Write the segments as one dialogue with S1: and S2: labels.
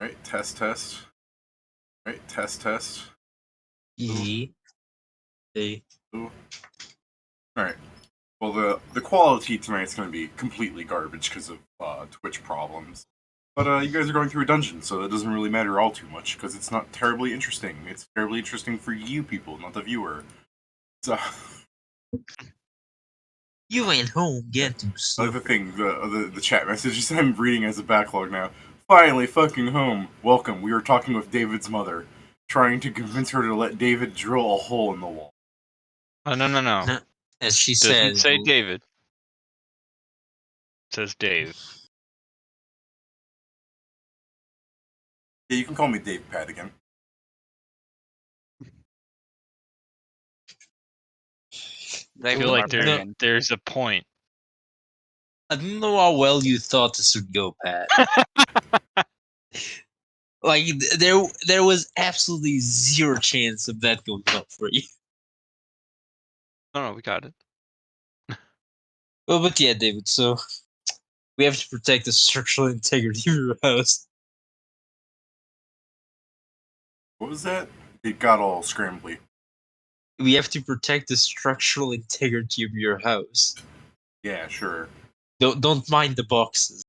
S1: Right, test. Right, test.
S2: Ooh.
S1: Alright. Well, the quality tonight's going to be completely garbage because of Twitch problems. But you guys are going through a dungeon, so it doesn't really matter all too much because it's not terribly interesting. It's terribly interesting for you people, not the viewer. So,
S2: You ain't home yet,
S1: like the thing, the chat messages I'm reading as a backlog now. Finally, fucking home. Welcome. We were talking with David's mother, trying to convince her to let David drill a hole in the wall.
S3: Oh, no.
S2: As she
S3: Doesn't
S2: said,
S3: say David. It says Dave.
S1: Yeah, you can call me Dave Pat again.
S3: I feel like there's a point.
S2: I don't know how well you thought this would go, Pat. Like there was absolutely zero chance of that going up for you.
S3: No, we got it.
S2: Well, but yeah, David. So we have to protect the structural integrity of your house.
S1: What was that? It got all scrambly.
S2: We have to protect the structural integrity of your house.
S1: Yeah, sure.
S2: Don't mind the boxes.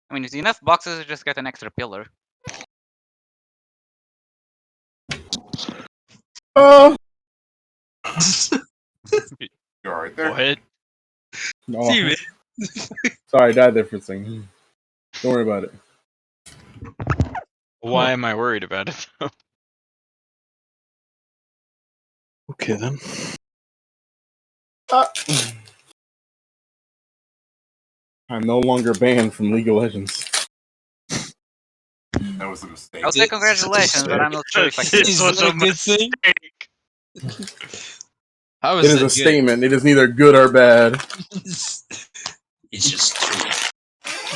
S4: I mean, if enough boxes, you just get an extra pillar.
S1: Oh! You alright there?
S3: What?
S5: No.
S2: Steven.
S5: Sorry, I died there for a second. Don't worry about it.
S3: Why am I worried about it?
S6: Okay then.
S5: I'm no longer banned from League of Legends.
S1: That was a mistake.
S4: I'll say congratulations, but I'm not sure if I can.
S3: This was a
S2: good thing. How
S5: It is a statement. It is neither good or bad.
S2: It's just true.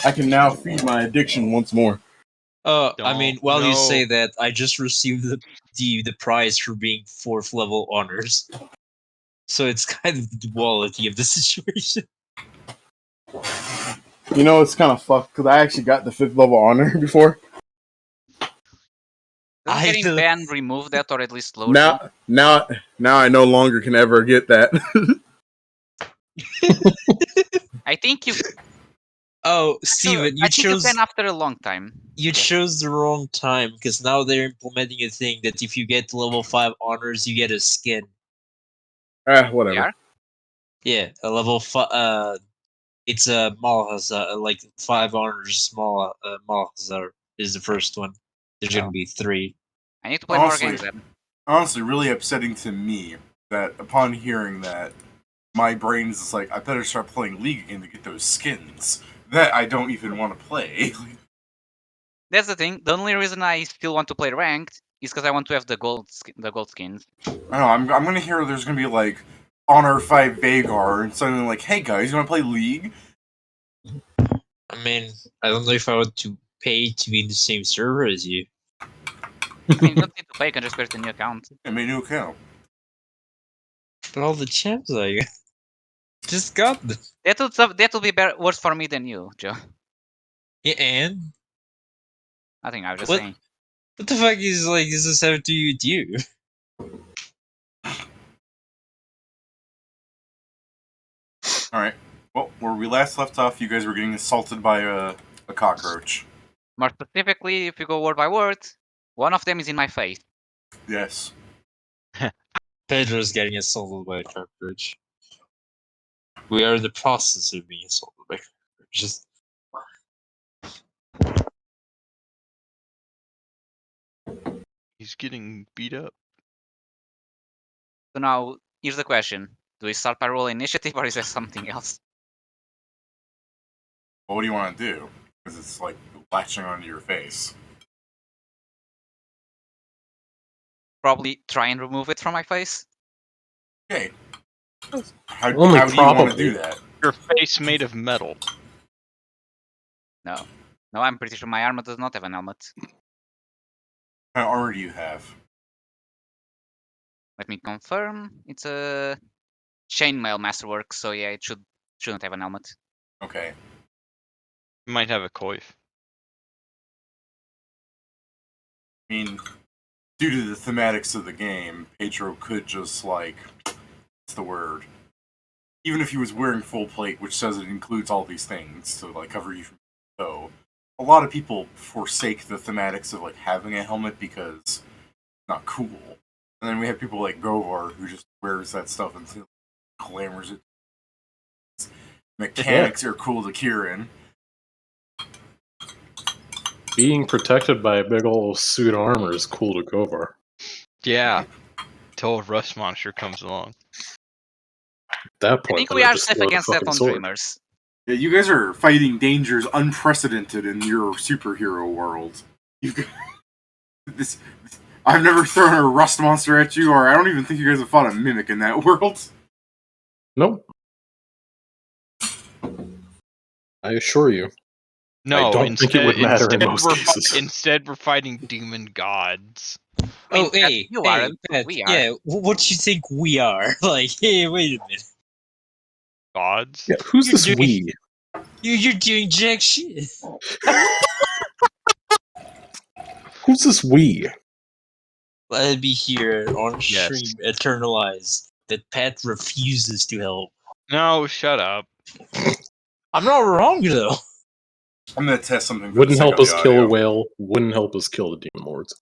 S5: I can now feed my addiction once more.
S2: I mean, while you say that, I just received the prize for being 4th level honors. So it's kind of the duality of the situation.
S5: You know, it's kind of fucked because I actually got the 5th level honor before.
S4: Doesn't getting banned remove that, or at least lower it?
S5: Now I no longer can ever get that.
S4: I think you.
S2: Oh, Steven, you chose.
S4: You ban after a long time.
S2: You chose the wrong time because now they're implementing a thing that if you get level 5 honors, you get a skin.
S5: Whatever.
S2: Yeah, a level 5. It's a Malhazar, like 5 honors. Malhazar is the first one. There's gonna be 3.
S4: I need to play more games then.
S1: Honestly, really upsetting to me that upon hearing that, my brain is like, I better start playing League again to get those skins that I don't even want to play.
S4: That's the thing. The only reason I still want to play ranked is because I want to have the gold skins.
S1: I know. I'm gonna hear there's gonna be like Honor 5 Vagar and something like, hey guys, you wanna play League?
S2: I mean, I don't know if I want to pay to be in the same server as you.
S4: I mean, you don't need to pay, you can just create a new account.
S1: I made a new account.
S2: But all the champs I just got them.
S4: That will be worse for me than you, Joe.
S2: Yeah, and?
S4: Nothing, I was just saying.
S2: What the fuck is this have to do with you?
S1: Alright. Well, where we last left off, you guys were getting assaulted by a cockroach.
S4: More specifically, if you go word by word, one of them is in my face.
S1: Yes.
S2: Pedro's getting assaulted by a cockroach. We are in the process of being assaulted by cockroaches.
S3: He's getting beat up.
S4: So now, here's the question. Do we start by roll initiative or is there something else?
S1: Well, what do you want to do? Because it's like latching onto your face.
S4: Probably try and remove it from my face.
S1: Okay. How do
S6: Only
S1: you want to do
S6: probably.
S1: that?
S3: Your face made of metal.
S4: No. No, I'm pretty sure my armor does not have an helmet.
S1: What kind of armor do you have?
S4: Let me confirm. It's a chainmail masterwork, so yeah, it shouldn't have an helmet.
S1: Okay.
S3: You might have a coif.
S1: I mean, due to the thematics of the game, Pedro could just, like, what's the word? Even if he was wearing full plate, which says it includes all these things to, like, cover you from so, a lot of people forsake the thematics of, like, having a helmet because it's not cool. And then we have people like Govar who just wears that stuff until glamours it. Mechanics are cool to Kieran.
S6: Being protected by a big old suit of armor is cool to Govar.
S3: Yeah. Till a rust monster comes along.
S6: At that
S4: I
S6: point,
S4: think
S6: then
S4: we
S6: I
S4: are
S6: just
S4: safe
S6: throw the
S4: against that
S6: fucking
S4: on
S6: sword.
S4: Dreamers.
S1: Yeah, you guys are fighting dangers unprecedented in your superhero world. You've got this. I've never thrown a rust monster at you, or I don't even think you guys have fought a mimic in that world.
S6: Nope. I assure you.
S3: No,
S6: I don't think it would matter in most cases.
S3: Instead, we're fighting demon gods.
S4: I mean,
S2: Oh, hey,
S4: you
S2: hey,
S4: aren't.
S2: Pat,
S4: We are.
S2: yeah, what you think we are? Like, hey, wait a minute.
S3: Gods?
S6: Yeah, who's
S2: You're
S6: this
S2: doing-
S6: we?
S2: You're doing jack shit.
S6: Who's this we?
S2: Let it be here on
S3: Yes.
S2: stream, eternalized, that Pat refuses to help.
S3: No, shut up.
S2: I'm not wrong, though.
S1: I'm gonna test something. For
S6: Wouldn't
S1: the sake
S6: help
S1: of
S6: us
S1: the
S6: kill a
S1: audio.
S6: whale. Wouldn't help us kill the demon lords.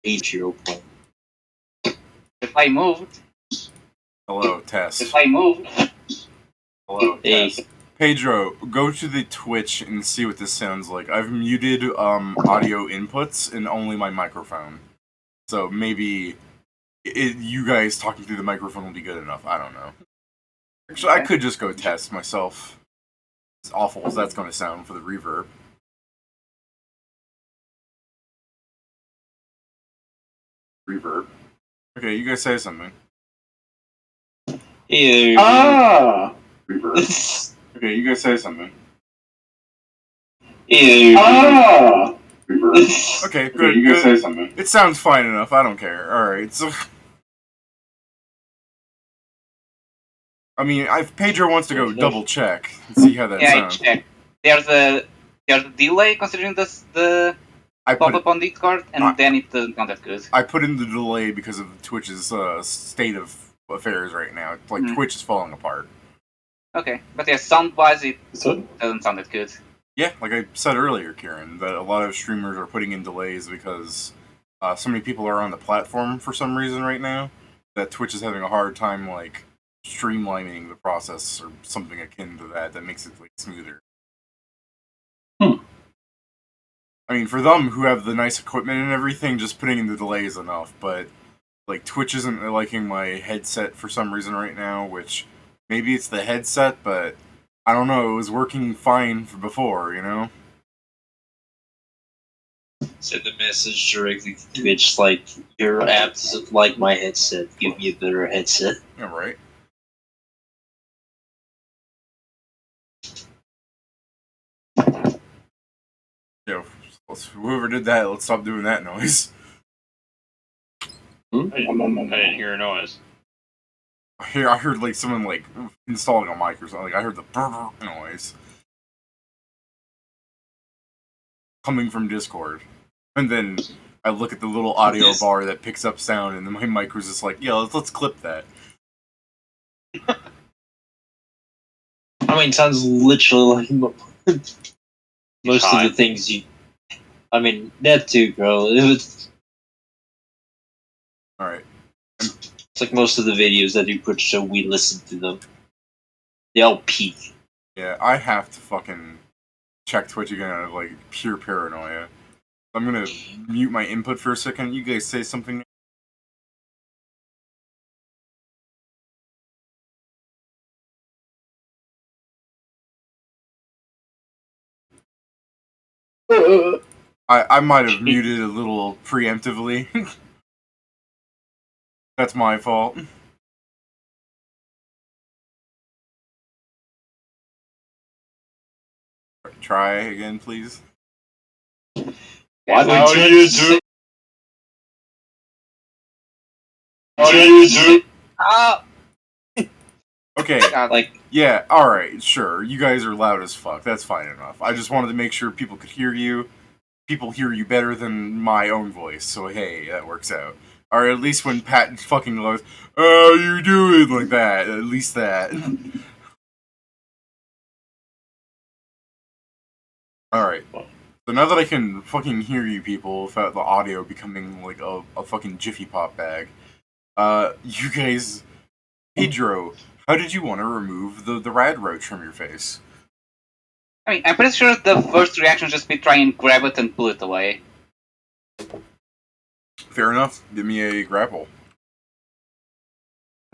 S2: H0
S4: If I moved.
S1: Hello, test.
S4: If I moved.
S1: Hello,
S2: Hey.
S1: test. Pedro, go to the Twitch and see what this sounds like. I've muted audio inputs and only my microphone. So maybe you guys talking through the microphone will be good enough. I don't know. Actually, I could just go test myself. As awful as that's going to sound for the reverb. Reverb. Okay, you guys say something.
S2: Hey,
S1: Reverb. Okay, you guys say something.
S2: hey,
S1: Reverb. Okay, good. You guys say something. It sounds fine enough. I don't care. All right. So, I mean, if Pedro wants to go double check and see how that sounds.
S4: I checked. There's a delay considering the
S1: I
S4: pop
S1: put
S4: up on Discord, and then it doesn't sound that good.
S1: I put in the delay because of Twitch's state of affairs right now. Like Twitch is falling apart.
S4: Okay, but yeah, sound wise, it doesn't sound that good.
S1: Yeah, like I said earlier, Kieran, that a lot of streamers are putting in delays because so many people are on the platform for some reason right now that Twitch is having a hard time like streamlining the process or something akin to that makes it like smoother. I mean, for them who have the nice equipment and everything, just putting in the delay is enough. But like Twitch isn't liking my headset for some reason right now, which maybe it's the headset, but I don't know. It was working fine for before, you know.
S2: Send a message directly to Twitch like, your app doesn't like my headset, give me a better headset.
S1: Yeah, right. Yo, whoever did that, let's stop doing that noise.
S3: I didn't hear a noise.
S1: I heard like someone like installing a mic or something. Like I heard the brr noise coming from Discord, and then I look at the little audio bar that picks up sound, and then my mic was just like, "Yeah, let's clip that."
S2: I mean, it sounds literally like most of the
S3: hot.
S2: things you. I mean, that too, bro. It's
S1: All right.
S2: like most of the videos that you put, so we listen to them. They all peak.
S1: Yeah, I have to fucking check Twitch again out of like pure paranoia. I'm gonna mute my input for a second. You guys say something. I might have muted a little preemptively. That's my fault. Try again, please.
S2: What
S7: How do you do? How do you do?
S4: Ah!
S1: Okay.
S2: like
S1: Yeah, alright, sure. You guys are loud as fuck. That's fine enough. I just wanted to make sure people could hear you. people hear you better than my own voice, so hey, that works out. Or at least when Pat fucking goes, "Oh, you doing?" like that. At least that. Alright. So now that I can fucking hear you people without the audio becoming like a fucking Jiffy Pop bag, you guys, Pedro, how did you want to remove the rad roach from your face?
S8: I mean, I'm pretty sure the first reaction just be try and grab it and pull it away.
S1: Fair enough. Give me a grapple.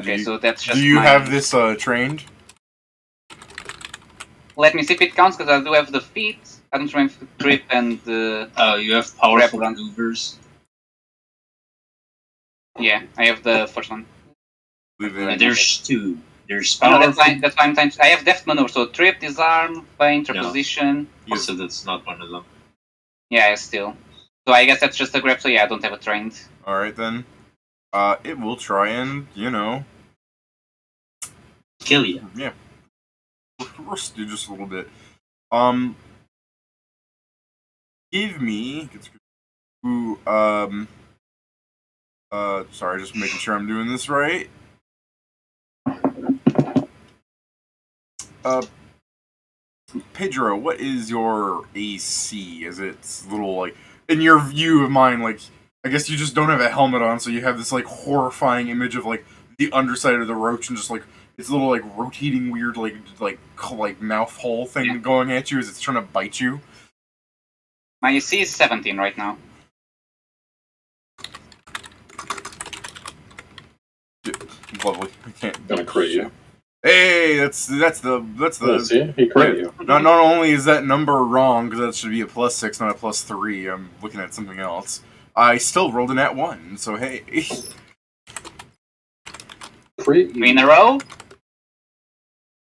S8: Okay, so that's just
S1: Do you
S8: my...
S1: have this trained?
S8: Let me see if it counts, because I do have the feet. I don't remember grip and...
S2: you have powerful
S8: grab
S2: maneuvers.
S8: Yeah, I have the first one.
S2: There's two. There's
S8: Oh, no,
S2: powerful...
S8: that's fine. I have deft maneuver, so trip, disarm, by interposition.
S2: Yes. So that's not one of them.
S8: Yeah, still. So I guess that's just a grab, so yeah, I don't have it trained.
S1: Alright then. It will try and, you know...
S2: Kill you.
S1: Yeah. Rust you just a little bit. Give me... sorry, just making sure I'm doing this right. Pedro, what is your AC? Is it little, like, in your view of mine, like, I guess you just don't have a helmet on, so you have this, like, horrifying image of, like, the underside of the roach and just, like, its little, like, rotating weird, like mouth hole thing going at you as it's trying to bite you?
S8: My AC is 17 right now.
S1: Yeah, lovely. I can't...
S6: Gonna crit you.
S1: Hey, that's the...
S6: Yeah, see? He crit you.
S1: Not only is that number wrong, because that should be a +6, not a +3, I'm looking at something else. I still rolled a nat 1, so hey.
S6: Crit
S8: 3 in a row?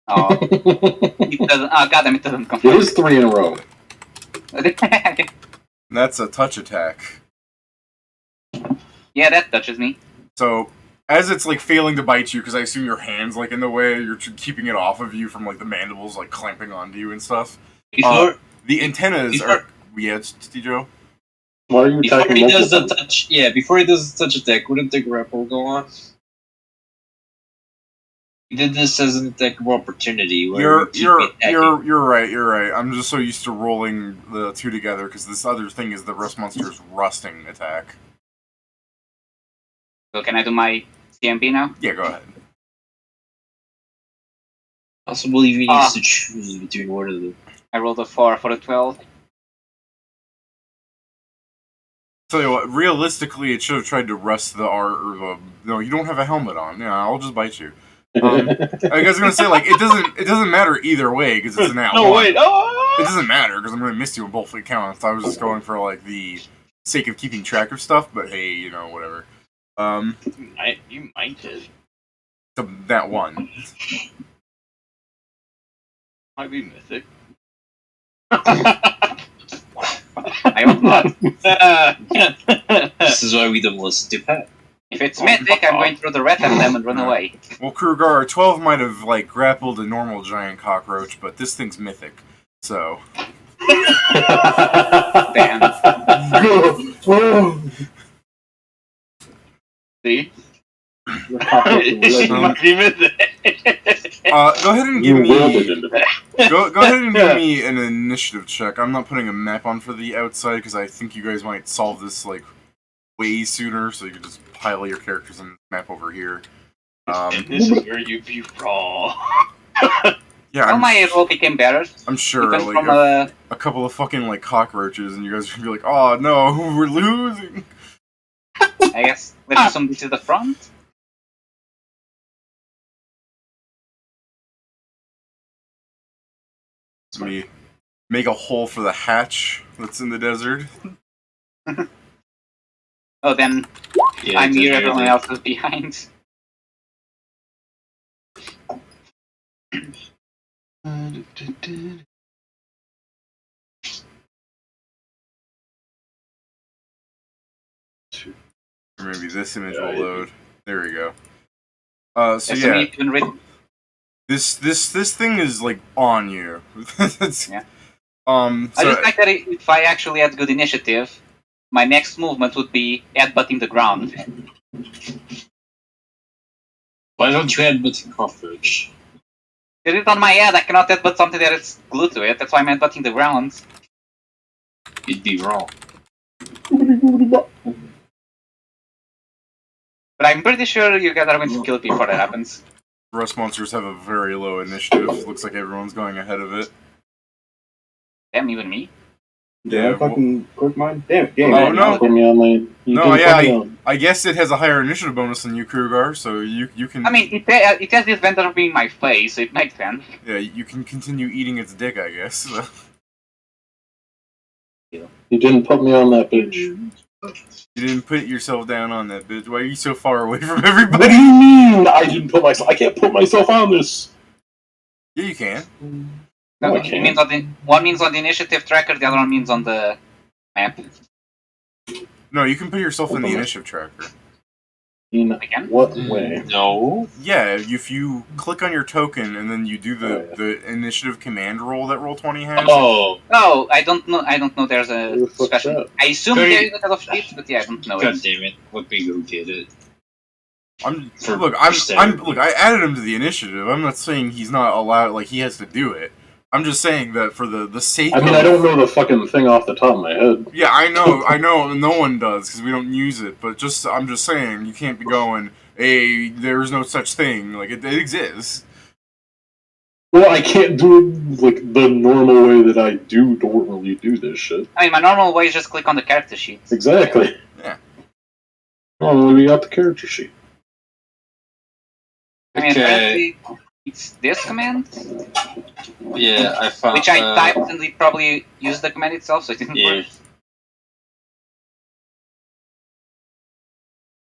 S8: Oh, it doesn't... Oh, goddammit, it doesn't come.
S6: It is 3 in a row.
S1: That's a touch attack.
S8: Yeah, that touches me.
S1: So, as it's, like, failing to bite you, because I assume your hand's, like, in the way, you're keeping it off of you from, like, the mandibles, like, clamping onto you and stuff. The antennas are... Yeah, it's Joe?
S6: Why are you
S2: Before
S6: attacking
S2: he does the
S6: multiple?
S2: touch... Yeah, before he does the touch attack, wouldn't the grapple go on? He did this as an attack of opportunity. Where
S1: You're right. I'm just so used to rolling the two together, because this other thing is the Rust Monster's rusting attack.
S8: So can I do my CMP now?
S1: Yeah, go ahead.
S2: Possible he needs to choose between one of them.
S8: I rolled a 4 for a 12.
S1: Tell you what, realistically, it should have tried to rust the No, you don't have a helmet on. Yeah, I'll just bite you. I was gonna say, like, it doesn't matter either way because it's an at-one.
S6: wait! Oh!
S1: It doesn't matter because I'm gonna miss you in both accounts. I was just going for like the sake of keeping track of stuff, but hey, you know, whatever.
S9: You might just.
S1: That one.
S9: Might be mythic.
S8: I hope not.
S2: This is why we don't listen to Pat.
S8: If it's mythic, I'm going through the red and them and run away.
S1: Well, Krugar, 12 might have like grappled a normal giant cockroach, but this thing's mythic, so.
S8: Damn.
S9: See? It might be mythic.
S1: Go ahead and give me. Go ahead and
S9: Yeah.
S1: give me an initiative check. I'm not putting a map on for the outside because I think you guys might solve this like way sooner, so you can just pile your characters in the map over here.
S9: And this is where you be raw.
S1: Yeah,
S8: Well, my roll became better.
S1: I'm sure
S8: Even
S1: like
S8: from
S1: a couple of fucking like cockroaches, and you guys are gonna be like, "Oh no, we're losing."
S8: I guess let's assume this is the front.
S1: Somebody make a hole for the hatch that's in the desert.
S8: Oh, then
S2: Yeah,
S8: I'm
S2: it's
S8: here,
S2: a-
S8: everyone else is behind.
S1: Or maybe this image will load. There we go. So
S8: Yes,
S1: yeah,
S8: we can read.
S1: this thing is like on you.
S8: Yeah. I
S1: So
S8: just like that if I actually had good initiative, my next movement would be headbutting the ground.
S10: Why don't you headbutt the cockroach?
S8: It is on my head, I cannot headbutt something that is glued to it, that's why I'm headbutting the ground.
S10: You'd be wrong.
S8: But I'm pretty sure you guys are going to kill it before that happens.
S1: Rust monsters have a very low initiative. Looks like everyone's going ahead of it.
S8: Damn, even me.
S5: Did
S1: Yeah,
S5: I fucking click mine? Damn it, game.
S1: Oh, no.
S6: Put me on my.
S1: No, yeah, I guess it has a higher initiative bonus than you, Krugar, so you can...
S8: I mean, it has the advantage of being my face, so it makes sense.
S1: Yeah, you can continue eating its dick, I guess.
S6: You didn't put me on that bitch.
S1: You didn't put yourself down on that bitch. Why are you so far away from
S6: What do
S1: everybody?
S6: you mean? I didn't put myself. I can't put myself on this.
S1: Yeah, you can.
S6: No, I
S8: It
S6: can't.
S8: means one means on the initiative tracker, the other one means on the map.
S1: No, you can put yourself in the initiative tracker.
S6: In
S8: Again?
S6: what way?
S10: No.
S1: Yeah, if you click on your token and then you do
S6: Oh, yeah.
S1: the initiative command roll that Roll20 has.
S10: Oh,
S8: Oh, I don't know there's
S6: Who
S8: a
S6: the fuck's
S8: special...
S6: that?
S8: I assume
S10: Very-
S8: there is a lot of sheets, but yeah, I don't know
S10: god
S8: it.
S10: damn it! Let me go get it.
S1: I'm
S10: For
S1: look. I added him to the initiative. I'm not saying he's not allowed. Like he has to do it. I'm just saying that for the sake.
S6: I mean, I don't know the fucking thing off the top of my head.
S1: Yeah, I know. No one does because we don't use it. But I'm just saying you can't be going. Hey, there's no such thing. Like it exists.
S6: Well, I can't do it like the normal way that I normally do this shit.
S8: I mean, my normal way is just click on the character sheet.
S6: Exactly.
S1: Yeah.
S6: Normally we got the character sheet.
S8: I mean,
S10: Okay.
S8: apparently it's this command,
S10: Yeah, I found.
S8: which I typed and it probably used the command itself, so it didn't
S10: Yeah.
S8: work.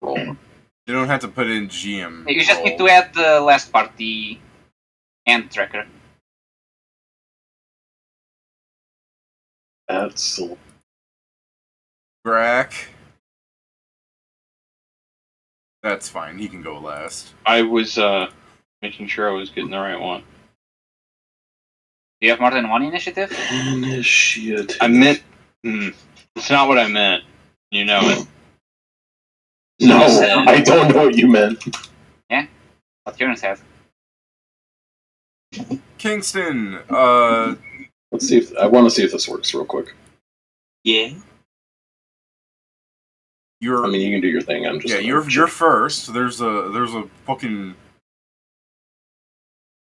S1: You don't have to put in GM.
S8: You just need to add the last part, the hand tracker.
S6: That's
S1: Brack. That's fine. He can go last.
S9: I was making sure I was getting the right one.
S8: Do you have more than one initiative?
S6: shit.
S9: I meant. It's not what I meant. You know it.
S6: No, I don't know what you meant.
S8: What Kieran says.
S1: Kingston.
S6: Let's see if I want to see if this works real quick.
S10: Yeah.
S1: You're.
S6: I mean, you can do your thing. I'm just.
S1: Yeah, you're first. There's a fucking.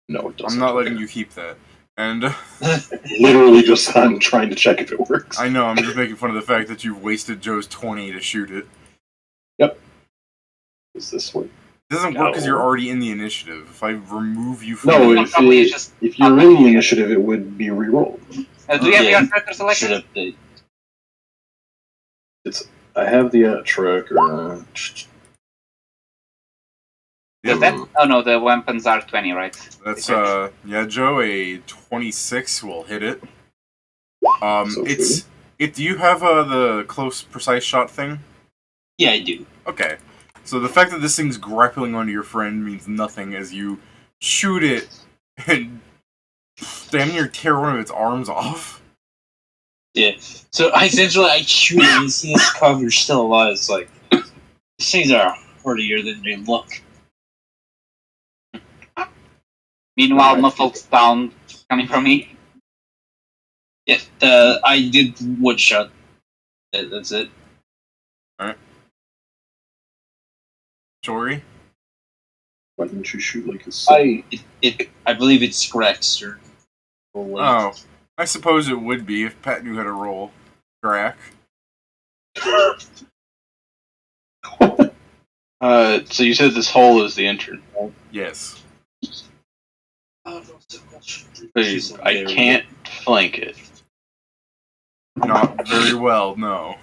S6: No, it doesn't.
S1: I'm not letting you keep that. And
S6: Literally, just I'm trying to check if it works.
S1: I know I'm just making fun of the fact that you've wasted Joe's 20 to shoot it.
S6: Is this way?
S1: It doesn't work because you're already in the initiative. If I remove you from
S6: No,
S1: the
S8: probably just
S6: if you're in the initiative, it would be re-rolled.
S8: Do you have your tracker selected?
S10: Should update.
S6: I have the tracker.
S8: Does that? Oh no, the weapons are 20, right?
S1: That's yeah, Joe, a 26 will hit it.
S6: So
S1: do you have the close precise shot thing?
S10: Yeah, I do.
S1: Okay. So the fact that this thing's grappling onto your friend means nothing as you shoot it and damn near tear one of its arms off.
S10: Yeah. So essentially, I shoot it and you see this cover's still alive. It's like these things are hardier than they look.
S8: Meanwhile, muffled sound coming from me.
S10: Yeah. I did one shot. That's it.
S1: Jory?
S6: Why didn't you shoot like a
S10: I believe it's Greg's turn.
S1: Oh. I suppose it would be if Pat knew how to roll. Drac.
S9: So you said this hole is the entrance.
S1: Yes.
S9: But I can't flank it.
S1: Not very well, no.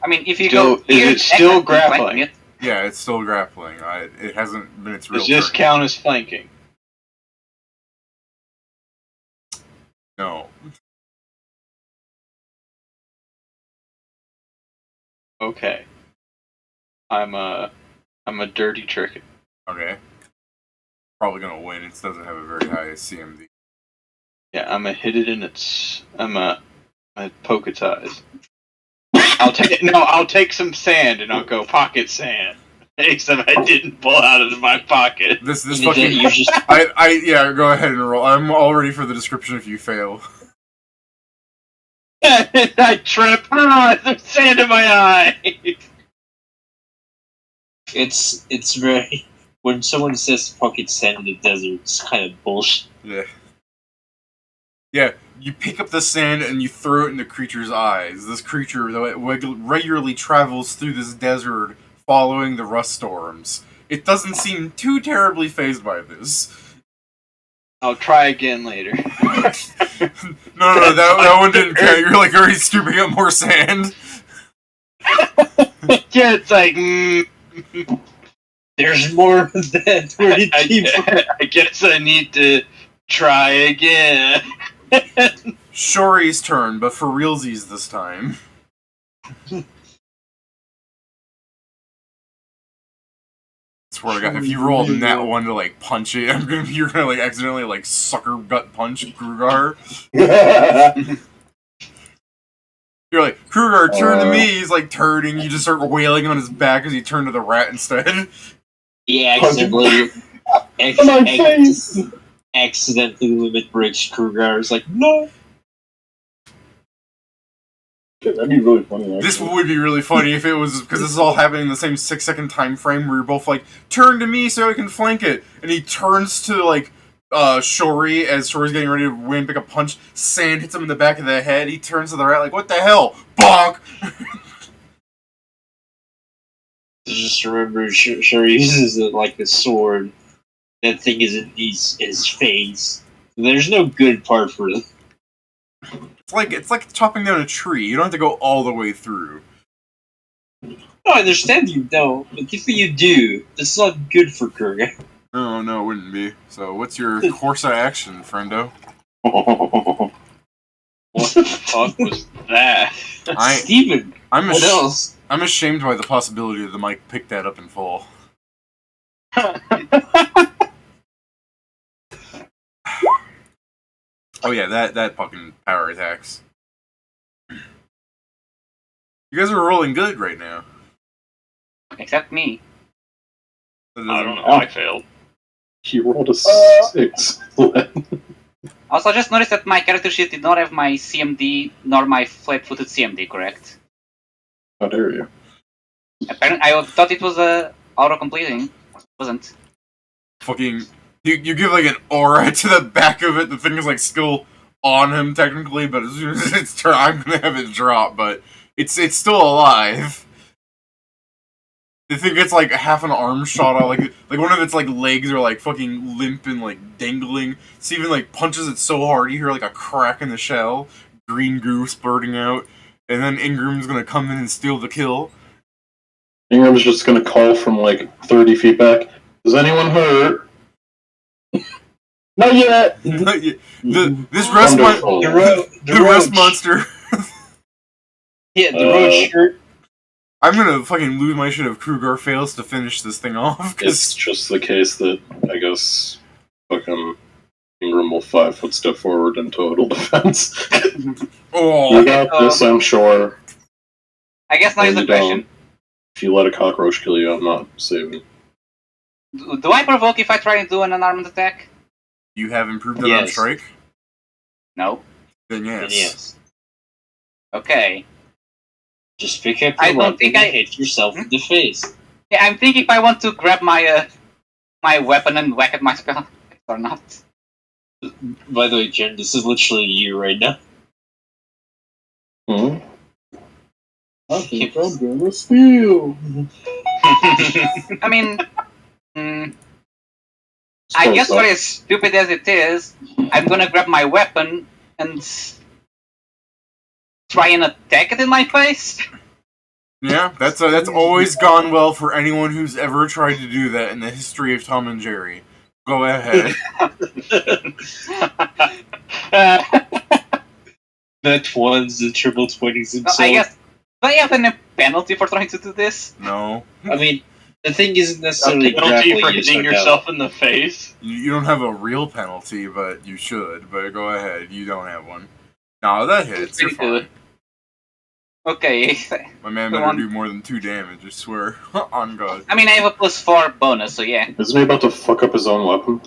S8: I mean, if you
S9: Still-
S8: go
S9: is
S8: here,
S9: it still
S8: next to flanking
S9: grappling?
S8: it,
S1: Yeah, it's still grappling. It hasn't been its real
S9: Does this
S1: turn.
S9: count as flanking?
S1: No.
S9: Okay. I'm a dirty trick.
S1: Okay. probably gonna win. It doesn't have a very high CMD.
S9: Yeah, I'm gonna hit it in its. I'm poke its eyes. I'll take some sand and I'll go pocket sand. Except I didn't pull out of my pocket.
S1: This fucking. Yeah, go ahead and roll. I'm all ready for the description if you fail.
S9: I trip. There's sand in my eye.
S10: It's very when someone says pocket sand in the desert, it's kind of bullshit.
S1: Yeah. Yeah, you pick up the sand and you throw it in the creature's eyes. This creature, though, it regularly travels through this desert following the rust storms. It doesn't seem too terribly fazed by this.
S9: I'll try again later.
S1: No, that one didn't count. You're like already scooping up more sand.
S9: Yeah, it's like,
S10: There's more than that. Where did
S9: I guess I need to try again.
S1: Shori's turn, but for realsies this time. Swear to God, if you rolled that one to like punch it, you're gonna like accidentally like sucker gut punch Krugar. You're like, Krugar, turn to me. He's like turning. You just start wailing on his back as he turned to the rat instead.
S10: He accidentally limit breaks Krugar. It's like, no.
S6: That'd be really funny. Actually.
S1: This would be really funny if it was, because this is all happening in the same 6-second time frame where you're both like, turn to me so I can flank it. And he turns to like Shori as Shori's getting ready to win, pick a punch. Sand hits him in the back of the head. He turns to the rat like, what the hell? Bonk!
S10: Just remember, Shori uses it like a sword. That thing is in his face. There's no good part for it.
S1: It's like chopping down a tree. You don't have to go all the way through.
S10: No, I understand you, no. But if you do, that's not good for Kruger.
S1: No, it wouldn't be. So, what's your course of action, friendo?
S9: What the fuck was that?
S10: Stephan, what else?
S1: I'm ashamed by the possibility that the mic picked that up in full. Oh yeah, that fucking power attacks. You guys are rolling good right now.
S4: Except me.
S9: I don't know, I failed.
S6: He rolled a 6.
S4: Also, I just noticed that my character sheet did not have my CMD nor my flat-footed CMD, correct?
S6: How dare you?
S4: Apparently, I thought it was auto-completing. It wasn't.
S1: Fucking... You give like an aura to the back of it. The thing is like still on him technically, but as soon as it's turned, I'm gonna have it drop. But it's still alive. The thing gets like half an arm shot off, like one of its like legs are like fucking limp and like dangling. Steven like punches it so hard you hear like a crack in the shell, green goo spurting out, and then Ingram's gonna come in and steal the kill.
S6: Ingram's just gonna call from like 30 feet back. Does anyone hurt? Not yet.
S1: This rust monster.
S10: Yeah, the road shirt.
S1: I'm gonna fucking lose my shit if Krugar fails to finish this thing off.
S6: It's just the case that I guess fucking Ingram will 5-foot step forward in total defense.
S1: Oh,
S6: you got this, I'm sure.
S4: I guess now is the question.
S6: If you let a cockroach kill you, I'm not saving.
S4: Do I provoke if I try and do an unarmed attack?
S1: You have improved it on strike?
S4: No.
S1: Then yes.
S4: Okay.
S10: Just pick up your weapon and hit yourself in the face.
S4: Yeah, I'm thinking if I want to grab my my weapon and whack at my spell or not.
S10: By the way, Jen, this is literally you right now.
S6: I think I'm gonna steal.
S4: I mean, I guess for as stupid as it is, I'm gonna grab my weapon and try and attack it in my face.
S1: Yeah, that's always gone well for anyone who's ever tried to do that in the history of Tom and Jerry. Go ahead.
S10: That one's the triple 20s himself.
S4: I guess. Do I have any penalty for trying to do this?
S1: No.
S10: I mean, The thing isn't necessarily
S9: penalty
S10: grappling
S9: for
S10: you,
S9: hitting
S10: so
S9: yourself in the face.
S1: You don't have a real penalty, but you should. But go ahead, you don't have one. No, that hits. You're
S8: Pretty good.
S1: fine.
S8: Okay.
S1: My man
S8: Come
S1: better
S8: on.
S1: do more than 2 damage, I swear. On God.
S8: I mean, I have a +4 bonus, so yeah.
S6: Isn't he about to fuck up his own weapon?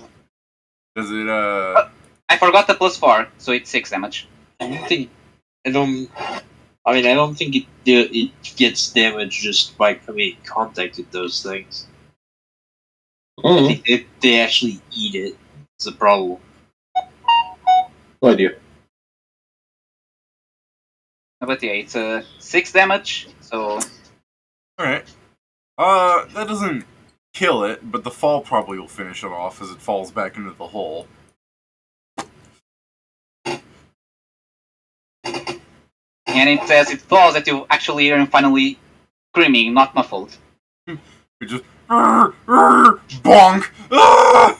S1: Does it,
S8: I forgot the +4, so it's 6 damage.
S10: I don't think it gets damage just by coming in contact with those things. I think they actually eat it. It's a problem.
S6: No idea.
S8: But yeah, it's 6 damage, so...
S1: Alright. That doesn't kill it, but the fall probably will finish it off as it falls back into the hole.
S8: And it says it falls that you actually hear him finally screaming, not muffled.
S1: It just... bonk! Ah!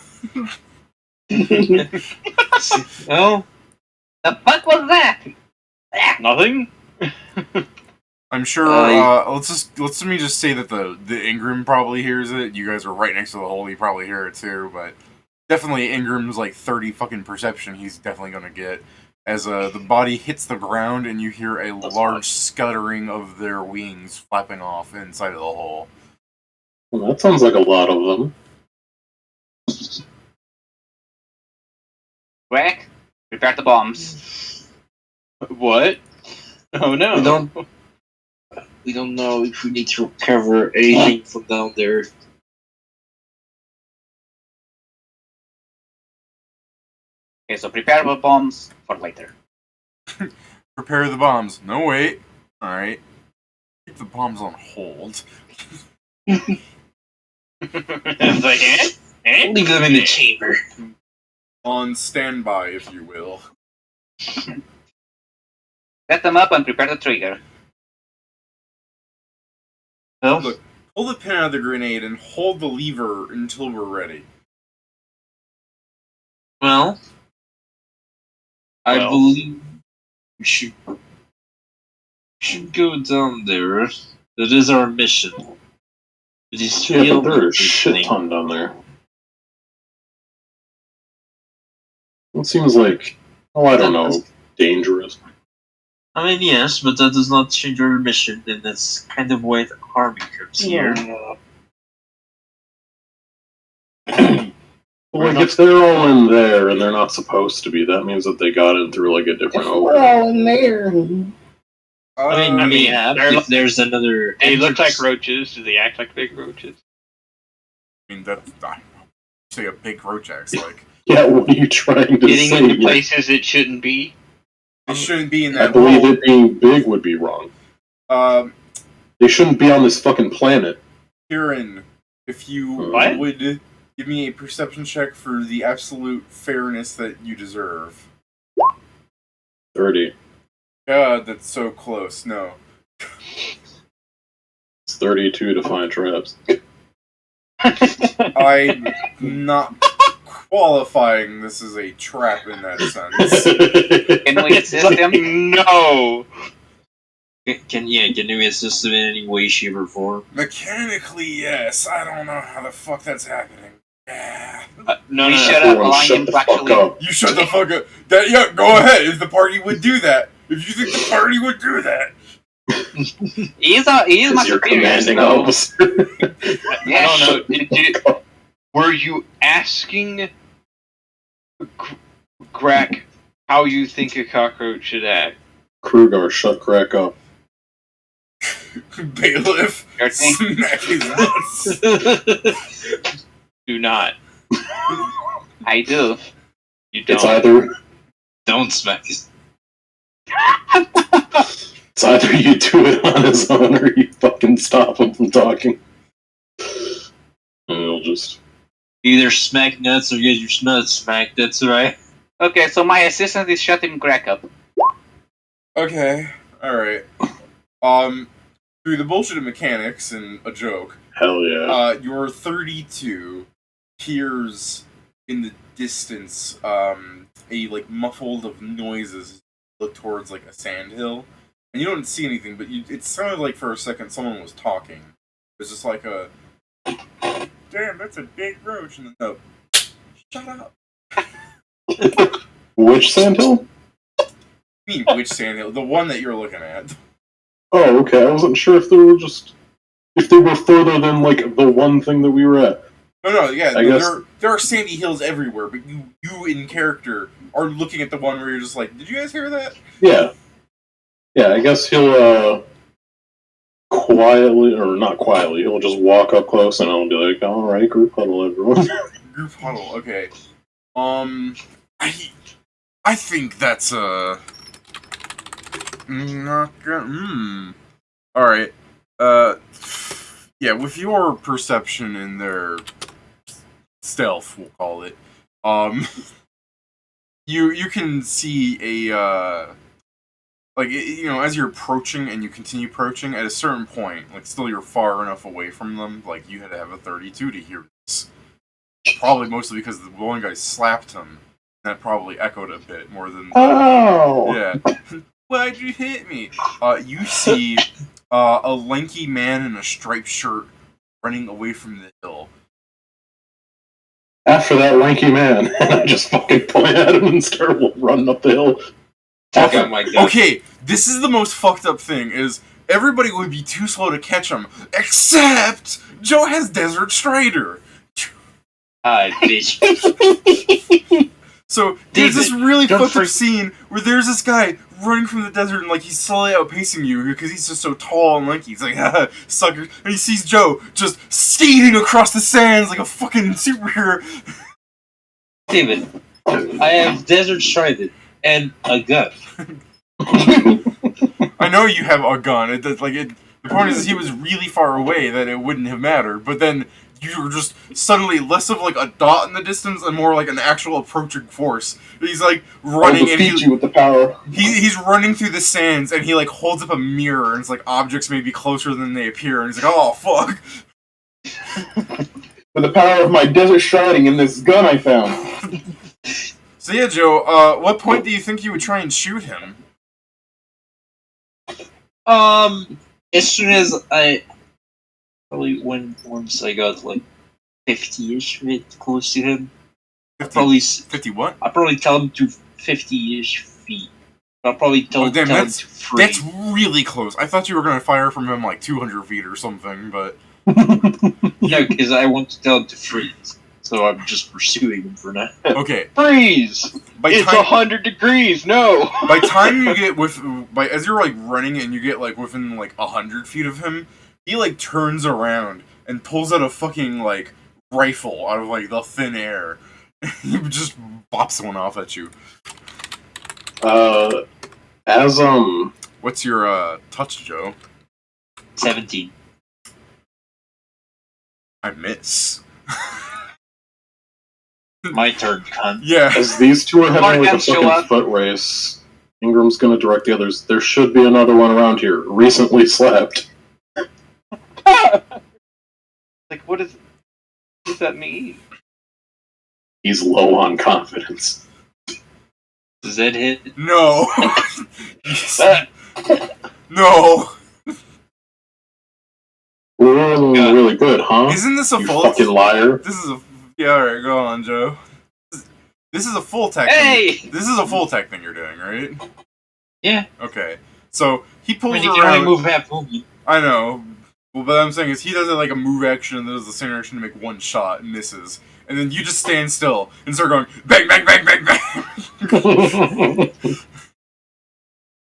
S10: Well,
S8: The fuck was that?
S9: Nothing?
S1: I'm sure, let me just say that the Ingram probably hears it. You guys are right next to the hole, you probably hear it too, but definitely Ingram's like 30 fucking perception he's definitely gonna get. As the body hits the ground and you hear a large scuttering of their wings flapping off inside of the hole.
S6: Well, that sounds like a lot of them.
S8: Greg, prepare the bombs.
S9: What? Oh no.
S10: we don't know if we need to recover anything from down there.
S8: Okay, so prepare the bombs for later.
S1: Prepare the bombs. No, wait. Alright. Keep the bombs on hold.
S9: It's like,
S10: Leave them in the chamber.
S1: On standby, if you will.
S8: Set them up and prepare the trigger.
S10: Well,
S1: Look, pull the pin out of the grenade and hold the lever until we're ready.
S10: Well, I believe we should go down there. That is our mission. It is
S6: Yeah, but there are a
S10: this
S6: shit
S10: thing.
S6: ton down there. It seems like, I don't know, dangerous.
S10: I mean, yes, but that does not change our mission, and that's kind of why the army comes here.
S6: Well, like, if they're all in there and they're not supposed to be, that means that they got in through, like, a different opening.
S5: all in there.
S10: I mean, yeah,
S9: they're
S10: if there's another...
S9: They look like
S10: entrance-
S9: roaches. Do they act like big roaches?
S1: I mean, that's... say a big roach acts like.
S6: Yeah, what are you trying to
S9: Getting
S6: say?
S9: into
S6: here?
S9: places it shouldn't be.
S1: It shouldn't be in
S6: I
S1: that
S6: believe
S1: hole.
S6: it being big would be wrong. They shouldn't be on this fucking planet.
S1: Kieran, if you
S9: What?
S1: would give me a perception check for the absolute fairness that you deserve.
S6: 30.
S1: God, that's so close. No.
S6: It's 32 to find traps.
S1: I'm not qualifying this as a trap in that sense.
S8: Can we assist him?
S9: No.
S10: Can we assist them in any way, shape, or form?
S1: Mechanically, yes. I don't know how the fuck that's happening. Yeah.
S9: No,
S8: We
S9: no,
S8: should
S9: no.
S8: have
S6: Everyone
S8: allowed
S6: shut
S8: him
S6: the
S8: to
S6: fuck
S8: actually...
S6: up.
S1: You shut the fuck up. Yeah, go ahead. If the party would do that. If you think the party would do that.
S8: He is my
S6: Because you're
S8: superior,
S6: commanding
S8: so...
S6: officer.
S8: Yeah,
S9: I don't know. Were you asking Greg how you think a cockroach should act?
S6: Krugar, shut crack up.
S1: Bailiff.
S8: Your thing.
S1: Smack his nuts.
S9: Do not.
S8: I do.
S9: You don't.
S6: It's either
S10: Don't smack his...
S6: it's either you do it on his own or you fucking stop him from talking. And it'll just
S10: Either smack nuts or get your nuts smacked, that's right.
S8: Okay, so my assistant is shutting Greg up.
S1: Okay. Alright. Through the bullshit of mechanics and a joke,
S6: hell yeah.
S1: your 32 hears in the distance, a, like, muffled of noises look towards, like, a sandhill. And you don't see anything, but it sounded like for a second someone was talking. It was just like a... damn, that's a big roach. And then, no, shut up.
S6: Which sandhill?
S1: I mean, which sandhill? The one that you're looking at.
S6: Oh, okay. I wasn't sure if they were further than like the one thing that we were at.
S1: No, yeah.
S6: I guess
S1: there are sandy hills everywhere, but you in character are looking at the one where you're just like, did you guys hear that?
S6: Yeah. Yeah, I guess he'll quietly, or not quietly, he'll just walk up close and I'll be like, alright, group huddle, everyone.
S1: Group huddle, okay. I think that's not good. Alright. Yeah, with your perception in their stealth, we'll call it, you can see a, like, you know, as you're approaching and you continue approaching, at a certain point, like, still you're far enough away from them, like, you had to have a 32 to hear this. Probably mostly because the one guy slapped him. That probably echoed a bit more than...
S6: Oh!
S1: Yeah. Why'd you hit me? You see a lanky man in a striped shirt running away from the hill.
S6: After that lanky man, and I just fucking point at him and start running up the hill.
S10: Oh my god.
S1: Okay, this is the most fucked up thing, is everybody would be too slow to catch him, except Joe has Desert Strider.
S10: Hi, bitch.
S1: So, there's this really
S10: don't
S1: fucked up
S10: freak-
S1: scene where there's this guy running from the desert and, like, he's slowly outpacing you because he's just so tall and lanky. He's like, haha, sucker. And he sees Joe just skating across the sands like a fucking superhero.
S10: David, I have Desert Strider and a gun.
S1: I know you have a gun. The point is he was really far away that it wouldn't have mattered, but then you were just suddenly less of like a dot in the distance and more like an actual approaching force. He's like running and
S6: you with the power.
S1: he's running through the sands and he like holds up a mirror and it's like objects may be closer than they appear and he's like, oh fuck.
S5: With the power of my desert striding and this gun I found.
S1: So yeah, Joe, what point do you think you would try and shoot him?
S10: As soon as I probably once I got like 50-ish feet close to him,
S1: 50 what?
S10: I'll probably tell him to 50-ish feet. I'll probably tell him to freeze.
S1: That's really close. I thought you were gonna fire from him like 200 feet or something, but
S10: No, because I want to tell him to freeze. So I'm just pursuing him for now.
S1: okay.
S9: Freeze! It's 100 degrees, no!
S1: By time you get as you're like running and you get like within like 100 feet of him, he like turns around and pulls out a fucking like rifle out of like the thin air. He just bops one off at you.
S6: What's
S1: your touch, Joe?
S10: 17.
S1: I miss.
S10: My turn, cunt.
S1: Yeah.
S6: As these two are having like a
S8: show
S6: fucking
S8: up.
S6: foot race, Ingram's gonna direct the others. There should be another one around here. Recently slapped.
S9: Like, what does that mean?
S6: He's low on confidence.
S10: Does that hit?
S1: No. No.
S6: We're rolling really good, huh?
S1: Isn't this a
S6: You
S1: full?
S6: fucking liar.
S1: This is a alright. Go on, Joe. This is a full tech.
S10: Hey!
S1: Thing. This is a full tech thing you're doing, right?
S10: Yeah.
S1: Okay. So he pulls
S10: I mean, you
S1: around.
S10: can only move half movement.
S1: I know. Well, but what I'm saying is he does it like a move action and does the center action to make one shot and misses. And then you just stand still and start going bang, bang, bang, bang, bang.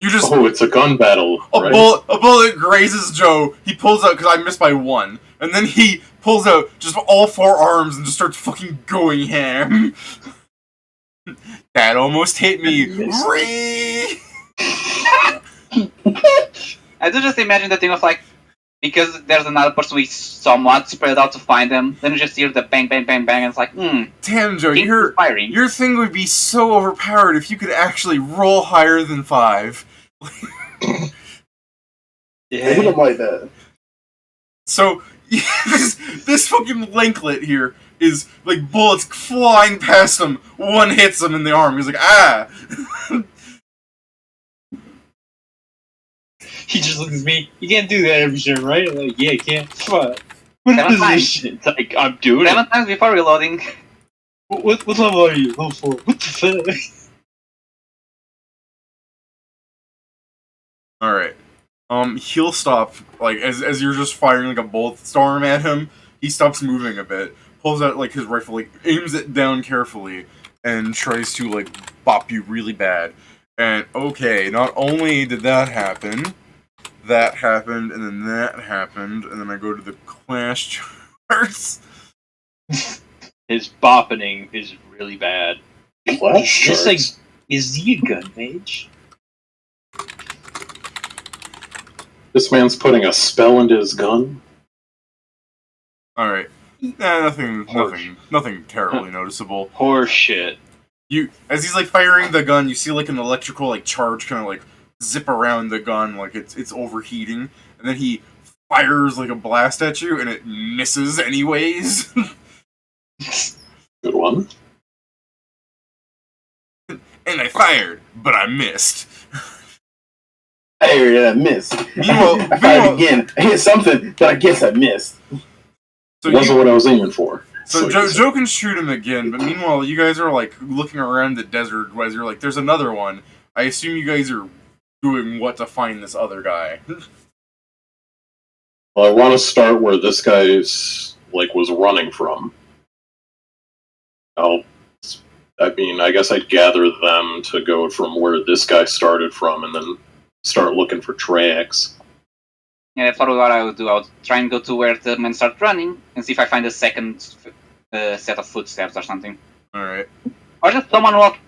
S1: You just
S6: it's a gun battle.
S1: a bullet grazes Joe. He pulls out because I missed by one, and then he pulls out just all four arms and just starts fucking going ham. That almost hit me.
S8: I do just imagine the thing of like, because there's another person we somewhat spread out to find them, then you just hear the bang, bang, bang, bang, and it's like,
S1: Damn, Joe,
S8: inspiring.
S1: your thing would be so overpowered if you could actually roll higher than 5.
S5: I hit him like that.
S1: So, this fucking lanklet here is like bullets flying past him. One hits him in the arm. He's like, ah!
S10: He just looks at me. You can't do that every turn, right? I'm like, yeah, I can't. Fuck. What
S8: 7
S10: is
S8: times.
S10: this shit?
S9: Like, I'm doing
S8: 7
S9: it.
S8: times before reloading.
S10: What level are you? Level 4. What the fuck?
S1: All right. He'll stop like as you're just firing like a bolt storm at him. He stops moving a bit, pulls out like his rifle, like aims it down carefully, and tries to like bop you really bad. And okay, not only did that happened, and then that happened, and then I go to the clash charts.
S9: His boppening is really bad.
S6: Flash
S10: This like
S6: charts.
S10: is he a gun mage?
S6: This man's putting a spell into his gun.
S1: All right. Nothing terribly noticeable.
S9: Horse shit.
S1: You, as he's like firing the gun, you see like an electrical like charge kind of like zip around the gun, like it's overheating, and then he fires like a blast at you, and it misses anyways.
S6: Good one.
S1: And I fired, but I missed.
S5: I missed.
S1: Meanwhile-
S5: I fired again. I hit something, but I guess I missed.
S1: So
S6: Wasn't what I was aiming for.
S1: So
S6: you said.
S1: Joe can shoot him again, but meanwhile, you guys are like looking around the desert as you're like, there's another one. I assume you guys are doing what to find this other guy.
S6: Well, I want to start where this guy's like was running from. I guess I'd gather them to go from where this guy started from, and then start looking for tracks.
S8: Yeah, that's probably what I would do. I would try and go to where the men start running and see if I find a second set of footsteps or something.
S1: Alright.
S8: Or just someone walk.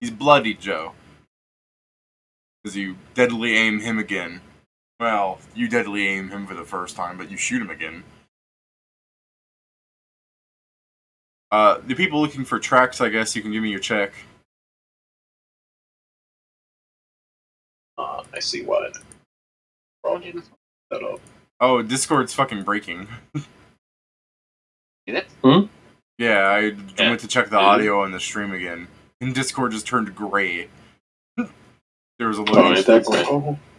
S1: He's bloody, Joe. As you deadly aim him again. Well, you deadly aim him for the first time, but you shoot him again. The people looking for tracks, I guess you can give me your check.
S6: I see why. Probably that up.
S1: Oh, Discord's fucking breaking.
S8: Is it?
S1: Yeah, I
S6: Yeah.
S1: went to check the audio on the stream again, and Discord just turned gray. There was a
S6: Oh,
S1: loading.
S6: ain't that great?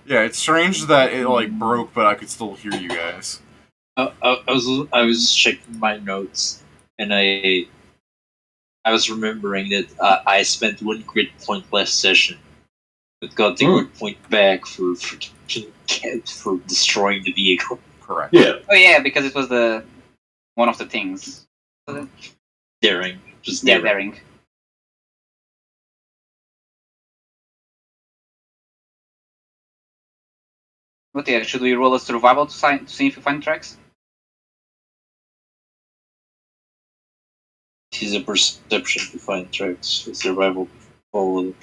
S1: Yeah, it's strange that it like broke, but I could still hear you guys.
S10: I was checking my notes, and I was remembering that I spent 1 grid point last session, but got the grid point back for destroying the vehicle.
S1: Correct.
S6: Yeah.
S8: Oh yeah, because it was the one of the things.
S10: Daring, just
S8: Yeah,
S10: daring.
S8: daring. But yeah, should we roll a survival to see if we find tracks?
S10: He's a perception to find tracks. A survival follow.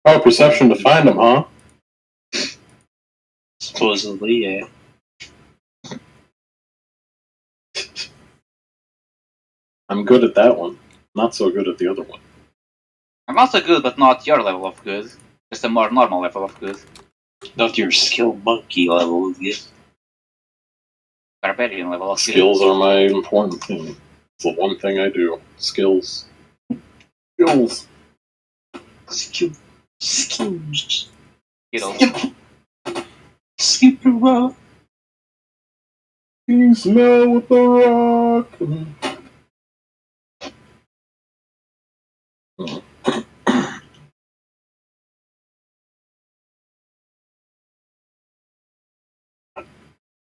S6: Oh, perception to find him, huh?
S10: Supposedly, yeah.
S6: I'm good at that one. Not so good at the other one.
S8: I'm also good, but not your level of good. Just a more normal level of good.
S10: Not your skill monkey level of it.
S8: Barbarian level of good.
S6: Skills are my important thing. It's the one thing I do. Skills. Skills.
S10: Skills. Skills.
S8: Skittles.
S10: Skip the rock.
S6: You smell with the rock.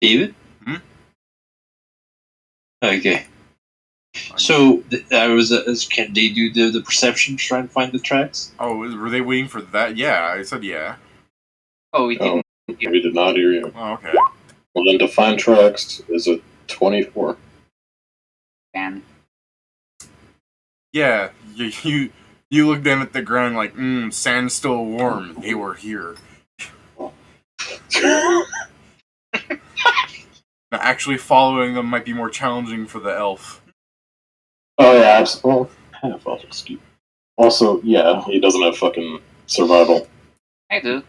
S10: David?
S1: Hmm?
S10: Okay. So, can they do the perception to try and find the tracks?
S1: Oh, were they waiting for that? Yeah, I said yeah.
S8: Oh, we didn't.
S6: We did not hear you.
S1: Oh, okay.
S6: Well, then to find tracks is a 24.
S8: Can.
S1: Yeah, you look down at the ground like, sand's still warm. They were here. Now, actually following them might be more challenging for the elf.
S6: Oh, yeah, absolutely. Well, half elf, excuse. Also, yeah, he doesn't have fucking survival.
S8: I do.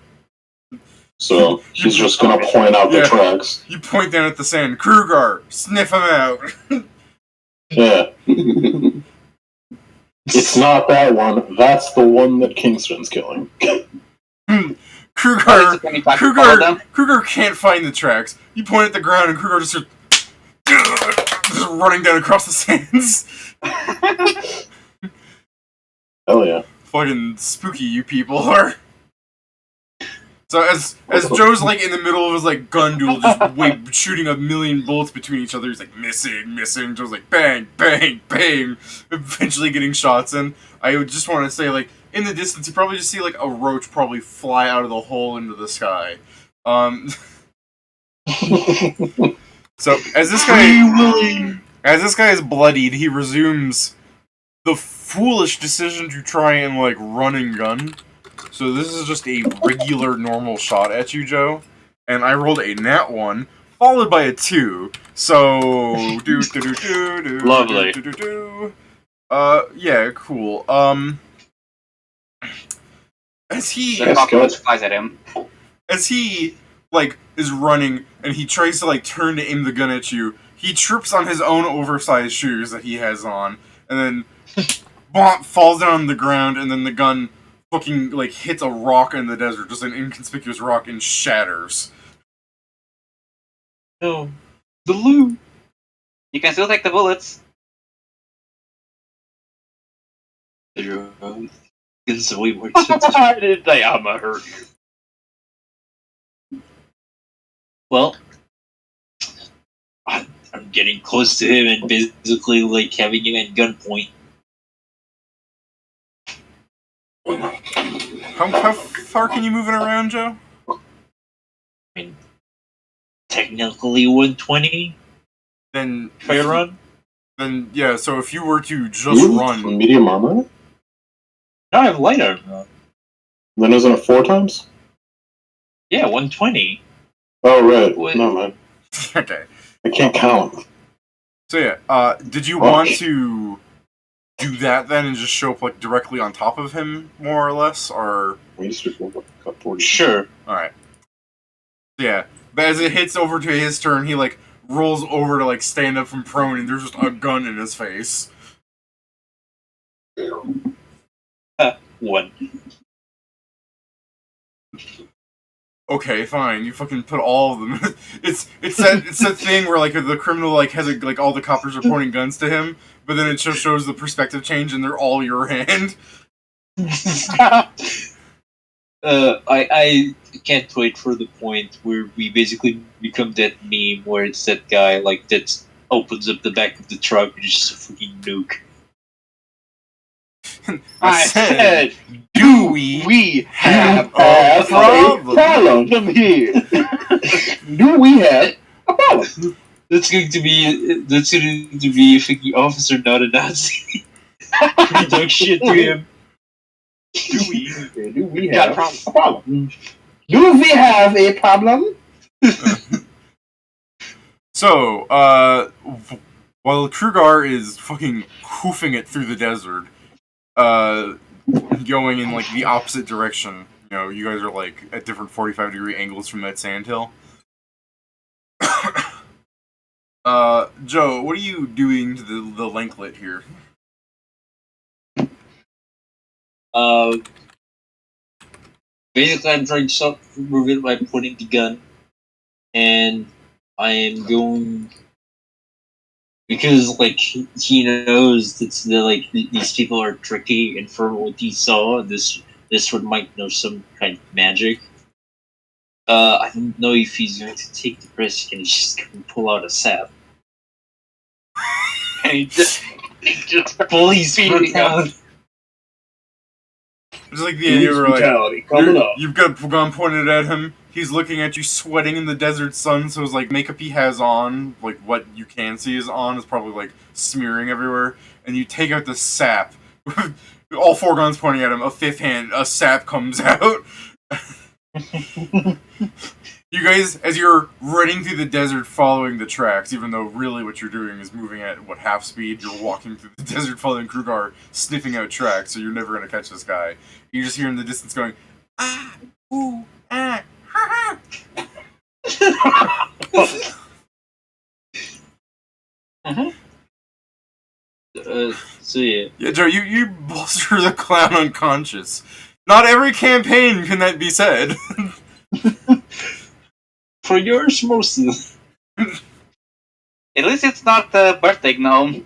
S6: So he's just gonna point out the
S1: Yeah.
S6: tracks.
S1: You point down at the sand. Krugar, sniff him out.
S6: Yeah. It's not that one. That's the one that Kingston's killing.
S8: What is it when you try to follow them?
S1: Kruger can't find the tracks. You point at the ground and Kruger just running down across the sands.
S6: Hell yeah.
S1: Fucking spooky you people are. So as Joe's like in the middle of his like gun duel, just shooting a million bullets between each other, he's like missing. Joe's like bang, bang, bang, eventually getting shots in. I would just want to say, like, in the distance, you probably just see like a roach probably fly out of the hole into the sky. So as this guy is bloodied, he resumes the foolish decision to try and like run and gun. So this is just a regular normal shot at you, Joe. And I rolled a nat 1, followed by a 2. So
S9: Lovely.
S1: Yeah, cool. As he
S8: The cockroach flies at him.
S1: as he like is running and he tries to like turn to aim the gun at you, he trips on his own oversized shoes that he has on, and then bonk, falls down on the ground, and then the gun fucking like hits a rock in the desert, just an inconspicuous rock, and shatters.
S10: No, the loot.
S8: You can still take the bullets.
S10: It's way more
S9: I didn't say I'm gonna hurt you.
S10: Well, I'm getting close to him and basically like having him at gunpoint.
S1: How far can you move it around, Joe?
S10: I mean, technically 120
S1: Then
S10: if I run.
S1: Then yeah. So if you were to just run,
S6: Medium armor?
S10: No, I have light armor.
S6: Then isn't it 4 times?
S10: Yeah, 120.
S6: Oh, right.
S10: What?
S6: No, man.
S1: okay.
S6: I can't count.
S1: So yeah, did you want to do that then and just show up like directly on top of him, more or less, or?
S6: We used to cut 40.
S10: Sure.
S1: All right. Yeah, but as it hits over to his turn, he like rolls over to like stand up from prone, and there's just a gun in his face.
S10: 1.
S1: Okay, fine. You fucking put all of them. it's that thing where like the criminal like has like all the coppers are pointing guns to him, but then it just shows the perspective change, and they're all your hand.
S10: I can't wait for the point where we basically become that meme where it's that guy like that opens up the back of the truck and it's just a freaking nuke.
S9: I said,
S1: do we
S9: have
S1: a problem
S9: here?
S6: Do we have a problem?
S10: That's going to be a freaking officer, not a Nazi. We talk shit to him.
S6: Do we
S9: Got
S6: have
S9: a problem.
S6: a problem? Do we have a problem?
S1: So, while Krugar is fucking hoofing it through the desert, going in like the opposite direction. You know, you guys are like at different 45-degree angles from that sandhill. Joe, what are you doing to the lanklet here?
S10: Basically, I'm trying to stop moving by pointing the gun, and I am going because like he knows that these people are tricky, and from what he saw, this one might know some kind of magic. I don't know if he's going to take the risk and he's just going to pull out a sap.
S9: And he just
S10: Fully speeding out.
S1: It's like the idea where like you've got a gun pointed at him. He's looking at you, sweating in the desert sun. So his like makeup he has on, like what you can see is on, is probably like smearing everywhere. And you take out the sap. All 4 guns pointing at him. A 5th hand, a sap comes out. You guys, as you're running through the desert following the tracks, even though really what you're doing is moving at, half speed, you're walking through the desert following Krugar, sniffing out tracks, so you're never going to catch this guy. You just hear in the distance going, ah, ooh, ah, ha ha.
S10: So yeah.
S1: Yeah, Joe, you bolster the clown unconscious. Not every campaign can that be said.
S10: For yours, most of them.
S8: At least it's not the birthday gnome.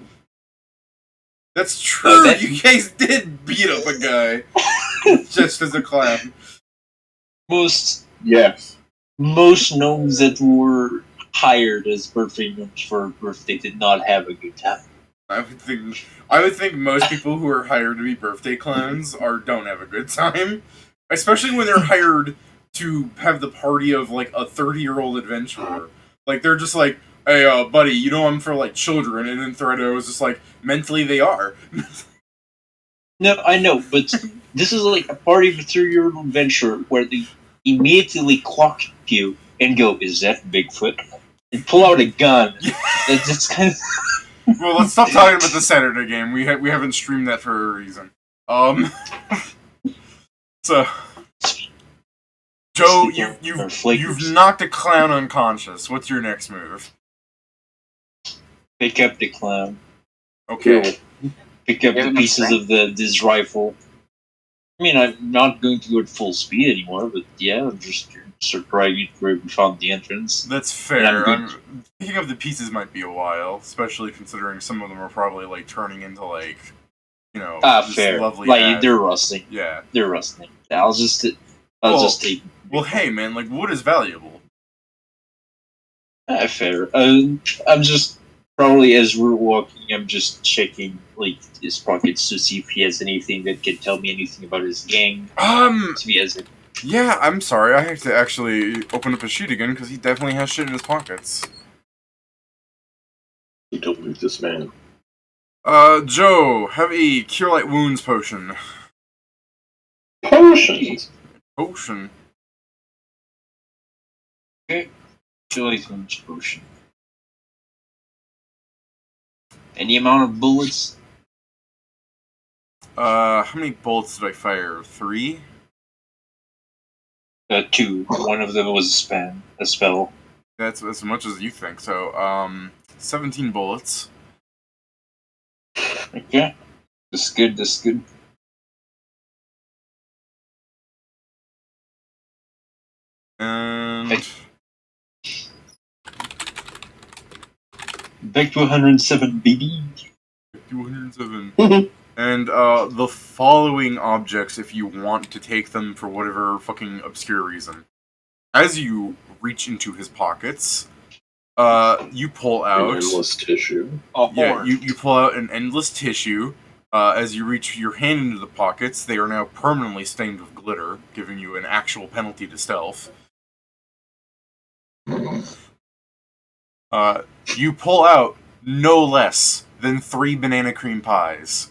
S1: That's true.
S10: that-
S1: You guys did beat up a guy just as a clown.
S5: Yes.
S10: Most gnomes that were hired as birthday gnomes for a birthday did not have a good time.
S1: I would think most people who are hired to be birthday clowns don't have a good time, especially when they're hired to have the party of like a 30-year-old adventurer. Like they're just like, hey, buddy, you know I'm for like children, and then Thredo is just like, mentally they are.
S10: No, I know, but this is like a party of a 30-year-old adventurer where they immediately clock you and go, "Is that Bigfoot?" and pull out a gun. That's kind of.
S1: Well, let's stop talking about the Saturday game. We haven't streamed that for a reason. So, Joe, you've knocked a clown unconscious. What's your next move?
S10: Pick up the clown.
S1: Okay.
S10: Pick up the pieces of this rifle. I mean, I'm not going to go at full speed anymore, but yeah, I'm just start driving to where we found the entrance.
S1: That's fair. Picking up the pieces might be a while, especially considering some of them are probably like turning into like,
S10: fair.
S1: Lovely.
S10: Like they're rusting.
S1: Yeah,
S10: they're rusting. I'll just take.
S1: Well, hey man, like wood is valuable.
S10: Fair. I'm just probably as we're walking, I'm just checking like his pockets to see if he has anything that can tell me anything about his gang. If he has it.
S1: Yeah, I'm sorry. I have to actually open up his sheet again because he definitely has shit in his pockets.
S6: You don't move this man.
S1: Joe, have a Cure Light Wounds potion.
S6: Potions!
S1: Potion.
S10: Okay. Cure Light Wounds potion. Any amount of bullets?
S1: How many bullets did I fire? 3?
S10: 2. One of them was a spell.
S1: That's as much as you think. So, 17 bullets.
S10: Okay. That's good.
S1: And
S10: back to 107, baby.
S1: 207. And the following objects, if you want to take them for whatever fucking obscure reason. As you reach into his pockets, you pull out
S6: an endless tissue.
S1: Yeah, you pull out an endless tissue. As you reach your hand into the pockets, they are now permanently stained with glitter, giving you an actual penalty to stealth. You pull out no less than 3 banana cream pies.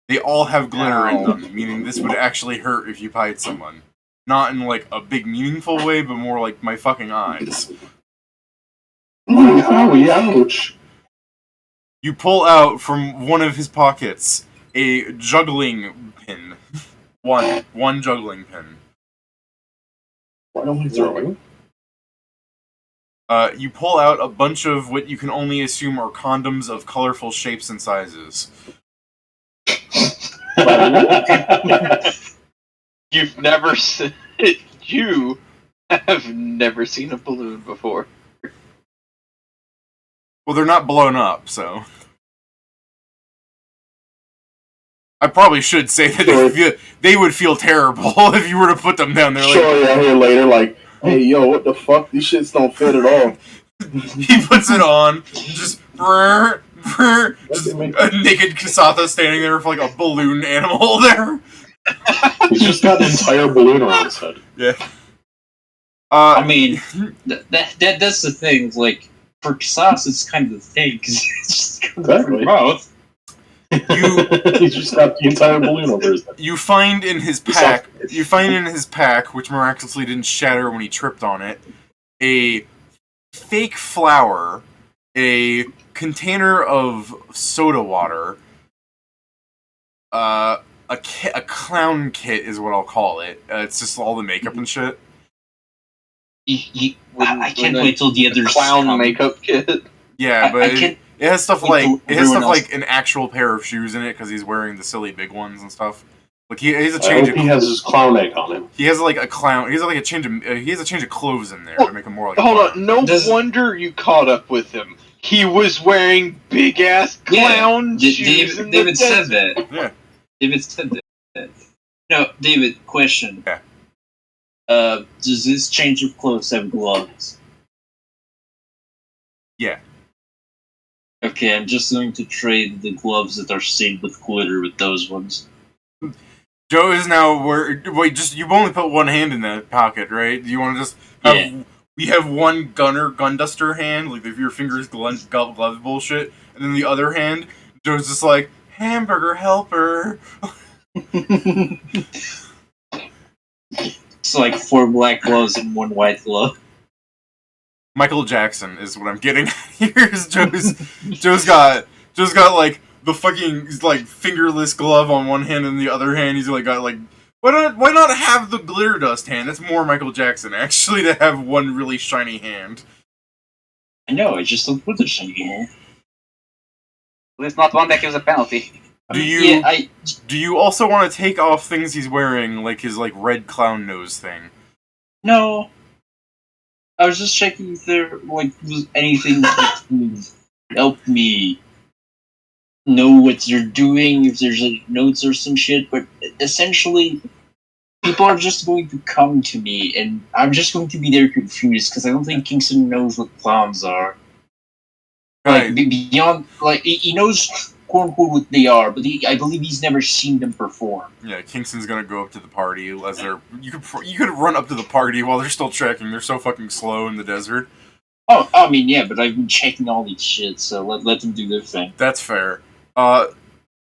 S1: They all have glitter in them, meaning this would actually hurt if you pied someone. Not in, like, a big meaningful way, but more like my fucking eyes.
S6: Ouch!
S1: You pull out from one of his pockets a juggling pin. One juggling pin.
S6: Why am I throwing?
S1: You pull out a bunch of what you can only assume are condoms of colorful shapes and sizes.
S9: You've never seen you have never seen a balloon before.
S1: Well, they're not blown up, so I probably should say that they would feel terrible if you were to put them down there.
S5: Sure, I hear later, like, hey, yo, what the fuck? These shits don't fit at all.
S1: He puts it on, just a naked Kasatha standing there with like a balloon animal there.
S6: He's just got an entire balloon around his head.
S1: Yeah.
S10: I mean, that's the thing. Like for Kasatha, it's kind of the thing because it's just comes out of her mouth.
S6: He's just got the entire balloon over his head.
S1: You find in his pack, which miraculously didn't shatter when he tripped on it, a fake flower, a container of soda water, a clown kit is what I'll call it. It's just all the makeup and shit.
S10: I can't wait till the others
S9: clown
S10: come.
S9: makeup kit.
S1: Yeah, but it has stuff like
S10: an actual
S1: pair of shoes in it because he's wearing the silly big ones and stuff. Like he has a
S6: I
S1: change.
S6: hope he has his clown egg on him.
S1: He has like a clown. He has like a change of. He has a change of clothes in there to make him more like.
S9: Hold
S1: a clown.
S9: on, no wonder you caught up with him. He was wearing big ass clown shoes.
S10: David said that.
S1: Yeah.
S10: David said that. No, David, question.
S1: Yeah.
S10: Does this change of clothes have gloves?
S1: Yeah.
S10: Okay, I'm just going to trade the gloves that are stained with glitter with those ones.
S1: Joe is now wait, just you've only put one hand in that pocket, right? Do you want to just have?
S10: Yeah.
S1: We have one gun duster hand, like if your fingers glove bullshit, and then the other hand, Joe's just like hamburger helper.
S10: It's like 4 black gloves and 1 white glove.
S1: Michael Jackson is what I'm getting. Here's Joe's got like the fucking like fingerless glove on one hand, and the other hand he's like got like why not have the glitter dust hand? That's more Michael Jackson actually to have one really shiny hand.
S10: I know, I just don't put the shiny hand.
S8: It's not one that gives a penalty.
S1: Do you also want to take off things he's wearing, like his like red clown nose thing?
S10: No. I was just checking if there was anything that would help me know what they're doing, if there's like notes or some shit, but essentially people are just going to come to me and I'm just going to be there confused because I don't think Kingston knows what clowns are. Like beyond like he knows quote unquote what they are, but I believe he's never seen them perform.
S1: Yeah, Kingston's gonna go up to the party as they're. You could run up to the party while they're still trekking. They're so fucking slow in the desert.
S10: Oh, I mean, yeah, but I've been checking all these shit, so let them do their thing.
S1: That's fair.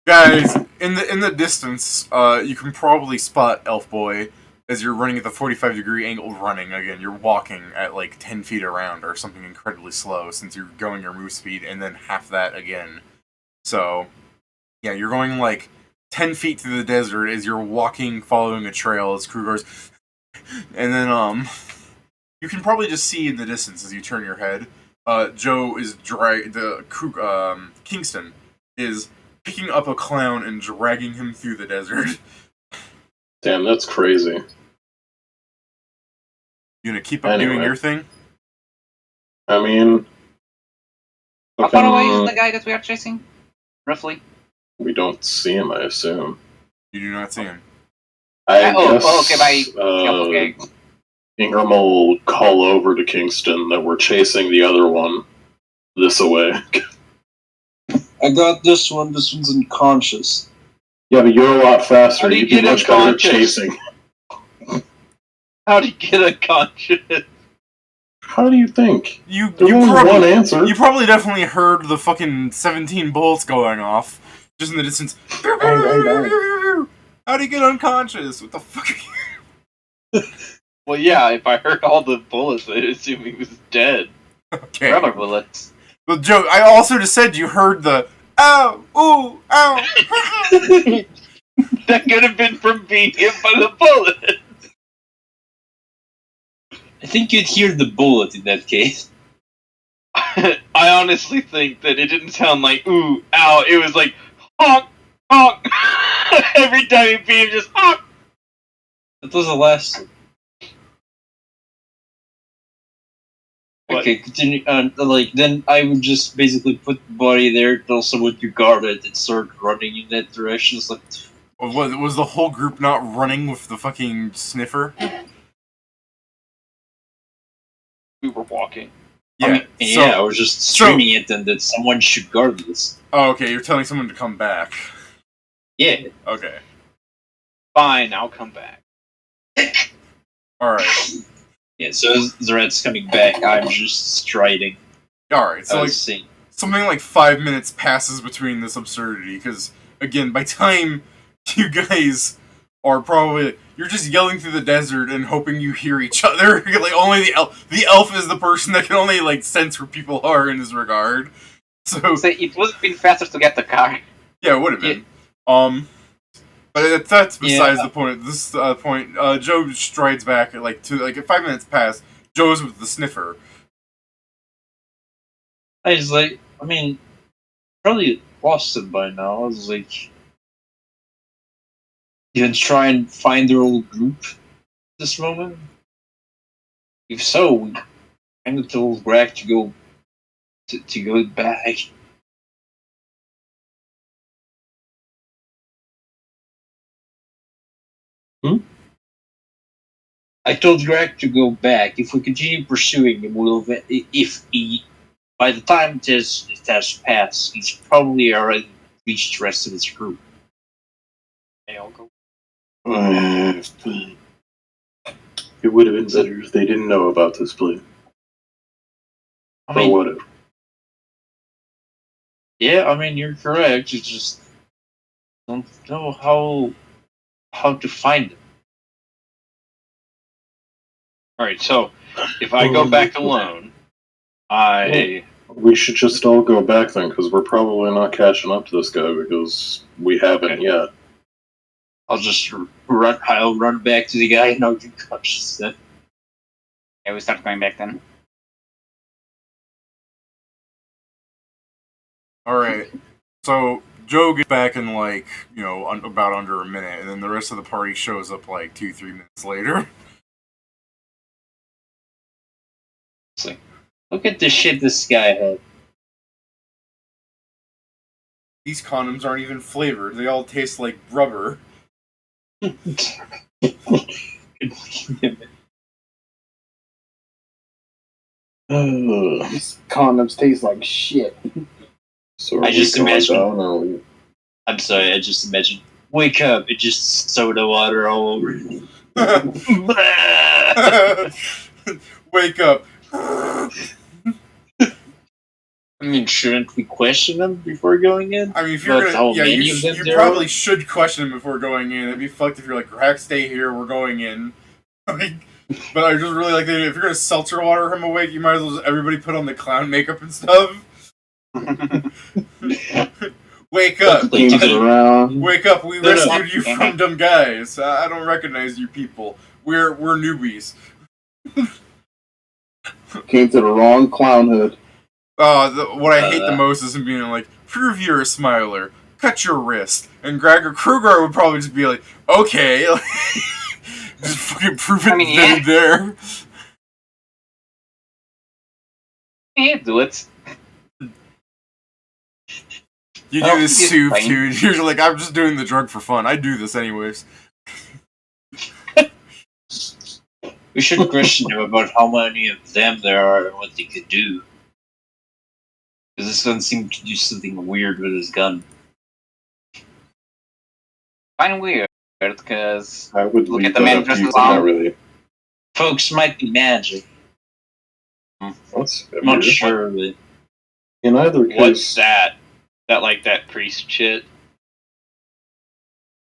S1: Guys, in the distance, you can probably spot Elf Boy as you're running at the 45-degree angle. Running again, you're walking at like 10 feet around or something incredibly slow since you're going your move speed and then half that again. So, yeah, you're going like 10 feet through the desert as you're walking, following a trail as crew goes. And then, you can probably just see in the distance as you turn your head, Joe is Kingston is picking up a clown and dragging him through the desert.
S6: Damn, that's crazy.
S1: You gonna keep up doing your thing?
S6: I mean...
S8: How far away is the guy that we are chasing? Roughly?
S6: We don't see him, I assume.
S1: You do not see him.
S6: I guess,
S8: okay.
S6: Ingram will call over to Kingston that we're chasing the other one this away.
S10: I got this one. This one's unconscious.
S6: Yeah, but you're a lot faster.
S9: How do you
S6: You'd be
S9: get
S6: much better at
S9: unconscious?
S6: chasing.
S9: How do you get unconscious?
S6: How do you think?
S1: You
S6: only
S1: probably,
S6: one answer.
S1: You probably definitely heard the fucking 17 bullets going off just in the distance. How do you get unconscious? What the fuck?
S9: Well, yeah, if I heard all the bullets, I'd assume he was dead.
S1: Okay.
S8: Rubber bullets.
S1: Well, Joe, I also just said you heard the ow, ooh, ow.
S9: That could have been from being hit by the bullet.
S10: I think you'd hear the bullet in that case.
S9: I honestly think that it didn't sound like ooh, ow. It was like honk, honk. Every time he beat him, just honk.
S10: That was the last one.
S9: What?
S10: Okay, continue. Then I would just basically put the body there, tell someone to guard it, and start running in that direction. It's like,
S1: Was the whole group not running with the fucking sniffer?
S9: We were walking.
S1: Yeah.
S10: I was just screaming at them that someone should guard this.
S1: Oh, okay, you're telling someone to come back.
S10: Yeah.
S1: Okay.
S9: Fine, I'll come back.
S1: Alright.
S10: Yeah, so as the rat's coming back, I'm just striding.
S1: Alright, so something like 5 minutes passes between this absurdity, because, again, by time you guys are probably... You're just yelling through the desert and hoping you hear each other. Like, only the elf is the person that can only, like, sense where people are in this regard. So
S8: it would have been faster to get the car.
S1: Yeah, it would have been. But that's besides the point. At this point, Joe strides back at 5 minutes pass. Joe's with the sniffer.
S10: I was like, probably lost him by now. I was like, even try and find their old group at this moment? If so, we kind of told Greg to go back. I told Greg to go back. If we continue pursuing him, by the time this has passed, he's probably already reached the rest of his group.
S3: I'll go.
S6: It would have been better if they didn't know about this plan.
S10: I mean,
S6: But whatever.
S10: yeah, I mean, you're correct. You just don't know how to find them.
S9: Alright, so if I go back alone,
S6: We should just all go back then, because we're probably not catching up to this guy because we haven't yet.
S10: I'll just run. I'll run back to the guy and I'll get conscious then.
S4: Yeah, we start going back then.
S1: Alright, so Joe gets back in like, about under a minute, and then the rest of the party shows up like 2-3 minutes later.
S10: It's like, look at the shit this guy had.
S1: These condoms aren't even flavored, they all taste like rubber.
S5: These condoms taste like shit.
S6: So
S10: I just imagine.
S6: imagine.
S10: I'm sorry, I just imagine. Wake up, it's just soda water all over you.
S1: Wake up.
S10: I mean, shouldn't we question them before going in?
S1: I mean, if you're
S10: But how
S1: gonna,
S10: many
S1: you
S10: of them there
S1: probably
S10: are?
S1: should question him before going in. It'd be fucked if you're like, Rack, stay here, we're going in. Like, but I just really like that if you're gonna seltzer water him awake, you might as well just everybody put on the clown makeup and stuff. Wake up!
S5: Came around.
S1: Wake up! We
S10: No, no.
S1: rescued you from dumb guys. I don't recognize you people. We're newbies.
S5: Came to the wrong clown hood.
S1: What I hate the most is him being like, prove you're a smiler. Cut your wrist. And Gregor Kruger would probably just be like, okay. Just fucking prove it then and there.
S4: Yeah, do it.
S1: You do this
S4: it's
S1: soup,
S4: fine.
S1: dude. You're like, I'm just doing the drug for fun. I do this anyways.
S10: We should question him about how many of them there are and what they could do. Because this one seemed to do something weird with his gun.
S4: Kind of weird, because
S6: I would
S4: look
S6: leave
S4: at the
S6: that
S4: man
S6: up to
S4: dressed
S6: you,
S4: as
S6: but not
S4: clown.
S6: really.
S10: Folks might be magic.
S6: That's
S10: I'm not
S6: weird.
S10: sure, but
S6: In either case,
S9: what's that? That priest shit?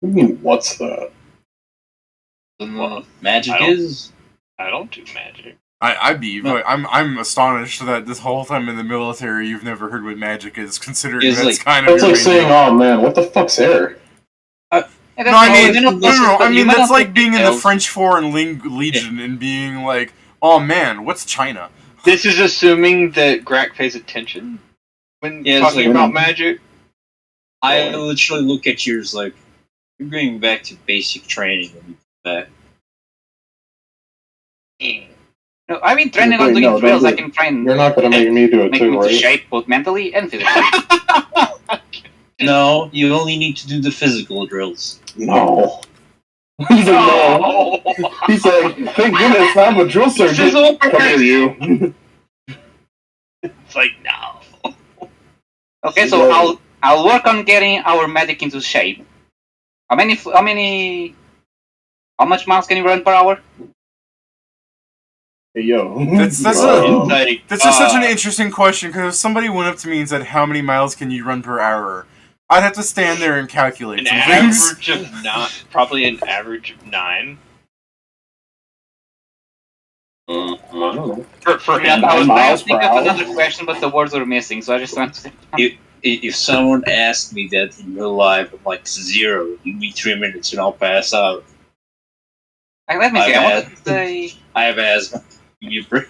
S6: What do you mean, what's that?
S10: what magic
S9: I don't-
S10: is.
S9: I don't do magic.
S1: I'm astonished that this whole time in the military you've never heard what magic is, considering
S10: It's
S1: that's
S10: like-
S1: kind of
S6: That's
S1: your
S6: like
S1: main
S6: saying,
S1: deal.
S6: oh man, what the fuck's air?
S4: Yeah,
S1: No, I mean,
S4: you
S1: no,
S4: know,
S1: I mean
S4: you might
S1: that's
S4: not
S1: like
S4: put
S1: being in the
S4: details.
S1: French Foreign Legion and being like, oh man, what's China?
S9: This is assuming that Grak pays attention when
S10: Yeah, it's
S9: talking
S10: like-
S9: about magic.
S10: I literally look at you as like, you're going back to basic training when you come back.
S4: No, I've been training
S5: Wait,
S4: on doing
S5: no,
S4: drills. I
S5: don't
S4: can try and
S6: You're not gonna make me do it
S4: make me
S6: too,
S4: into
S6: right?
S4: shape both mentally and physically.
S10: No, you only need to do the physical drills.
S6: No.
S5: He's like, no. He's like, thank goodness I'm a drill surgeon.
S9: Sizzle
S5: Come here, you.
S9: It's like, no.
S4: Okay, so I'll work on getting our medic into shape. How much miles can you run per hour?
S5: Hey, yo.
S1: That's
S6: Wow.
S1: That's just such an interesting question, because if somebody went up to me and said, how many miles can you run per hour? I'd have to stand there and calculate
S9: An
S1: some things.
S9: average of not, probably an average of 9.
S6: I don't know.
S9: For
S4: I
S9: him.
S4: was trying
S5: miles
S4: to think
S5: per
S4: of
S5: hour?
S4: another question, but the words were missing, so I just went to
S10: If someone asked me that in real life, I'm like 0. Give me 3 minutes and I'll pass out.
S4: Like, let me see, I wanted to say...
S10: I have asthma. Give me a break.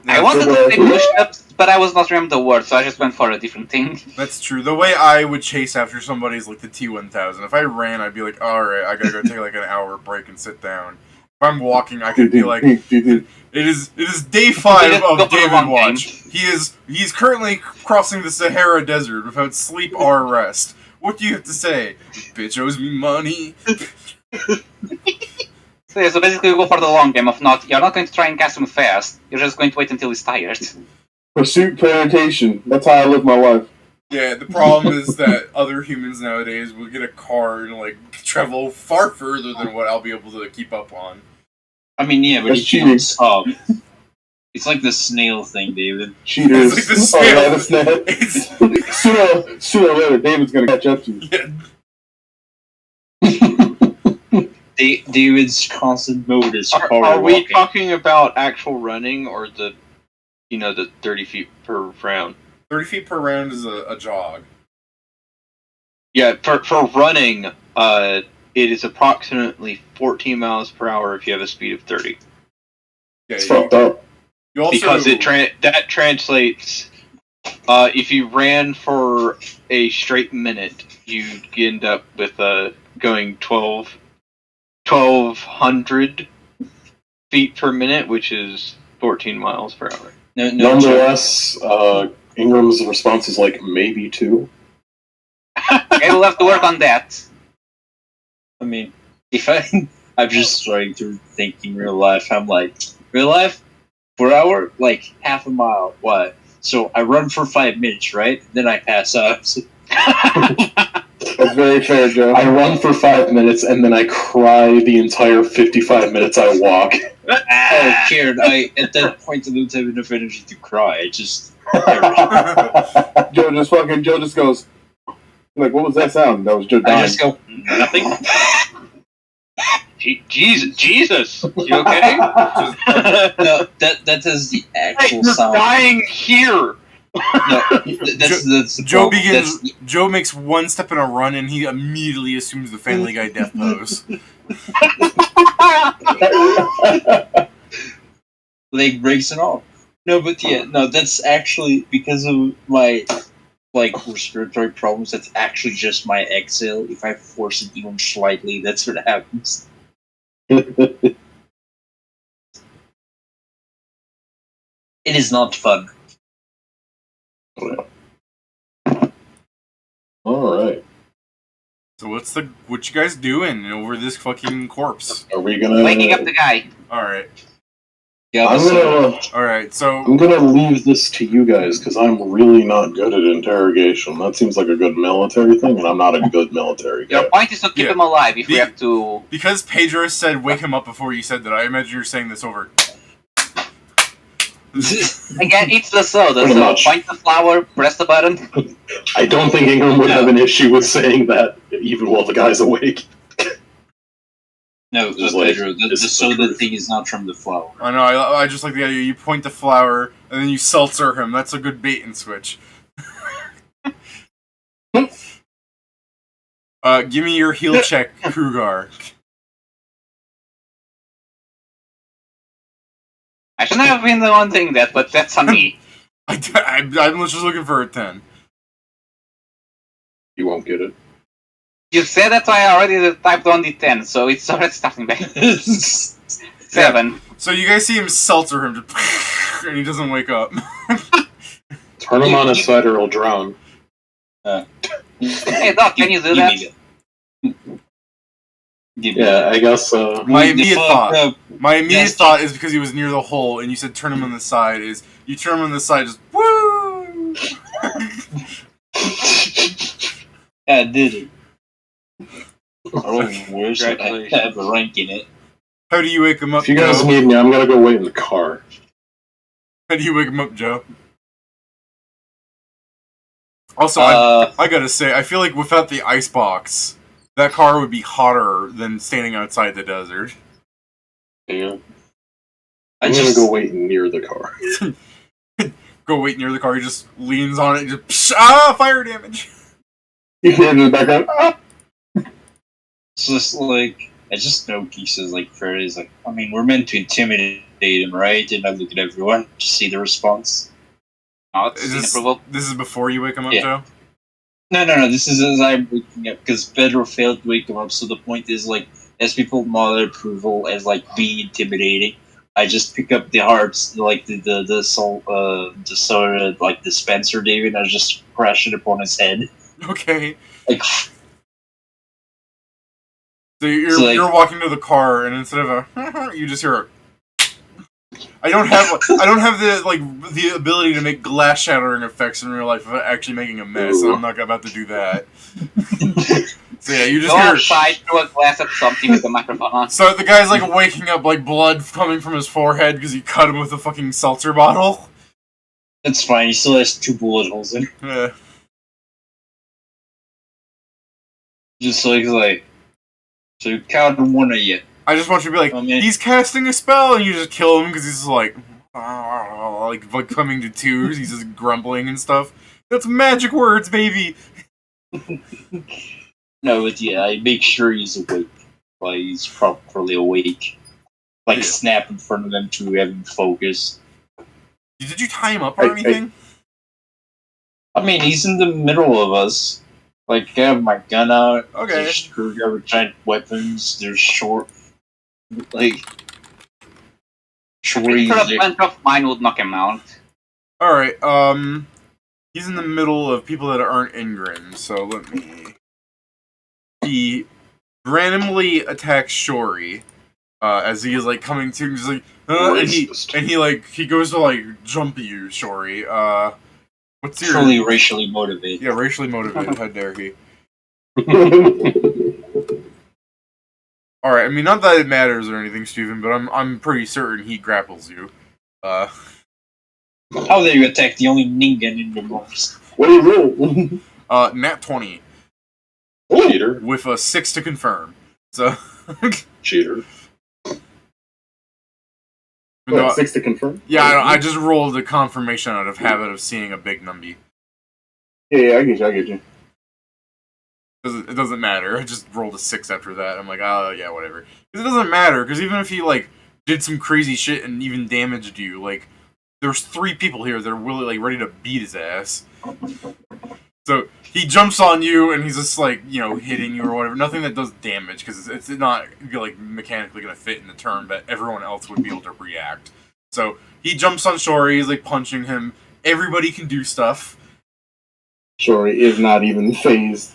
S8: I wanted to say push-ups, but I was not remembering the word, so I just went for a different thing.
S1: That's true. The way I would chase after somebody is like the T-1000. If I ran, I'd be like, alright, I gotta go take like an hour break and sit down. If I'm walking, I could be like, it is day 5 of David Watch. He's currently crossing the Sahara Desert without sleep or rest. What do you have to say? Bitch owes me money.
S8: So yeah, so basically we go for the long game of you're not going to try and cast him fast, you're just going to wait until he's tired.
S5: Pursuit plantation. That's how I live my life.
S1: Yeah, the problem is that other humans nowadays will get a car and like travel far further than what I'll be able to keep up on.
S10: I mean, yeah, but
S5: That's
S10: if you
S5: cheating.
S10: don't stop. It's like the snail thing, David.
S5: Cheaters.
S1: It's like the snail.
S5: Oh, yeah, the snail. Sooner or later, David's gonna catch up to you.
S1: Yeah.
S10: David's constant mode is power
S9: Are we
S10: walking.
S9: talking about actual running or the 30 feet per round?
S1: 30 feet per round is a jog.
S9: Yeah, for running, it is approximately 14 miles per hour if you have a speed of 30.
S1: Yeah,
S5: It's fucked up.
S1: you also,
S9: Because that translates, if you ran for a straight minute, you'd end up with going 1,200 feet per minute, which is 14 miles per hour.
S10: No,
S6: Nonetheless, Ingram's response is like, maybe 2.
S8: Okay, we'll have to work on that.
S10: I mean, if I'm just trying to think in real life, I'm like, real life? Per hour? Like, half a mile. What? So I run for 5 minutes, right? Then I pass out.
S5: That's very fair, Joe.
S6: I run for 5 minutes and then I cry the entire 55 minutes I walk.
S10: Oh, Kieran, at that point I don't have enough energy to cry. I just...
S5: Joe just goes, like, what was that sound? That was Joe dying.
S10: I just go, nothing.
S9: Jesus, you okay?
S10: No, that is the actual
S9: You're
S10: sound.
S9: dying here.
S10: No, that's the
S1: Joe
S10: problem.
S1: begins.
S10: That's-
S1: Joe makes one step in a run, and he immediately assumes the Family Guy death pose.
S10: leg breaks and all. No, but yeah, no, that's actually because of my respiratory problems. That's actually just my exhale. If I force it even slightly, that's what happens. It is not fun.
S6: Alright.
S1: So what you guys doing over this fucking corpse?
S6: Are we gonna...
S8: Waking up the guy.
S1: Alright.
S10: Yeah,
S1: Alright, so
S6: I'm gonna leave this to you guys, because I'm really not good at interrogation. That seems like a good military thing, and I'm not a good military guy.
S8: Your point is to keep him alive if we have to...
S1: because Pedro said wake him up before you said that, I imagine you're saying this over.
S8: Again, it's the soda,
S6: Pretty
S8: so
S6: much.
S8: point the flower, press the button.
S6: I don't think Ingram would have an issue with saying that, even while the guy's awake.
S10: No,
S6: Just like,
S10: Pedro, the
S6: this is the
S10: soda
S6: truth.
S10: thing is not from the flower.
S1: I know, I just like the idea, you point the flower, and then you seltzer him, that's a good bait and switch. Give me your heal check, Krugar.
S8: I shouldn't have been the one doing that, but that's on me.
S1: I'm just looking for a 10.
S6: You won't get it.
S8: You said that, so I already typed on the 10, so it's already starting back. 7.
S1: So you guys see him seltzer him, just and he doesn't wake up.
S6: Turn him on his side or he'll drown.
S8: Hey, Doc, can you do that?
S6: Yeah, I guess,
S1: My immediate thought
S10: Yes.
S1: is because he was near the hole, and you said turn him on the side, is you turn him on the side, just woo!
S10: Yeah, I did it. I wish I have a rank in it.
S1: How do you wake him up,
S6: if you guys
S1: Joe?
S6: need me, I'm gonna go wait in the car.
S1: How do you wake him up, Joe? Also, I gotta say, I feel like without the icebox, that car would be hotter than standing outside the desert.
S6: Yeah. I'm gonna go wait near the car.
S1: Go wait near the car, he just leans on it, and just fire damage!
S5: You hear it in the background. Ah!
S10: It's just like, I just know pieces like fairies. Like, I mean, we're meant to intimidate intimidate him, right? And I look at everyone to see the response.
S4: No, it's inapproval.
S1: This is before you wake him up,
S10: Yeah.
S1: Joe?
S10: No. This is as I'm waking up because Pedro failed to wake him up. So the point is, like, as people nod approval as like being intimidating, I just pick up the hearts, like the soda like dispenser, David. And I just crash it upon his head.
S1: Okay.
S10: Like,
S1: So you're
S10: So, like-
S1: you're walking to the car, and instead of a you just hear a. I don't have the ability to make glass shattering effects in real life without actually making a mess, and I'm not about to do that. So yeah, you just
S4: Go
S1: hear.
S4: outside, throw a glass at something with the microphone on.
S1: So the guy's like waking up, like blood coming from his forehead because you cut him with a fucking seltzer bottle.
S10: that's fine. He still has 2 bullet holes in.
S1: Yeah.
S10: Just like. So count one of you.
S1: I just want you to be like,
S10: Oh, man.
S1: he's casting a spell, and you just kill him because he's like coming to twos. He's just grumbling and stuff. That's magic words, baby.
S10: No, but yeah, I make sure he's awake. Like, he's properly awake. Like,
S1: Yeah.
S10: snap in front of them to have him focus.
S1: Did you tie him up or anything?
S10: I mean, he's in the middle of us. Like, I have my gun out.
S1: Okay.
S10: There's screwdriver giant weapons. There's short. Like. Shorties.
S4: A bunch of mine would knock him out.
S1: All right. He's in the middle of people that aren't Ingrid. So let me. He randomly attacks Shori as he is like coming to. He's like, and he goes to like jump you, Shori. What's your
S10: Truly racially motivated.
S1: Yeah, racially motivated. How dare he? All right. I mean, not that it matters or anything, Stephen, but I'm pretty certain he grapples you.
S10: How dare you attack the only Ningen in the box?
S5: What do you roll?
S1: Nat 20
S6: Cheater.
S1: with a 6 to confirm. So.
S6: Cheater.
S1: No,
S5: 6 to confirm?
S1: yeah, I just rolled the confirmation out of habit of seeing a big number.
S5: Yeah, I get you.
S1: It doesn't matter. I just rolled a 6 after that. I'm like, oh, yeah, whatever. Because it doesn't matter, because even if he, like, did some crazy shit and even damaged you, like, there's 3 people here that are really, like, ready to beat his ass. So, he jumps on you, and he's just, like, you know, hitting you or whatever. Nothing that does damage, because it's not, like, mechanically going to fit in the turn, but everyone else would be able to react. So, he jumps on Shori, he's, like, punching him. Everybody can do stuff.
S5: Shori is not even phased.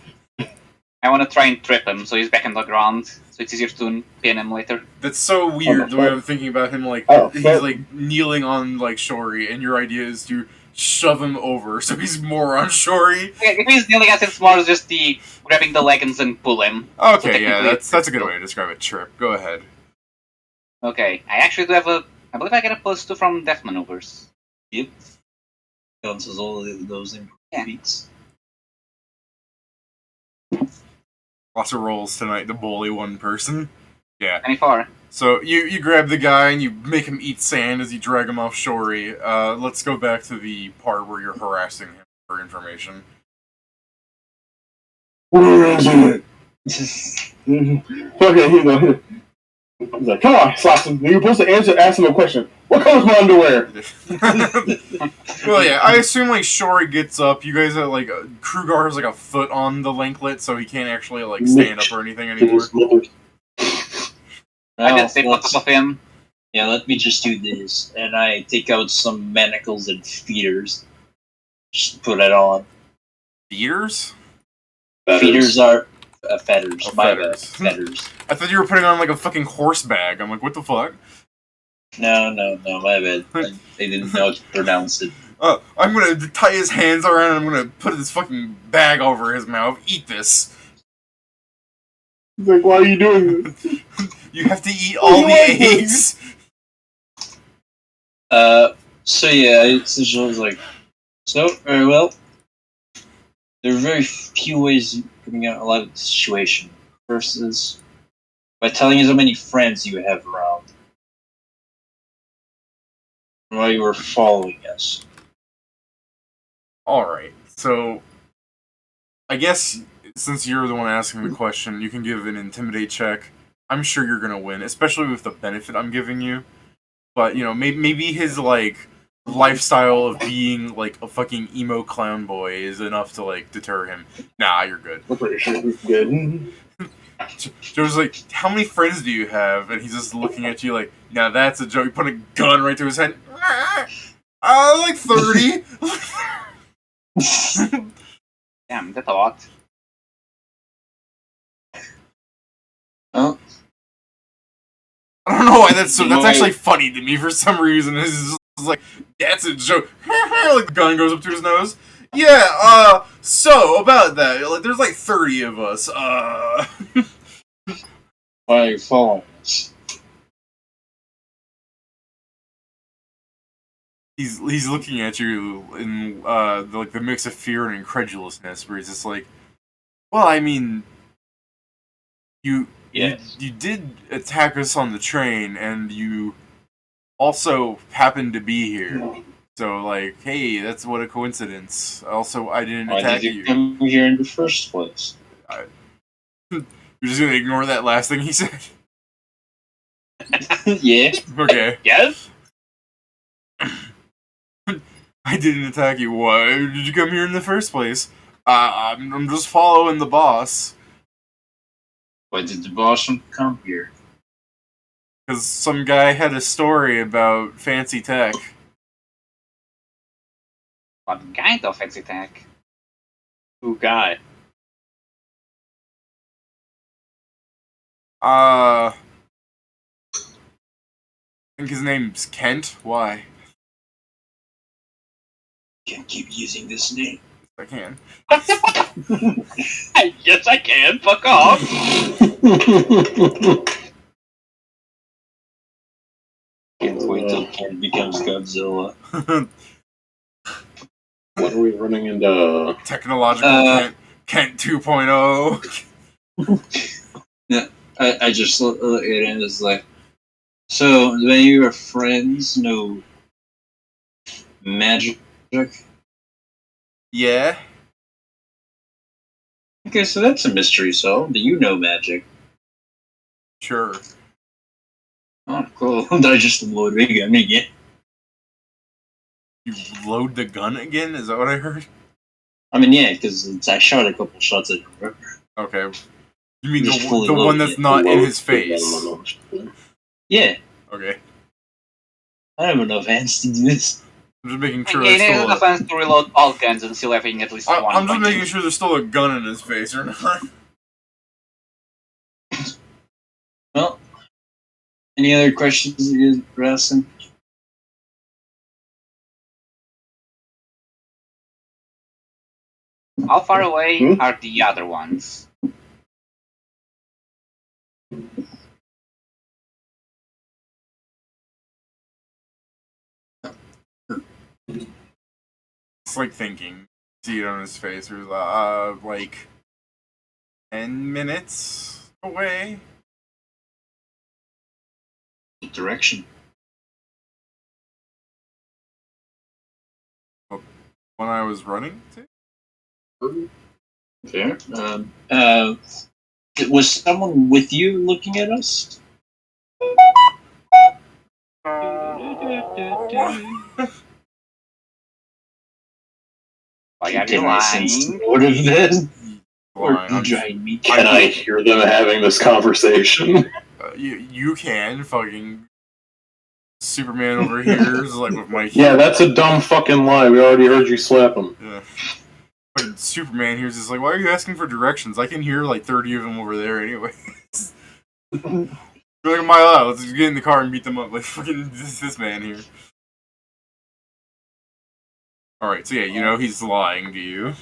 S4: I want to try and trip him so he's back on the ground, so it's easier to pin him later.
S1: That's so weird, the way I'm thinking about him, like, he's, like, kneeling on, like, Shori, and your idea is to shove him over, so he's more on Shori.
S4: If he's kneeling at it's more just the grabbing the leggings and pull him.
S1: Okay,
S4: So
S1: yeah, that's a good way to describe it. Trip. Go ahead.
S4: Okay, I actually do have I believe I get a +2 from death maneuvers.
S10: Yep. Counts as all of those in feats.
S1: Lots of rolls tonight to bully one person. Yeah.
S4: 24.
S1: So you grab the guy and you make him eat sand as you drag him off Shori. Let's go back to the part where you're harassing him for information.
S5: Where is it? Okay, he's like, come on, slaps him. You're supposed to ask him a question. What color's my underwear?
S1: Well, yeah, I assume, like, Shori gets up. You guys are, like, Krugar has, like, a foot on the lanklet, so he can't actually, like, stand up or anything anymore.
S4: I did say on top of him.
S10: Yeah, let me just do this. And I take out some manacles and feeders. Just put it on.
S1: Feeders?
S10: Feeders are feathers.
S1: Oh,
S10: My
S1: feathers.
S10: bad. Feathers.
S1: I thought you were putting on, like, a fucking horse bag. I'm like, what the fuck?
S10: No, my bad. I didn't know how to pronounce it.
S1: I'm gonna tie his hands around and I'm gonna put this fucking bag over his mouth. Eat this.
S5: He's like, why are you doing this?
S1: You have to eat all the eggs.
S10: So yeah, essentially I was like, so, very well. There are very few ways of coming out alive of the situation. First is by telling us how many friends you have around. And why you were following us.
S1: Alright, so I guess since you're the one asking the question, you can give an intimidate check. I'm sure you're gonna win, especially with the benefit I'm giving you. but maybe his like lifestyle of being like a fucking emo clown boy is enough to like deter him. Nah, you're good.
S5: I'm pretty sure he's good.
S1: Joe's like, how many friends do you have? And he's just looking at you like, now that's a joke. You put a gun right to his head. Like 30.
S8: Damn, that's a lot.
S10: Oh,
S1: I don't know why that's actually funny to me for some reason. It's just like, that's a joke. Like the gun goes up to his nose. Yeah, so about that, like there's like 30 of us.
S10: why are you following us?
S1: He's looking at you in the mix of fear and incredulousness, where he's just like, well, I mean, you did attack us on the train, and you also happened to be here. So like, hey, that's what a coincidence. Also, I didn't
S10: Why
S1: attack
S10: did you come here in the first place?
S1: You're just gonna ignore that last thing he said?
S10: Yeah.
S1: Okay.
S9: Yes?
S1: I didn't attack you. Why did you come here in the first place? I'm just following the boss.
S10: Why did the boss come here?
S1: Because some guy had a story about fancy tech.
S8: What kind of fancy tech?
S9: Who guy?
S1: I think his name's Kent. Why?
S10: Can't keep using this name.
S1: I can.
S9: Yes, I can. Fuck off.
S10: Can't wait till Ken becomes Godzilla.
S5: What are we running into?
S1: Technological Kent 2.0.
S10: I just look at it and it's like, so when you were friends, no magic?
S1: Yeah.
S10: Okay, so that's a mystery solved. Do you know magic?
S1: Sure.
S10: Oh, cool. Did I just load the gun again?
S1: You load the gun again? Is that what I heard?
S10: I mean, yeah, because I shot a couple shots at him.
S1: Okay. You mean
S10: Just
S1: the
S10: fully
S1: one
S10: loaded
S1: that's
S10: it.
S1: not in his face?
S10: Yeah,
S1: Okay.
S10: I have enough hands to do this.
S1: I'm just making sure
S8: Yeah,
S1: there's
S8: it is
S1: still
S8: enough fans to reload all guns and still having at least one.
S1: I'm just
S8: point.
S1: making sure there's still a gun in his face or not.
S10: Well, any other questions you guys are asking?
S8: How far away
S5: Hmm?
S8: are the other ones?
S1: It's like thinking. See it on his face. Or like 10 minutes away.
S10: What direction?
S1: When I was running to?
S10: Fair. Was someone with you looking at us?
S8: Why are you
S10: Can I sense
S8: lying?
S10: motive then? Or
S1: Lying.
S10: you join me?
S5: Can I hear them having this conversation?
S1: You can fucking Superman over here is like with my
S5: Yeah, that's a dumb fucking lie. We already heard you slap him.
S1: Yeah. Fucking Superman here's just like, why are you asking for directions? I can hear like 30 of them over there anyway. You're like a mile out. Let's just get in the car and beat them up. Like fucking this man here. All right, so yeah, he's lying to you.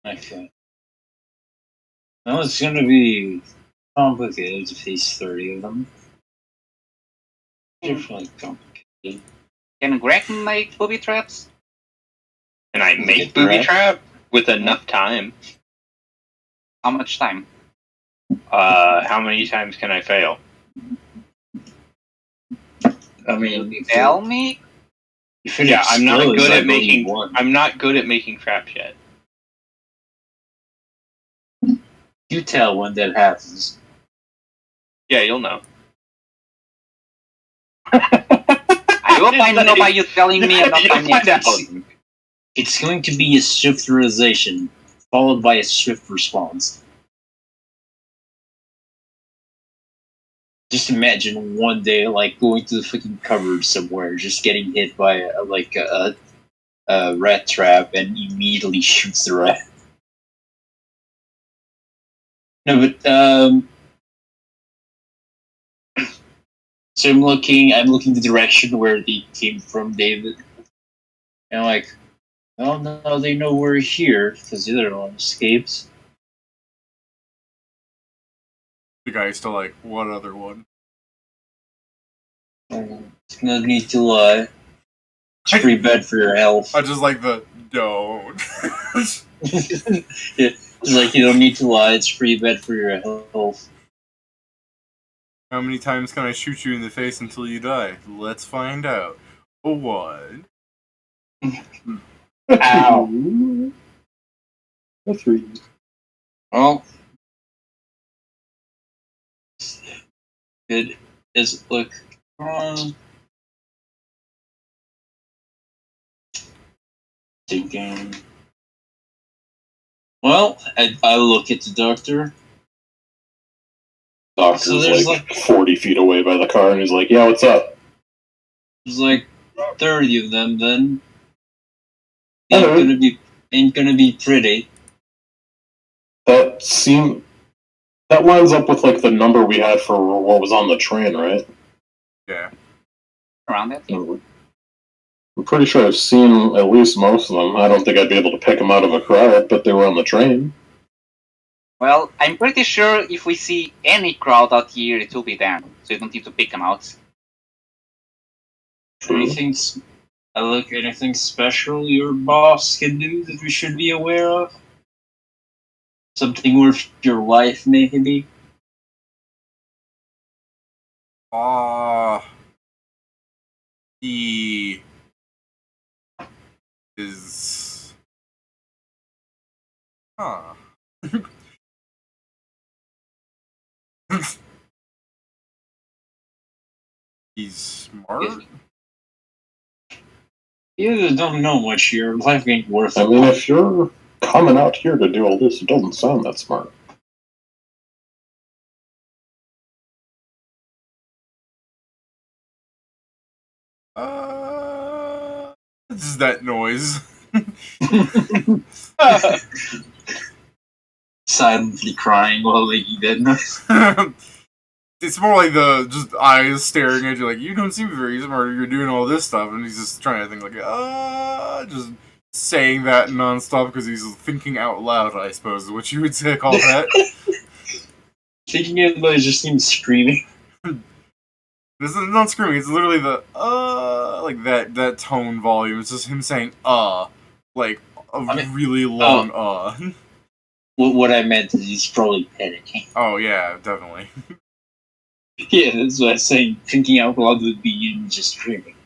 S10: Okay. Well, it's going to be complicated to face 30 of them. Definitely complicated.
S8: Can Greg make booby traps?
S9: Can I make booby trap with enough time?
S8: How much time?
S9: How many times can I fail?
S10: I mean,
S8: Tell me.
S10: if it
S9: Yeah, I'm not
S10: explodes,
S9: good
S10: I
S9: at
S10: believe
S9: making.
S10: one.
S9: I'm not good at making traps yet.
S10: You tell when that happens.
S9: Yeah, you'll know.
S8: You will find out by you telling me and not by me exploding.
S10: It's going to be a swift realization, followed by a swift response. Just imagine one day, like, going to the fucking cupboard somewhere, just getting hit by a rat trap and immediately shoots the rat. No, but so I'm looking the direction where they came from, David, and I'm like, oh no, they know we're here because the other one escapes.
S1: The guy's still like, what other one?
S10: No need to lie. It's pretty bad for your health.
S1: I just like the don't.
S10: Yeah, it's like you don't need to lie. It's pretty bad for your health.
S1: How many times can I shoot you in the face until you die? Let's find out. What?
S5: Ow. That's right.
S10: Well, good. Does it look wrong? Thinking. Well, I look at the doctor.
S6: Doctor's
S10: So there's
S6: like 40 feet away by the car, and he's like, yeah, what's up?
S10: There's like 30 of them. Then
S6: Hello.
S10: ain't gonna be pretty.
S6: That lines up with like the number we had for what was on the train, right?
S1: Yeah.
S8: Around that.
S6: I'm pretty sure I've seen at least most of them. I don't think I'd be able to pick them out of a crowd, but they were on the train.
S8: Well, I'm pretty sure if we see any crowd out here, it will be them. So you don't need to pick them out.
S10: Anything special your boss can do that we should be aware of? Something worth your life, maybe?
S1: He is. Huh. He's smart.
S10: You don't know much. Your life ain't worth
S6: I
S10: it.
S6: mean, if you're coming out here to do all this, it doesn't sound that smart.
S1: What is that noise?
S10: Silently crying while making that noise.
S1: It's more like the just eyes staring at you, like you don't seem very smart. You're doing all this stuff, and he's just trying to think, like, just saying that nonstop because he's thinking out loud. I suppose is what you would say, call that.
S10: Thinking it like just him screaming.
S1: This is not screaming. It's literally the like that tone volume. It's just him saying like a really long
S10: What I meant is he's probably panicking.
S1: Oh yeah, definitely.
S10: Yeah, that's what I'm saying. Thinking out loud would be him just screaming.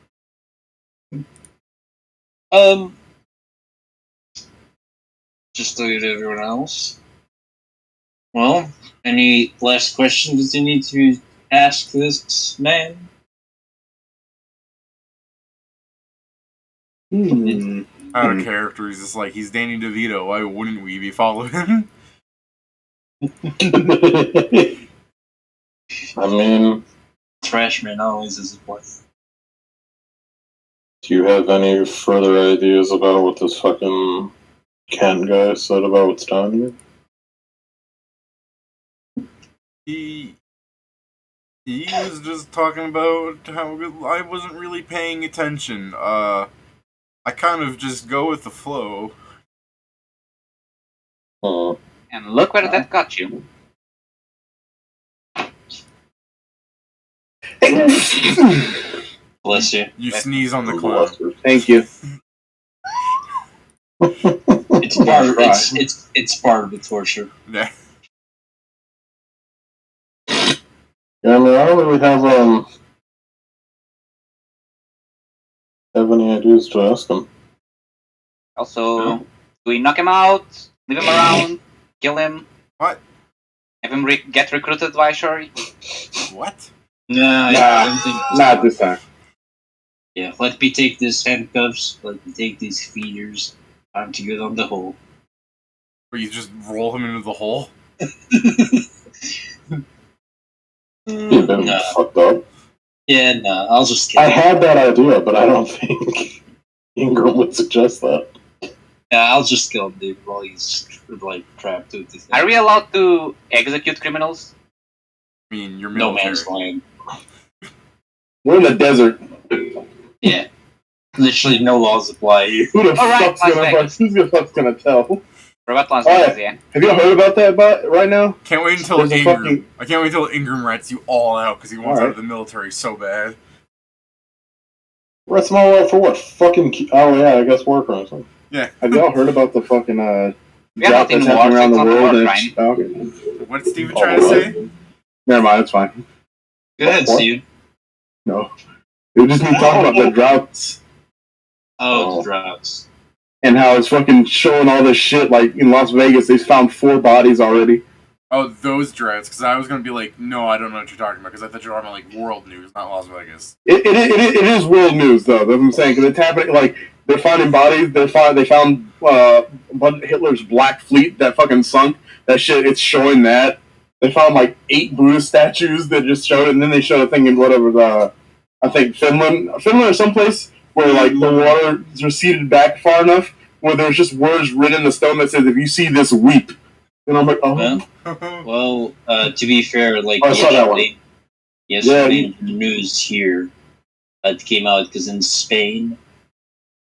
S10: Just look at everyone else. Well, any last questions you need to ask this man?
S1: Out of character, he's just like, he's Danny DeVito. Why wouldn't we be following him?
S6: I mean,
S10: Trashman always is a place.
S6: Do you have any further ideas about what this fucking Ken guy said about what's down here?
S1: He was just talking about how I wasn't really paying attention. I kind of just go with the flow.
S8: And look where that got you.
S10: Bless you.
S1: You sneeze on the clown.
S5: Thank you.
S10: It's part of the torture.
S1: Yeah.
S6: Yeah, I mean, I don't really have any ideas to ask him.
S8: Also, do we knock him out? Leave him around? Kill him?
S1: What?
S8: Have him get recruited by Shuri?
S1: What?
S10: Nah, I don't think
S5: not this time.
S10: Yeah, let me take these handcuffs. Let me take these feeders. Time to get on the hole.
S1: Where you just roll him into the hole?
S6: You've been
S10: Nah.
S6: fucked up.
S10: Yeah, no, I'll just kill
S6: I
S10: him.
S6: had that idea, but I don't think Ingram would suggest that.
S10: Yeah, I'll just kill him, dude, while he's like trapped with the thing.
S8: Are we allowed to execute criminals?
S1: I mean, you're
S10: No
S1: military.
S10: man's land.
S5: We're in the desert.
S10: Yeah. Literally no laws apply here.
S5: Who the
S8: Alright,
S5: fuck's
S8: Las
S5: gonna
S8: Vegas.
S5: who's the fuck's gonna tell?
S8: Robot Las
S5: Alright.
S8: Vegas, yeah.
S5: Have you heard about that right now?
S1: Can't wait until
S5: There's a
S1: Ingram.
S5: fucking-
S1: I can't wait until Ingram rats you all out because he wants out
S5: Alright.
S1: of the military so bad.
S6: Rest my life for what? Fucking. Oh, yeah, I guess war crimes. Huh?
S1: Yeah.
S5: Have y'all heard about the fucking
S8: We are
S5: drought
S8: not in
S5: that's
S8: war,
S5: happening
S8: so
S5: around
S8: it's
S5: the
S8: not a
S5: world?
S8: war
S5: And
S8: crime.
S5: okay.
S1: What's Stephen trying to say?
S5: Never mind, it's fine.
S10: Go ahead,
S5: What?
S10: Steve.
S5: No. It was just me talking about the droughts
S10: Oh, the droughts.
S5: and how it's fucking showing all this shit. Like in Las Vegas, they found 4 bodies already.
S1: Oh, those droughts. Because I was going to be like, no, I don't know what you're talking about. Because I thought you were talking about, like, world news, not Las Vegas.
S5: It is world news though. That's what I'm saying because it's happening. Like they're finding bodies. They found Hitler's Black Fleet that fucking sunk. That shit. It's showing that they found like 8 Buddha statues that just showed it, and then they showed a thing in whatever the I think Finland or someplace where like the water is receded back far enough where there's just words written in the stone that says if you see this, weep. And I'm like, oh.
S10: Well, to be fair, like
S5: Oh, I saw that one.
S10: yesterday the news here it came out because in Spain,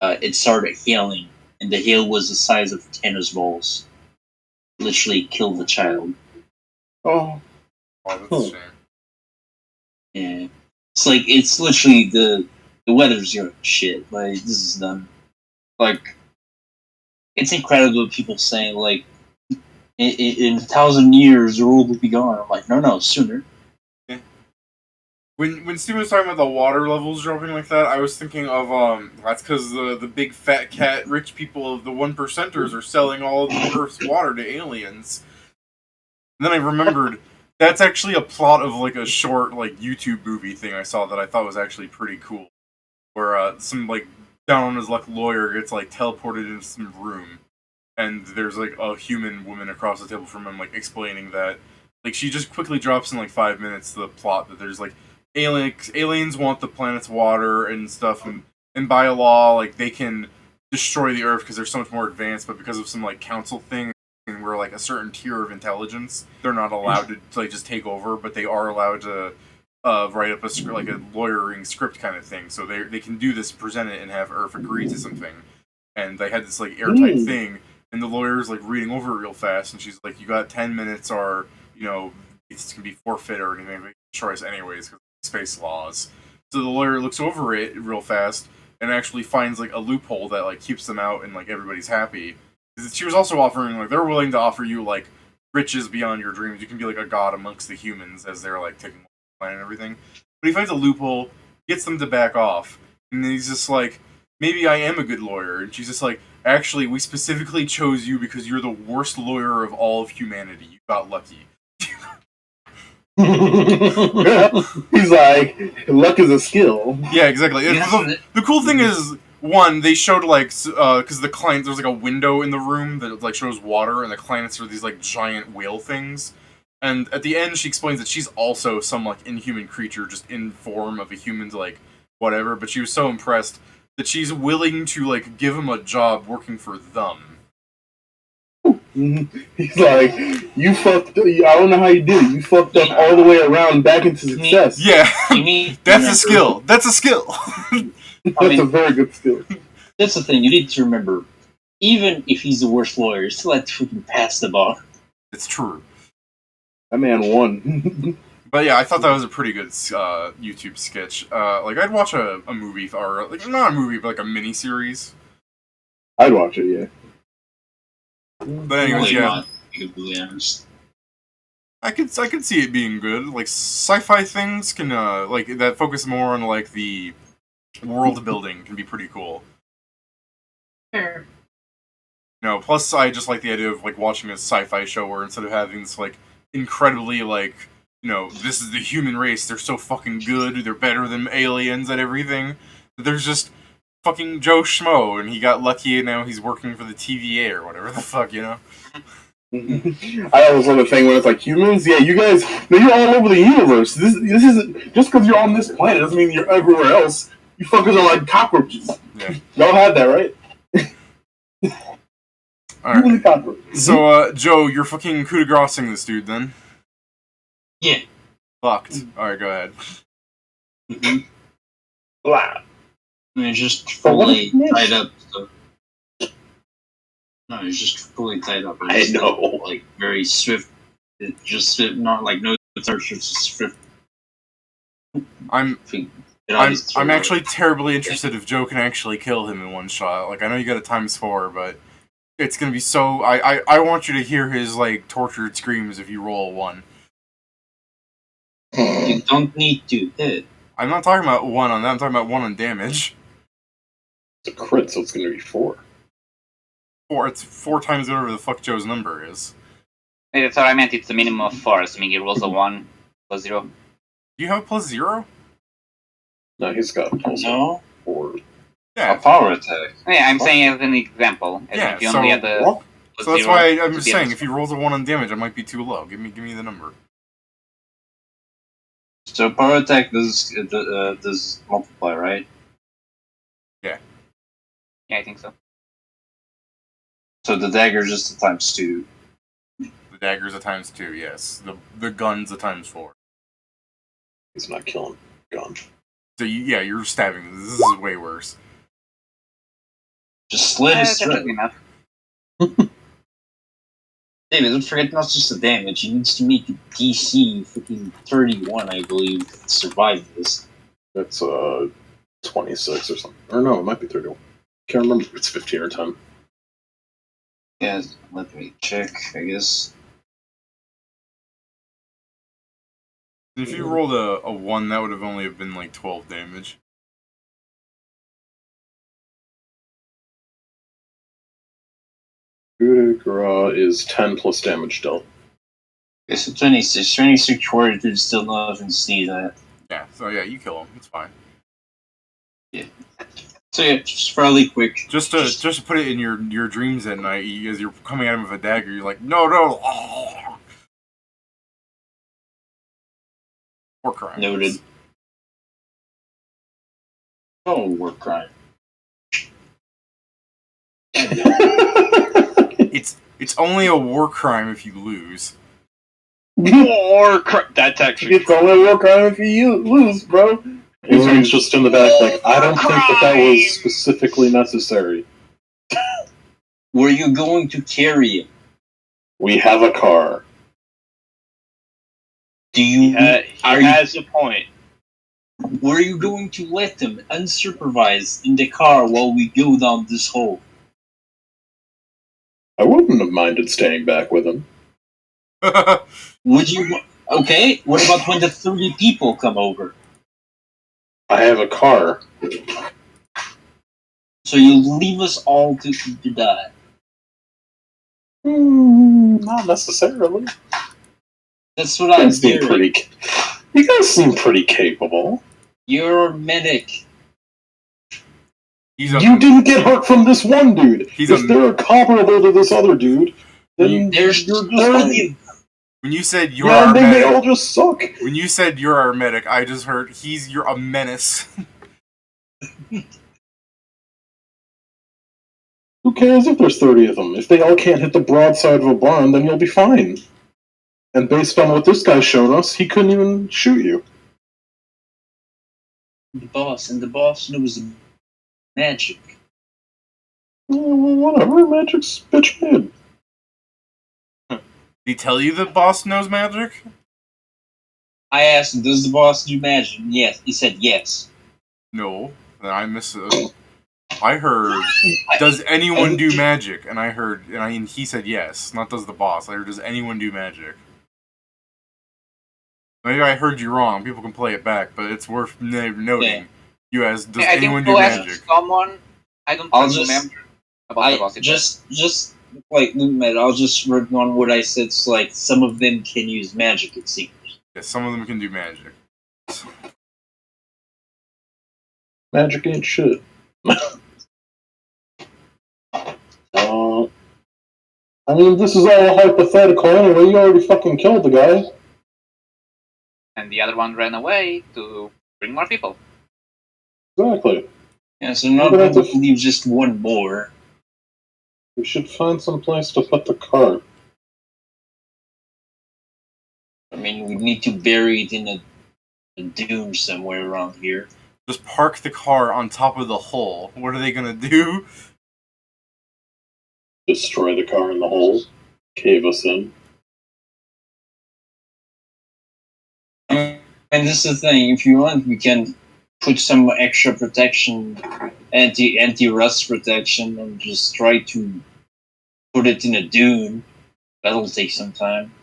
S10: it started hailing, and the hail was the size of tennis balls. Literally killed the child.
S5: Oh.
S1: Oh, that's a shame.
S10: Yeah, it's literally the weather's going shit. Like this is done. Like it's incredible. People saying like in 1,000 years the world will be gone. I'm like, no, sooner.
S1: When Steven was talking about the water levels dropping like that, I was thinking of that's because the big fat cat rich people of the 1%ers are selling all of the Earth's water to aliens. And then I remembered that's actually a plot of like a short like YouTube movie thing I saw that I thought was actually pretty cool, where some like down on his luck lawyer gets like teleported into some room, and there's like a human woman across the table from him like explaining that like she just quickly drops in like 5 minutes the plot that there's like aliens want the planet's water and stuff, and by law, like they can destroy the Earth because they're so much more advanced, but because of some like council thing, and we're like a certain tier of intelligence, they're not allowed to like just take over, but they are allowed to write up a script, like a lawyering script kind of thing. So they can do this, present it, and have Earth agree to something. And they had this like airtight thing, and the lawyer's like reading over it real fast, and she's like, "You got 10 minutes, or it's gonna be forfeit or anything. They destroy us anyways because space laws." So the lawyer looks over it real fast and actually finds like a loophole that like keeps them out and like everybody's happy. She was also offering like they're willing to offer you like riches beyond your dreams. You can be like a god amongst the humans as they're like taking the planet and everything. But he finds a loophole, gets them to back off, and then he's just like, "Maybe I am a good lawyer." And she's just like, "Actually, we specifically chose you because you're the worst lawyer of all of humanity. You got lucky."
S5: He's like, luck is a skill.
S1: Yeah, exactly. The cool thing is, one, they showed like because the client, there's like a window in the room that like shows water, and the clients are these like giant whale things. And at the end, she explains that she's also some like inhuman creature, just in form of a human, like whatever. But she was so impressed that she's willing to like give him a job working for them.
S5: He's like, you fucked up. I don't know how you did it. You fucked up all the way around back into success.
S1: Yeah, that's a skill. That's a skill.
S5: That's a very good skill.
S10: That's the thing. You need to remember, even if he's the worst lawyer, he still had to freaking pass the bar.
S1: It's true.
S5: That man won.
S1: But yeah, I thought that was a pretty good YouTube sketch. Like I'd watch a movie, or like not a movie, but like a mini series.
S5: I'd watch it, yeah.
S1: But anyways, yeah. I could see it being good. Like sci-fi things can like that focus more on like the world building can be pretty cool.
S10: Sure.
S1: Plus I just like the idea of like watching a sci-fi show where instead of having this like incredibly like this is the human race, they're so fucking good, they're better than aliens at everything. There's just fucking Joe Schmo, and he got lucky, and now he's working for the TVA or whatever the fuck, you know?
S5: I always love the thing when it's like humans. Yeah, you guys. No, you're all over the universe. This isn't just because you're on this planet doesn't mean you're everywhere else. You fuckers are like cockroaches.
S1: Yeah.
S5: Y'all had that, right?
S1: Alright.
S5: You the cockroaches.
S1: So, Joe, you're fucking coup de grace-ing this dude, then?
S10: Yeah.
S1: Fucked. Alright, go ahead.
S10: Mm-hmm.
S5: Blah.
S10: It's just fully tied up. So. No, it's just fully tied up.
S6: I know.
S10: Like, very swift. It just not like no search, just swift.
S1: I'm actually terribly interested if Joe can actually kill him in one shot. Like, I know you got a ×4, but it's gonna be so... I want you to hear his, like, tortured screams if you roll a 1.
S10: You don't need to hit.
S1: I'm not talking about 1 on that, I'm talking about 1 on damage.
S6: It's a crit, so it's gonna be 4.
S1: 4, it's 4 times whatever the fuck Joe's number is.
S8: Hey, that's what I meant. It's a minimum of 4, assuming he rolls a 1 plus 0.
S1: Do you have a +0?
S6: No, he's got
S10: no
S6: 4.
S1: Yeah.
S10: A power attack.
S8: Yeah, I'm saying as an example.
S1: Yeah,
S8: if you only had the
S1: so that's why I'm just saying, if he rolls a 1 on damage, I might be too low. Give me the number.
S10: So power attack does multiply, right?
S1: Yeah.
S8: Yeah, I think so.
S10: So the dagger is just a ×2.
S1: The dagger's a ×2, yes. The gun's a ×4.
S6: He's not killing gun.
S1: So you're stabbing. This is way worse.
S10: Just slit his
S8: That
S10: throat.
S8: should be enough.
S10: David, don't forget not just the damage. He needs to make a DC freaking 31, I believe, to survive this.
S6: That's 26 or something. Or no, it might be 31. Can't remember if it's 15 or 10.
S10: Yeah, let me check, I guess.
S1: If you rolled a 1, that would have only been like 12 damage.
S6: Coup de grace is 10 plus damage dealt.
S10: Okay, so 26. 26 fortitude still nothing to sneeze at.
S1: Yeah, so yeah, you kill him. It's fine.
S10: Yeah. So yeah, just fairly quick.
S1: Just to put it in your dreams at night, as you're coming at him with a dagger, you're like, no. War crimes.
S10: Noted. Oh, war crime.
S1: It's only a war crime if you lose.
S9: War crime. That's actually.
S5: It's only a war crime if you lose, bro.
S6: He's just in the back, like, I don't think that was specifically necessary.
S10: Were you going to carry him?
S6: We have a car.
S10: Do you?
S9: He has a point.
S10: Were you going to let him unsupervised in the car while we go down this hole?
S6: I wouldn't have minded staying back with him.
S10: Would you? Okay. What about when the 30 people come over?
S6: I have a car.
S10: So you leave us all to die?
S6: Not necessarily.
S10: That's what I'm hearing.
S6: You guys seem pretty capable.
S10: You're a medic.
S6: You didn't get hurt from this one dude. If they're comparable to this other dude, then
S10: there's
S6: you're just fine.
S1: When you said you're our
S6: they
S1: medic,
S6: all just suck.
S1: When you said you're our medic, I just heard you're a menace.
S6: Who cares if there's 30 of them? If they all can't hit the broadside of a barn, then you'll be fine. And based on what this guy's shown us, he couldn't even shoot you.
S10: The boss knows magic.
S6: Well, whatever, magic's bitch made.
S1: Did he tell you the boss knows magic?
S10: I asked him, does the boss do magic? Yes. He said yes.
S1: No. Then I missed it. I heard, does anyone do magic? And I heard, and he said yes. Not does the boss. I heard, does anyone do magic? Maybe I heard you wrong. People can play it back, but it's worth noting.
S10: Yeah.
S1: You asked, does
S8: I
S1: anyone
S8: think
S1: do
S8: as
S1: magic?
S8: someone, I don't remember about the boss.
S10: Just like Lumet, I'll just rip on what I said. It's like some of them can use magic, it seems.
S1: Yeah, some of them can do magic.
S6: Magic ain't shit. I mean, this is all hypothetical anyway. You already fucking killed the guy.
S8: And the other one ran away to bring more people.
S6: Exactly.
S10: Yeah, so now
S6: We're gonna
S10: we leave just one more.
S6: We should find some place to put the car.
S10: I mean, we need to bury it in a dune somewhere around here.
S1: Just park the car on top of the hole. What are they gonna do?
S6: Destroy the car in the hole. Cave us in.
S10: And this is the thing, if you want, we can put some extra protection, anti-rust protection, and just try to put it in a dune. That'll take some time.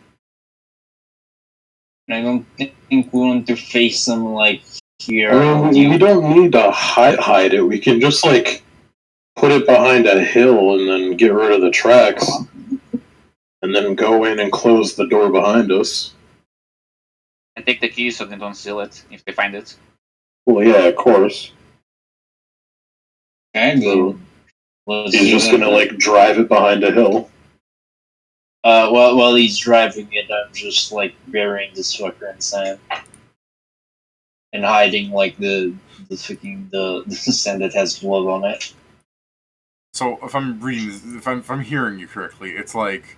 S10: And I don't think we want to face them like here.
S6: I mean, we don't need to hide it. We can just, like, put it behind a hill and then get rid of the tracks. And then go in and close the door behind us.
S8: And take the key so they don't steal it if they find it.
S6: Well, yeah, of course.
S10: And
S6: he's just gonna, like, drive it behind a hill.
S10: While he's driving it, I'm just, like, burying this fucker in sand. And hiding, like, the sand that has blood on it.
S1: So if I'm reading this, if I'm hearing you correctly, it's like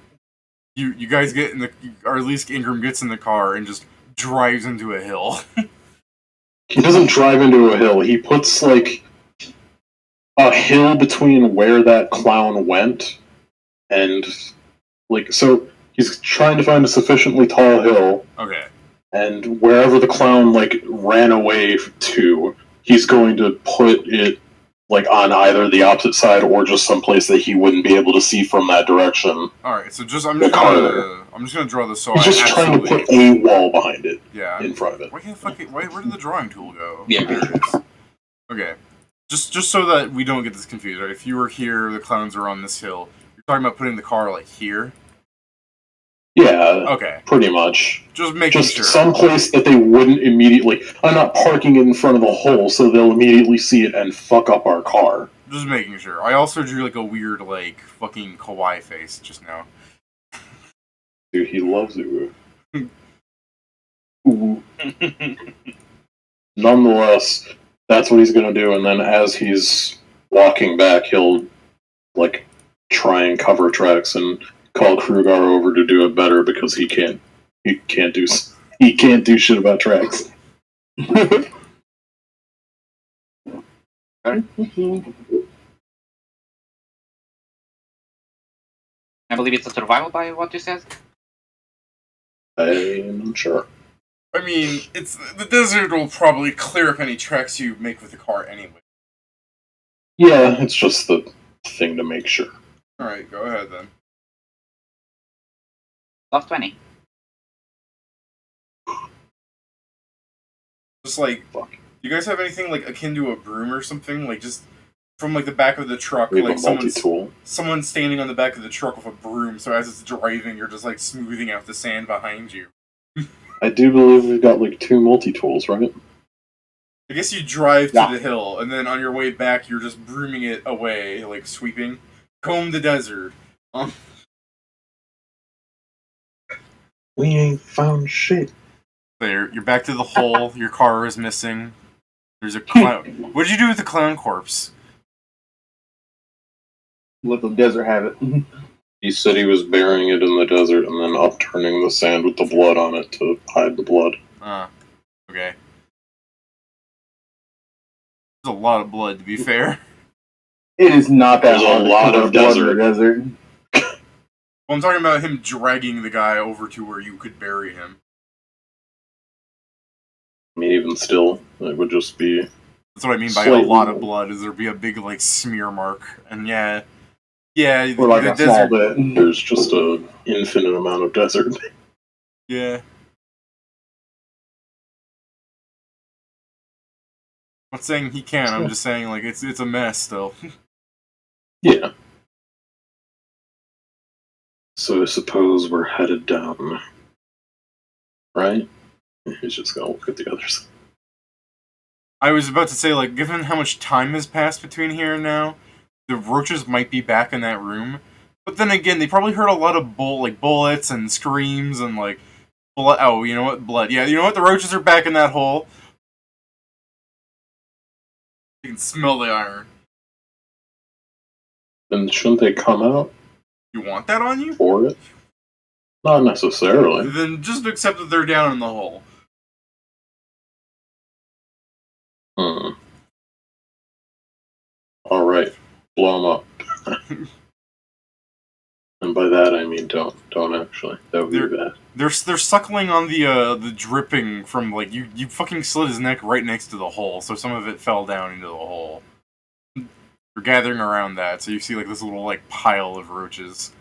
S1: you guys get in the, or at least Ingram gets in the car and just drives into a hill.
S6: He doesn't drive into a hill. He puts, like, a hill between where that clown went and, like, so he's trying to find a sufficiently tall hill.
S1: Okay.
S6: And wherever the clown, like, ran away to, he's going to put it, like, on either the opposite side or just someplace that he wouldn't be able to see from that direction.
S1: Alright, so I'm just gonna draw this so
S6: he's just trying to put a wall behind it.
S1: Yeah.
S6: In front of it.
S1: Where did the drawing tool go?
S10: Yeah.
S1: There it is. Okay. Just so that we don't get this confused, right? If you were here, the clowns are on this hill. You're talking about putting the car, like, here?
S6: Yeah.
S1: Okay.
S6: Pretty much.
S1: Just making sure.
S6: Someplace that they wouldn't immediately. I'm not parking it in front of the hole, so they'll immediately see it and fuck up our car.
S1: Just making sure. I also drew, like, a weird, like, fucking kawaii face just now.
S6: Dude, he loves it. Nonetheless, that's what he's gonna do, and then as he's walking back, he'll, like, try and cover tracks and call Krugar over to do it better because he can't do shit about tracks.
S8: I believe it's a survival by what you said.
S6: I'm sure.
S1: I mean, the desert will probably clear up any tracks you make with the car anyway.
S6: Yeah, it's just the thing to make sure.
S1: Alright, go ahead then.
S8: Love 20.
S1: Just like, you guys have anything like akin to a broom or something? Like just from like the back of the truck,
S6: We have
S1: like
S6: a multi-tool.
S1: someone's standing on the back of the truck with a broom, so as it's driving, you're just like smoothing out the sand behind you.
S6: I do believe we've got like 2 multi-tools, right?
S1: I guess you drive to the hill, and then on your way back, you're just brooming it away, like sweeping. Comb the desert.
S6: We ain't found shit.
S1: There, you're back to the hole. Your car is missing. There's a clown. What did you do with the clown corpse?
S5: Let the desert have it.
S6: He said he was burying it in the desert and then upturning the sand with the blood on it to hide the blood.
S1: Okay. There's a lot of blood, to be fair.
S5: It is not that
S6: There's
S5: hard
S6: a lot of desert.
S1: Well, I'm talking about him dragging the guy over to where you could bury him.
S6: I mean, even still, it would just be...
S1: That's what I mean by a lot of blood, is there'd be a big, like, smear mark. And yeah,
S5: or like
S1: the
S5: a small bit.
S6: There's just an infinite amount of desert.
S1: Yeah. I'm not saying he can, I'm just saying, like, it's a mess still.
S6: Yeah. So I suppose we're headed down. Right? He's just gonna look at the others.
S1: I was about to say, like, given how much time has passed between here and now, the roaches might be back in that room. But then again, they probably heard a lot of bullets and screams and, like, blood. Oh, you know what? Blood. Yeah, you know what? The roaches are back in that hole. You can smell the iron.
S6: Then shouldn't they come out
S1: You want that on you?
S6: for it? Not necessarily.
S1: Then just accept that they're down in the hole.
S6: Alright. Blow them up. And by that I mean don't actually. That would be bad.
S1: They're suckling on the dripping from, like, you fucking slit his neck right next to the hole, so some of it fell down into the hole. You're gathering around that, so you see, like, this little, like, pile of roaches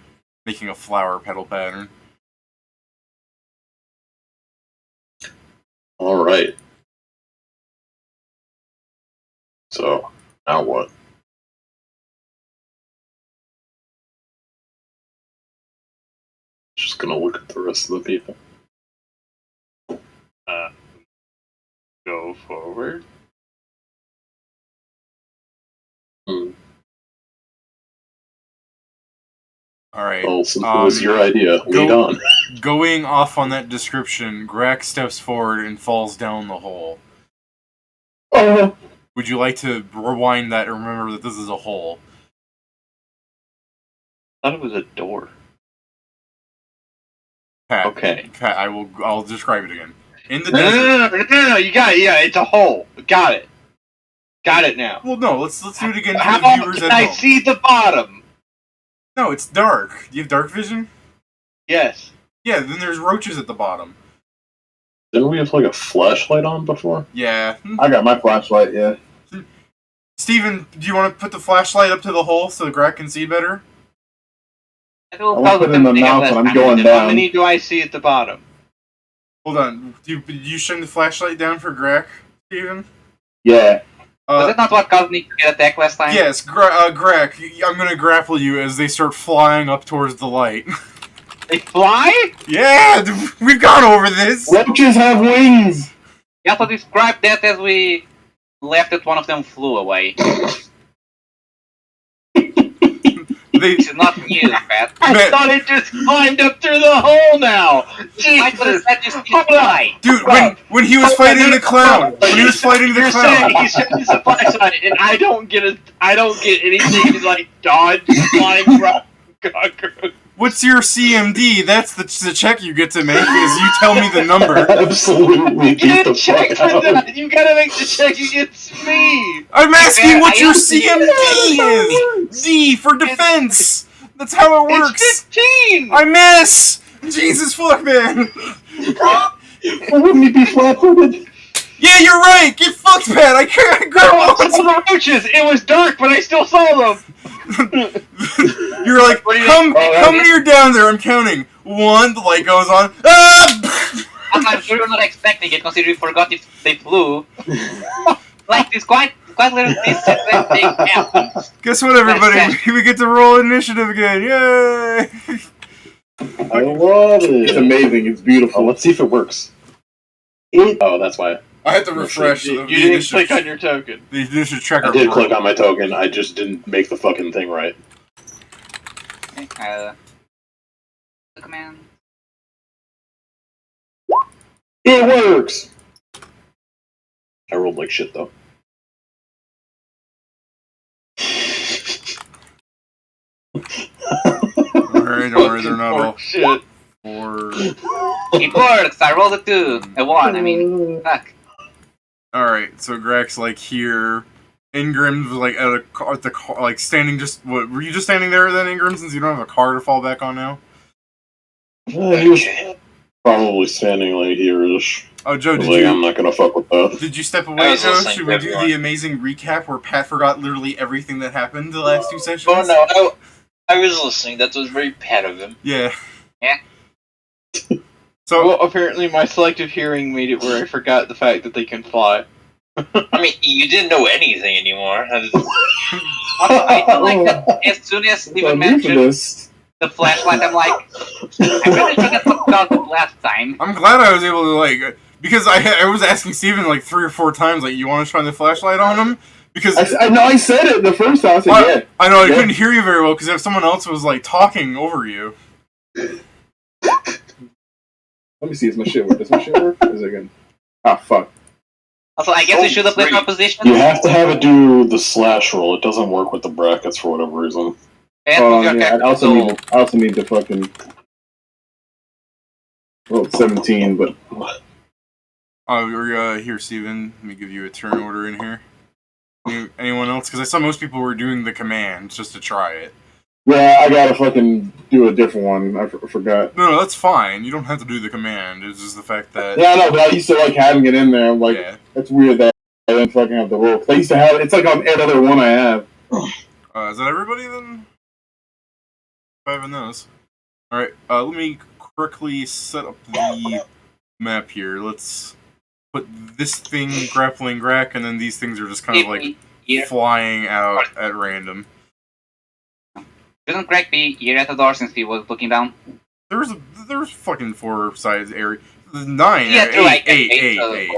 S1: making a flower petal pattern.
S6: Alright. So, now what? Just gonna look at the rest of the people.
S9: Go forward.
S1: Alright.
S6: Well, since it was your idea, lead on.
S1: Going off on that description, Grak steps forward and falls down the hole.
S5: Oh.
S1: Would you like to rewind that and remember that this is a hole?
S9: I thought it was a door.
S1: Pat,
S9: Okay.
S1: Pat, I'll describe it again. In the
S9: No,
S1: desert.
S9: no, you got it. Yeah, it's a hole. Got it. Got it now.
S1: Well, no, let's do it again for
S9: How
S1: the viewers
S9: can
S1: at
S9: I
S1: home.
S9: see the bottom?
S1: No, it's dark. Do you have dark vision?
S9: Yes.
S1: Yeah, then there's roaches at the bottom.
S6: Didn't we have like a flashlight on before?
S1: Yeah.
S5: I got my flashlight, yeah.
S1: Steven, do you want to put the flashlight up to the hole so Grak can see better?
S5: I will put it in the mouth and I'm going
S9: How
S5: down.
S9: many do I see at the bottom?
S1: Hold on. Did you shine the flashlight down for Grak, Steven?
S5: Yeah.
S8: Was that not what caused me to get attacked last time?
S1: Yes, Grak, I'm gonna grapple you as they start flying up towards the light.
S9: They fly?
S1: Yeah, we've gone over this.
S5: Roaches have wings!
S8: You have to describe that as we left it, one of them flew away. This is not news, Pat.
S9: I thought it just climbed up through the hole now!
S8: I
S9: Jesus!
S8: could have said you still
S9: Hold
S8: fly.
S1: Dude, when he was fighting the clown,
S9: You're saying he's shooting the flashlight, and I don't get anything like dodge flying from cockroach.
S1: What's your CMD? That's the check you get to make, is you tell me the number.
S6: Absolutely. Get the
S9: Check
S6: fuck
S9: for
S6: out.
S9: that. You gotta make the check against me.
S1: I'm asking what
S8: I
S1: your
S8: am-
S1: CMD is! D for defense! That's how it works!
S9: It's 15.
S1: I miss! Jesus fuck, man!
S5: Wouldn't he be flat-footed?
S1: Yeah, you're right! Get fucked, Pat! I can't
S9: I
S1: grab
S9: saw the roaches. It was dark, but I still saw them.
S1: You're like,
S8: What do you
S1: how many are down there? I'm counting. 1, the light goes on. Ah!
S8: I'm sure you're not expecting it, considering you forgot if they flew. Like, this quite little distance that they happened.
S1: Guess what, everybody? We get to roll initiative again. Yay!
S5: I love it. It's amazing. It's
S6: Oh,
S5: beautiful.
S6: let's see if it works. Oh, that's why.
S1: I had to refresh
S9: You didn't click on your token.
S1: the initiative tracker.
S6: I did click on my token, I just didn't make the fucking thing right.
S8: Command.
S6: It works! I rolled like shit, though.
S1: Alright, don't worry, they're not all
S9: Shit.
S1: 4.
S8: It works! I rolled a 2. A 1, I mean. Fuck.
S1: Alright, so Grak's like here. Ingrim's like at the car, like standing just. What, were you just standing there then, Ingram, since you don't have a car to fall back on now?
S6: He was probably standing like here-ish.
S1: Oh, Joe, did
S6: Like, I'm
S1: you
S6: not gonna fuck with that.
S1: did you step
S10: I
S1: away,
S10: was
S1: Joe?
S10: listening
S1: Should
S10: to
S1: we do
S10: everyone.
S1: the amazing recap where Pat forgot literally everything that happened the last 2 sessions?
S10: Oh no, I was listening. That was very pat of him.
S1: Yeah.
S8: Yeah.
S1: So
S9: Well, apparently my selective hearing made it where I forgot the fact that they can fly.
S10: I mean, you didn't know anything anymore.
S8: I feel like that as soon as Steven mentioned
S5: Euphemism.
S8: the flashlight, I'm like, I really should have put it on last time.
S1: I'm glad I was able to like Because I was asking Stephan like 3 or 4 times, like, you want to shine the flashlight on him? Because
S5: I know I said it the first time. I said, yeah.
S1: I know, I couldn't hear you very well, because if someone else was, like, talking over you.
S5: Let me see, is my shit work? Does my shit work? Is it good? Ah, fuck.
S8: Also, I guess we should have played our position.
S6: You have to have it do the slash roll. It doesn't work with the brackets for whatever reason.
S5: Oh, yeah, I also need to fucking... Well, it's 17, but...
S1: We're here, Stephan. Let me give you a turn order in here. Anyone else? Because I saw most people were doing the command just to try it.
S5: Yeah, I gotta fucking do a different one. I forgot.
S1: No, that's fine. You don't have to do the command. It's just the fact that...
S5: Yeah, I know, but I used to like having it in there. I'm like, it's weird that I didn't fucking have the roll. 'Cause I used to have it. It's like on every other one I have.
S1: Is that everybody then? 5 in those. Alright, let me quickly set up the map here. Let's put this thing grappling Grak, and then these things are just kind of like flying out at random.
S8: Shouldn't Greg be here at the door since he was looking down?
S1: There's fucking 4 sides area. 9.
S8: Yeah,
S1: 8.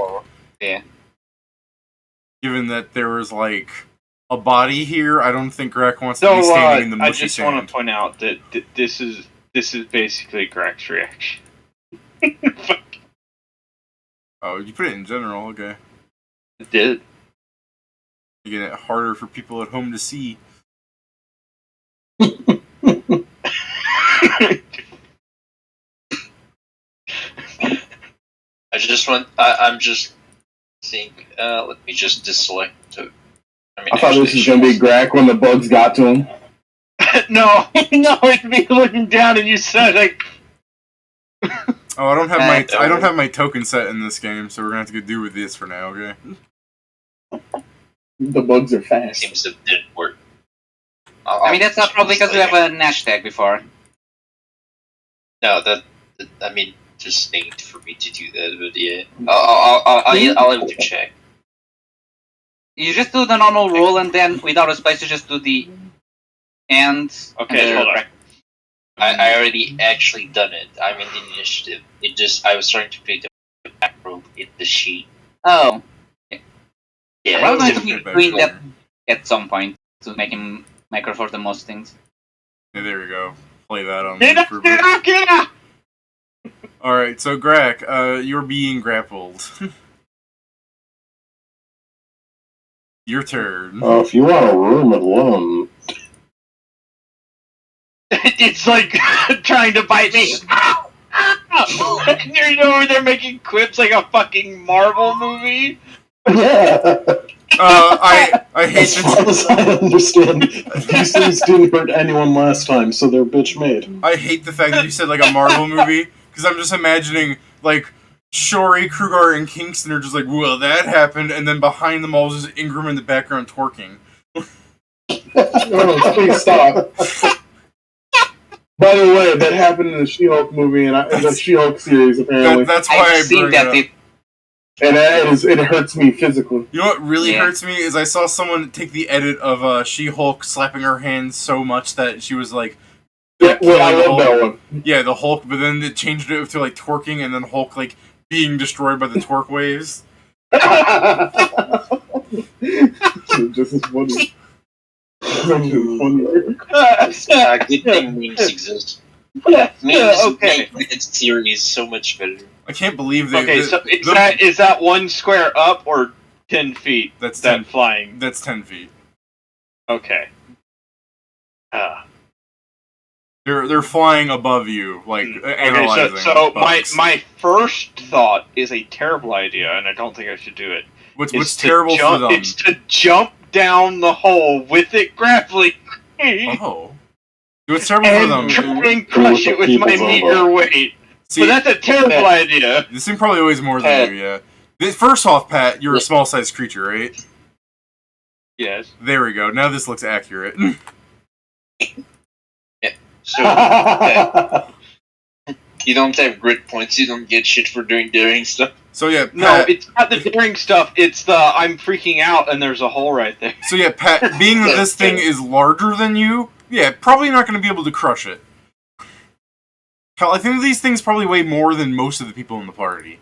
S8: Yeah.
S1: Given that there was like a body here, I don't think Grak wants to be standing in the mushy
S9: I just
S1: sand.
S9: want to point out that this is basically Grak's reaction.
S1: Oh, you put it in general, okay.
S9: It did.
S1: Making it harder for people at home to see.
S10: I'm just think. Let me just deselect.
S5: I thought this was gonna be Grak when the bugs got to him.
S9: No, it's me looking down and you said like.
S1: Oh, I don't have my token set in this game, so we're gonna have to do with this for now, okay?
S5: The bugs are fast.
S10: Seems it didn't work.
S8: I mean, that's not probably because we have a Nash tag before.
S10: No, I mean, just need for me to do that, but yeah. I'll have to check.
S8: You just do the normal roll, and then without a space, you just do the end.
S9: Okay, hold on.
S10: I already actually done it. I'm in the initiative. I was trying to create the macro in the sheet.
S8: Oh.
S10: Yeah.
S8: Well, I'm going to be doing that at some point to make him macro for the most things.
S1: Yeah, there we go. Play that on.
S9: Get out!
S1: Alright, so Grak, you're being grappled. Your turn.
S6: If you want a room alone.
S9: It's like trying to bite me. Ow! Ow! You're over there making quips like a fucking Marvel movie.
S6: Yeah.
S1: I hate
S6: as far as I understand, these things didn't hurt anyone last time, so they're bitch made.
S1: I hate the fact that you said like a Marvel movie, because I'm just imagining like Shori, Krugar, and Kingston are just like, well, that happened, and then behind them all is just Ingram in the background twerking.
S5: No, please stop. By the way, that happened in the She-Hulk movie and in the She-Hulk series, apparently.
S1: That's why I bring it up.
S5: And it hurts me physically.
S1: You know what really hurts me is I saw someone take the edit of She-Hulk slapping her hands so much that she was like...
S5: Yeah, well, I love that one.
S1: Yeah, the Hulk, but then it changed it to like twerking and then Hulk like being destroyed by the twerk waves.
S5: Just as funny.
S10: Good thing memes exist. Memes make its theories so much better.
S1: I can't believe they...
S9: Okay, so is that 1 square up or 10 feet?
S1: That's
S9: that
S1: 10,
S9: flying.
S1: That's 10 feet.
S9: Okay.
S1: They're flying above you, like analyzing.
S9: Okay, so
S1: bugs.
S9: my first thought is a terrible idea, and I don't think I should do it.
S1: What's terrible for them?
S9: It's to jump down the hole with it grappling.
S1: Oh. What's terrible for them?
S9: Try and crush it with my meager weight.
S1: See,
S9: but that's a terrible idea.
S1: This thing probably weighs more than you, yeah. First off, Pat, you're a small-sized creature, right?
S9: Yes.
S1: There we go. Now this looks accurate.
S10: So, you don't have grit points, you don't get shit for doing daring stuff.
S1: So yeah, Pat,
S9: no, it's not the daring stuff, it's the I'm freaking out and there's a hole right there.
S1: So yeah, Pat, being that this thing is larger than you, yeah, probably not going to be able to crush it. Hell, I think these things probably weigh more than most of the people in the party.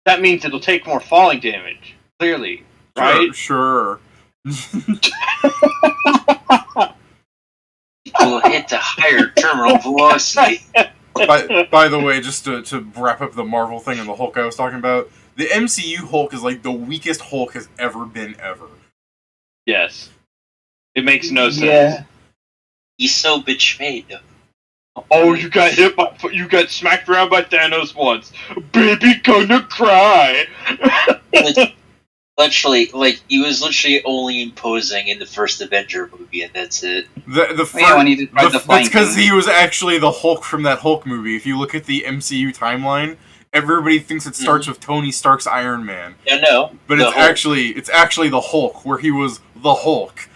S9: that means it'll take more falling damage. Clearly, right?
S1: Sure.
S10: Will hit a higher terminal velocity.
S1: By the way, just to wrap up the Marvel thing and the Hulk I was talking about, the MCU Hulk is like the weakest Hulk has ever been ever.
S9: Yes. It makes no sense.
S5: Yeah.
S10: He's so betrayed.
S9: Oh, you got smacked around by Thanos once. Baby gonna cry.
S10: Literally, like, he was literally only imposing in the first Avenger movie, and that's it.
S1: That's because he was actually the Hulk from that Hulk movie. If you look at the MCU timeline, everybody thinks it starts with Tony Stark's Iron Man.
S10: Yeah, no.
S1: But it's actually the Hulk, where he was the Hulk.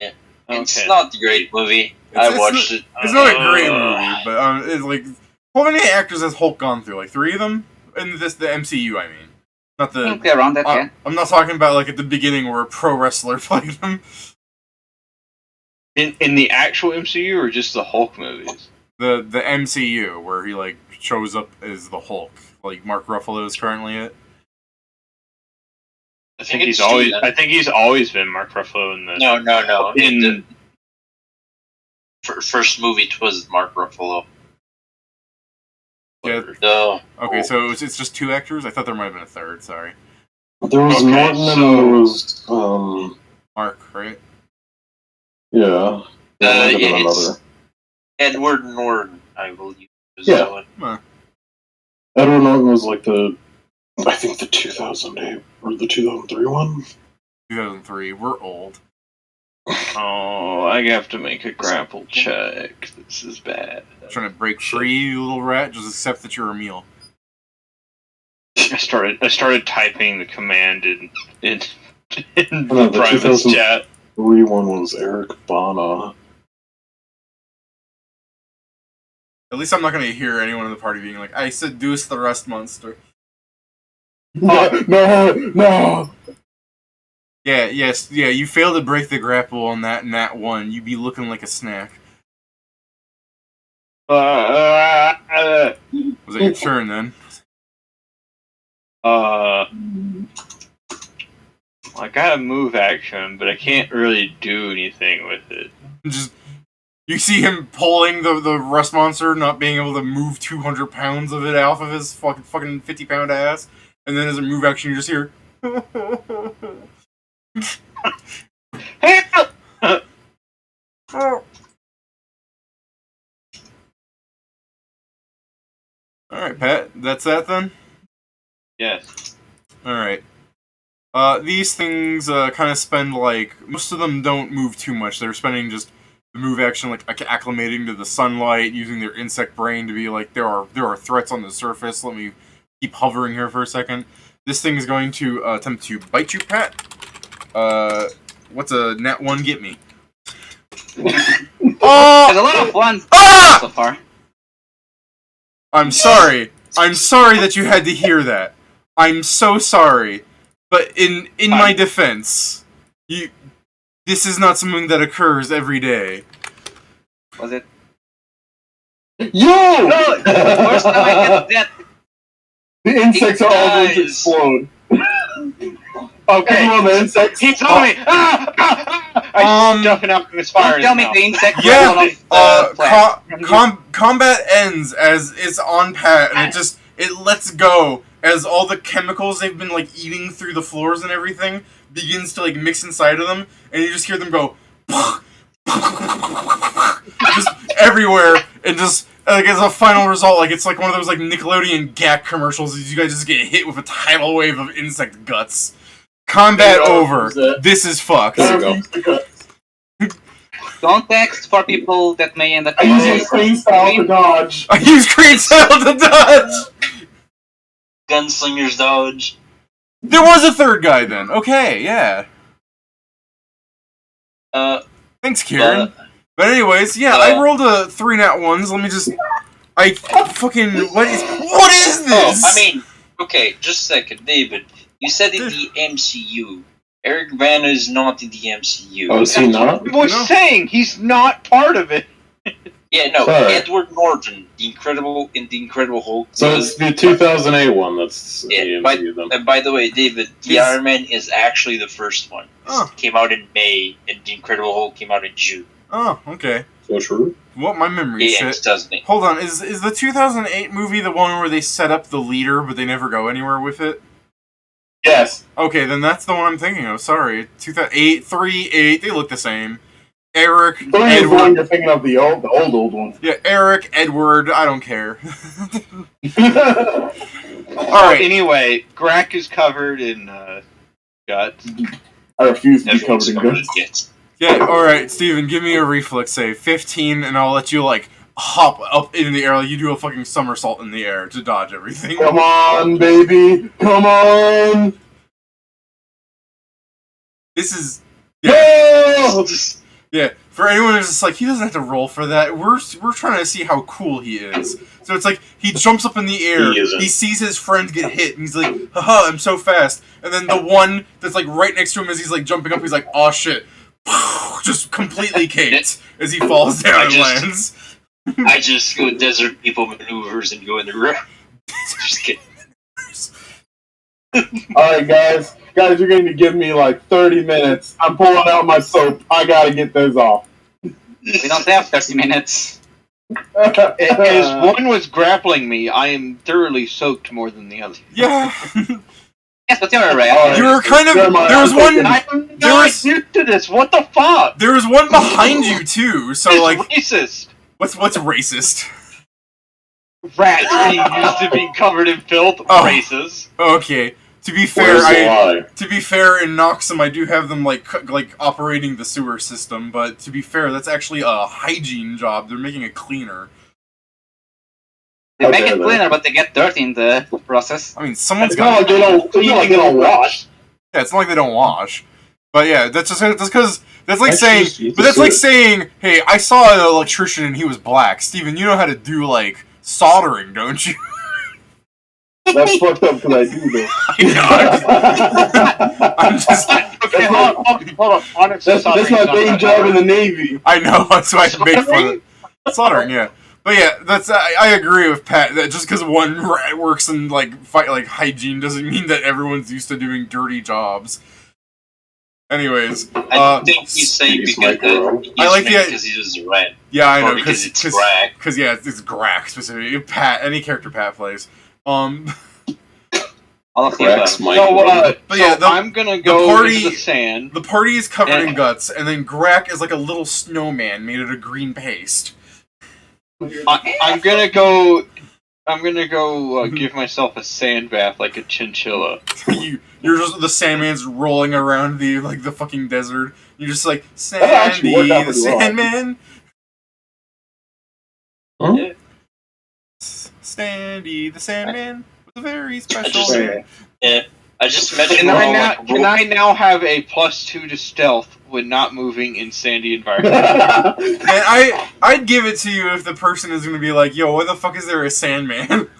S10: Yeah. It's not a great movie. I watched it.
S1: It's not a great movie, but it's like, how many actors has Hulk gone through? Like 3 of them in the MCU. I mean, not the.
S4: Around that, yeah.
S1: I'm not talking about like at the beginning where a pro wrestler played him.
S9: In the actual MCU or just the Hulk movies?
S1: The MCU where he like shows up as the Hulk, like Mark Ruffalo is currently it.
S9: I think he's always been Mark Ruffalo in the.
S10: No. In the first movie, it was Mark Ruffalo.
S1: Yeah.
S10: No.
S1: Okay, so it's just 2 actors. I thought there might have been a third. Sorry.
S6: There was Norton and there was
S1: Mark, right?
S6: Yeah.
S10: It's Edward Norton, I believe.
S6: Yeah. Edward Norton was like I think the 2008 or the 2003 one.
S1: 2003. We're old.
S9: Oh, I have to make a grapple check. This is bad.
S1: Trying to break free, you little rat. Just accept that you're a meal.
S9: I started typing the command in
S6: the private chat. 2003 one was Eric Bana.
S1: At least I'm not going to hear anyone in the party being like, I seduce the rust monster.
S5: No!
S1: Yeah, you failed to break the grapple on that one. You'd be looking like a snack. Was that your turn then?
S9: I got a move action, but I can't really do anything with it.
S1: Just you see him pulling the rust monster, not being able to move 200 pounds of it off of his fucking 50-pound ass, and then as a move action, you just hear. Alright, Pat, that's that then?
S9: Yes.
S1: Alright. These things kind of spend like, most of them don't move too much. They're spending just the move action like acclimating to the sunlight, using their insect brain to be like, there are threats on the surface, let me keep hovering here for a second. This thing is going to attempt to bite you, Pat. What's a nat 1 get me?
S4: Oh! There's a lot of ones so far.
S1: I'm sorry. I'm sorry that you had to hear that. I'm so sorry. But in my defense, this is not something that occurs every day.
S4: Was it?
S5: Yo!
S4: No! First time I get that.
S5: The insects are all going to explode.
S9: Okay.
S5: The insects.
S9: He told me! I'm ducking up this fire.
S4: Don't tell me the insect.
S1: Yeah. Combat ends as it's on Pat, and it lets go as all the chemicals they've been like eating through the floors and everything begins to like mix inside of them, and you just hear them go just everywhere, and just like as a final result, like it's like one of those like Nickelodeon Gak commercials. You guys just get hit with a tidal wave of insect guts. Combat over. This is fucked.
S6: There you go.
S4: Don't text for people that may end up.
S5: I use screen style to dodge.
S1: I use screen style to dodge.
S10: Gunslinger's dodge.
S1: There was a third guy then. Okay, yeah. Thanks, Kieran. But anyways, yeah, I rolled a 3 nat 1s. Let me just. I fucking. What is this?
S10: I mean, okay, just a second, David. You said in the MCU. Eric Bana is not in the MCU.
S6: Oh, is he not?
S9: I was saying he's not part of it.
S10: Yeah, no,
S6: Sorry.
S10: Edward Norton, the Incredible Hulk.
S6: So it's the 2008 one that's
S10: Yeah,
S6: the MCU then.
S10: and by the way, David, the Iron Man is actually the first one.
S1: Oh.
S10: It came out in May, and the Incredible Hulk came out in June.
S1: Oh, okay.
S6: So true.
S1: What my memory
S10: Yeah,
S1: shit.
S10: 2008.
S1: Hold on, is the 2008 movie the one where they set up the leader but they never go anywhere with it?
S5: Yes.
S1: Okay, then that's the one I'm thinking of. Sorry, 2008, 3, 8. They look the same. Eric,
S5: 3 is the one
S1: Edward.
S5: you're thinking of, the old one.
S1: Yeah, Eric, Edward. I don't care.
S5: I
S1: All right.
S9: Anyway, Grack is covered in guts.
S5: refuse to be
S10: Everyone's
S5: covered in
S10: covered
S5: guts.
S10: in guts.
S1: Yeah. All right, Steven, give me a reflex save. 15, and I'll let you like hop up in the air like you do a fucking somersault in the air to dodge everything.
S5: Come on, baby. Come on.
S1: This is.
S5: Yeah.
S1: Yeah, for anyone who's just like, he doesn't have to roll for that, we're trying to see how cool he is. So it's like, he jumps up in the air, he sees his friend get hit, and he's like, haha, I'm so fast. And then the one that's like right next to him as he's like jumping up, he's like, aw shit. Just completely caked as he falls down and lands.
S10: I just go desert people maneuvers and go in the room. Just kidding.
S5: Alright, guys. Guys, you're going to give me like 30 minutes. I'm pulling out my soap. I gotta get this off.
S8: We don't have 30 minutes.
S9: As one was grappling me, I am thoroughly soaked more than the other.
S1: Yeah.
S8: Yes, but you're right.
S1: You were kind of. There was one.
S9: I'm not used to this. What the fuck?
S1: There was one behind you too. So
S9: It's
S1: like,
S9: racist.
S1: what's racist?
S9: Rats being used to being covered in filth.
S1: Oh.
S9: Racist.
S1: Okay. To be fair,
S6: Where's the lie?
S1: to be fair, in Noxum, I do have them like operating the sewer system. But to be fair, that's actually a hygiene job. They're making it cleaner.
S8: They make it cleaner, but they get dirty in the process.
S1: I mean, someone's
S5: It's not
S1: got.
S5: like they don't wash.
S1: Yeah, it's not like they don't wash. But yeah, that's because that's like
S6: That's
S1: saying.
S6: just-
S1: But that's like saying, hey, I saw an electrician and he was black. Steven, you know how to do like soldering, don't you?
S5: That's fucked up because I do this.
S1: I'm just.
S9: Okay, hold on. Honestly,
S5: That's my main job in the Navy.
S1: I know, that's why I make fun of it. Soldering, yeah. But yeah, that's I agree with Pat that just because one rat works in like hygiene doesn't mean that everyone's used to doing dirty jobs. Anyways,
S10: I think he's saying
S6: He's
S10: because
S6: micro.
S1: I like the-
S10: because he was a rat.
S1: yeah, I
S10: Or
S1: know
S10: because it's Grack.
S1: because yeah, it's Grack specifically. Pat, any character Pat plays.
S8: All of the
S6: Cracks
S8: above.
S6: my
S1: But yeah,
S9: I'm gonna go
S1: party-
S9: into the sand.
S1: The party is covered
S8: Yeah.
S1: in guts, and then Grack is like a little snowman made out of green paste.
S9: I'm gonna go. Give myself a sand bath like a chinchilla.
S1: You're just the Sandman's rolling around the fucking desert. You're just like
S5: actually
S1: Sandy,
S5: worked out
S1: the
S5: pretty well.
S1: Sandman.
S6: Huh?
S1: Sandy, the Sandman with a very special
S10: just-
S1: hair.
S10: Yeah, I just imagine
S9: Can
S10: we're
S9: I
S10: all
S9: now?
S10: like
S9: Can I now have a +2 to stealth when not moving in sandy environment?
S1: And I'd give it to you if the person is gonna be like, "Yo, what the fuck is there a Sandman?"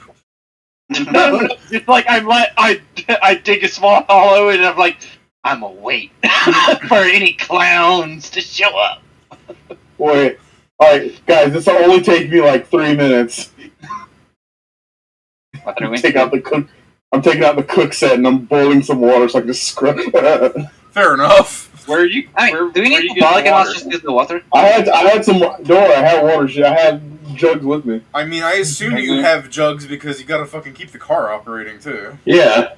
S9: It's like I dig a small hollow and I'm like, I'm a wait for any clowns to show up.
S5: Wait. Alright, guys, this will only take me like 3 minutes.
S8: What are we?
S5: I'm taking out the cook set and I'm boiling some water so I can just scrub.
S1: Fair enough.
S9: Where are you?
S8: I mean,
S9: where,
S8: do we
S9: where
S8: need
S9: you
S8: to
S9: get
S8: bottle? Can
S9: water?
S8: I just use the water?
S5: I had some. Don't worry, I had water. Shit, I had jugs with me.
S1: I mean, I assume you have jugs because you gotta fucking keep the car operating too.
S5: Yeah.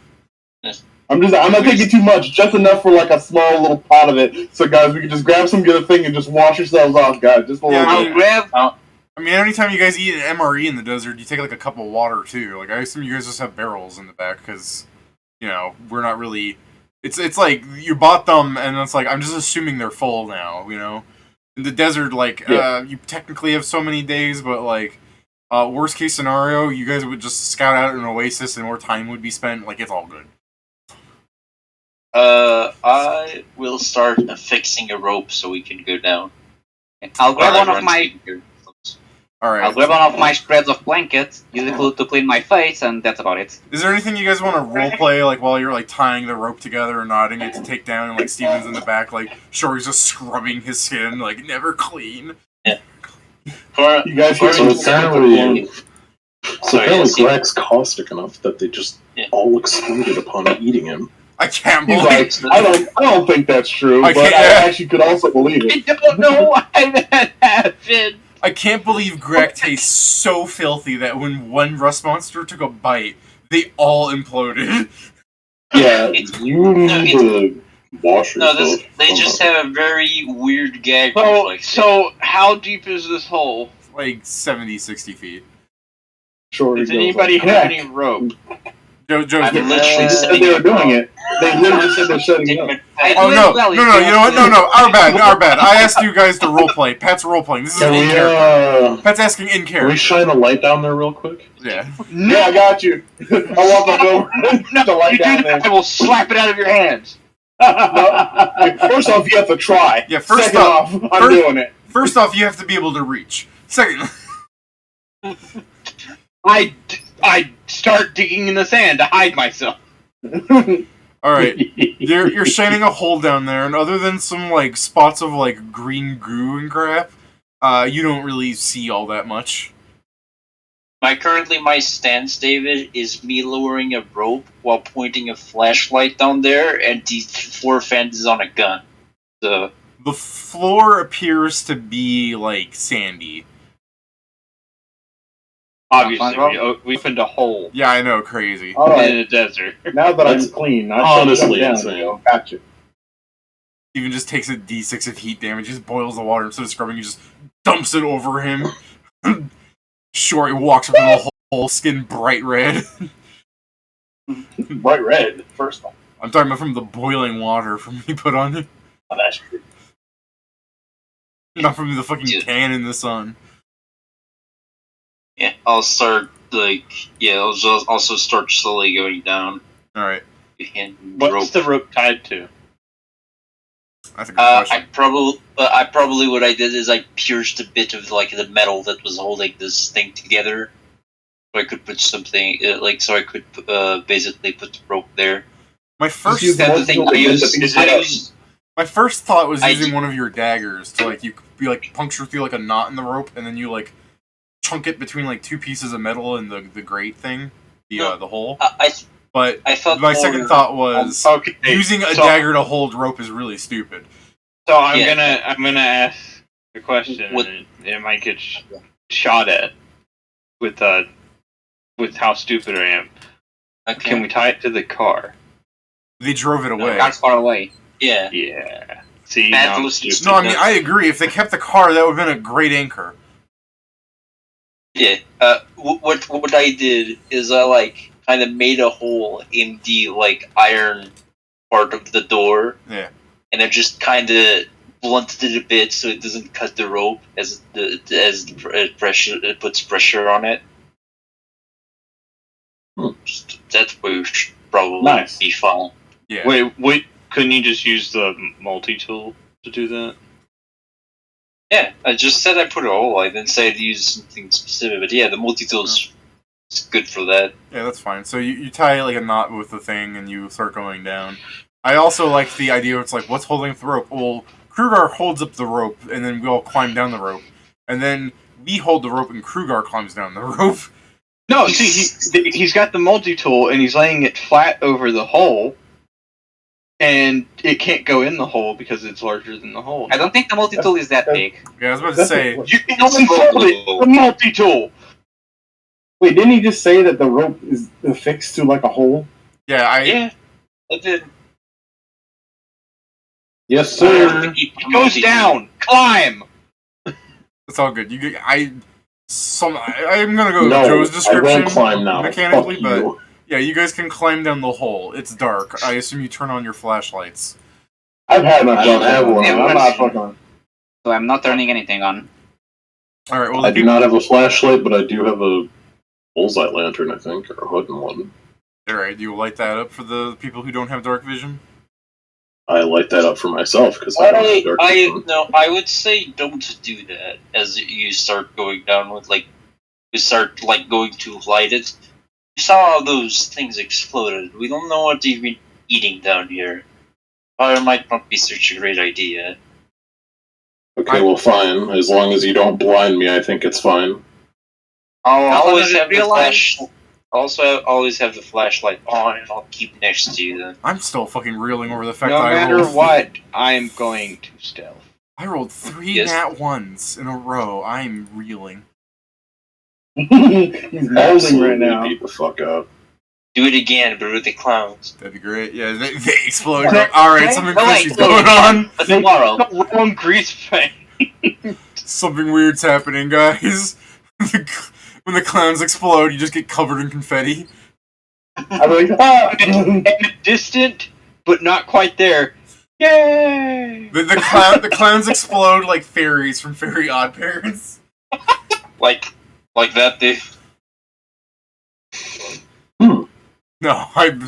S5: I'm not taking too much, just enough for like a small little pot of it. So guys, we can just grab some good thing and just wash yourselves off, guys. Just a little
S1: Yeah,
S5: bit.
S8: I'll grab.
S1: I mean, anytime you guys eat an MRE in the desert, you take like a cup of water too. Like, I assume you guys just have barrels in the back because, you know, we're not really. It's like you bought them and it's like I'm just assuming they're full now. You know, in the desert, like you technically have so many days, but like worst case scenario, you guys would just scout out an oasis and more time would be spent. Like, it's all good.
S10: I will start fixing a rope so we can go down.
S8: I'll grab one of
S10: Everyone's
S8: my.
S10: taking care.
S1: All right.
S8: I'll grab one of my spreads of blankets, use it to clean my face, and that's about it.
S1: Is there anything you guys want to roleplay, like while you're like tying the rope together and knotting it to take down, and like Steven's in the back, like sure he's just scrubbing his skin, like never clean.
S10: Yeah.
S5: You guys hear
S6: So apparently,
S10: Sorry, yes,
S6: Greg's caustic enough that they just all exploded upon eating him.
S1: I can't
S5: He's
S1: believe.
S5: like, I don't think that's true,
S1: I
S5: but
S1: can't-
S5: I actually could also believe it.
S9: I don't know why that happened.
S1: I can't believe Greg tastes so filthy that when one rust monster took a bite, they all imploded.
S6: Yeah, you need to wash
S10: No,
S6: yourself.
S10: they just have a very weird gag
S9: So,
S10: reflex.
S9: so how deep is this hole?
S1: Like 70, 60 feet.
S5: Sure.
S9: Does
S5: he goes
S9: anybody
S5: like,
S9: have
S5: "Heck."
S9: any rope?
S1: Joe's
S10: I'm
S1: getting
S10: literally
S5: They just said
S10: setting
S5: they were
S10: it
S5: doing
S10: up.
S5: it. They literally said they're setting it up.
S1: Oh no, you know what? No, our bad. I asked you guys to roleplay. Pat's roleplaying. This is
S6: Can
S1: in
S6: we,
S1: character. Pat's asking in
S6: can we
S1: character.
S6: shine a light down there real quick?
S1: Yeah.
S5: Yeah, I got you. I walk up over
S9: No,
S5: the light
S9: you do
S5: down
S9: that,
S5: there.
S9: I will slap it out of your hands.
S5: First off, you have to try.
S1: Yeah, first
S5: Second
S1: off-
S5: off, I'm doing it.
S1: First off, you have to be able to reach. Second,
S9: I start digging in the sand to hide myself.
S1: all right, you're shining a hole down there, and other than some like spots of like green goo and crap, you don't really see all that much.
S10: Currently my stance, David, is me lowering a rope while pointing a flashlight down there, and the floor fan is on a gun. So
S1: The floor appears to be like sandy.
S9: Obviously, we opened a hole
S1: Yeah, I know, crazy.
S5: All
S9: in
S5: right,
S9: the desert.
S5: now that it's clean, I
S6: Honestly,
S5: shut down.
S6: insane.
S5: Yo. Gotcha.
S1: Even just takes a d6 of heat damage, just boils the water instead of scrubbing, he just dumps it over him. Short walks up in the hole, skin bright red.
S5: Bright red, first one.
S1: I'm talking about from the boiling water from he put on it,
S5: Oh, that's true.
S1: not from the fucking
S10: Yeah.
S1: tan in the sun.
S10: yeah, I'll start I'll just also start slowly going down.
S1: All right,
S10: And
S9: What's the rope tied to?
S1: that's a good question.
S10: I probably what I did is I pierced a bit of like the metal that was holding this thing together, so I could put something basically put the rope there.
S1: My first,
S5: use the
S10: And the thing
S5: multi-tool
S10: I
S5: to
S10: use,
S5: bend the
S10: I
S5: piece
S10: use
S1: my first thought was
S10: I
S1: using
S10: d-
S1: one of your daggers to like you could be like puncture through like a knot in the rope, and then you like chunk it between like two pieces of metal in the grate thing, the hole. But
S10: I thought
S1: my
S10: more-
S1: second thought was
S9: Okay,
S1: using a
S9: so-
S1: dagger to hold rope is really stupid.
S9: So I'm
S10: Yeah.
S9: gonna ask a question,
S10: What-
S9: and it might get shot at with how stupid I am.
S10: Okay.
S9: Can we tie it to the car?
S1: They drove it away.
S4: Car's far away.
S10: Yeah.
S9: Yeah. See,
S10: Bad
S9: now I'm
S10: listeners.
S9: stupid.
S1: No, I mean I agree. If they kept the car, that would have been a great anchor.
S10: Yeah. What I did is I like kind of made a hole in the like iron part of the door,
S1: Yeah.
S10: and I just kind of blunted it a bit so it doesn't cut the rope as it puts pressure on it. That way should probably
S5: Nice.
S10: be fine.
S1: Yeah.
S9: Wait, couldn't you just use the multi-tool to do that?
S10: Yeah, I just said I put a hole. I didn't say I'd use something specific, but yeah, the multi-tool's is good for that.
S1: Yeah, that's fine. So you tie like a knot with the thing and you start going down. I also like the idea where it's like, what's holding up the rope? Well, Krugar holds up the rope and then we all climb down the rope. And then we hold the rope and Krugar climbs down the rope.
S9: No, see, he's got the multi-tool and he's laying it flat over the hole, and it can't go in the hole because it's larger than the hole.
S4: I don't think the multi-tool is that big.
S1: Yeah, I was about to say,
S9: You can only fold it. The multi-tool.
S5: Wait, didn't he just say that the rope is affixed to like a hole?
S1: yeah,
S10: Yeah, I did.
S6: Yes, sir.
S9: It goes down. Climb.
S1: it's all good. I'm gonna go with
S6: No,
S1: Joe's
S6: I
S1: description
S6: won't climb now.
S1: mechanically,
S6: Fuck
S1: but
S6: you.
S1: yeah, you guys can climb down the hole. It's dark. I assume you turn on your flashlights.
S5: I've had my
S6: I don't have one.
S5: I'm not fucking.
S4: So I'm not turning anything on.
S1: All right. Well,
S6: I
S1: if
S6: do
S1: you,
S6: not have a flashlight, but I do have a bullseye lantern, I think, or a hood and one.
S1: all right. Do you light that up for the people who don't have dark vision?
S6: I light that up for myself because I don't have dark vision.
S10: I would say don't do that as you start going down with you start going to light it. You saw how those things exploded. We don't know what they've been eating down here. Fire might not be such a great idea.
S6: Okay, well, fine. As long as you don't blind me, I think it's fine.
S10: I'll always have the
S4: realize-
S10: flash. Also, always have the flashlight on, and I'll keep next to you then.
S1: I'm still fucking reeling over the fact
S9: No
S1: that I
S9: matter
S1: rolled.
S9: what, I'm going to stealth.
S1: I rolled 3
S10: Yes.
S1: nat ones in a row. I'm reeling.
S5: He's molding
S6: Absolutely
S5: right now.
S6: beat the fuck up.
S10: Do it again, but with the clowns.
S1: That'd be great. Yeah, they explode. Alright, something
S4: Oh, wait,
S1: fishy's
S4: wait,
S1: going
S4: wait.
S1: on.
S4: Tomorrow.
S9: Wrong grease paint.
S1: Something weird's happening, guys. When the clowns explode, you just get covered in confetti.
S5: I'm like, ah!
S9: And distant, but not quite there. Yay!
S1: The clowns explode like fairies from Fairy Odd Parents.
S10: Like that, Dave.
S1: No, I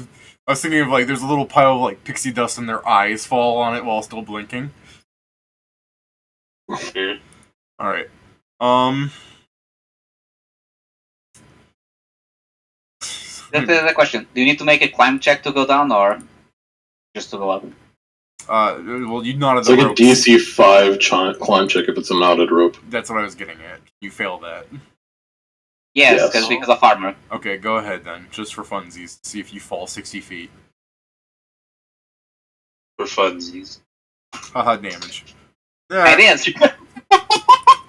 S1: was thinking of like there's a little pile of like pixie dust and their eyes fall on it while still blinking. Alright.
S4: That's the question. Do you need to make a climb check to go down, or just to go up?
S1: Well, you knotted
S6: It's
S1: the
S6: like a
S1: ropes.
S6: DC 5 climb check if it's a knotted rope.
S1: That's what I was getting at. You failed that.
S4: Yes,
S6: Yes.
S4: because of armor.
S1: Okay, go ahead then, just for funsies. See if you fall 60 feet.
S10: For funsies.
S1: Haha, damage.
S4: I
S1: Yeah,
S4: did.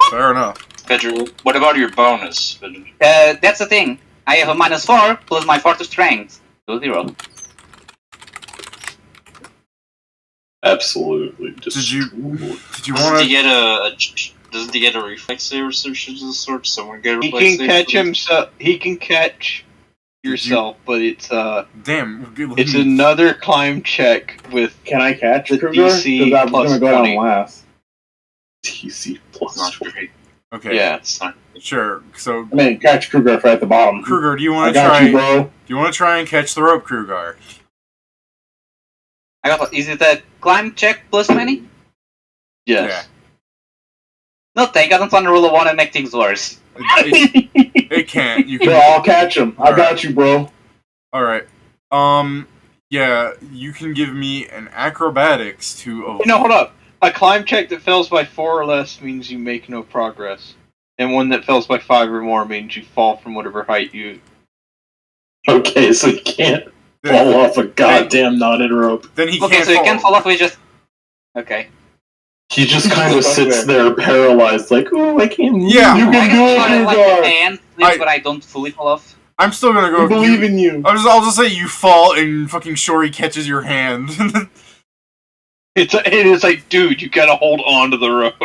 S1: fair enough.
S10: Pedro, what about your bonus? Pedro?
S4: That's the thing. I have a -4 plus my 4 to strength. 0.
S6: Absolutely.
S1: Did you
S10: Doesn't
S1: want
S10: he
S1: to?
S10: get doesn't he get a reflex save or some shit of the sort? Someone get a
S9: He
S10: reflex
S9: can
S10: save
S9: catch
S10: for this?
S9: himself. He can catch yourself, but it's
S1: Damn.
S9: it's another climb check with
S5: Can I catch
S9: The
S5: Kruger?
S9: DC
S5: Because I'm
S9: plus
S5: gonna go
S9: 20.
S5: down last.
S6: DC plus
S10: Not
S6: 20.
S10: great.
S1: Okay.
S9: yeah.
S10: It's not.
S1: Sure. So
S5: I mean, catch Kruger right at the bottom.
S1: Kruger, do you
S5: I
S1: want to
S5: got
S1: try?
S5: you,
S1: Do
S5: bro.
S1: you want to try and catch the rope, Kruger?
S4: I got. Is it a climb check plus many?
S9: Yes.
S4: No, thank you. I don't want to roll a 1 and make things worse.
S1: It can't. You
S5: Bro,
S1: can.
S5: I'll catch him. I got you, bro.
S1: All right. Yeah, you can give me an acrobatics to.
S9: No, hold up. A climb check that fails by 4 or less means you make no progress, and one that fails by 5 or more means you fall from whatever height you.
S6: Okay, so you can't fall off a goddamn knotted rope.
S1: Then he
S4: Okay,
S1: can't
S4: so you
S1: fall.
S4: can fall off with just. Okay.
S6: He just kind of sits there paralyzed, like, oh, I can't move.
S1: Yeah.
S5: You
S4: I
S5: can do
S4: can
S5: it,
S4: like
S5: Kruger.
S4: the hand flip, but I don't fully fall off.
S1: I'm still gonna go.
S5: We believe in you.
S1: I'll just say you fall and fucking Shori catches your hand.
S9: It's like, dude, you gotta hold on to the rope.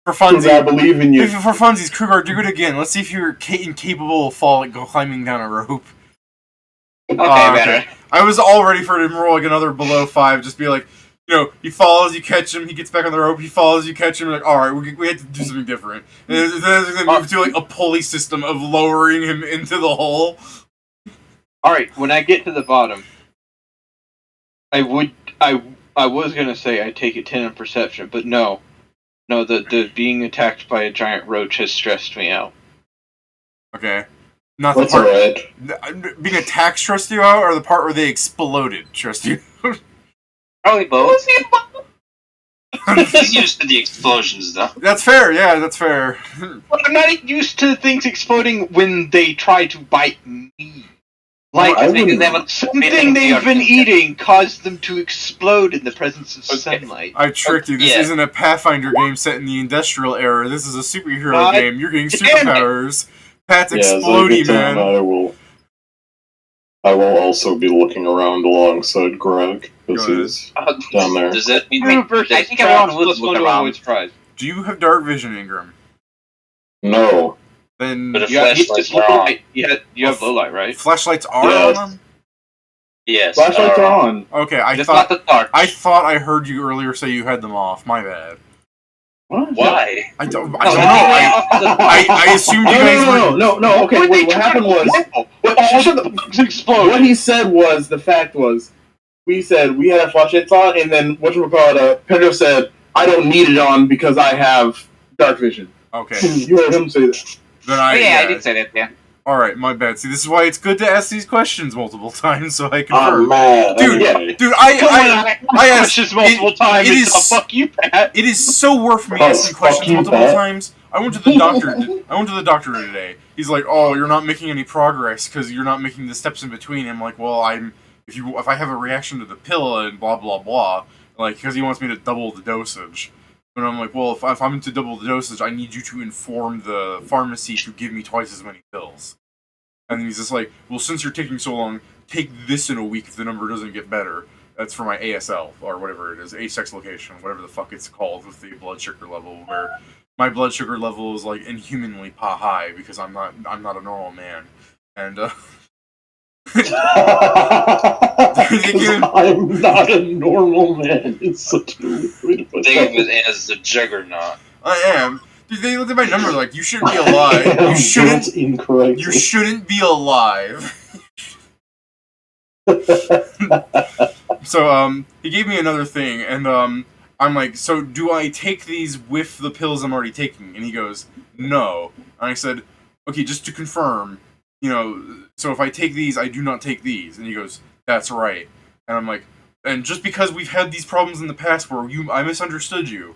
S1: For
S5: Kruger, I
S1: funsies,
S5: believe in you.
S1: for funsies, Kruger, do it again. Let's see if you're incapable of climbing down a rope.
S4: Okay,
S1: Ah,
S4: better.
S1: I was all ready for him to roll like another below 5. Just be like, he falls, you catch him, he gets back on the rope, he falls, you catch him. Like, all right, we had to do something different. And then it's gonna move to like a pulley system of lowering him into the hole.
S9: Alright, when I get to the bottom, I was gonna say I take a 10 in perception, but no. No, the being attacked by a giant roach has stressed me out.
S1: Okay, not
S6: That's
S1: the part
S6: alright.
S1: being attacked stressed you out, or the part where they exploded stressed you.
S4: Probably both.
S10: He's used to the explosions, though.
S1: That's fair. Yeah, that's fair.
S9: But I'm not used to things exploding when they try to bite me. Like,
S5: I
S4: because
S5: wouldn't-
S4: they have a
S9: something they've been eating caused them to explode in the presence of sunlight.
S1: I tricked you. This
S10: Yeah.
S1: isn't a Pathfinder game set in the industrial era. This is a superhero
S9: God
S1: game. You're getting
S9: damn it.
S1: superpowers. Pat's
S6: Yeah, as I
S1: explodey,
S6: get down,
S1: man.
S6: I will also be looking around alongside Greg, because
S1: Go ahead.
S6: he's down there.
S10: Does that mean
S4: I think everyone would look around.
S9: Surprise.
S1: Do you have dark vision, Ingram?
S6: No.
S1: Then
S10: But if
S9: You have,
S10: flashlights are on.
S9: you have low light, right?
S1: flashlights are
S6: Yes.
S1: on.
S10: Yes.
S5: Flashlights are on.
S1: Okay, I
S4: Just not
S1: thought
S4: the torch.
S1: I heard you earlier say you had them off. My bad.
S5: What?
S10: Why?
S1: I don't know.
S4: No,
S1: I assumed you guys were.
S5: No. Okay, wait. What happened was
S9: all the explode.
S5: what he said was the fact was we said we had our flashlights on, and then Pedro said I don't need it on because I have dark vision.
S1: Okay,
S5: You heard him say that.
S1: then
S4: Oh, yeah, I did say that. Yeah.
S1: Alright, my bad. See, this is why it's good to ask these questions multiple times so I
S6: I'm
S1: confirm.
S6: mad.
S1: Dude,
S6: anyway.
S1: Dude,
S9: I
S1: I
S9: asked questions multiple times.
S1: it is-
S9: Fuck you, Pat.
S1: It is so worth me
S6: Oh,
S1: asking
S6: fuck
S1: questions
S6: you,
S1: multiple
S6: Pat.
S1: times. I went to the doctor today. He's like, "Oh, you're not making any progress because you're not making the steps in between." I'm like, "Well, if I have a reaction to the pill and blah blah blah, like because he wants me to double the dosage." But I'm like, "Well, if I'm to double the dosage, I need you to inform the pharmacy to give me twice as many pills." And then he's just like, "Well, since you're taking so long, take this in a week if the number doesn't get better." That's for my ASL, or whatever it is, asex location, whatever the fuck it's called with the blood sugar level, where my blood sugar level is like inhumanly high because I'm not a normal man. And
S6: I'm not a normal man. It's such a weird way to put that.
S10: David as the juggernaut.
S1: I am. Dude, they looked at my number like, you shouldn't be alive. You shouldn't.
S6: Built incorrectly.
S1: You shouldn't be alive. So he gave me another thing, and I'm like, so do I take these with the pills I'm already taking? And he goes, no. And I said, okay, just to confirm, so if I take these, I do not take these. And he goes, that's right. And I'm like, and just because we've had these problems in the past where I misunderstood you,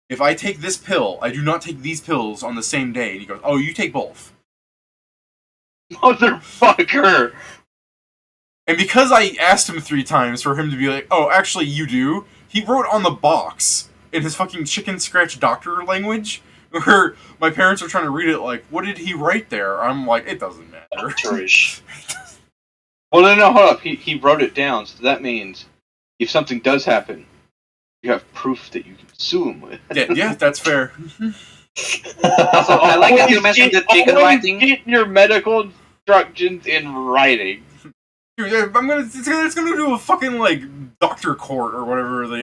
S1: if I take this pill, I do not take these pills on the same day. And he goes, oh, you take both.
S9: Motherfucker!
S1: And because I asked him 3 times for him to be like, oh, actually, you do, he wrote on the box in his fucking chicken scratch doctor language, where my parents are trying to read it like, what did he write there? I'm like, it doesn't matter.
S10: Trish.
S9: Well, no, hold up. He wrote it down, so that means if something does happen, you have proof that you can sue him with.
S1: Yeah, that's fair.
S8: Also, I like that you mentioned the chicken
S9: Always
S8: writing.
S9: get your medical instructions in writing.
S1: Dude, it's gonna do a fucking, like, doctor court or whatever the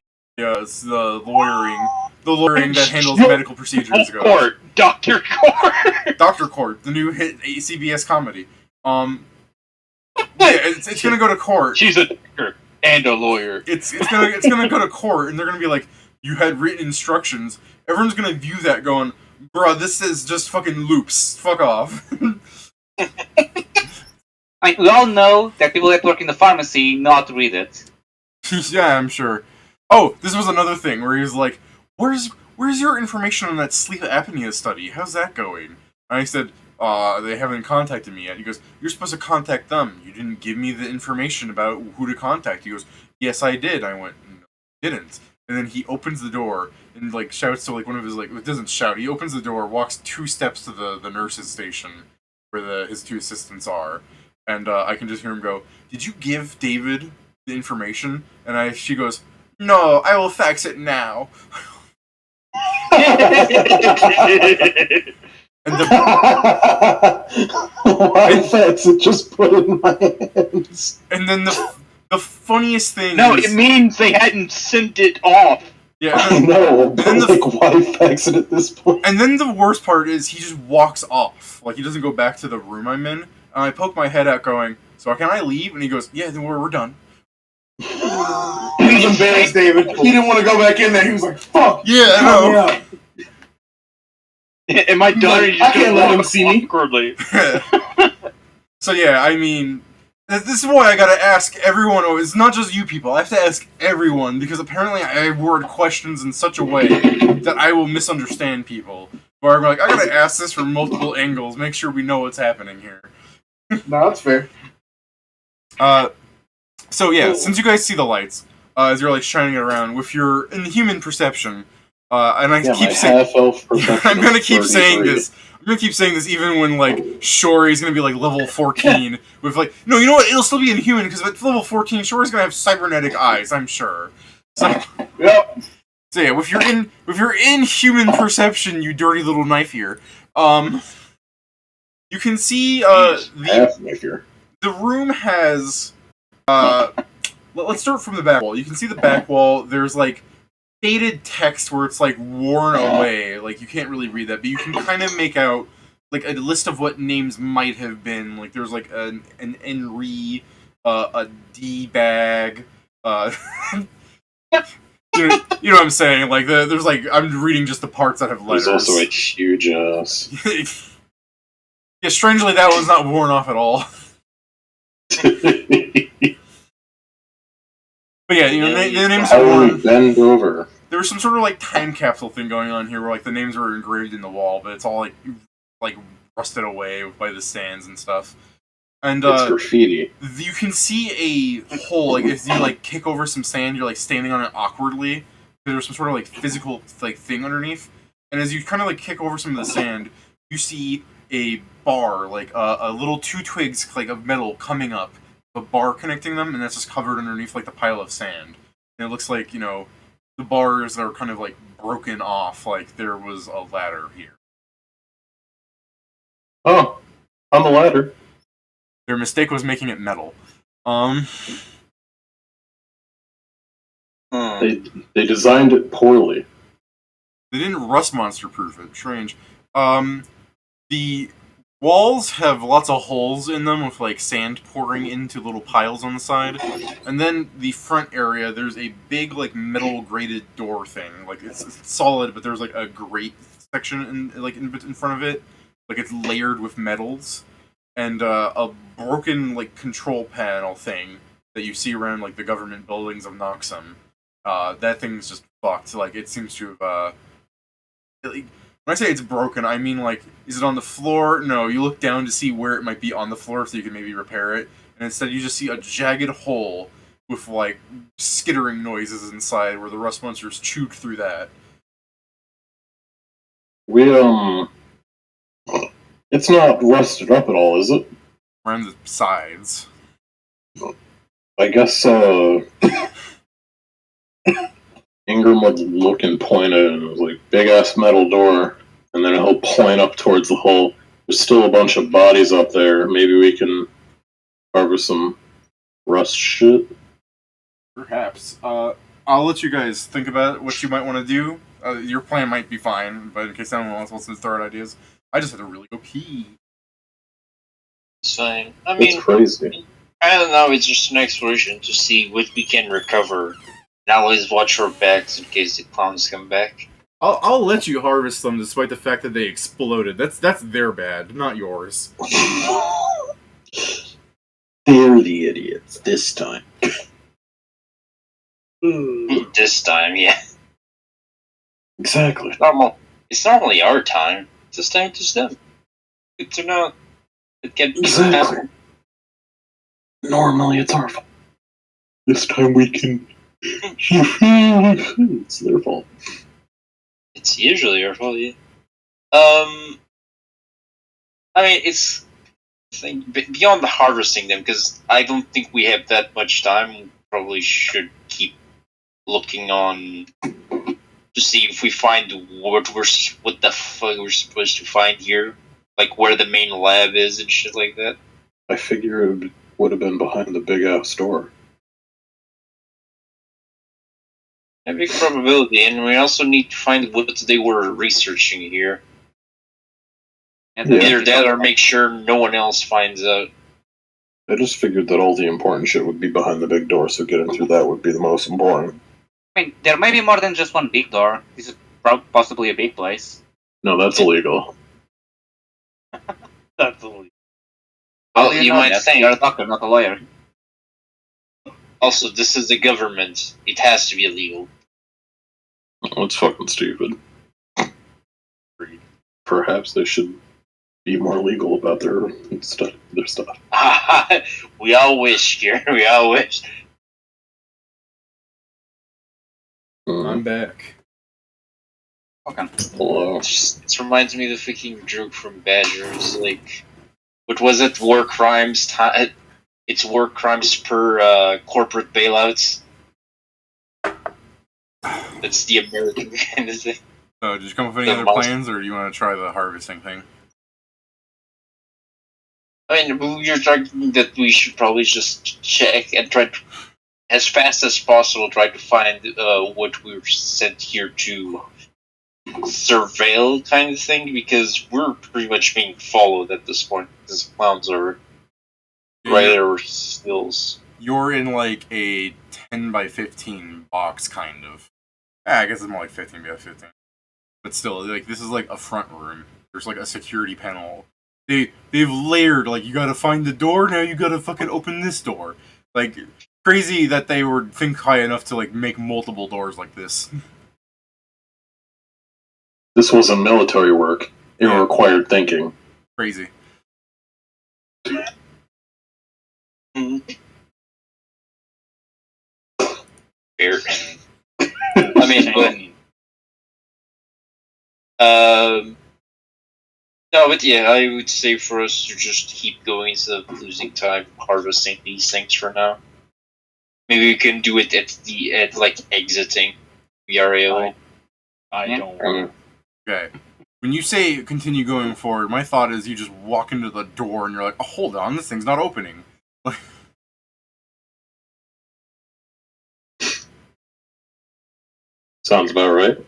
S1: lawyering that handles medical procedures goes.
S9: Doctor Court!
S1: Doctor Court, the new hit CBS comedy. Yeah, it's gonna go to court.
S9: She's a doctor and a lawyer.
S1: It's gonna go to court, and they're gonna be like, you had written instructions. Everyone's gonna view that going, bruh, this is just fucking loops. Fuck off.
S8: I mean, we all know that people that work in the pharmacy not read it.
S1: Yeah, I'm sure. Oh, this was another thing where he was like, where's your information on that sleep apnea study? How's that going? And I said, they haven't contacted me yet. He goes, you're supposed to contact them. You didn't give me the information about who to contact. He goes, yes, I did. I went, no, you didn't. And then he opens the door and, like, shouts to, like, one of his, like, it doesn't shout. He opens the door, walks 2 steps to the nurse's station where his 2 assistants are. And I can just hear him go, did you give David the information? And she goes, no, I will fax it now.
S6: Why fax it? Just put it in my hands.
S1: And then the funniest thing
S9: No,
S1: is,
S9: it means they hadn't sent it off.
S1: Yeah,
S6: I know, but why fax it at this point?
S1: And then the worst part is he just walks off. Like, he doesn't go back to the room I'm in. And I poke my head out going, so can I leave? And he goes, yeah, then we're done.
S5: He was embarrassed, David. He didn't want to go back in there. He was like, fuck.
S1: Yeah, I know.
S9: Am I done?
S5: Like, I can't let him see me.
S9: Awkwardly.
S1: So yeah, I mean, this is why I gotta ask everyone. Oh, it's not just you people. I have to ask everyone because apparently I word questions in such a way that I will misunderstand people. Where I'm like, I gotta ask this from multiple angles, make sure we know what's happening here.
S5: No, that's fair.
S1: So yeah, since you guys see the lights, as you're like shining it around with your inhuman perception, and I keep saying, I'm gonna keep saying this. I'm gonna keep saying this even when like Shory's gonna be like level 14 with like, no, you know what? It'll still be inhuman because at level 14, Shory's gonna have cybernetic eyes. I'm sure. So,
S5: Yep.
S1: So yeah, with your inhuman perception, you dirty little knife here, you can see the room has let's start from the back wall. You can see the back wall. There's like faded text where it's like worn away. Like you can't really read that, but you can kind of make out like a list of what names might have been. Like there's like an Henry, a D-bag, you know what I'm saying? Like there's like I'm reading just the parts that have letters.
S6: There's also a huge ass.
S1: Yeah, strangely, that one's not worn off at all. But yeah, you know, the names are worn.
S6: Bend over.
S1: There was some sort of like time capsule thing going on here, where like the names were engraved in the wall, but it's all like rusted away by the sands and stuff. And
S6: it's graffiti.
S1: You can see a hole. Like if you like kick over some sand, you're like standing on it awkwardly. There's some sort of like physical like thing underneath. And as you kind of like kick over some of the sand, you see a bar, like a little 2 twigs like of metal coming up, a bar connecting them, and that's just covered underneath like the pile of sand. And it looks like, you know, the bars are kind of like broken off, like there was a ladder here.
S6: Oh, on the ladder.
S1: Their mistake was making it metal.
S6: They designed it poorly.
S1: They didn't rust monster proof it. Strange. The walls have lots of holes in them with like sand pouring into little piles on the side, and then the front area there's a big like metal grated door thing. Like it's solid, but there's like a grate section in front of it. Like it's layered with metals, and a broken like control panel thing that you see around like the government buildings of Noxum. That thing's just fucked. Like it seems to have when I say it's broken, I mean, like, is it on the floor? No, you look down to see where it might be on the floor so you can maybe repair it, and instead you just see a jagged hole with, like, skittering noises inside where the rust monsters chewed through that.
S6: It's not rusted up at all, is it?
S1: Around the sides.
S6: I guess, Ingram would look and point at it, and it was like, big-ass metal door, and then he'll point up towards the hole. There's still a bunch of bodies up there. Maybe we can harvest some rust shit?
S1: Perhaps. I'll let you guys think about what you might want to do. Your plan might be fine, but in case anyone else wants to throw out ideas, I just had to really go pee.
S10: It's fine. I mean,
S6: it's crazy.
S10: I don't know, it's just an exploration to see what we can recover. And always watch our backs in case the clowns come back.
S1: I'll let you harvest them despite the fact that they exploded. That's their bad, not yours.
S6: They're the idiots this time.
S10: This time, yeah.
S6: Exactly.
S10: It's normally our time. This time it's them. It's not. It can be
S6: exactly. Normally it's our fault. This time we can. It's their fault.
S10: It's usually our fault, yeah. I mean, it's beyond the harvesting them, because I don't think we have that much time. We probably should keep looking on to see if we find what the fuck we're supposed to find here, like where the main lab is and shit like that.
S6: I figure it would have been behind the big ass door.
S10: A big probability, and we also need to find what they were researching here. And either that or make sure no one else finds out.
S6: I just figured that all the important shit would be behind the big door, so getting through that would be the most important.
S8: I mean, there may be more than just one big door. This is possibly a big place.
S6: No, that's illegal.
S9: That's illegal.
S10: Well, you might think.
S8: You're a doctor, not a lawyer.
S10: Also, this is the government. It has to be illegal.
S6: Well, it's fucking stupid. Perhaps they should be more legal about their stuff.
S10: We all wish, Kieran. We all wish.
S1: I'm back.
S8: Okay.
S6: Hello.
S10: It reminds me of the fucking joke from Badgers. Like, what was it? War crimes. It's war crimes per corporate bailouts. That's the American kind of thing.
S1: So, did you come up with any other plans, or do you want to try the harvesting thing?
S10: I mean, you're talking that we should probably just check and try to, as fast as possible, try to find what we were sent here to surveil, kind of thing, because we're pretty much being followed at this point, because clowns are right at our heels.
S1: You're in like a 10 by 15 box, kind of. I guess it's more like 15 by 15. But still, like this is like a front room. There's like a security panel they've layered, like, you gotta find the door, now you gotta fucking open this door. Like, crazy that they would think high enough to, like, make multiple doors like this.
S6: This wasn't military work. It required thinking.
S1: Crazy.
S10: Fair. I mean, but no, but yeah, I would say for us to just keep going instead of losing time harvesting these things for now. Maybe we can do it at like exiting the area.
S9: I don't.
S1: Okay. When you say continue going forward, my thought is you just walk into the door and you're like, oh, hold on, this thing's not opening.
S6: Sounds about right.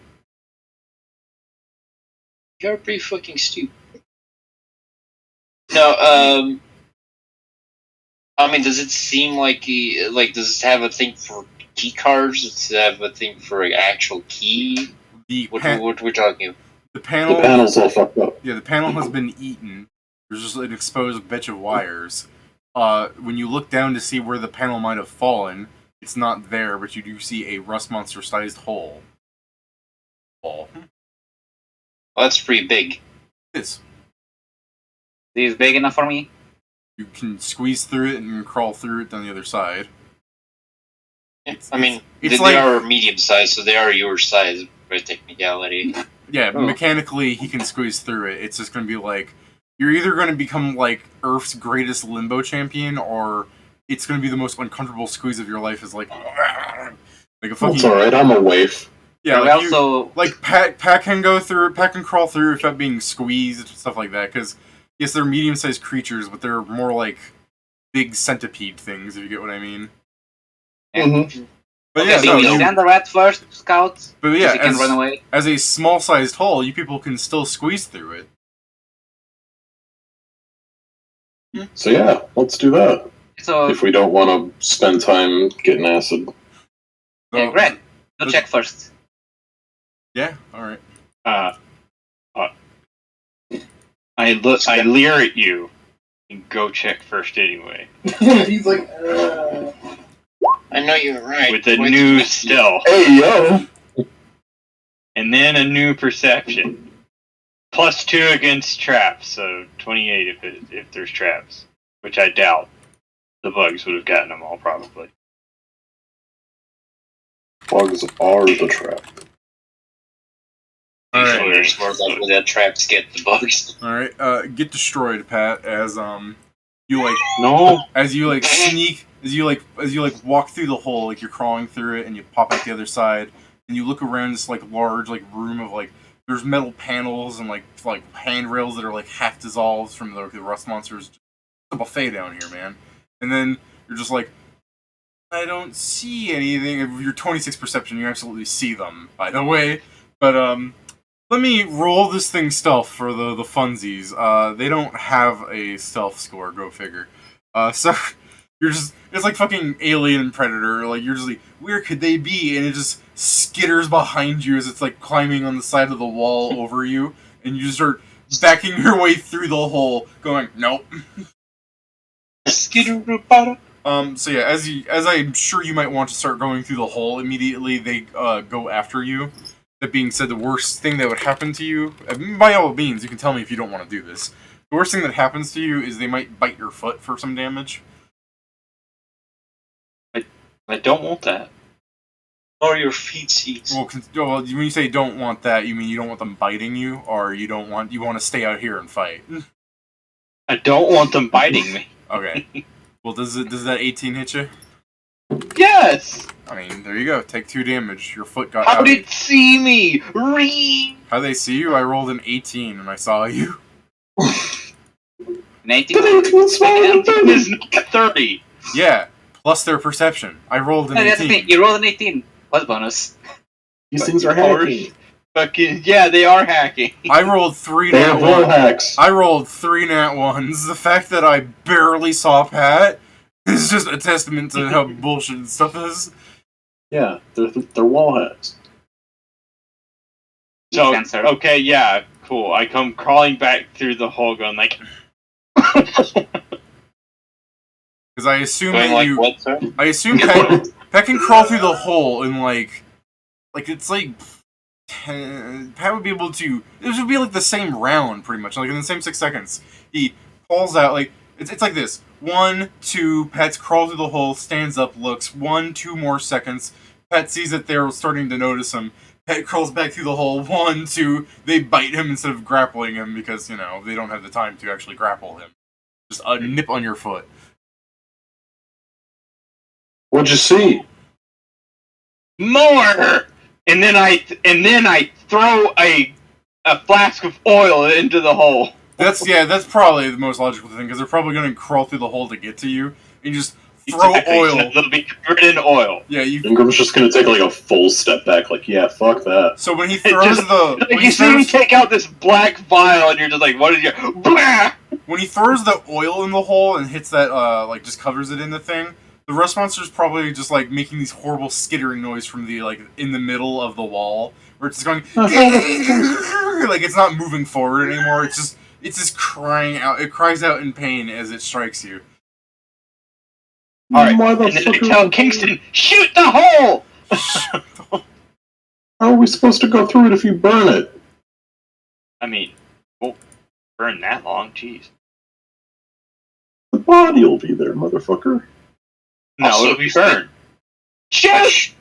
S10: You're pretty fucking stupid. No, I mean, does it seem like does it have a thing for key cards? Does it have a thing for an actual key? What we're talking about?
S1: The
S6: panel's all fucked up.
S1: Yeah, the panel has been eaten. There's just an exposed bitch of wires. When you look down to see where the panel might have fallen, it's not there, but you do see a rust monster-sized hole.
S10: Well, that's pretty big.
S1: It is.
S8: Is big enough for me?
S1: You can squeeze through it and crawl through it on the other side.
S10: Yeah, I mean,
S1: it's
S10: they
S1: like,
S10: are medium size, so they are your size by technicality.
S1: Yeah, mechanically he can squeeze through it. It's just going to be like, you're either going to become like Earth's greatest limbo champion, or it's going to be the most uncomfortable squeeze of your life. Is like a fucking.
S6: It's alright. I'm a waif.
S1: Yeah, like Pat can go through. Pat can crawl through without being squeezed and stuff like that. Because yes, they're medium-sized creatures, but they're more like big centipede things. If you get what I mean.
S8: Mm-hmm.
S1: But
S8: okay, so you send the rat first, scouts.
S1: But yeah,
S8: he can run away.
S1: As a small-sized hole, you people can still squeeze through it.
S6: So yeah, let's do that.
S8: So
S6: if we don't want to spend time getting acid.
S8: Yeah, Greg, go check first.
S1: Yeah, all right.
S9: I leer at you and go check first anyway.
S5: He's like,
S10: I know you're right.
S9: With a new stealth.
S5: Hey, yo!
S9: And then a new perception. +2 against traps, so 28 if there's traps. Which I doubt. The bugs would have gotten them all, probably.
S6: Bugs are the trap.
S1: Alright.
S10: There's more likely that traps get the bugs.
S1: Alright, get destroyed, Pat, as you like
S9: No.
S1: As you like sneak as you like walk through the hole, like you're crawling through it and you pop out the other side, and you look around this like large like room of like there's metal panels and like handrails that are like half dissolved from the rust monsters. Just a buffet down here, man. And then you're just like, I don't see anything. If you're 26 perception, you absolutely see them, by the way. But let me roll this thing stealth for the funsies. They don't have a stealth score, go figure. So you're just, it's like fucking Alien and Predator. Like, you're just like, where could they be? And it just skitters behind you as it's like climbing on the side of the wall over you. And you just start backing your way through the hole, going, nope. So yeah, as I'm sure you might want to start going through the hole immediately, they go after you. That being said, the worst thing that would happen to you, by all means, you can tell me if you don't want to do this. The worst thing that happens to you is they might bite your foot for some damage.
S9: I don't want that.
S10: Or your feet seats.
S1: Well, when you say don't want that, you mean you don't want them biting you, or you want to stay out here and fight?
S9: I don't want them biting me.
S1: Okay. Well, does that 18 hit you?
S9: Yes!
S1: I mean, there you go. Take 2 damage. Your foot got
S9: How
S1: outed.
S9: did it see me? Ree!
S1: How'd they see you? I rolled an 18 and I saw you.
S8: An 18?
S9: Is 30.
S1: Yeah, plus their perception. I rolled an
S8: No, that's the
S1: 18.
S8: thing. You rolled an 18. Plus bonus.
S6: These things are hacking.
S9: Fucking, yeah, they are hacking.
S1: I rolled 3
S6: They
S1: nat
S6: have war
S1: 1s.
S6: hacks.
S1: I rolled 3 nat 1s. The fact that I barely saw Pat is just a testament to how bullshit stuff is.
S6: Yeah, they're wall hacks.
S9: So, okay, yeah, cool. I come crawling back through the hole going like,
S1: Because I assume
S10: Going
S1: that
S10: like
S1: you.
S10: what, sir?
S1: I assume Pet can crawl through the hole in like it's like. Pat would be able to. This would be like the same round, pretty much. Like in the same 6 seconds, he pulls out like it's like this: 1, 2. Pat crawls through the hole, stands up, looks. 1, 2 more seconds. Pat sees that they're starting to notice him. Pat crawls back through the hole. 1, 2. They bite him instead of grappling him because they don't have the time to actually grapple him. Just a nip on your foot.
S6: What'd you see?
S9: More. And then I throw a flask of oil into the hole.
S1: That's probably the most logical thing because they're probably going to crawl through the hole to get to you and just throw oil.
S9: So they'll be covered in oil.
S1: Yeah,
S6: Ingram's just gonna take like a full step back, like, yeah, fuck that.
S1: So when he throws
S9: you see him take out this black vial, and you're just like, "What is your?" Blah!
S1: When he throws the oil in the hole and hits that, just covers it in the thing, the rust monster's probably just like making these horrible skittering noise from the in the middle of the wall, where it's just going like it's not moving forward anymore. It's just crying out. It cries out in pain as it strikes you.
S9: All right, and then I tell Kingston, shoot the hole!
S6: How are we supposed to go through it if you burn it?
S9: I mean, won't burn that long, jeez.
S6: The body will be there, motherfucker.
S9: No,
S10: Also,
S9: it'll be burned. Shoot!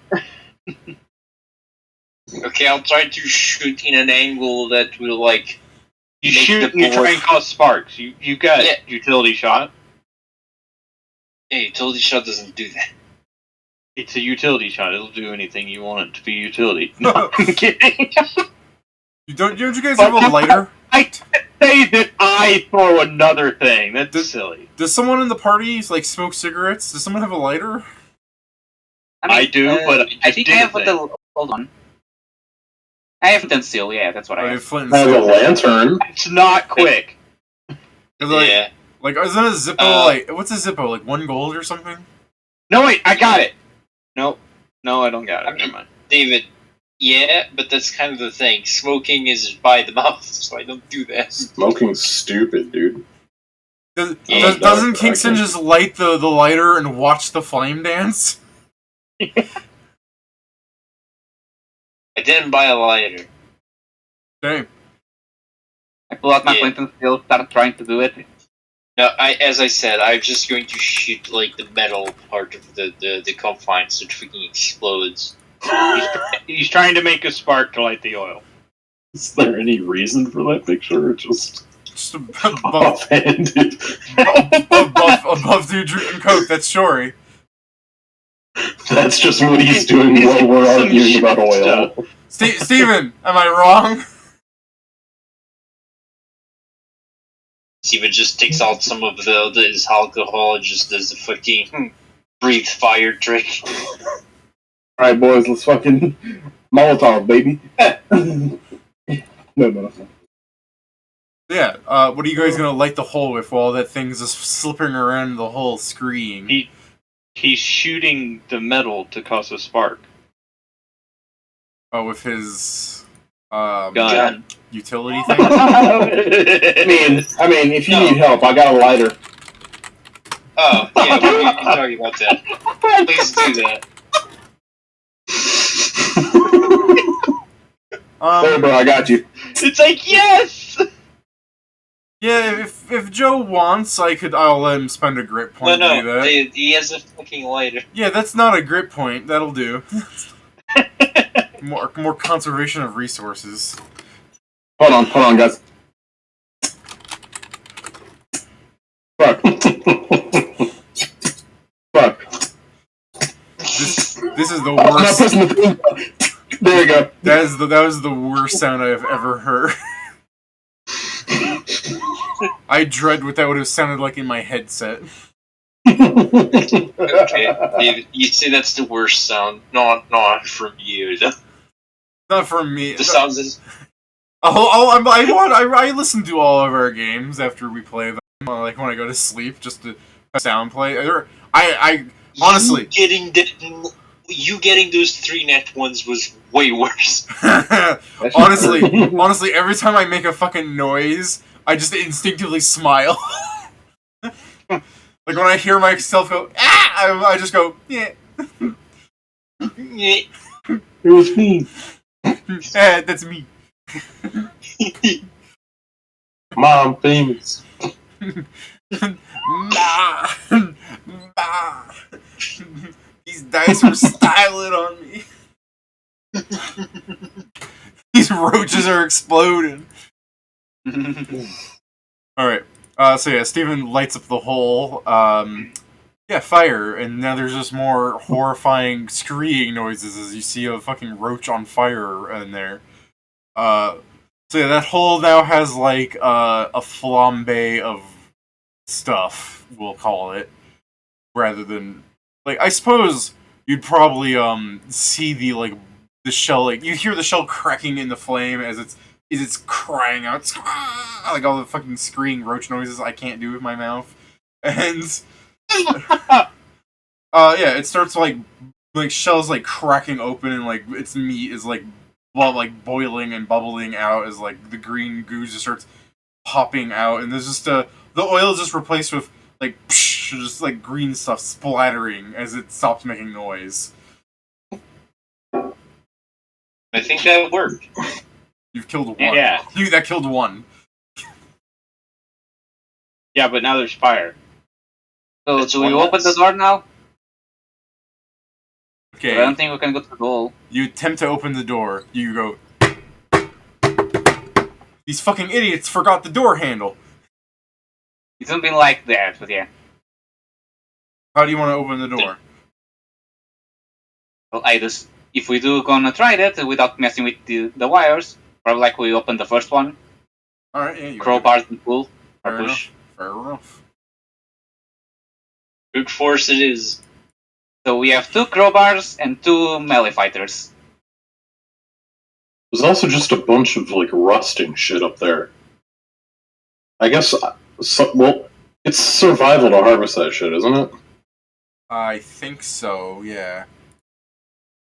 S10: Okay, I'll try to shoot in an angle that will, like...
S9: You shoot and you try and cause sparks. You got utility shot.
S10: Hey, utility shot doesn't do that.
S9: It's a utility shot. It'll do anything you want it to be utility. No, I'm kidding.
S1: Don't you guys have a lighter?
S9: I say that I throw another thing. That's silly.
S1: Does someone in the party smoke cigarettes? Does someone have a lighter?
S9: I do, but
S8: I think I have hold on. I have flint and steel. Yeah, that's what I have.
S1: Flint and
S6: I have a
S1: steel.
S6: lantern.
S9: It's not quick.
S10: Yeah.
S1: Like, isn't a Zippo what's a Zippo? Like 1 gold or something?
S9: No, wait, I got it. No, I don't got it. Never mind.
S10: David, yeah, but that's kind of the thing. Smoking is by the mouth, so I don't do that.
S6: Smoking's stupid, dude.
S1: Doesn't Kingston just light the lighter and watch the flame dance?
S10: I didn't buy a lighter.
S1: Okay.
S8: I pull out my flint and steel, start trying to do it.
S10: No, as I said, I'm just going to shoot like the metal part of the confine so it freaking explodes.
S9: He's trying to make a spark to light the oil.
S6: Is there any reason for that picture, or just
S1: above
S6: offhanded?
S1: above dude drinking coke? That's Shory.
S6: That's just what he's doing while we're arguing about oil.
S1: Stephen, am I wrong?
S10: Steven just takes out some of his alcohol and just does the fucking breathe fire trick.
S5: Alright, boys, let's fucking Molotov, baby. No.
S1: Yeah, what are you guys gonna light the hole with while that thing's just slipping around the hole screaming?
S9: He's shooting the metal to cause a spark.
S1: Oh, with his
S9: Gun.
S1: utility thing?
S5: I mean, if you need help, I got a lighter.
S10: Oh, yeah, we can talk about that. Please do that.
S5: There, bro, I got you.
S9: It's like, yes!
S1: Yeah, if Joe wants, I'll let him spend a grit point to do that.
S10: He has a fucking lighter.
S1: Yeah, that's not a grit point. That'll do. more conservation of resources.
S5: Hold on, guys. Fuck. Fuck.
S1: This is the
S5: I'm not
S1: worst.
S5: pressing the thing. There you go.
S1: That was the worst sound I've ever heard. I dread what that would have sounded like in my headset.
S10: Okay, David, you say that's the worst sound. Not from you.
S1: Not from me.
S10: The sounds is...
S1: I listen to all of our games after we play them. Like when I go to sleep, just to sound play. I honestly
S10: you getting those 3 net ones was way worse.
S1: honestly, every time I make a fucking noise, I just instinctively smile. Like when I hear myself go, ah, I just go, yeah.
S10: Yeah.
S6: It was me.
S1: That's me.
S6: Mom, famous.
S1: Nah. Nah. These dice are styling on me. These roaches are exploding. Alright. So yeah, Stephen lights up the hole. Yeah, fire, and now there's just more horrifying screaming noises as you see a fucking roach on fire in there. So yeah, that hole now has like a flambe of stuff, we'll call it, rather than like I suppose you'd probably see the shell, like you hear the shell cracking in the flame as it's crying out like all the fucking screaming roach noises I can't do with my mouth, and yeah, it starts like shells like cracking open and like its meat is like boiling and bubbling out as like the green goo just starts popping out, and there's just the oil is just replaced with like just like green stuff splattering as it stops making noise.
S10: I think that worked.
S1: You've killed one.
S9: Yeah.
S1: You that killed one.
S9: Yeah, but now there's fire.
S4: So
S10: It's
S4: do we
S10: one
S4: open the
S10: less.
S4: door now?
S1: Okay.
S4: I don't think we can go to the wall.
S1: You attempt to open the door. You go. These fucking idiots forgot the door handle.
S4: It's not been like that, but yeah.
S1: How do you want to open the door?
S4: Well, if we do gonna try that without messing with the wires, probably like we open the first one,
S1: All right, yeah, you
S4: crowbars and pull or
S1: Fair
S4: push.
S1: enough. Fair enough.
S10: Brute force it is.
S4: So we have 2 crowbars and 2 melee fighters.
S6: There's also just a bunch of like rusting shit up there. I guess. Well, it's survival to harvest that shit, isn't it?
S1: I think so. Yeah.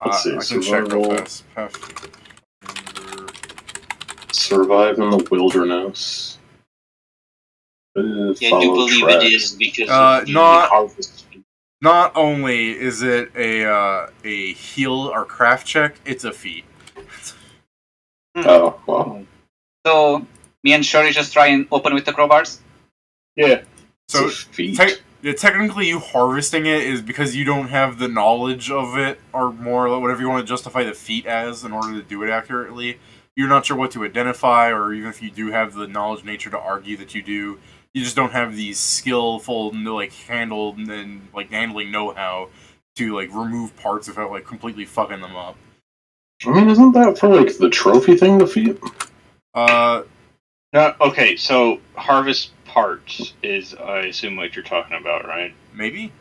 S6: Let's see,
S1: I can check real
S6: survival.
S1: fast.
S6: Survive in the wilderness.
S10: Yeah, you
S6: Follow
S10: believe
S6: tracks.
S10: it is because of the
S1: not-
S10: harvest.
S1: Not only is it a heal or craft check, it's a feat.
S6: Oh, wow.
S4: So me and Shuri just try and open with the crowbars.
S5: Yeah.
S1: So
S6: It's a feat.
S1: technically, you harvesting it is because you don't have the knowledge of it, or more whatever you want to justify the feat as in order to do it accurately. You're not sure what to identify, or even if you do have the knowledge nature to argue that you do, you just don't have the skillful handling know-how to like remove parts without like completely fucking them up.
S6: I mean, isn't that for like the trophy thing, the feat?
S1: Uh,
S9: No, okay, so harvest parts is, I assume, what you're talking about, right?
S1: maybe.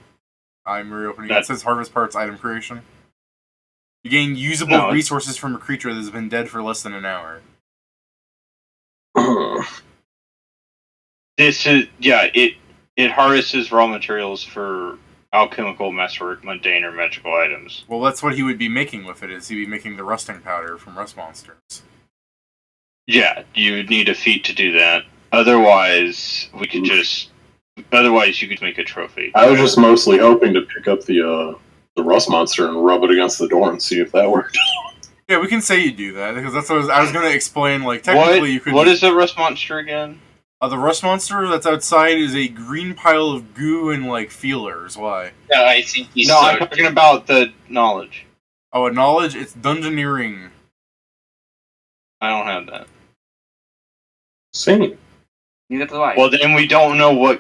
S1: I'm reopening. It
S9: That-
S1: says harvest parts item creation. You gain usable
S9: No, it's-
S1: resources from a creature that has been dead for less than an hour.
S9: This is, yeah, it harvests raw materials for alchemical, metalwork, mundane, or magical items.
S1: Well, that's what he would be making with it. Is he'd be making the rusting powder from rust monsters?
S9: Yeah, you would need a feat to do that. Otherwise, Otherwise, you could make a trophy.
S6: I was just mostly hoping to pick up the rust monster and rub it against the door and see if that worked.
S1: Yeah, we can say you do that because that's what I was going to explain. Like technically, you could.
S9: What is the rust monster again?
S1: The rust monster that's outside is a green pile of goo and like feelers. Why?
S10: Yeah, I think he's
S9: No, I'm talking about the knowledge.
S1: Oh, a knowledge. It's dungeoneering.
S9: I don't have that.
S6: Same.
S4: Neither do I.
S9: Well, then we don't know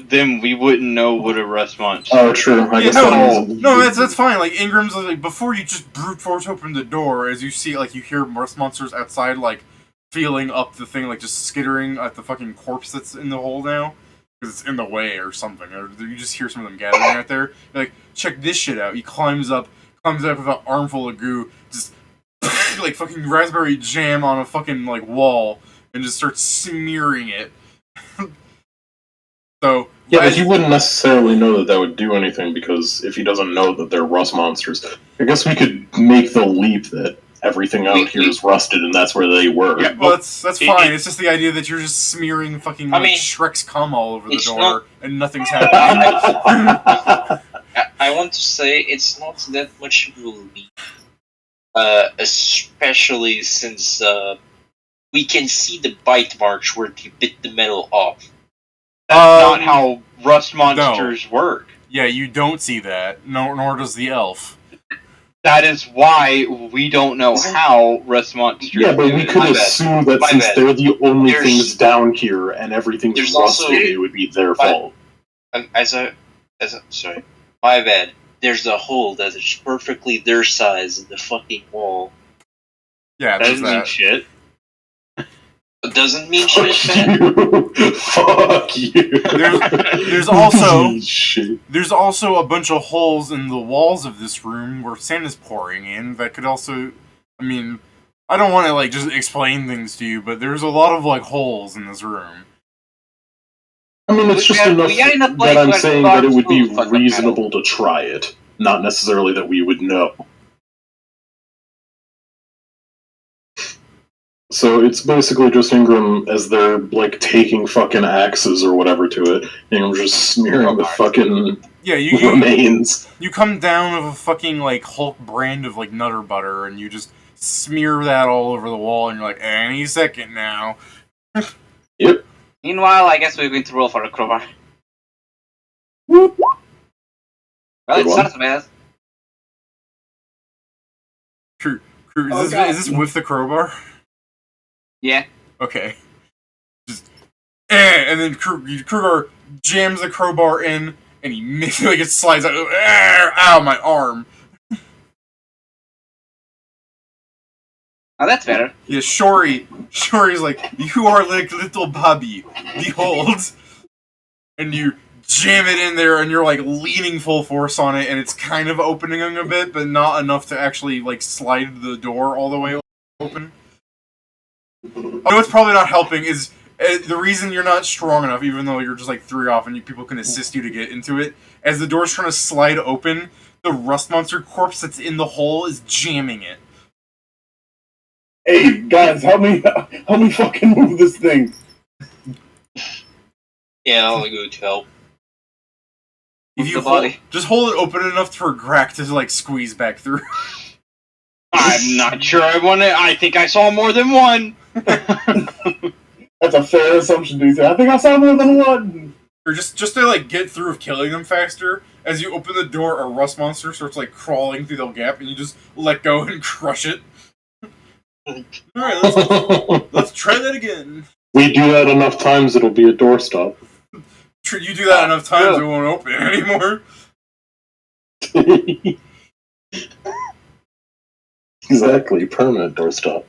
S9: then we wouldn't know what a rust monster.
S6: Oh, true. I guess
S1: No, that's fine. Like Ingram's like before you just brute force open the door, as you see, like you hear rust monsters outside, like feeling up the thing, like just skittering at the fucking corpse that's in the hole now because it's in the way or something. Or you just hear some of them gathering out there. You're like, check this shit out. He climbs up with an armful of goo, just like fucking raspberry jam on a fucking like wall, and just starts smearing it. So
S6: yeah, but he wouldn't necessarily know that would do anything because if he doesn't know that they're rust monsters, I guess we could make the leap that everything out here is rusted, and that's where they were.
S1: Yeah, well, that's fine. It's just the idea that you're just smearing fucking Shrek's cum all over the door, and nothing's happening.
S10: I want to say it's not that much of a leap, especially since we can see the bite marks where they bit the metal off.
S9: That's not how rust monsters work.
S1: Yeah, you don't see that. Nor does the elf.
S9: That is why we don't know how rust monsters.
S6: Yeah, but we could assume that since they're the only things down here and everything's rusted, it would be their fault.
S10: Sorry, my bad. There's a hole that is perfectly their size in the fucking wall.
S1: Yeah,
S9: that doesn't mean shit.
S10: It doesn't mean shit, man.
S6: Fuck you.
S1: There's also a bunch of holes in the walls of this room where sand is pouring in that could also, I mean, I don't want to like just explain things to you, but there's a lot of like holes in this room.
S6: I mean, it's just enough that I'm saying that it would be reasonable to try it, not necessarily that we would know. So it's basically just Ingram as they're like taking fucking axes or whatever to it, and I'm just smearing the fucking remains.
S1: You come down with a fucking like Hulk brand of like Nutter Butter, and you just smear that all over the wall, and you're like, any second now.
S6: Yep.
S8: Meanwhile, I guess we're going to roll for a crowbar. Well, it's not so bad.
S1: True. Is this with the crowbar?
S8: Yeah.
S1: Okay. Just, and then Kruger jams the crowbar in, and he makes like it slides out. Ow, my arm.
S8: Oh, that's better.
S1: Yeah, Shori's like, you are like little Bobby. Behold. And you jam it in there, and you're like leaning full force on it, and it's kind of opening a bit, but not enough to actually like slide the door all the way open. I know it's probably not helping is the reason you're not strong enough, even though you're just like 3 off and people can assist you to get into it. As the door's trying to slide open, the rust monster corpse that's in the hole is jamming it.
S5: Hey guys, help me fucking move this thing.
S10: Yeah, I'll go to help.
S1: If you just hold it open enough for Grak to like squeeze back through.
S9: I'm not sure I want to. I think I saw more than one.
S5: That's a fair assumption, dude. I think I saw more than one.
S1: Or just to like get through of killing them faster, as you open the door, a rust monster starts like crawling through the gap, and you just let go and crush it. Alright, let's try that again.
S6: We do that enough times, it'll be a doorstop.
S1: You do that enough times, it won't open anymore.
S6: Exactly, permanent doorstop.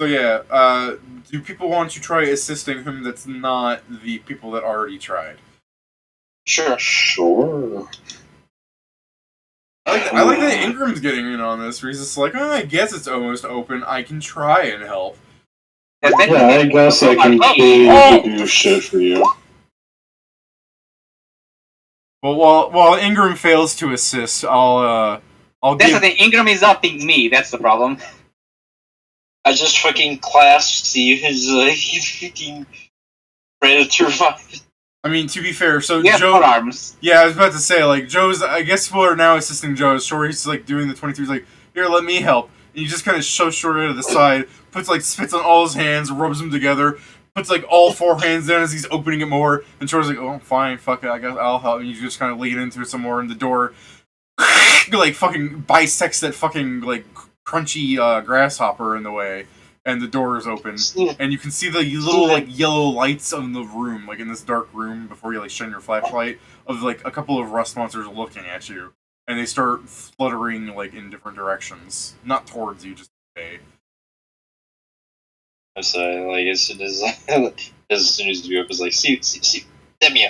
S1: So yeah, do people want to try assisting him that's not the people that already tried?
S6: Sure.
S1: I like that Ingram's getting in on this, where he's just like, oh, I guess it's almost open, I can try and help.
S6: Yeah, I guess I can do shit for you.
S1: Well, while Ingram fails to assist, I'll
S8: That's the thing, Ingram is upping me, that's the problem.
S10: I just fucking clasped his fucking predator vibe.
S1: I mean, to be fair, so
S8: Joe... arms.
S1: Yeah, I was about to say, like, Joe's... I guess people are now assisting Joe. Shorty's, like, doing the 23. He's like, here, let me help. And you just kind of shove Shorty to the side, spits on all his hands, rubs them together, puts, like, all 4 hands down as he's opening it more, and Shorty's like, oh, fine, fuck it, I guess I'll help. And you just kind of lean into it some more, and the door, like, fucking bisects that fucking, like, crunchy grasshopper in the way. And the door is open, and you can see the little like yellow lights in the room, like in this dark room, before you like shine your flashlight, of like a couple of rust monsters looking at you, and they start fluttering like in different directions, not towards you, just away.
S10: I'm sorry, like as soon as you open, it's like see, damn you.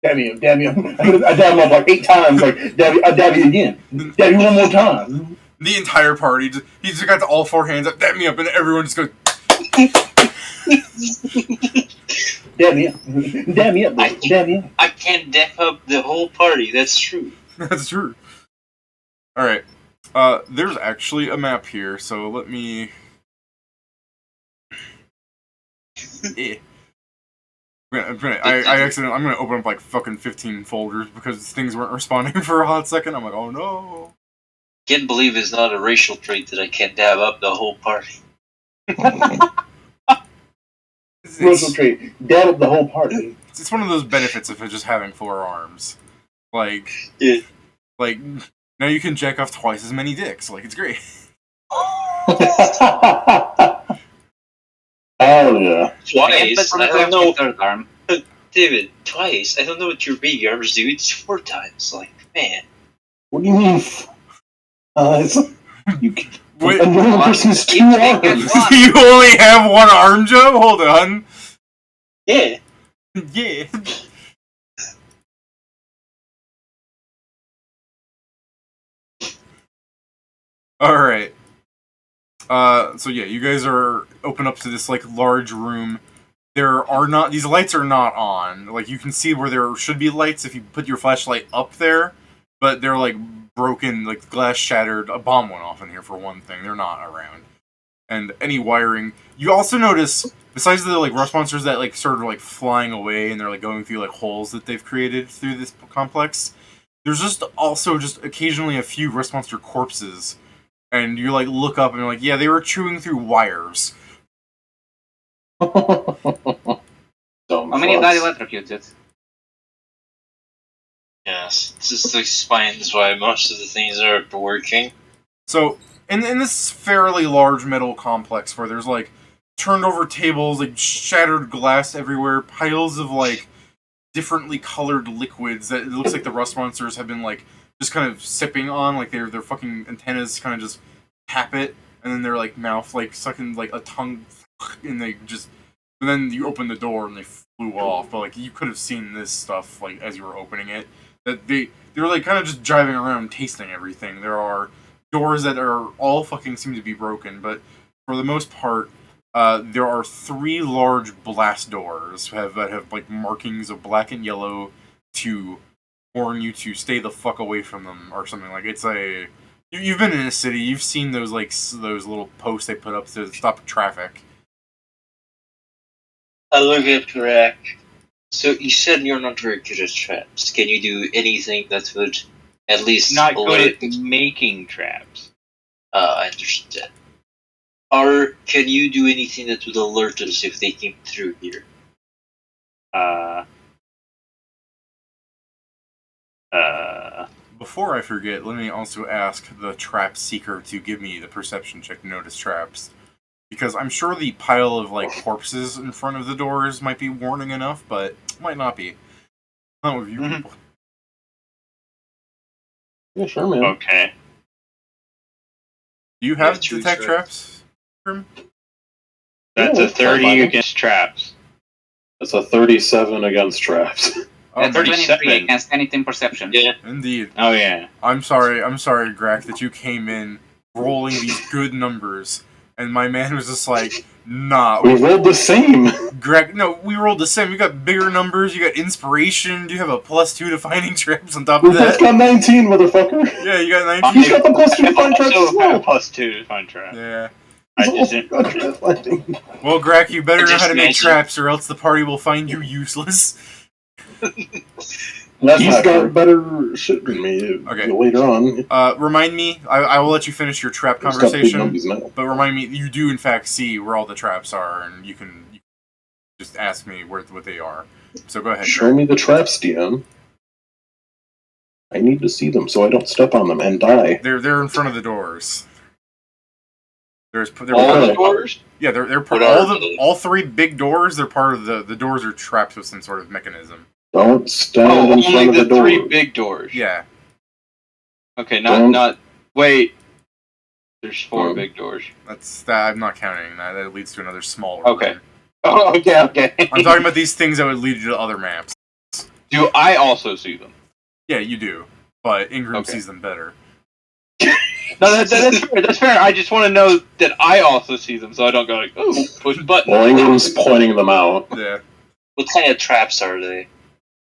S5: Damn you. I dab him up like 8 times, like I dab you again. Dab you one more time.
S1: The entire party, he's just got all 4 hands up, dab me up, and everyone just goes...
S5: Dab me up,
S10: I can't dab up the whole party, that's true.
S1: That's true. Alright. There's actually a map here, so let me. I'm gonna open up like fucking 15 folders because things weren't responding for a hot second. I'm like, oh no.
S10: Can't believe it's not a racial trait that I can't dab up the whole party.
S5: Racial trait. Dab up the whole party.
S1: It's one of those benefits of just having 4 arms. Like,
S10: Yeah.
S1: Like, now you can jack off twice as many dicks. Like, it's great.
S5: Hell yeah.
S10: Twice? I don't know.
S4: Third arm.
S10: David, twice? I don't know what your big arms do. It's 4 times. Like, man.
S5: What do you mean? You can.
S1: Wait,
S5: a normal person's 2 arms.
S1: You only have 1 arm, Joe? Hold on.
S10: Yeah.
S1: Yeah. Alright. So yeah, you guys are open up to this, like, large room. These lights are not on. Like, you can see where there should be lights if you put your flashlight up there, but they're, like, broken, like, glass shattered. A bomb went off in here, for one thing. They're not around. And any wiring. You also notice, besides the, like, rust monsters that, like, sort of, like, flying away and they're, like, going through, like, holes that they've created through this complex, there's just occasionally a few rust monster corpses. And you, like, look up and you're like, yeah, they were chewing through wires.
S8: How many died electrocuted?
S10: Yes. This just explains why most of the things aren't working.
S1: So, in this fairly large metal complex where there's, like, turned over tables, like, shattered glass everywhere, piles of, like, differently colored liquids that it looks like the rust monsters have been, like, just kind of sipping on, like, their fucking antennas kind of just tap it, and then their, like, mouth, like, sucking, like, a tongue, and they just... And then you open the door and they flew off, but, like, you could have seen this stuff, like, as you were opening it. That they're, like, kind of just driving around tasting everything. There are doors that are all fucking seem to be broken, but for the most part, there are 3 large blast doors that have like markings of black and yellow to warn you to stay the fuck away from them or something. Like, it's a... You've been in a city, you've seen those, like, those little posts they put up to stop traffic.
S10: I look at Greg. So you said you're not very good at traps. Can you do anything that would at least
S9: Not good
S10: alert
S9: at making traps.
S10: I understand. Can you do anything that would alert us if they came through here?
S1: Before I forget, let me also ask the trap seeker to give me the perception check to notice traps. Because I'm sure the pile of, like, corpses in front of the doors might be warning enough, but might not be. Not with you people.
S5: Yeah, sure, man.
S9: Okay.
S1: Do you have
S10: two
S1: detect traps?
S9: That's
S5: Yeah,
S9: a 30 against traps.
S6: That's a 37 against traps.
S1: Oh,
S8: That's a 23
S9: 37.
S8: against anything perception.
S10: Yeah.
S1: indeed.
S9: Oh, yeah.
S1: I'm sorry, Grak, that you came in rolling these good numbers, and my man was just like, nah.
S5: We rolled the same.
S1: Greg, no, we rolled the same. You got bigger numbers, you got inspiration, you have a +2 to finding traps on top
S5: We
S1: of
S5: both
S1: that.
S5: got 19, motherfucker.
S1: Yeah, you got 19.
S5: He's got the +2 to find traps as
S9: Also
S5: well.
S9: had a +2 to find traps.
S1: Yeah.
S9: I just didn't.
S1: Well, Greg, you better know
S10: Just
S1: how to make
S10: imagine-
S1: traps, or else the party will find you useless.
S5: He's
S6: not
S5: got
S6: true.
S5: better shit than me
S1: Okay.
S5: later on.
S1: Remind me, I will let you finish your trap
S5: He's got big
S1: conversation,
S5: numbers now.
S1: but remind me, you do in fact see where all the traps are, and you can just ask me what they are. So go ahead.
S5: Show me the traps, DM. I need to see them so I don't step on them and die.
S1: They're in front of the doors. They're
S9: All
S1: part
S9: the
S1: of,
S9: doors?
S1: yeah, they're part,
S10: What are they?
S1: all 3 big doors. They're part of the doors are trapped with some sort of mechanism.
S5: Don't stand
S9: Oh,
S5: in front
S9: only
S5: of
S9: the
S5: the door.
S9: 3 big doors.
S1: Yeah.
S9: Okay,
S5: Don't-
S9: not. Wait. There's 4
S5: Oh.
S9: big doors.
S1: I'm not counting that. That leads to another smaller
S9: Okay.
S1: one.
S9: Oh, okay.
S1: I'm talking about these things that would lead you to other maps.
S9: Do I also see them?
S1: Yeah, you do, but Ingram
S9: Okay.
S1: sees them better.
S9: No, that's fair. That's fair. I just want to know that I also see them, so I don't go like, oh, push button.
S6: Well, Ingram's pointing them out.
S1: Yeah.
S10: What kind of traps are they?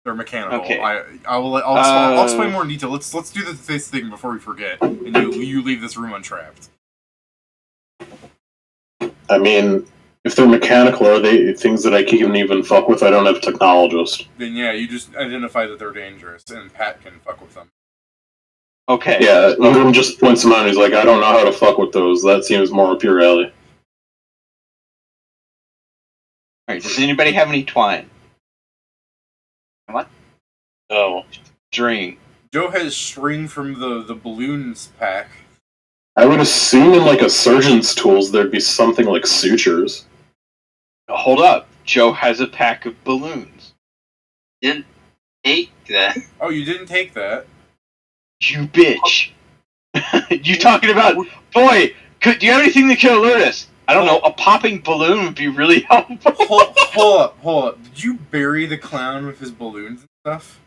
S1: They're mechanical.
S9: Okay.
S1: I'll explain more in detail. Let's do this thing before we forget, and you leave this room untrapped.
S6: I mean, if they're mechanical, are they things that I can even fuck with? I don't have technologist.
S1: Then yeah, you just identify that they're dangerous, and Pat can fuck with them.
S9: Okay.
S6: Yeah, Ingram just points them out and he's like, I don't know how to fuck with those. That seems more up your alley.
S9: Alright, does anybody have any twine?
S8: What?
S10: Oh.
S9: String.
S1: Joe has string from the balloons pack.
S6: I would assume in like a surgeon's tools there'd be something like sutures.
S9: Hold up. Joe has a pack of balloons.
S10: Didn't take that.
S1: Oh, you didn't take that.
S9: You bitch. You talking about, boy, do you have anything that can alert us? I don't know, a popping balloon would be really helpful.
S1: Hold up. Did you bury the clown with his balloons and stuff?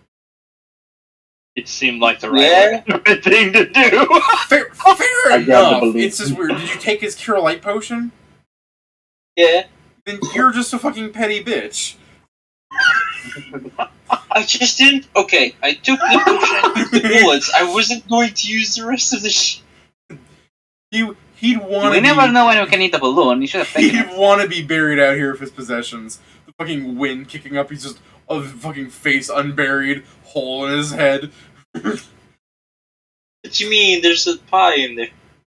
S9: It seemed like the right thing to do.
S1: Fair
S5: I grabbed the
S1: enough.
S5: balloon.
S1: It's just weird. Did you take his cure light potion?
S10: Yeah.
S1: Then you're just a fucking petty bitch.
S10: I just didn't. Okay, I took the potion, I took the bullets. I wasn't going to use the rest of the shit.
S1: He'd want.
S8: We never know when we can eat a balloon. You should have taken it.
S1: He'd want to be buried out here with his possessions. The fucking wind kicking up. He's just a fucking face unburied, hole in his head.
S10: What you mean? There's a pie in there.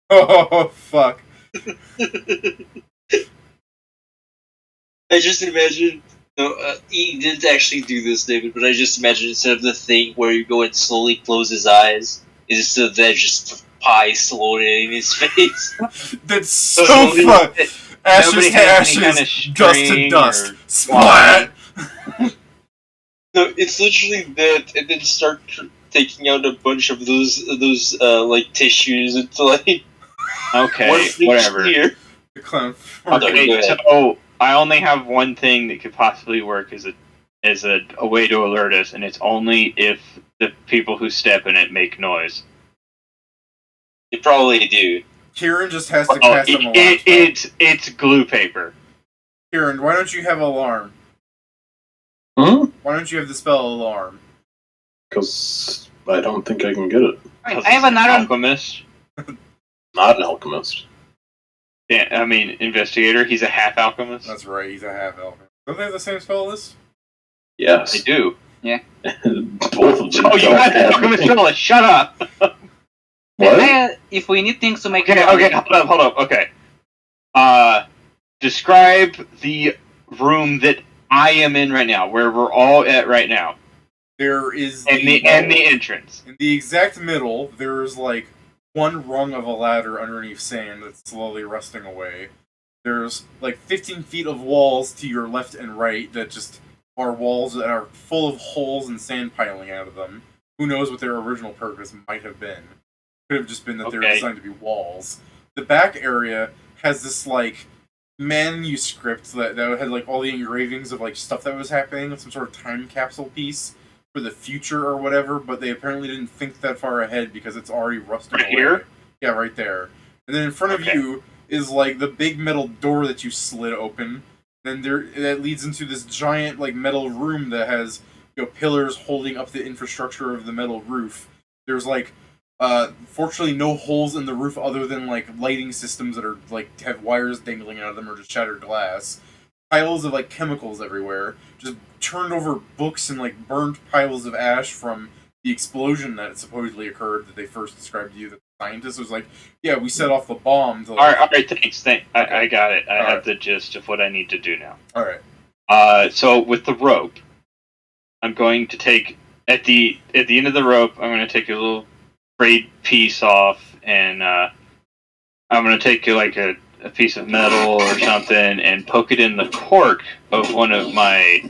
S1: Oh fuck!
S10: I just imagine. No, he didn't actually do this, David, but I just imagine instead of the thing where you go and slowly close his eyes, instead of that, just pie slowly in his face.
S1: That's so fun. Ashes to ashes, dust to dust, splat.
S10: No, it's literally that, and then start taking out a bunch of those like tissues into like.
S9: Okay, whatever.
S10: Here.
S1: The clown.
S9: Okay, so I only have one thing that could possibly work as a way to alert us, and it's only if the people who step in it make noise.
S10: You probably do.
S1: Kieran just has to cast an alarm.
S9: It's glue paper.
S1: Kieran, why don't you have alarm?
S6: Hmm?
S1: Why don't you have the spell alarm?
S6: Because I don't think I can get it.
S8: I have another.
S9: Alchemist.
S6: Not an alchemist.
S9: Yeah, I mean, investigator. He's a half alchemist.
S1: That's right, he's a half elf. Don't they have the same spell list?
S6: Yes.
S9: They do.
S8: Yeah.
S6: Both of them.
S9: Oh, you got the alchemist spell list. Shut up.
S6: What?
S8: If we need things to make
S9: Okay, hold up. Okay. Describe the room that I am in right now, where we're all at right now.
S1: There is
S9: And the entrance.
S1: in the exact middle, there's like one rung of a ladder underneath sand that's slowly rusting away. There's like 15 feet of walls to your left and right that just are walls that are full of holes and sand piling out of them. Who knows what their original purpose might have been. Could have just been that they were designed to be walls. The back area has this like manuscript that had like all the engravings of like stuff that was happening, some sort of time capsule piece for the future or whatever, but they apparently didn't think that far ahead because it's already rusting away.
S9: Here?
S1: Yeah, right there. And then in front of you is like the big metal door that you slid open. Then that leads into this giant like metal room that has pillars holding up the infrastructure of the metal roof. There's like fortunately no holes in the roof other than like lighting systems that are like have wires dangling out of them or just shattered glass. Piles of like chemicals everywhere. Just turned over books and like burned piles of ash from the explosion that supposedly occurred that they first described to you. That the scientist was like, yeah, we set off the bomb. To, like,
S9: All right, thanks. I got it. I have the gist of what I need to do now.
S1: All right.
S9: So with the rope, I'm going to take at the end of the rope. I'm going to take a little frayed piece off, and I'm going to take like a piece of metal or something and poke it in the cork of one of my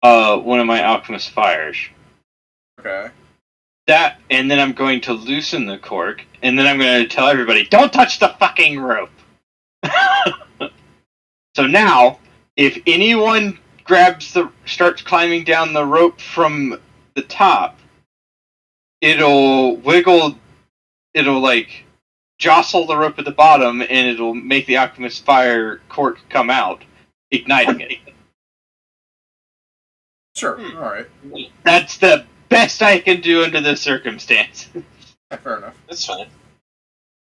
S9: alchemist fires.
S1: Okay.
S9: And then I'm going to loosen the cork, and then I'm going to tell everybody, don't touch the fucking rope! So now, if anyone starts climbing down the rope from the top, it'll like jostle the rope at the bottom, and it'll make the alchemist fire cork come out, igniting it.
S1: Sure. All right.
S9: That's the best I can do under the circumstance.
S1: Yeah, fair enough.
S10: That's fine.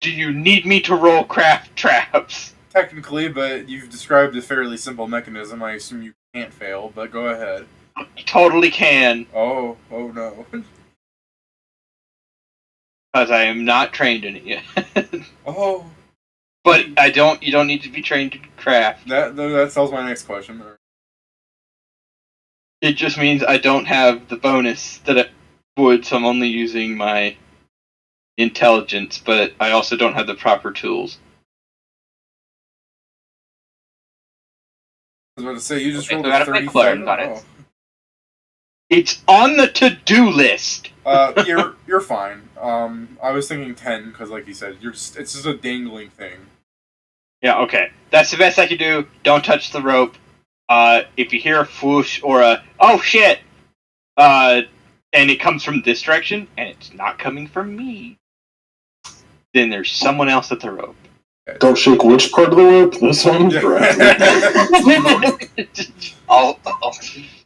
S9: Do you need me to roll craft traps?
S1: Technically, but you've described a fairly simple mechanism. I assume you can't fail, but go ahead.
S9: You totally can,
S1: Oh no.
S9: because I am not trained in it yet.
S1: Oh,
S9: But you don't need to be trained in craft.
S1: that solves my next question.
S9: It just means I don't have the bonus that it would, so I'm only using my intelligence, but I also don't have the proper tools.
S1: I was about to say, you just
S8: Okay,
S1: rolled
S8: so
S1: a
S8: we got a quick
S1: 37.
S8: learn, got it.
S9: It's on the to-do list!
S1: You're fine. I was thinking 10, because like you said, it's just a dangling thing.
S9: Yeah, okay. That's the best I can do. Don't touch the rope. If you hear a whoosh or a, oh shit! And it comes from this direction, and it's not coming from me, then there's someone else at the rope.
S6: Don't shake which part of the rope? This one?
S1: Yeah.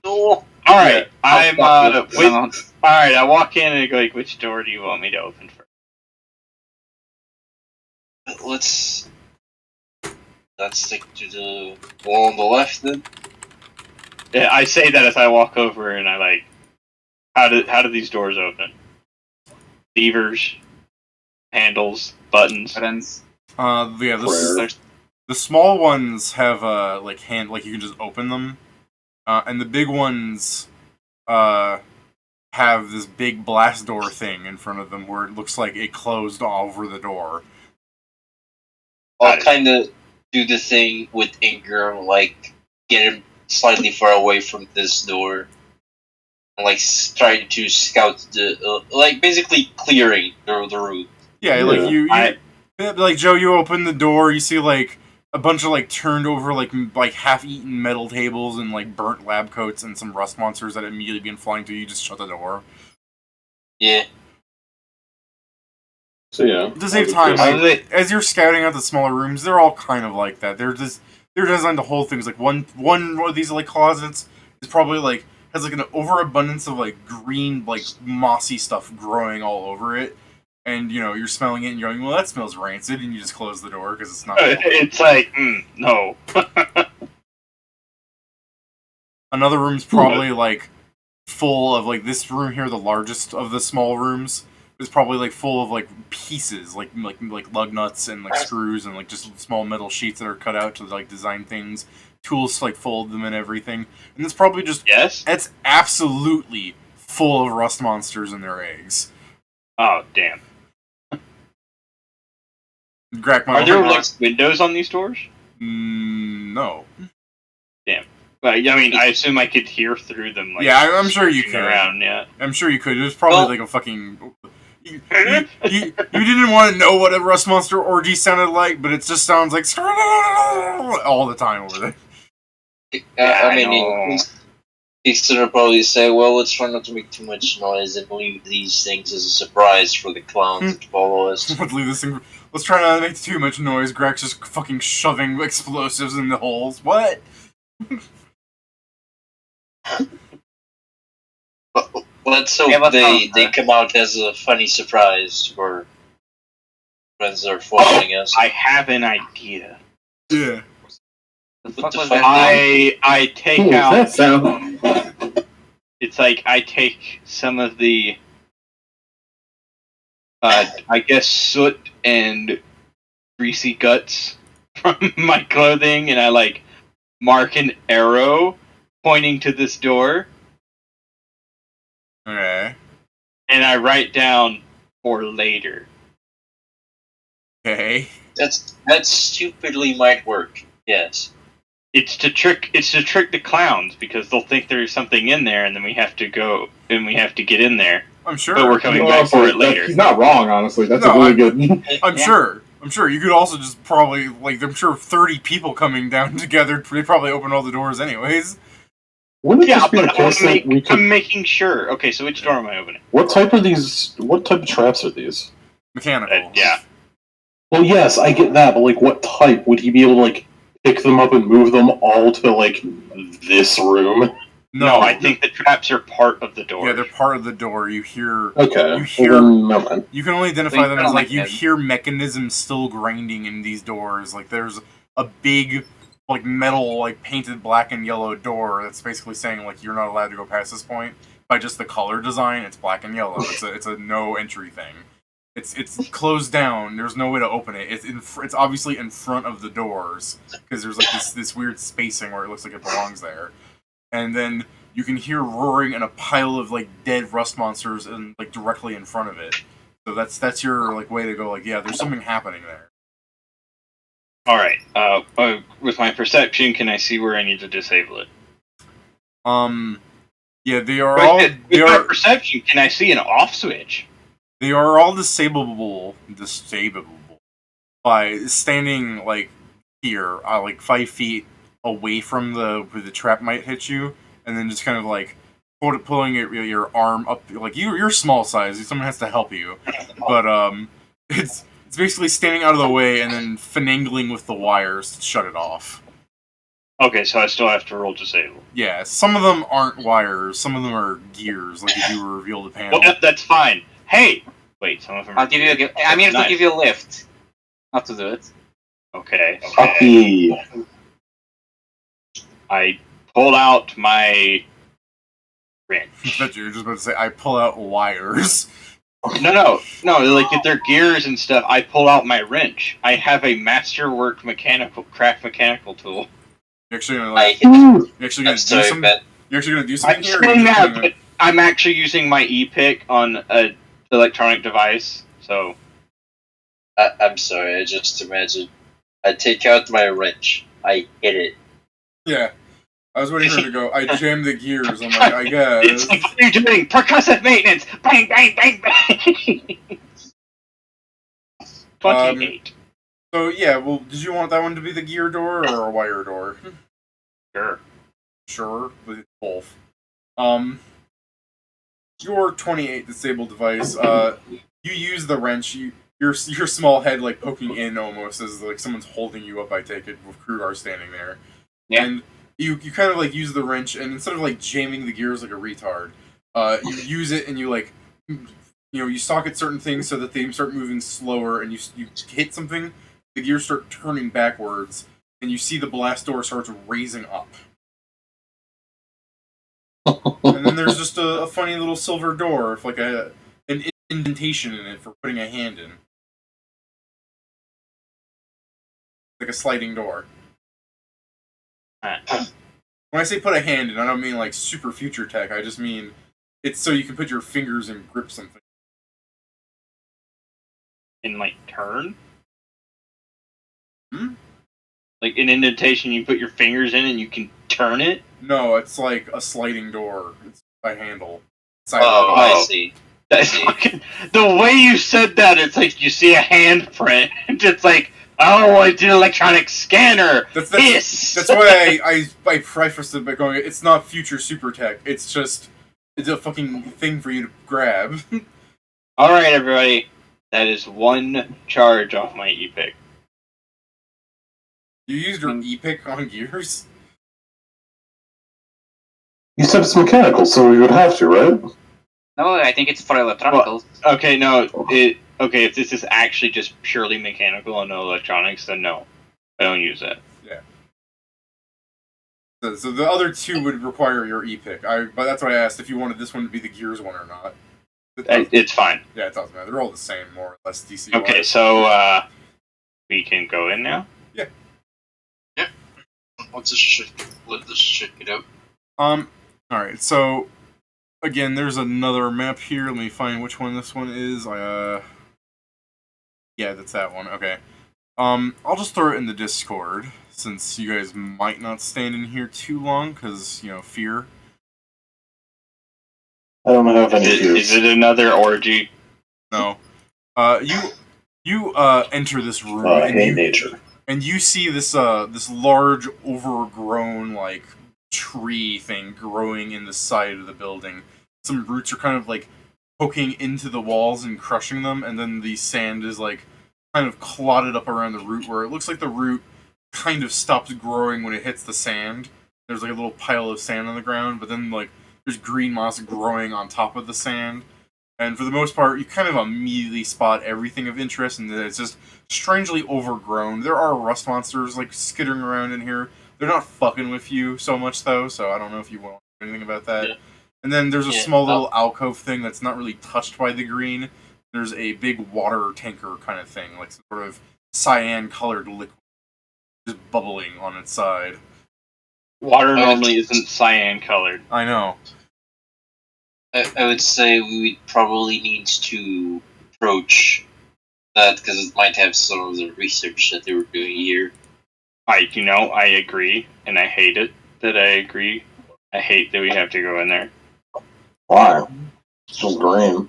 S10: No.
S9: Alright, I'm,
S8: Fuck you.
S9: alright, I walk in and I go, like, which door do you want me to open first?
S10: Let's stick to the wall on the left then.
S9: Yeah, I say that as I walk over and I like, how do these doors open? Levers, handles, buttons.
S8: Buttons.
S1: Yeah,
S6: Prayer.
S1: the small ones have like you can just open them, and the big ones have this big blast door thing in front of them where it looks like it closed over the door.
S10: I'll kind of do the thing with Ingram, like get him slightly far away from this door, and like trying to scout the like basically clearing the route.
S1: Yeah, like you like Joe, you open the door, you see like a bunch of like turned over like half-eaten metal tables and like burnt lab coats and some rust monsters that immediately begin flying through. You just shut the door.
S10: Yeah.
S6: So yeah.
S1: To save time, like, as you're scouting out the smaller rooms, they're all kind of like that. They're designed to hold things. Like one of these like closets is probably like has like an overabundance of like green like mossy stuff growing all over it, and you know you're smelling it and you're going, well, that smells rancid, and you just close the door because it's not.
S9: It's like, no.
S1: Another room's probably like full of like this room here, the largest of the small rooms, is probably like full of like pieces, like lug nuts and like screws and like just small metal sheets that are cut out to like design things, tools to like fold them and everything. And it's probably just it's absolutely full of rust monsters and their eggs.
S9: Oh damn!
S1: Are
S9: there like windows on these doors?
S1: No.
S9: Damn. Well, I mean, I assume I could hear through them. Like,
S1: yeah, I'm sure you could.
S9: Around, yeah.
S1: I'm sure you could. It was probably like a fucking. You didn't want to know what a rust monster orgy sounded like, but it just sounds like all the time over there.
S10: I mean, he's gonna probably say, "Well, let's try not to make too much noise and leave these things as a surprise for the clowns to follow us."
S1: Let's leave this thing. Let's try not to make too much noise. Greg's just fucking shoving explosives in the holes. What?
S10: Let's hope they come out as a funny surprise for friends that are following us.
S9: I have an idea.
S1: Yeah.
S9: I take out.
S5: That sound?
S9: It's like I take some of the, I guess, soot and greasy guts from my clothing, and I like mark an arrow pointing to this door.
S1: Okay.
S9: And I write down for later.
S1: Okay.
S10: That stupidly might work. Yes.
S9: It's to trick the clowns because they'll think there's something in there, and then we have to go and we have to get in there.
S1: I'm sure.
S9: But we're coming back for it later.
S5: He's not wrong, honestly. That's a really good.
S1: I'm sure. You could also just probably like. I'm sure 30 people coming down together. They probably open all the doors anyways.
S5: Wouldn't it
S9: Yeah,
S5: just be
S9: but
S5: a case that we could...
S9: I'm making sure. Okay, so which door am I opening?
S6: What type are these? What type of traps are these?
S1: Mechanical.
S9: Yeah.
S6: Well, yes, I get that, but like, what type would he be able to like pick them up and move them all to like this room?
S9: No, I think the traps are part of the door.
S1: Yeah, they're part of the door. You hear.
S6: Okay.
S1: You hear.
S6: Well, then, never mind.
S1: You can only identify
S4: Wait,
S1: them
S4: I
S1: as
S4: don't
S1: like
S4: like
S1: you
S4: that.
S1: hear mechanisms still grinding in these doors. Like there's a big like metal like painted black and yellow door that's basically saying like you're not allowed to go past this point by just the color design. It's black and yellow. It's a no entry thing. It's closed down. There's no way to open it. It's obviously in front of the doors because there's like this weird spacing where it looks like it belongs there. And then you can hear roaring and a pile of like dead rust monsters and like directly in front of it. So that's your like way to go. Like yeah, there's something happening there.
S9: All right. With my perception, can I see where I need to disable it?
S1: Yeah, they are all.
S9: With my perception, can I see an off switch?
S1: They are all disableable by standing like here, like 5 feet away from where the trap might hit you, and then just kind of like pulling your arm up. Like you're small size, someone has to help you, but it's basically standing out of the way and then finagling with the wires to shut it off.
S9: Okay, so I still have to roll disable.
S1: Yeah, some of them aren't wires, some of them are gears. Like if you reveal the panel.
S9: Well, that's fine. Hey, wait, some of them.
S8: I'll give you I'm here to give you a lift. Not to do it.
S9: Okay.
S6: Puppy.
S9: I pull out my wrench.
S1: I bet you're just about to say I pull out wires.
S9: No. Like if they're gears and stuff, I pull out my wrench. I have a masterwork craft mechanical tool.
S1: You're actually gonna like.
S10: I'm
S1: You're actually gonna
S10: sorry,
S1: do something.
S10: Ben.
S1: You're actually gonna do something
S9: I'm
S1: here.
S9: saying that, but I'm actually using my e-pick on an electronic device. So
S10: I'm sorry, I just imagine. I take out my wrench. I hit it.
S1: Yeah, I was waiting for her to go. I jammed the gears. I'm like, I guess.
S9: it's like, what are you doing? Percussive maintenance. Bang, bang, bang, bang. 28.
S1: So yeah, well, did you want that one to be the gear door or a wire door? Sure, with both. Your 28 disabled device. You use the wrench. Your small head like poking in almost as like someone's holding you up. I take it with Krugar standing there.
S8: Yeah.
S1: And you kind of like use the wrench and instead of like jamming the gears like a retard, you use it and you like. You socket certain things so that they start moving slower, and you hit something, the gears start turning backwards, and you see the blast door starts raising up. And then there's just a funny little silver door with like an indentation in it for putting a hand in. Like a sliding door. When I say put a hand in, I don't mean like super future tech, I just mean it's so you can put your fingers and grip something.
S9: In like turn?
S1: Hmm?
S9: Like an indentation you put your fingers in and you can turn it?
S1: No, it's like a sliding door. It's a handle.
S10: Oh, I see.
S9: That's fucking, the way you said that, it's like you see a handprint. It's like, oh, it's an electronic scanner. That's
S1: why I prefaced it by going, it's not future super tech. It's a fucking thing for you to grab.
S9: Alright, everybody. That is one charge off my e-pick.
S1: You used your e-pick on gears?
S6: You said it's mechanical, so you would have to, right?
S8: No, I think it's for electronicals.
S9: Well, okay, no. If this is actually just purely mechanical and no electronics, then no. I don't use that.
S1: Yeah. So the other two would require your e-pick. But that's why I asked if you wanted this one to be the gears one or not.
S9: It's fine.
S1: Yeah, it doesn't matter. They're all the same, more or less DC.
S9: Okay, so we can go in now?
S1: Yeah.
S10: Yep. Let's just check it out.
S1: Alright, so again, there's another map here. Let me find which one this one is. Yeah, that's that one. Okay. I'll just throw it in the Discord, since you guys might not stand in here too long, because, fear.
S6: I don't have any fears.
S9: Is it another orgy?
S1: No. You enter this room.
S6: I hate nature.
S1: And you see this large, overgrown, like, tree thing growing in the side of the building. Some roots are kind of, like, poking into the walls and crushing them, and then the sand is, like, kind of clotted up around the root, where it looks like the root kind of stops growing when it hits the sand, There's like a little pile of sand on the ground, but then like there's green moss growing on top of the sand. And for the most part, you kind of immediately spot everything of interest, and that it's just strangely overgrown. There are rust monsters like skittering around in here. They're not fucking with you so much though, so I don't know if you want to do anything about that.
S10: Yeah.
S1: And then there's a small little alcove thing that's not really touched by the green. There's a big water tanker kind of thing, like sort of cyan-colored liquid just bubbling on its side.
S9: Water normally isn't cyan colored.
S1: I know.
S10: I would say we would probably need to approach that because it might have some of the research that they were doing here.
S9: I agree, and I hate it that I agree. I hate that we have to go in there.
S6: Why? It's just green.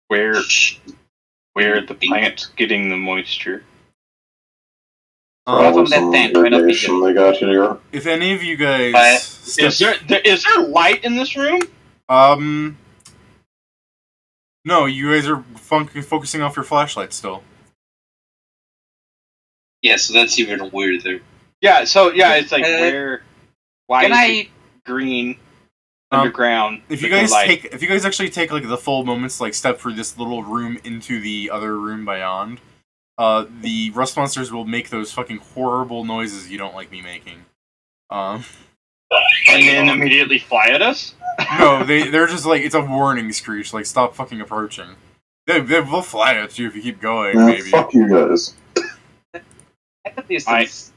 S9: Where are the plants getting the moisture?
S8: From that tank, why not be
S6: irrigation they got here.
S1: If any of you guys...
S9: Is there light in this room?
S1: No, you guys are focusing off your flashlight still.
S10: Yeah, so that's even weirder.
S9: Yeah, it's like why
S8: Can
S9: is
S8: I
S9: it green underground?
S1: If you
S9: with no
S1: guys
S9: light?
S1: if you guys actually take like the full moments to like step through this little room into the other room beyond, the rust monsters will make those fucking horrible noises you don't like me making.
S9: And then immediately fly at us?
S1: No, they're just like, it's a warning screech, like stop fucking approaching. They'll fly at you if you keep going,
S6: Yeah,
S1: maybe.
S6: fuck you guys.
S8: at the distance?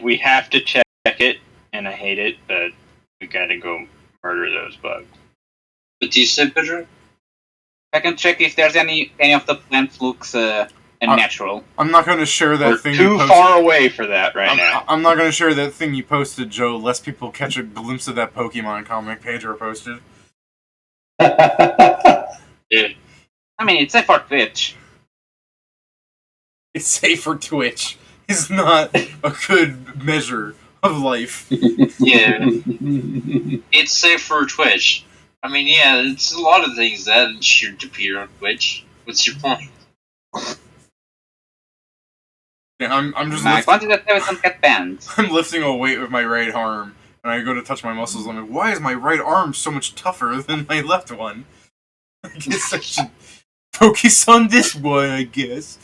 S9: We have to check it, and I hate it, but we gotta go murder those bugs.
S10: But do you say, Pedro?
S8: I can check if there's any of the plants looks natural.
S1: I'm not going to share that
S9: We're
S1: thing
S9: too
S1: you posted.
S9: far away for that now.
S1: I'm not going to share that thing you posted, Joe, lest people catch a glimpse of that Pokemon comic Pedro posted.
S10: Yeah.
S8: I mean, it's safe for Twitch.
S1: It's safe for Twitch. It's not a good measure of life.
S10: Yeah. It's safe for Twitch. I mean, yeah, it's a lot of things that should appear on Twitch. What's your point?
S1: Yeah, I'm just
S8: My point is that there don't get banned.
S1: I'm lifting a weight with my right arm, and I go to touch my muscles, and I'm like, why is my right arm so much tougher than my left one? I guess I should focus on this one, I guess.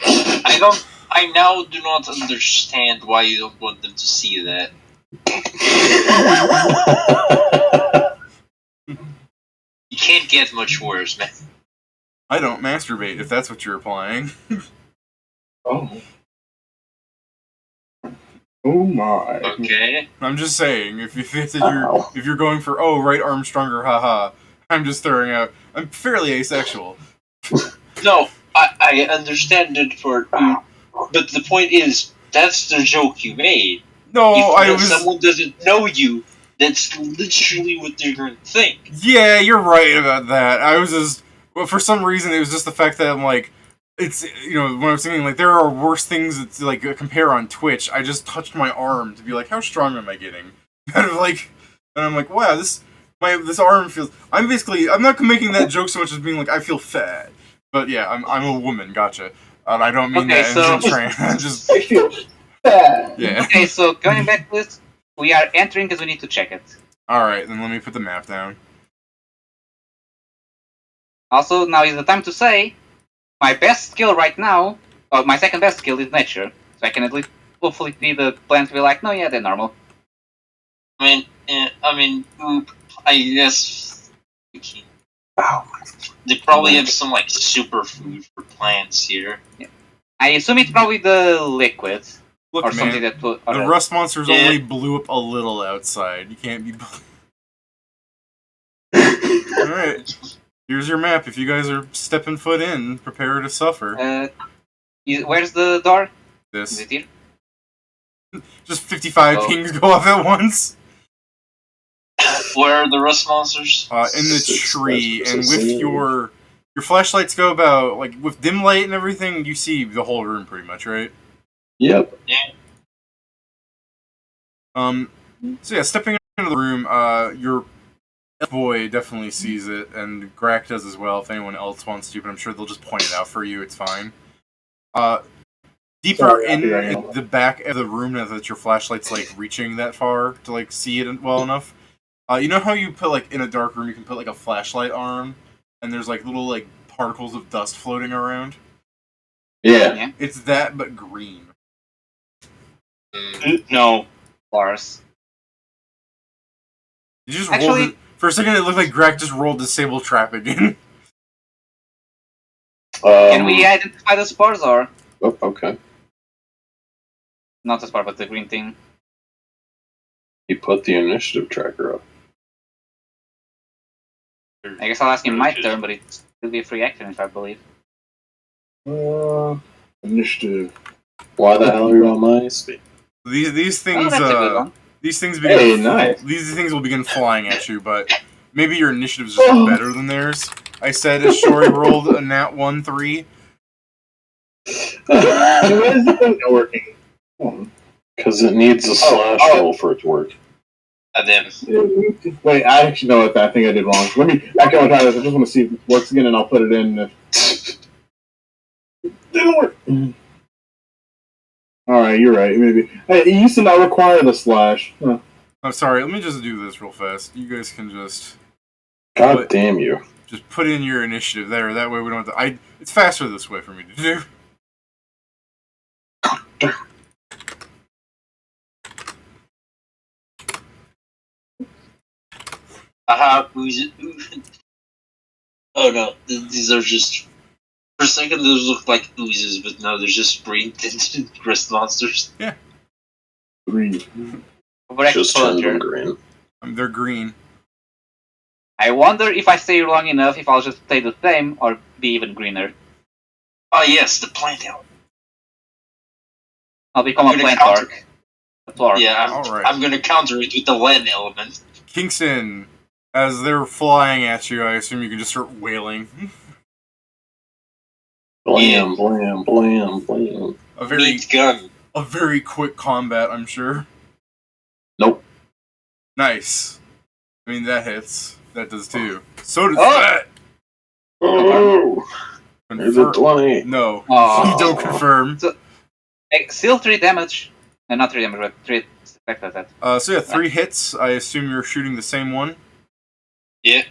S10: I now do not understand why you don't want them to see that. You can't get much worse, man.
S1: I don't masturbate, if that's what you're implying.
S5: Oh. Oh my.
S10: Okay.
S1: I'm just saying, if you're going for right arm stronger, haha, I'm just throwing out. I'm fairly asexual.
S10: No, I understand it for you, but the point is, that's the joke you made.
S1: No,
S10: if someone doesn't know you, that's literally what they're going to think.
S1: Yeah, you're right about that. I was just, well, for some reason, it was just the fact that I'm like, it's, when I was thinking, like, there are worse things to, like, compare on Twitch. I just touched my arm to be like, how strong am I getting? Kind of like, and I'm like, wow, this arm feels. I'm not making that joke so much as being like, I feel fat. But yeah, I'm a woman. Gotcha. I don't mean that in trans.
S5: I feel bad.
S1: Yeah.
S8: Okay, so going back to this, we are entering because we need to check it.
S1: All right, then let me put the map down.
S8: Also, now is the time to say, my best skill right now, or my second best skill is nature, so I can at least hopefully see the plants be like, no, yeah, they're normal.
S10: I guess we can. They probably have some like superfood for plants here.
S8: Yeah. I assume it's probably the liquid.
S1: Look,
S8: or
S1: man,
S8: something that
S1: the rust monsters only blew up a little outside. You can't be. All right, here's your map. If you guys are stepping foot in, prepare to suffer.
S8: Where's the door?
S1: This.
S8: Is it here?
S1: Just 55 pings go off at once.
S10: Where are the rust monsters?
S1: In the tree, and with your flashlights go about, like, with dim light and everything, you see the whole room pretty much, right?
S6: Yep.
S10: Yeah.
S1: So yeah, stepping into the room, your boy definitely sees it, and Grak does as well if anyone else wants to, but I'm sure they'll just point it out for you, it's fine. deeper
S5: Sorry, I'll
S1: in
S5: be right
S1: the back of the room now that your flashlight's like reaching that far to like see it well enough. You know how you put like in a dark room you can put like a flashlight arm and there's like little like particles of dust floating around?
S6: Yeah.
S1: It's that but green.
S9: No.
S8: Bars.
S1: You just
S8: Actually-
S1: rolled it. For a second it looked like Greg just rolled disable trap again.
S8: Can we identify the spores or
S6: Oh, okay.
S8: not the spore, but the green thing?
S6: He put the initiative tracker up.
S8: I guess I'll ask him my turn, but it will be a free action if I believe.
S5: Initiative.
S6: Why the hell are you on my speed?
S1: These things
S8: Oh, that's a good one.
S1: these things begin
S5: Hey, nice.
S1: these things will begin flying at you, but maybe your initiative's just better than theirs. I said as Shori rolled a nat 1-3.
S5: Why is the thing not working?
S6: Because it needs a slash roll for it to work.
S10: And then
S5: Wait, I actually know what I think I did wrong. Let me. I can try this. I just want to see if it works again, and I'll put it in. It didn't work. All right, you're right. Maybe. Hey, it used to not require the slash. Huh.
S1: I'm sorry, let me just do this real fast. You guys can just
S6: God damn you.
S1: just put in your initiative there. That way we don't have to. It's faster this way for me to do.
S10: aha, oozes. Oh no, these are just. For a second, those look like oozes, but no, they're just green tinted crystal monsters.
S5: Green.
S6: Just turned them green.
S1: They're green.
S8: I wonder if I stay long enough, if I'll just stay the same or be even greener.
S10: Oh yes, the plant element.
S8: I'll become a plant orc.
S10: Yeah,
S1: Alright.
S10: I'm gonna counter it with the land element.
S1: Kingston, as they're flying at you, I assume you can just start wailing.
S6: Blam, blam, blam, blam.
S10: Meat gun.
S1: A very quick combat, I'm sure.
S6: Nope.
S1: Nice. I mean, that hits. That does too. So does that.
S6: Oh! There's a 20.
S1: No.
S8: Oh.
S1: You don't confirm.
S8: Still 3 damage. No, not 3 damage, but 3 effect of that.
S1: So yeah, 3 hits. I assume you're shooting the same one.
S10: Yeah.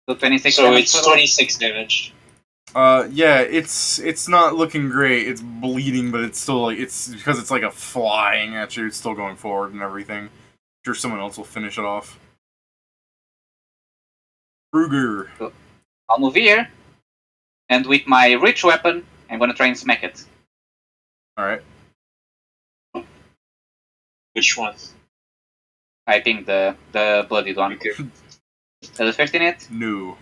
S8: So 26
S10: So
S8: damage.
S10: it's
S8: total?
S10: 26 damage.
S1: Yeah, it's not looking great. It's bleeding, but it's still like it's because it's like a flying at you. It's still going forward and everything. I'm sure someone else will finish it off. Kruger.
S8: I'll move here, and with my rich weapon, I'm gonna try and smack it.
S1: All right.
S10: Which one?
S8: I think the bloodied one.
S10: Okay.
S8: Does it 15 hit?
S1: No.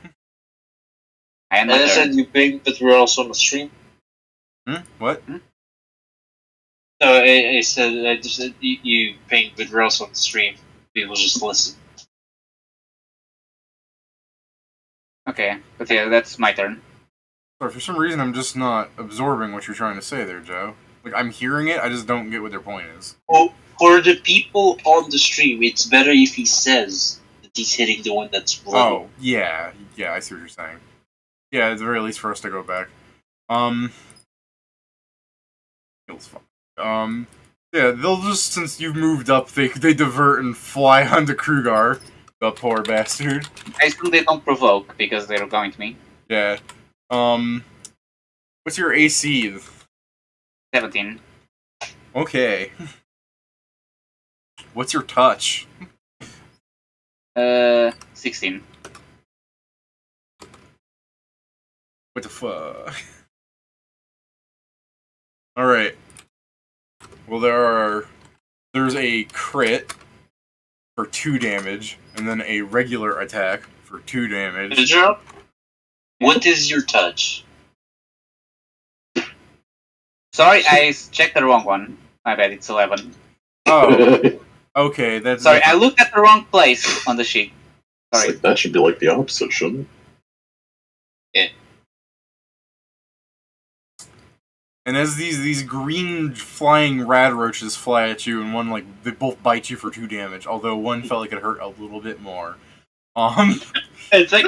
S8: I end
S10: And
S8: my
S10: I
S8: turn.
S10: said you pinged, but we're also on the stream.
S1: What?
S10: No, I said I just said you pinged, but we're also on the stream. People just listen.
S8: Okay, but yeah, that's my turn.
S1: Sorry, for some reason I'm just not absorbing what you're trying to say there, Joe. Like I'm hearing it, I just don't get what their point is.
S10: Oh, for the people on the stream, it's better if he says that he's hitting the one that's bloody.
S1: Oh, yeah, I see what you're saying. Yeah, at the very least for us to go back. Feels fine. Yeah, they'll just, since you've moved up, they divert and fly onto Krugar. The poor bastard.
S8: I assume they don't provoke because they're going to me.
S1: Yeah. What's your AC?
S8: 17.
S1: Okay. What's your touch?
S8: 16.
S1: What the fuck? Alright. Well, there's a crit for 2 damage, and then a regular attack for 2 damage.
S10: Joe, what is your touch?
S8: Sorry, I checked the wrong one. My bad, it's 11.
S1: Oh, okay, that's...
S8: Sorry, I looked at the wrong place on the sheet.
S6: It's
S8: Sorry.
S6: like, that should be like the opposite, shouldn't it?
S1: And as these green flying rad roaches fly at you, and one, like, they both bite you for 2 damage, although one felt like it hurt a little bit more.
S8: It's like,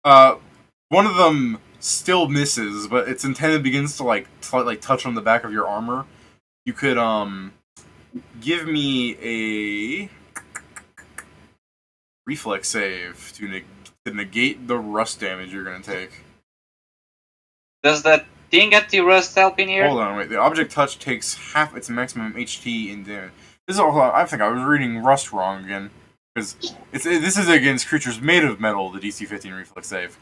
S1: One of them still misses, but its antenna begins to like touch on the back of your armor, you could give me a reflex save to negate the rust damage you're gonna take.
S8: Does that thing at the rust help in here?
S1: Hold on, wait. The object touch takes half its maximum HP in damage. This is all. I think I was reading rust wrong again, because this is against creatures made of metal. The DC 15 reflex save.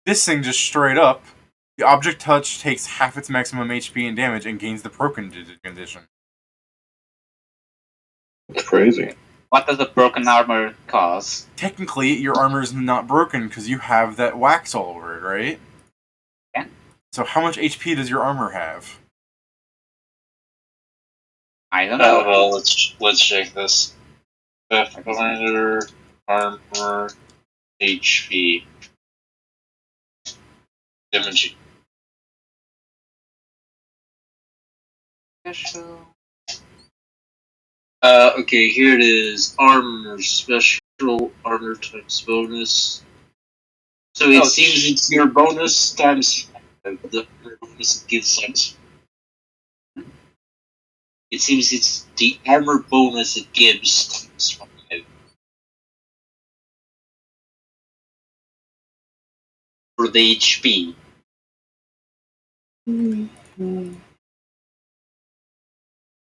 S1: This thing just straight up. The object touch takes half its maximum HP and damage and gains the broken condition.
S6: It's crazy.
S8: What does the broken armor cause?
S1: Technically, your armor is not broken because you have that wax all over it, right?
S8: Yeah.
S1: So how much HP does your armor have?
S8: I don't know.
S10: Well, let's check this. Pathfinder armor HP damage.
S8: Special.
S10: Okay, here it is. Armor special armor times bonus. So it seems it's your bonus times the bonus it gives us. It seems it's the armor bonus it gives times 5. For the HP.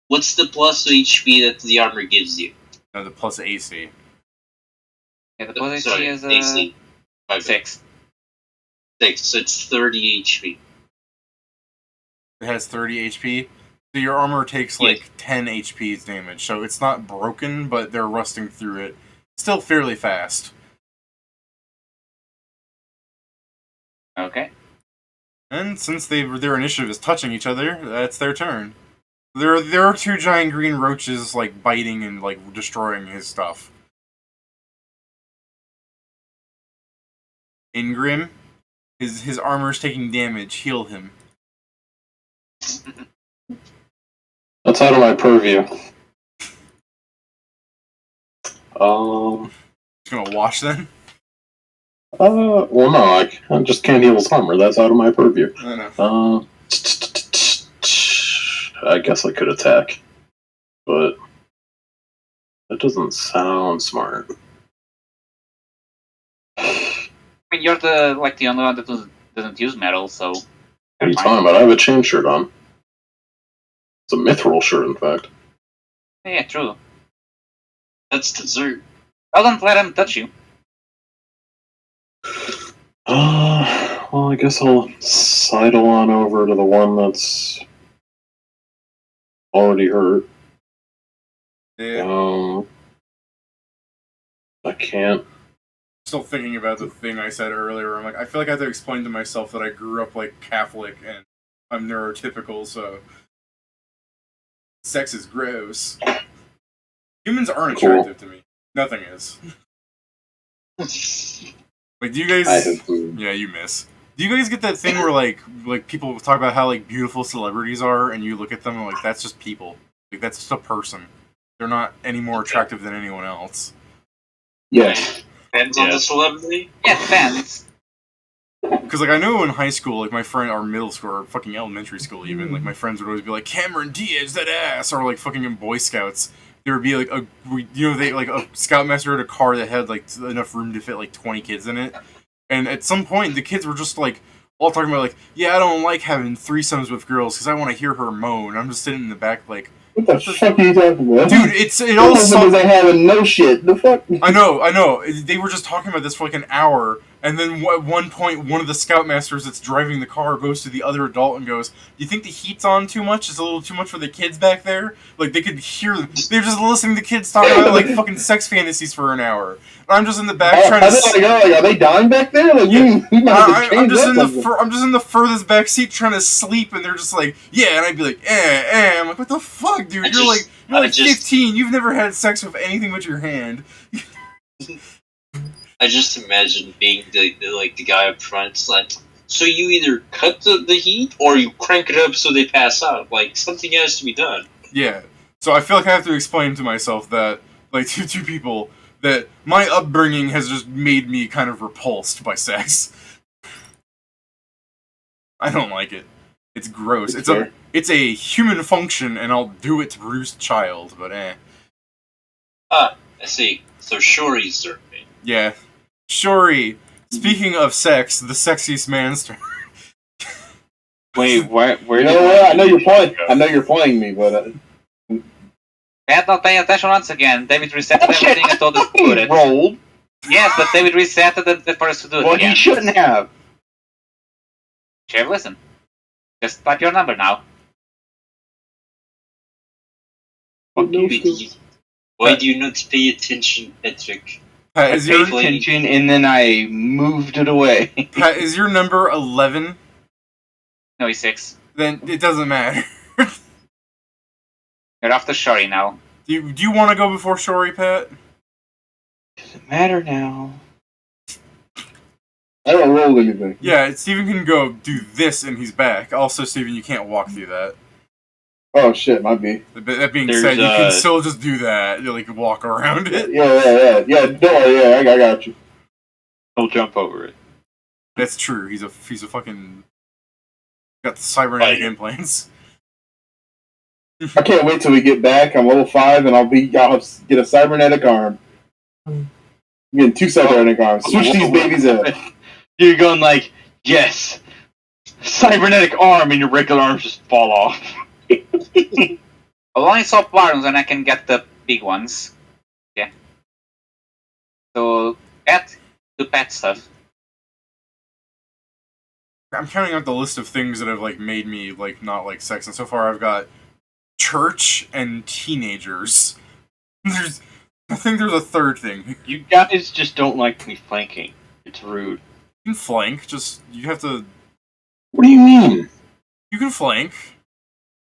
S10: What's the plus HP that the armor gives you?
S1: No, the plus AC.
S8: Yeah, the plus
S10: Sorry,
S8: is
S10: AC?
S8: 6.
S10: 6, so it's 30 HP.
S1: It has 30 HP. So your armor takes like 10 HP's damage. So it's not broken, but they're rusting through it. Still fairly fast.
S8: Okay.
S1: And since their initiative is touching each other, that's their turn. There are 2 giant green roaches like biting and like destroying his stuff. Ingrim, his armor's taking damage. Heal him.
S6: That's out of my purview.
S1: Just gonna wash then?
S6: Well, no, I just can't heal his armor. That's out of my purview.
S1: I know.
S6: I guess I could attack, but that doesn't sound smart.
S8: I mean, you're the only one that doesn't use metal, so.
S6: What are you talking about? I have a chain shirt on. It's a mithril shirt, in fact.
S8: Yeah, true.
S10: That's dessert.
S8: I don't let him touch you.
S6: Well, I guess I'll sidle on over to the one that's already hurt.
S1: Yeah.
S6: I can't.
S1: Still thinking about the thing I said earlier. I'm like, I feel like I have to explain to myself that I grew up like Catholic and I'm neurotypical, so sex is gross. Humans aren't attractive to me. Nothing is. Like, do you guys? Yeah, you miss. Do you guys get that thing where like people talk about how like beautiful celebrities are, and you look at them and like that's just people. Like that's just a person. They're not any more attractive than anyone else.
S5: Yes.
S10: Depends on the celebrity?
S8: Yeah, depends.
S1: Because like I know in high school, like my friend, or middle school, or fucking elementary school even, like my friends would always be like, Cameron Diaz, that ass, or like fucking in Boy Scouts, there would be like a scoutmaster had a car that had like enough room to fit like 20 kids in it, and at some point the kids were just like all talking about like, yeah, I don't like having threesomes with girls because I want to hear her moan. I'm just sitting in the back like,
S5: what the fuck are you talking about?
S1: dude, it all sucks.
S5: They having no shit. The fuck?
S1: I know. They were just talking about this for like an hour, and then at one point, one of the scoutmasters that's driving the car goes to the other adult and goes, "Do you think the heat's on too much? It's a little too much for the kids back there." Like they could hear them. They're just listening to kids talk about like fucking sex fantasies for an hour. And I'm just in the back trying to.
S5: Are they dying back there? Like,
S1: yeah. I'm just in
S5: the
S1: I'm just in the furthest back seat trying to sleep, and they're just like, "Yeah," and I'd be like, I'm like, "What the fuck, dude? You're like 15. You've never had sex with anything but your hand."
S10: I just imagine being the guy up front. It's like, so you either cut the heat or you crank it up so they pass out. Like, something has to be done.
S1: Yeah. So I feel like I have to explain to myself that, like, to two people, that my upbringing has just made me kind of repulsed by sex. I don't like it. It's gross. It's a human function, and I'll do it to produce a child, but eh.
S10: Ah, I see. So Shuri's serving.
S1: Yeah. Shuri, speaking of sex, the sexiest man's turn.
S9: Wait, where
S5: You know what? I know you're playing. I know you're playing me, but
S8: Pat not paying attention once again. David reset everything and told us to do it.
S9: rolled?
S8: Yes, but David reset it for us to do it
S9: Well,
S8: again.
S9: he shouldn't have.
S8: Chev, listen. Just type your number now.
S10: Why do you not pay attention, Patrick?
S1: Pat,
S9: I
S1: is
S9: paid
S1: your
S9: attention and then I moved it away.
S1: Pat, is your number 11?
S8: No, he's 6.
S1: Then it doesn't matter.
S8: You're after Shuri now.
S1: Do you want to go before Shuri, Pat?
S9: Doesn't matter now.
S5: I don't roll anything.
S1: Yeah, Stephen can go do this and he's back. Also, Stephen, you can't walk through that.
S5: Oh shit, might be.
S1: That being
S9: There's,
S1: said, you can still just do that. You like walk around it.
S5: Yeah. Don't worry, yeah, I got you.
S9: He'll jump over it.
S1: That's true. He's a fucking got the cybernetic implants.
S5: I can't wait till we get back. I'm level 5, and I'll get a cybernetic arm. I'm getting 2 cybernetic arms. Switch these babies up.
S9: You're going like, yes, cybernetic arm, and your regular arms just fall off.
S8: I'll only swap arms and I can get the big ones. Yeah. So, do pet stuff.
S1: I'm counting out the list of things that have like made me like not like sex, and so far I've got church and teenagers. I think there's a third thing.
S9: You guys just don't like me flanking. It's rude.
S1: You can flank. You have to.
S6: What do you mean?
S1: You can flank.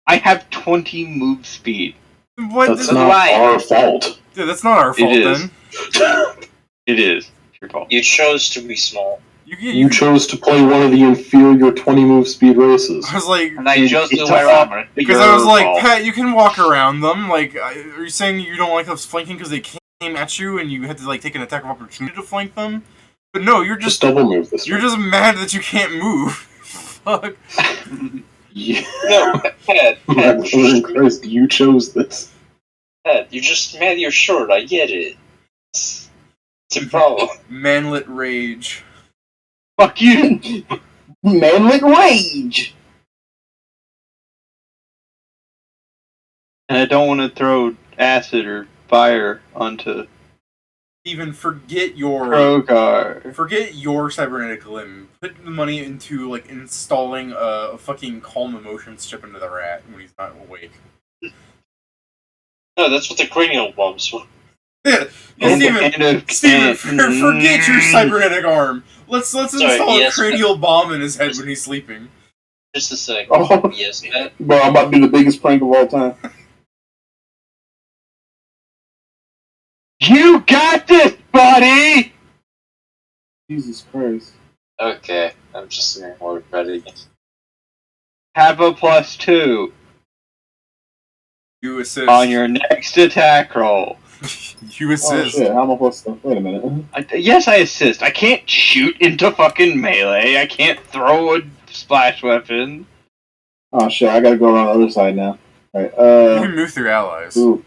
S9: I have 20 move speed.
S1: What?
S6: That's not our fault.
S1: Yeah, that's not our fault
S9: It is.
S1: then.
S9: It is. It's your fault.
S10: You chose to be small.
S6: You chose to play one of the inferior 20 move speed races.
S1: I was like,
S8: And I chose to
S9: It's
S8: wear
S9: a-
S8: armor.
S1: because I was
S9: Your
S1: like,
S9: fault.
S1: Pat, you can walk around them. Like, are you saying you don't like us flanking because they came at you and you had to like take an attack of opportunity to flank them? But no, you're
S6: Just
S1: just
S6: double move this
S1: you're
S6: one.
S1: just mad that you can't move. Fuck.
S6: Yeah.
S10: No, Pat,
S6: Christ, you chose this.
S10: Pat, you're just mad you're short. I get it. It's a problem.
S1: Manlet rage.
S9: Fuck you!
S5: Manlet rage.
S9: And I don't want to throw acid or fire onto
S1: Even forget your cybernetic limb. Put the money into like installing a fucking calm emotions chip into the rat when he's not awake.
S10: No, that's what the cranial bombs were.
S1: Yeah, Steven, forget your cybernetic arm. Let's install a cranial bomb in his head when he's sleeping.
S10: Just a sec.
S5: Oh.
S10: Yes, Pat.
S5: Bro, I'm about to do the biggest prank of all time.
S9: You got this, buddy!
S5: Jesus Christ.
S10: Okay, I'm just getting more ready.
S9: Have a +2
S1: You assist.
S9: on your next attack roll.
S1: You
S5: Oh
S1: assist.
S5: shit, how am I supposed to... Wait a minute.
S9: Yes, I assist. I can't shoot into fucking melee. I can't throw a splash weapon.
S5: Oh shit, I gotta go around the other side now. Alright,
S1: You can move through allies.
S5: Ooh.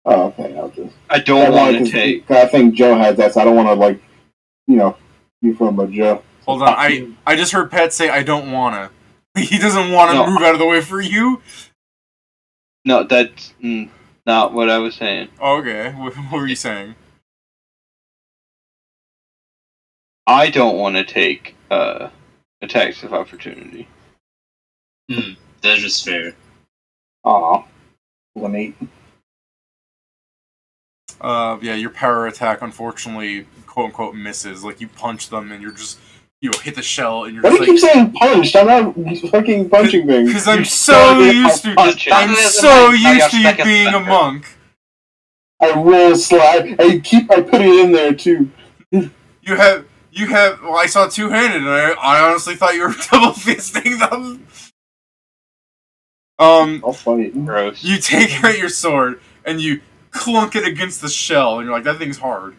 S5: Oh, okay, I'll just...
S9: I don't want to take.
S5: I think Joe has that, so I don't want to, like, be from a Joe.
S1: Hold on, I just heard Pat say I don't wanna. He doesn't want to
S9: No.
S1: move out of the way for you?
S9: No, that's not what I was saying.
S1: Okay, what were you saying?
S9: I don't want to take attacks of opportunity.
S10: That is fair.
S5: Aw. 1-8.
S1: Yeah, your power attack unfortunately, quote unquote, misses. Like, you punch them and you're just, hit the shell and you're
S5: Why
S1: just
S5: do you keep saying punched? I'm not fucking punching things.
S1: because I'm
S9: You
S1: so
S9: started
S1: used to,
S9: out punching.
S1: I'm
S8: As a
S1: so
S8: monk, now
S1: used
S8: you're
S1: to you
S8: second
S1: being a
S8: center.
S1: monk.
S5: I roll slide. I put it in there too.
S1: You have, well, I saw two-handed and I honestly thought you were double fisting them.
S5: I'll fight.
S9: Gross.
S1: You take out your sword and you clunk it against the shell and you're like, that thing's hard.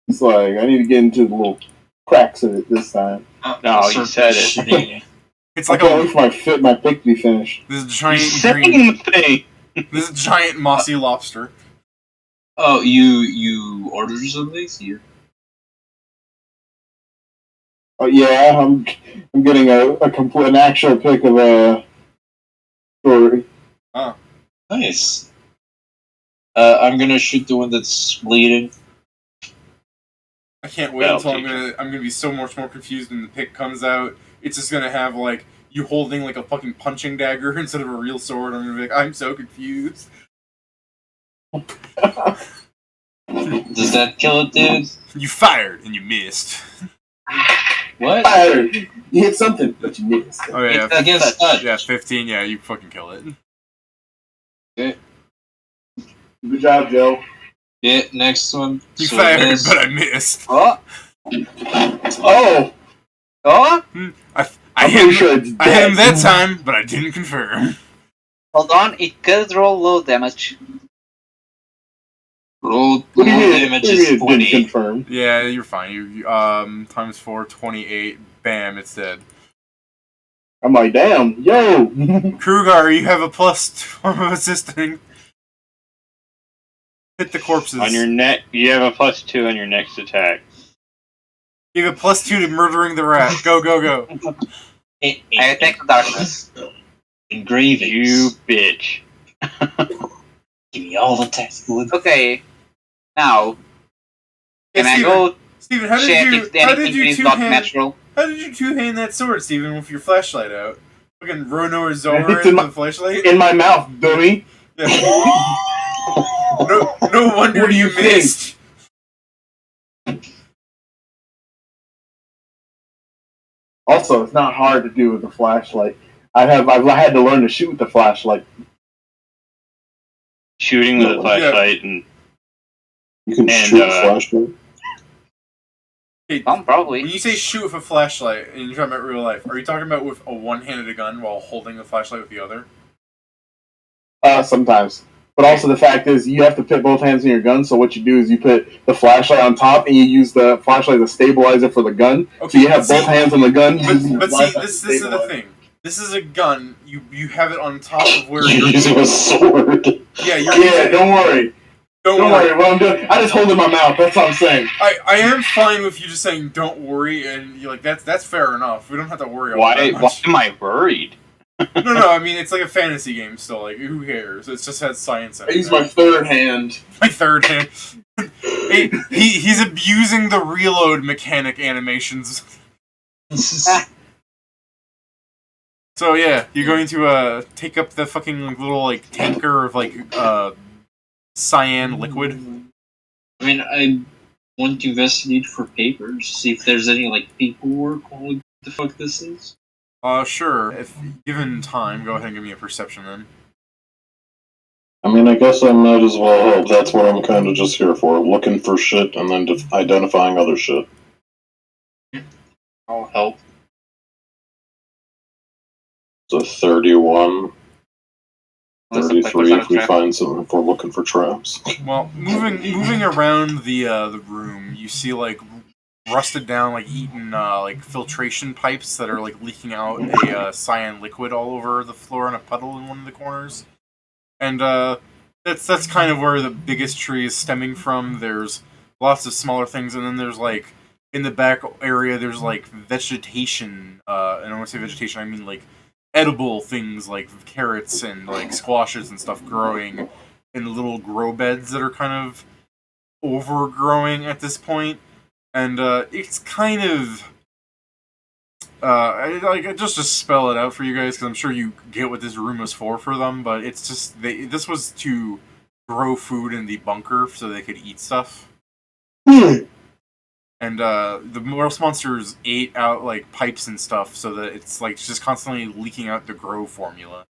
S5: It's like, I need to get into the little cracks in it this time.
S9: No, you said it.
S1: It's
S5: I
S1: like
S5: can't wait for my pick to be finished.
S1: this
S9: You're
S1: giant
S9: saying
S1: green,
S9: the thing.
S1: this giant mossy lobster.
S10: Oh, you ordered something here?
S5: Oh yeah, I'm getting an actual pick of a story.
S10: Nice. I'm gonna shoot the one that's bleeding.
S1: I can't wait
S9: That'll
S1: until
S9: teach
S1: I'm gonna be so much more confused when the pick comes out. It's just gonna have like you holding like a fucking punching dagger instead of a real sword. I'm gonna be like, I'm so confused.
S10: Does that kill it, dude?
S1: You fired and you missed.
S10: What?
S5: Fired. You hit something, but you missed.
S1: Oh yeah,
S10: Against touch.
S1: yeah, 15. Yeah, you fucking kill it.
S5: Good job, Joe.
S10: Yeah, next one.
S1: You
S10: So
S1: fired,
S10: this-
S1: but I missed.
S8: Oh,
S5: Oh,
S8: oh,
S1: I
S5: I'm
S1: hit
S5: pretty
S1: him.
S5: sure it's
S1: I hit him
S5: dead.
S1: that time, but I didn't confirm.
S8: hold on. It could roll low damage.
S10: Roll
S5: What do you mean?
S10: damage
S5: What do you mean
S10: is
S5: it didn't
S10: 20.
S5: confirm?
S1: Yeah, you're fine. You times 4, 28. Bam, it's dead.
S5: I'm like, damn, yo.
S1: Krugar, you have a plus form of assisting. Hit the corpses.
S9: On your neck, you have a +2 on your next attack.
S1: You have a +2 to murdering the rat. Go, go, go.
S8: I attack the darkness.
S10: Engravings.
S9: You bitch.
S10: Give me all the tactical.
S8: Okay. Now,
S1: Hey,
S8: can I go
S1: Steven, how
S8: check
S1: did you
S8: if anything is not
S1: two-hand
S8: natural?
S1: how did you two-hand that sword, Steven, with your flashlight out? Fucking Rono or Zohar
S5: It's in
S1: in
S5: my-
S1: the flashlight?
S5: In my mouth, dummy.
S1: Yeah. No wonder
S5: What do
S1: you
S5: you think?
S1: missed.
S5: Also, it's not hard to do with a flashlight. I've had to learn to shoot with the flashlight.
S9: Shooting with a
S6: Yeah.
S9: flashlight and
S6: You can
S9: And,
S6: shoot a flashlight.
S1: Hey,
S8: Probably.
S1: when you say shoot with a flashlight, and you're talking about real life, are you talking about with a one-handed gun while holding the flashlight with the other?
S5: Sometimes. But also the fact is, you have to put both hands in your gun. So what you do is you put the flashlight on top, and you use the flashlight as a stabilizer for the gun.
S1: Okay,
S5: So you have
S1: but
S5: both
S1: see-
S5: hands on the gun. using the
S1: But see,
S5: flashlight
S1: this
S5: to
S1: is the
S5: stabilize.
S1: thing. This is a gun. You have it on top of where
S6: You're
S1: you're
S6: using a sword.
S1: Yeah, you're
S5: Yeah, don't worry.
S1: Don't
S5: Don't
S1: worry.
S5: worry. What I'm doing, I just hold it in my mouth. That's what I'm saying.
S1: I am fine with you just saying don't worry, and you're like that's fair enough. We don't have to worry about
S9: why?
S1: that
S9: Why
S1: much.
S9: am I worried?
S1: No. I mean, it's like a fantasy game still. Like, who cares? It just has science in
S5: I
S1: it.
S5: use my third hand.
S1: My third hand. He's abusing the reload mechanic animations. So yeah, you're going to take up the fucking little like tanker of like cyan liquid.
S10: I mean, I want to investigate for papers, see if there's any like paperwork on what the fuck this is.
S1: Sure. If given time, go ahead and give me a perception then.
S6: I mean, I guess I might as well help. That's what I'm kind of just here for. Looking for shit and then identifying other shit.
S10: I'll help.
S6: So 31,
S8: Unless the
S6: 33
S8: players are
S6: if we
S8: trapped.
S6: find some, if we're looking for traps.
S1: Well, moving around the room, you see like rusted down, like eaten like filtration pipes that are like leaking out a cyan liquid all over the floor in a puddle in one of the corners. And that's kind of where the biggest tree is stemming from. There's lots of smaller things, and then there's like in the back area there's like vegetation. And when I say vegetation, I mean like edible things like carrots and like squashes and stuff growing in little grow beds that are kind of overgrowing at this point. And it's kind of just to spell it out for you guys, because I'm sure you get what this room was for them, but it's just this was to grow food in the bunker so they could eat stuff. And the Morse monsters ate out like pipes and stuff, so that it's like just constantly leaking out the grow formula.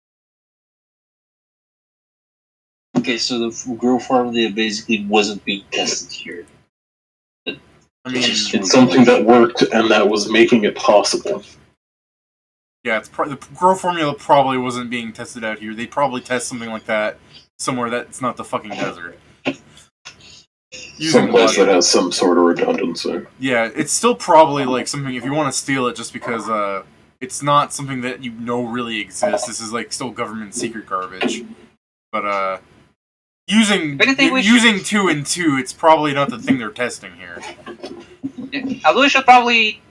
S10: Okay, so the grow formula basically wasn't being tested here.
S1: I mean,
S6: It's something that worked and that was making it possible.
S1: yeah, the grow formula probably wasn't being tested out here. They'd probably test something like that somewhere that's not the fucking desert. using
S6: Someplace
S1: blood.
S6: that has some sort of redundancy.
S1: Yeah, it's still probably like something if you want to steal it, just because it's not something that you know really exists. This is like still government secret garbage. But using 2 and 2, it's probably not the thing they're testing here.
S8: Yeah. Although we should probably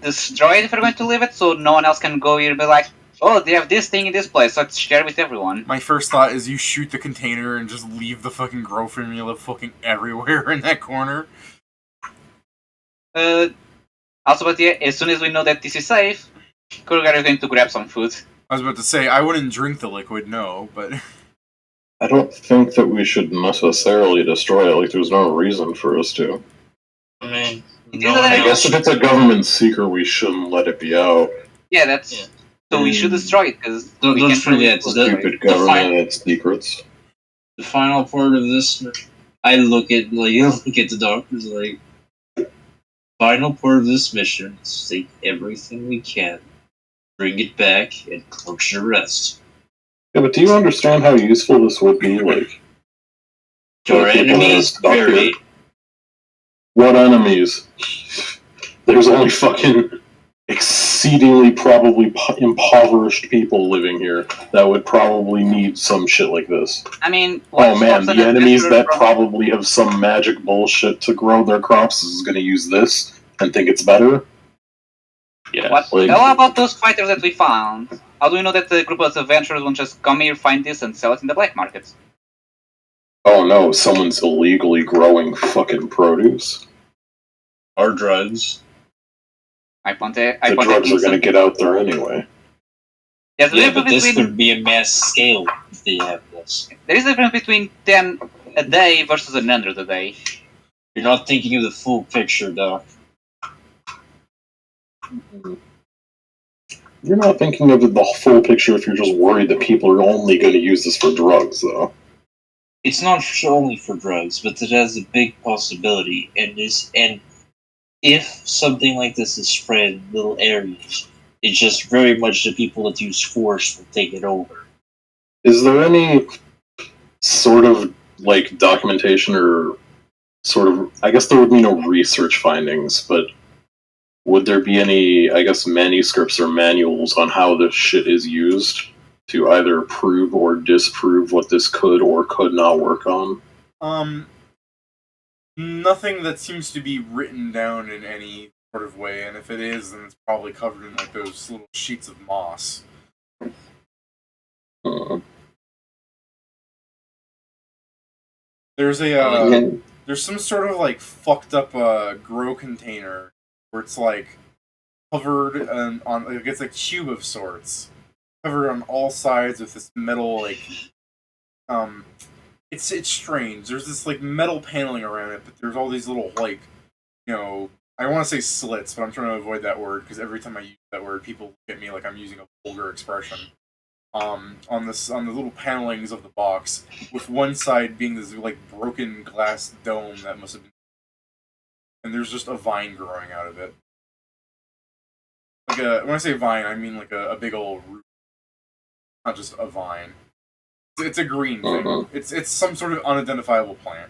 S8: destroy it if we're going to leave it, so no one else can go here and be like, oh, they have this thing in this place, let's share it with everyone.
S1: My first thought is you shoot the container and just leave the fucking grow formula fucking everywhere in that corner.
S8: Also, but yeah, as soon as we know that this is safe, Kurgar is going to grab some food.
S1: I was about to say, I wouldn't drink the liquid, no, but...
S6: I don't think that we should necessarily destroy it, like there's no reason for us to.
S10: I mean,
S6: I guess if it's a government secret, we shouldn't let it be out.
S8: Yeah, that's... Yeah. So we should destroy it, because
S10: don't forget,
S6: stupid government and its secrets.
S10: The final part of this, I look at the doctors like, final part of this mission is take everything we can, bring it back, and torch the rest.
S6: Yeah, but do you understand how useful this would be? Like,
S10: your enemies, very.
S6: What enemies? There's only fucking exceedingly probably impoverished people living here that would probably need some shit like this.
S8: I mean,
S6: oh man, the enemies that probably have some magic bullshit to grow their crops is going to use this and think it's better. Yeah.
S8: How about those fighters that we found? How do we know that the group of adventurers won't just come here, find this, and sell it in the black market?
S6: Oh no, someone's illegally growing fucking produce.
S10: Or drugs.
S6: The drugs are going to get out there anyway.
S8: Yes,
S10: yeah, but this could be a mass scale if they have this.
S8: There is a difference between 10 a day versus 100 a day.
S10: You're not thinking of the full picture, though.
S6: You're not thinking of the full picture if you're just worried that people are only going to use this for drugs, though.
S10: It's not only for drugs, but it has a big possibility, and if something like this is spread in little areas, it's just very much the people that use force will take it over.
S6: Is there any sort of, like, documentation or sort of... I guess there would be no research findings, but would there be any, I guess, manuscripts or manuals on how this shit is used to either prove or disprove what this could or could not work on?
S1: Nothing that seems to be written down in any sort of way, and if it is, then it's probably covered in like those little sheets of moss. There's there's some sort of like fucked up grow container where it's like covered on like it's a cube of sorts, covered on all sides with this metal like It's strange. There's this like metal paneling around it, but there's all these little like, I want to say slits, but I'm trying to avoid that word because every time I use that word, people look at me like I'm using a vulgar expression. On the little panelings of the box, with one side being this like broken glass dome that must have been, and there's just a vine growing out of it. Like when I say vine, I mean like a big old root, not just a vine. It's a green thing. It's some sort of unidentifiable plant.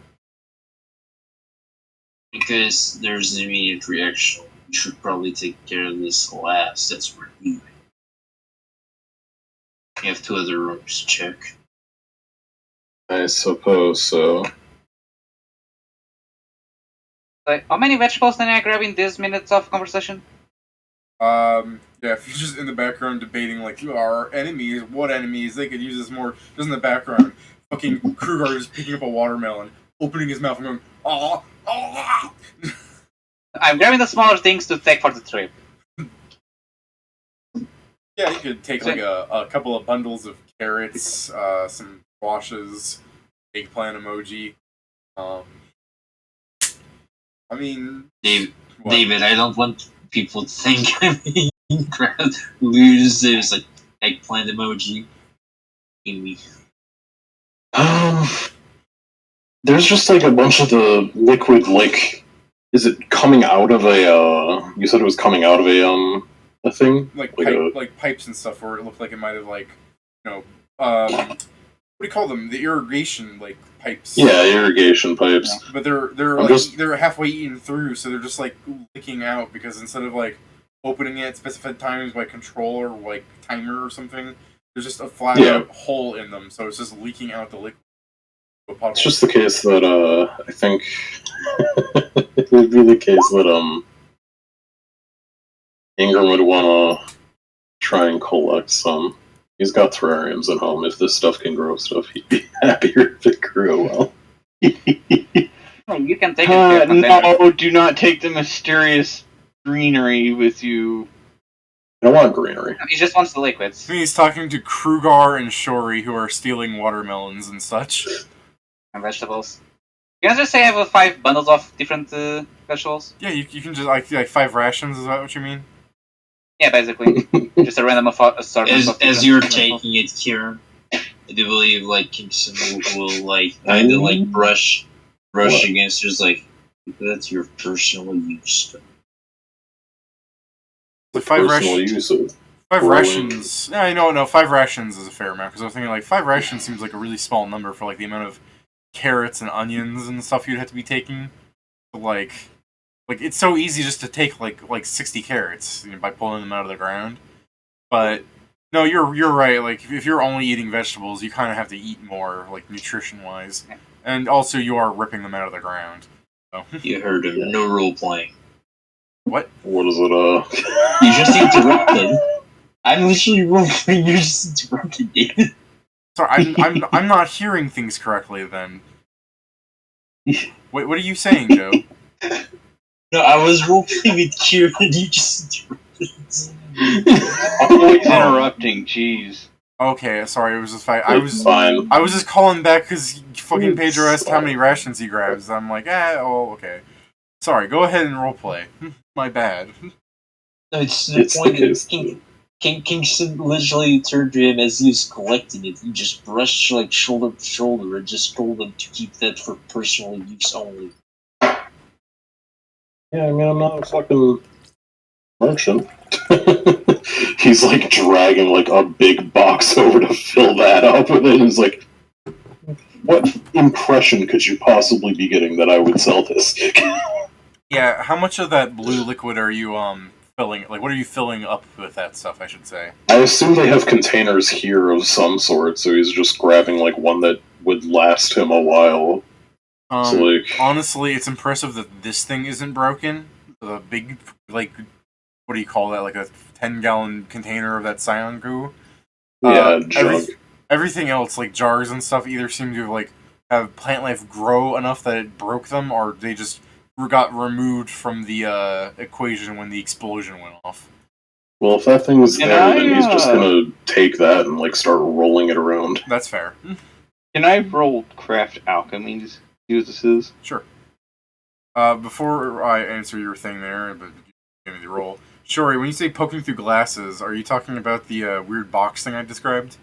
S10: Because there's an immediate reaction. You should probably take care of this last. That's what we're doing. You have 2 other rooms to check.
S6: I suppose so.
S8: Like, how many vegetables can I grab in these minutes of conversation?
S1: Yeah, if you're just in the background debating, like, our enemies, what enemies, they could use this more, just in the background, fucking Krugar is picking up a watermelon, opening his mouth and going, ah, ah.
S8: I'm grabbing the smaller things to take for the trip.
S1: Yeah, you could take, like, a couple of bundles of carrots, some squashes, eggplant emoji, I mean...
S10: David, I don't want people to think I'm being lose. There's like eggplant emoji.
S6: There's just like a bunch of the liquid, like, is it coming out of a? You said it was coming out of a thing,
S1: like pipes and stuff, where it looked like it might have like, do you call them? The irrigation like pipes.
S6: Yeah, irrigation pipes.
S1: But they're
S6: I'm
S1: like
S6: just-
S1: they're halfway eaten through, so they're just like leaking out because instead of like opening it at specified times by control or like timer or something, there's just a flat out hole in them, so it's just leaking out the liquid.
S6: It's just the case that I think it would be the case that Ingram would want to try and collect some. He's got terrariums at home. If this stuff can grow stuff, he'd be happier if it grew well.
S8: Well, you can take it to your container.
S9: No, do not take the mysterious greenery with you.
S6: I don't want greenery.
S8: He just wants the liquids.
S1: He's talking to Krugar and Shori, who are stealing watermelons and such.
S8: And vegetables. Can I just say I have 5 bundles of different vegetables?
S1: Yeah, you can just like 5 rations. Is that what you mean?
S8: Yeah, basically. Just a random assortment of
S10: As you're
S8: vegetables.
S10: taking it, Kieran, I do believe like Kingston will like kind of like brush against just like that's your personal use.
S1: Like 5
S6: Personal
S1: rations.
S6: use of
S1: 5
S6: growing.
S1: rations. Yeah, no, 5 rations is a fair amount because I was thinking like 5 rations seems like a really small number for like the amount of carrots and onions and stuff you'd have to be taking. But, like it's so easy just to take like 60 carrots by pulling them out of the ground. But no, you're right. Like if you're only eating vegetables, you kind of have to eat more, like nutrition wise, and also you are ripping them out of the ground. So.
S10: You heard him. No role playing.
S1: What?
S6: What is it?
S10: You just interrupted. I'm literally role playing. You just interrupted me.
S1: Sorry, I'm not hearing things correctly. Then. Wait, what are you saying, Joe?
S10: No, I was role playing with Kieran. You just interrupted.
S9: Always interrupting, jeez.
S1: Okay, sorry. It was just I was
S6: fine.
S1: I was just calling back because fucking Pedro asked how many rations he grabs. I'm like, okay. Sorry, go ahead and roleplay. My bad.
S10: No, it's the point that Kingston literally turned to him as he was collecting it. He just brushed like shoulder to shoulder and just told him to keep that for personal use only.
S6: Yeah, I mean, I'm not a fucking merchant. He's like dragging like a big box over to fill that up with it. He's like, what impression could you possibly be getting that I would sell this?
S1: Yeah, how much of that blue liquid are you filling? Like, what are you filling up with that stuff? I should say.
S6: I assume they have containers here of some sort, so he's just grabbing like one that would last him a while. So, like,
S1: honestly, it's impressive that this thing isn't broken. The big, like, what do you call that? Like a 10-gallon container of that cyan goo.
S6: Yeah, junk.
S1: Everything else, like jars and stuff, either seem to like have plant life grow enough that it broke them, or they just got removed from the equation when the explosion went off.
S6: Well, if that thing's there, then he's just gonna take that and like start rolling it around.
S1: That's fair.
S9: Can I roll craft alchemy to see what this is?
S1: Sure. Before I answer your thing there, but give me the roll. Shori, when you say poking through glasses, are you talking about the weird box thing I described?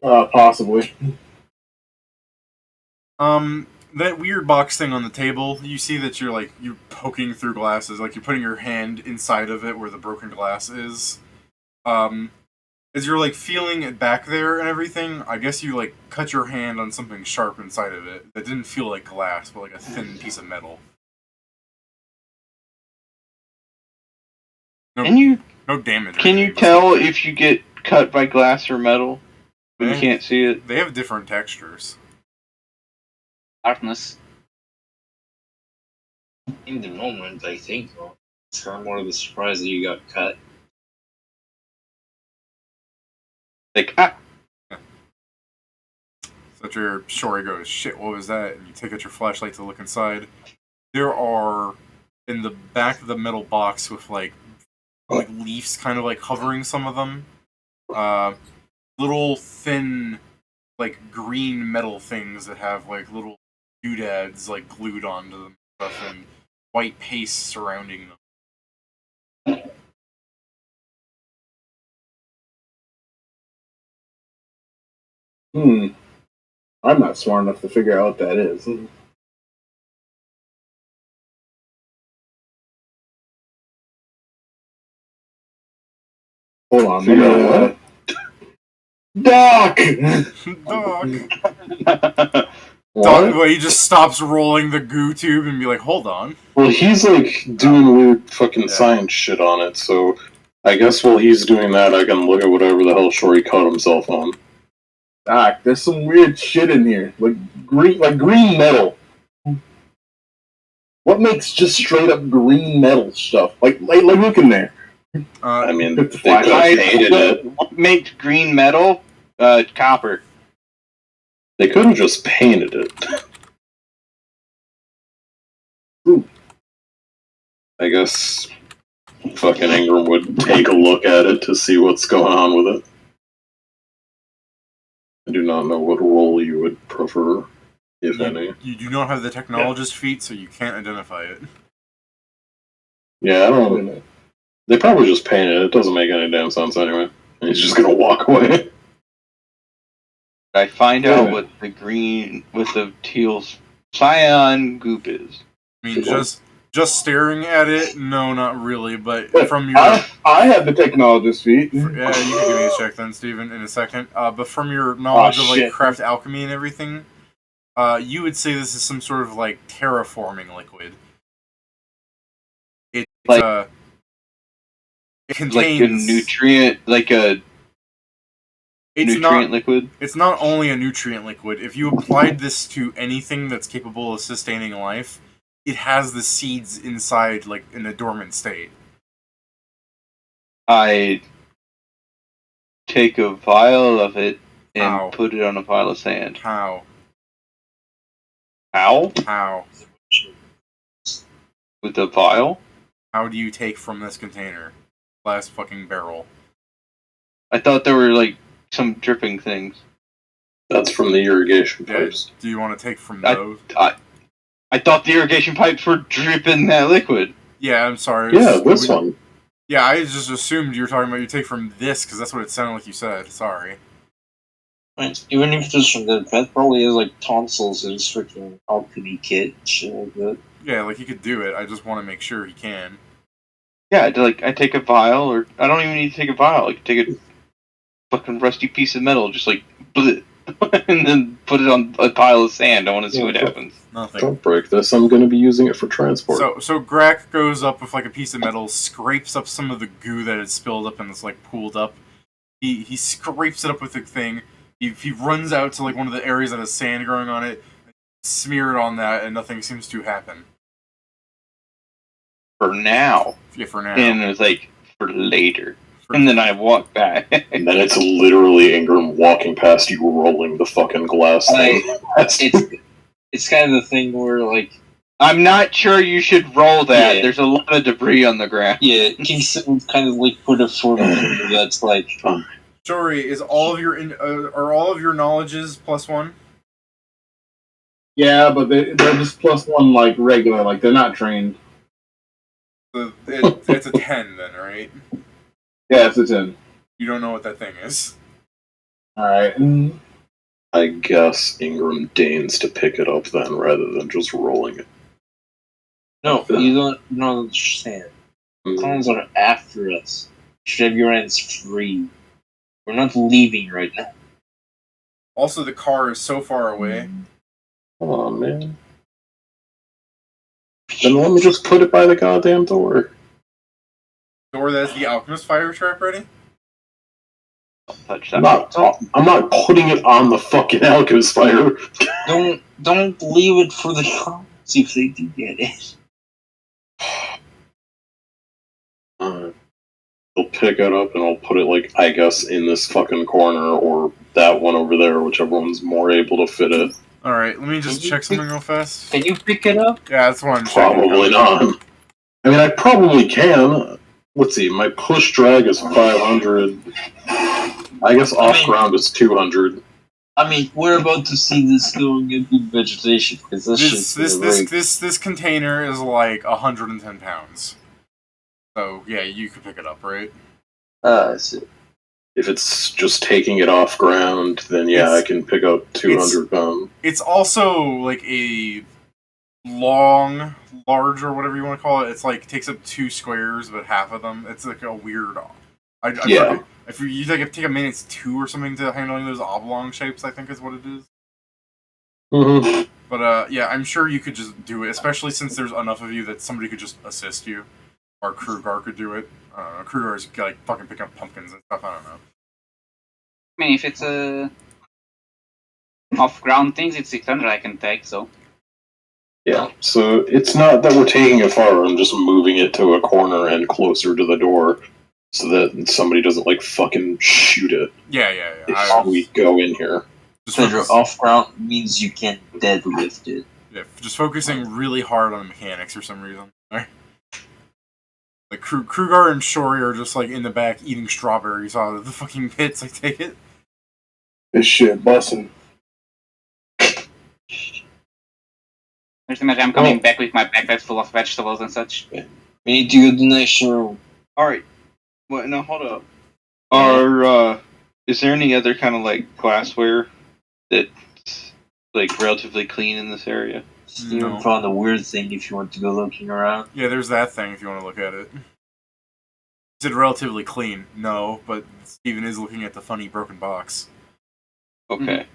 S5: Possibly.
S1: That weird box thing on the table, you see that you're poking through glasses, like you're putting your hand inside of it where the broken glass is. As you're feeling it back there and everything, I guess you cut your hand on something sharp inside of it that didn't feel like glass, but like a thin piece of metal. No damage.
S9: Can you tell if you get cut by glass or metal when you can't see it?
S1: They have different textures.
S8: Darkness.
S10: In the moment, I think, it's more of a surprise that you got cut.
S1: So your Shori goes, shit, what was that? And you take out your flashlight to look inside. There are, in the back of the metal box with leaves kind of hovering some of them, little thin green metal things that have little doodads glued onto them and stuff, and white paste surrounding them.
S5: I'm not smart enough to figure out what that is. Hold on, Doc!
S1: Doc.
S6: What?
S1: Well, he just stops rolling the goo tube and be like, hold on.
S6: Well, he's like doing weird fucking science shit on it, so I guess while he's doing that, I can look at whatever the hell Shorty caught himself on.
S5: Doc, there's some weird shit in here. Like green metal. What makes just straight up green metal stuff? Like look in there.
S6: I mean,
S5: It's
S6: they could have painted it.
S9: What makes green metal? Copper.
S6: They could have just painted it. I guess fucking Ingram would take a look at it to see what's going on with it. I do not know what role you would prefer, if any.
S1: You do not have the technologist feat, so you can't identify it.
S6: Yeah, I don't know. They probably just painted it. It doesn't make any damn sense anyway. And he's just gonna walk away.
S9: I find out what the teal cyan goop is.
S1: I mean, just staring at it, no, not really, but from your...
S5: I have the technologist feat.
S1: Yeah, you can give me a check then, Stephen, in a second. But from your knowledge of, like, craft alchemy and everything, you would say this is some sort of, like, terraforming liquid. It contains...
S9: Like a nutrient, liquid?
S1: It's not only a nutrient liquid. If you applied this to anything that's capable of sustaining life, it has the seeds inside, like, in a dormant state.
S9: I take a vial of it and put it on a pile of sand.
S1: How?
S9: How?
S1: How?
S9: With a vial?
S1: How do you take from this container? Last fucking barrel.
S9: I thought there were, like, some dripping things.
S6: That's from the irrigation pipes.
S1: Do you want to take from those?
S9: I thought the irrigation pipes were dripping that liquid.
S1: Yeah, I'm sorry.
S6: Yeah, this one.
S1: Yeah, I just assumed you were talking about you take from this, because that's what it sounded like you said. Sorry.
S10: Right. Even if it's from that probably has like tonsils in his freaking alchemy kit, shit like that.
S1: Yeah, like he could do it. I just want to make sure he can.
S9: Yeah, I take a vial, or I don't even need to take a vial. I can take a fucking rusty piece of metal, just like, bleh, and then put it on a pile of sand. I want to see what happens.
S1: Nothing.
S6: Don't break this. I'm going to be using it for transport.
S1: So Grak goes up with like a piece of metal, scrapes up some of the goo that had spilled up and it's like pooled up. He scrapes it up with the thing. He runs out to like one of the areas that has sand growing on it, smear it on that, and nothing seems to happen.
S9: For now.
S1: Yeah, for now.
S9: And it's like, for later. And then I walk back.
S6: And then it's literally Ingram walking past you, rolling the fucking glass thing.
S10: It's kind of the thing where, like...
S9: I'm not sure you should roll that. Yeah. There's a lot of debris on the ground.
S10: Yeah, Kingston kind of like put a form that's like...
S1: Jory, is all of your are all of your knowledges +1?
S5: Yeah, but they're just +1 like regular, like they're not trained.
S1: So it's a 10 then, right?
S5: Yeah, it's a 10.
S1: You don't know what that thing is.
S5: Alright.
S6: I guess Ingram deigns to pick it up then, rather than just rolling it.
S10: No, you don't understand. Clones are after us. You should have your hands free. We're not leaving right now.
S1: Also, the car is so far away.
S6: Come on, man. Then let me just put it by the goddamn door.
S1: Door that has the alchemist fire trap ready?
S9: Touch
S6: I'm
S9: that.
S6: not putting it on the fucking alchemist fire.
S10: Don't leave it for the cops if they do get it.
S6: I'll pick it up and I'll put it, like, I guess, in this fucking corner or that one over there, whichever one's more able to fit it.
S1: Alright, let me just check something real fast.
S10: Can you pick it up?
S1: Yeah, that's what I'm checking.
S6: Probably not. I mean, I probably can. Let's see, my push drag is 500. I guess off-ground is 200.
S10: I mean, we're about to see this going into vegetation, because
S1: this container is like 110 pounds. So, yeah, you could pick it up, right?
S10: I see.
S6: If it's just taking it off ground, then yeah, I can pick up 200 pounds.
S1: It's also like a large, or whatever you want to call it. It's like, takes up 2 squares, but half of them. It's like a weird... If you take a minute 2 or something to handling those oblong shapes, I think is what it is.
S6: Mm-hmm.
S1: But yeah, I'm sure you could just do it, especially since there's enough of you that somebody could just assist you. Or Krugar could do it. I don't know. Krugar's like fucking picking up pumpkins and stuff, I don't know.
S8: I mean, if it's off-ground things, it's 600 I can take, so...
S6: Yeah, so it's not that we're taking it far, I'm just moving it to a corner and closer to the door so that somebody doesn't, like, fucking shoot it.
S1: Yeah.
S6: If we go in here.
S10: Pedro, off-ground means you can deadlift it.
S1: Yeah, just focusing really hard on the mechanics for some reason. Right? Like, Krugar and Shori are just, like, in the back eating strawberries out of the fucking pits, I take it.
S5: This shit bussin'.
S8: Just imagine I'm coming back with my backpack full of vegetables and such.
S10: We need to go to the next room.
S9: Alright. What? No, hold up. Are, is there any other kind of, like, glassware that's, like, relatively clean in this area?
S10: Steven found a weird thing if you want to go looking around.
S1: Yeah, there's that thing if you want to look at it. Is it relatively clean? No, but Steven is looking at the funny broken box.
S9: Okay.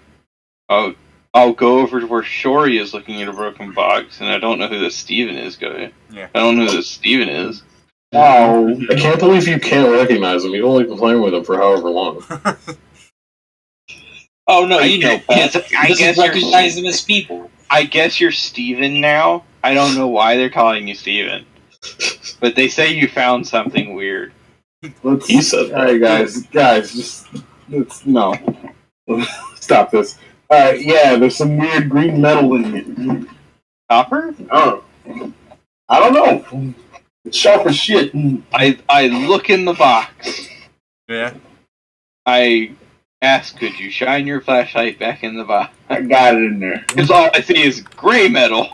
S9: I'll go over to where Shori is looking at a broken box, and I don't know who this Steven is, guy.
S1: Yeah.
S9: I don't know who this Steven is.
S6: Wow. I can't believe you can't recognize him. You've only been playing with him for however long.
S10: Oh no, you know, Pat.
S9: I guess
S10: recognize them as people.
S9: I guess you're Steven now. I don't know why they're calling you Steven. But they say you found something weird.
S6: He said that.
S5: Alright, guys, just no. Stop this. Alright, yeah, there's some weird green metal in it.
S9: Copper?
S5: I don't know. It's sharp as shit.
S9: I look in the box.
S1: Yeah.
S9: I ask, could you shine your flashlight back in the box?
S5: I got it in there.
S9: Because all I see is gray metal.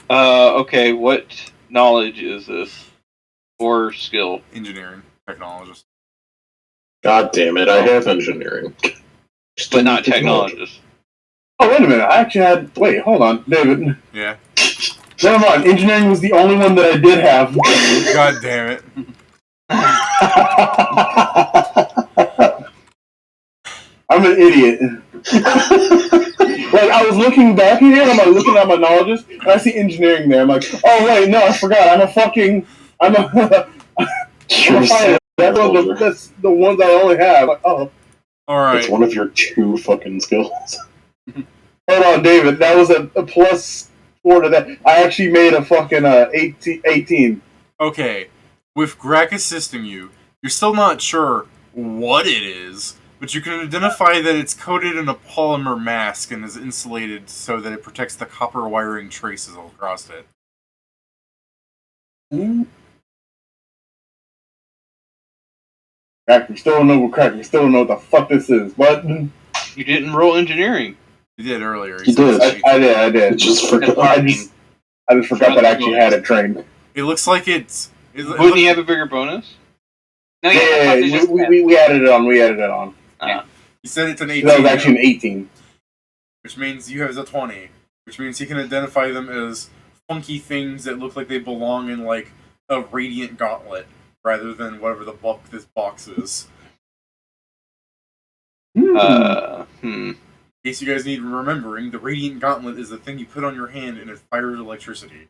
S9: Okay, what knowledge is this? Or skill?
S1: Engineering. Technologist.
S6: God damn it, I have engineering.
S9: But not technologist.
S5: Oh, wait a minute. I actually had... Wait, hold on. David.
S1: Yeah.
S5: Never mind. Engineering was the only one that I did have.
S1: God damn it.
S5: I'm an idiot. Like, I was looking back in here, and I'm like, looking at my knowledges, and I see engineering there. I'm like, oh, wait, no, I forgot. I'm a finance. That's the ones I only have. Like, oh.
S1: Alright.
S6: It's one of your 2 fucking skills.
S5: Hold on, David. That was a plus 4 to that. I actually made a fucking 18.
S1: Okay. With Greg assisting you, you're still not sure what it is, but you can identify that it's coated in a polymer mask and is insulated so that it protects the copper wiring traces all across it.
S5: Crack, we still don't know what crack. We still don't know what the fuck this is. What?
S9: You didn't roll engineering.
S1: You did earlier.
S6: You did.
S5: I did.
S6: Just forgot.
S5: I just forgot that I actually had it trained.
S1: It looks like it's...
S9: Wouldn't he have a bigger bonus?
S8: No,
S5: Yeah, we added it on. We added it on.
S8: Yeah.
S1: He said it's an 18.
S5: That was actually an 18.
S1: Which means you have a 20. Which means he can identify them as funky things that look like they belong in, like, a radiant gauntlet, rather than whatever this box is.
S9: In
S1: case you guys need remembering, the radiant gauntlet is the thing you put on your hand and it fires electricity.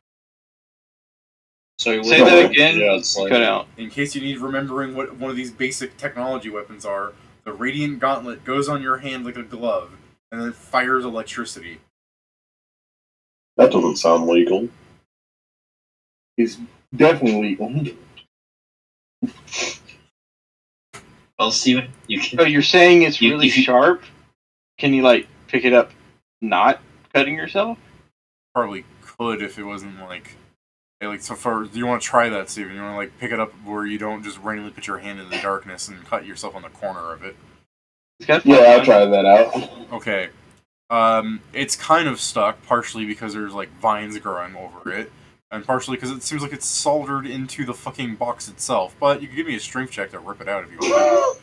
S10: Sorry,
S9: say that again.
S10: Yeah, it's
S9: like, cut out.
S1: In case you need remembering what one of these basic technology weapons are, the radiant gauntlet goes on your hand like a glove, and then it fires electricity.
S6: That doesn't sound legal.
S5: It's definitely legal.
S10: Well, Steven, you can...
S9: So you're saying it's really sharp? Can you, like, pick it up not cutting yourself?
S1: Probably could if it wasn't, like... Hey, like, so far, do you want to try that, Steven? You want to, like, pick it up where you don't just randomly put your hand in the darkness and cut yourself on the corner of it?
S5: Yeah, I'll try that out.
S1: Okay. It's kind of stuck, partially because there's, like, vines growing over it, and partially because it seems like it's soldered into the fucking box itself, but you can give me a strength check to rip it out if you want.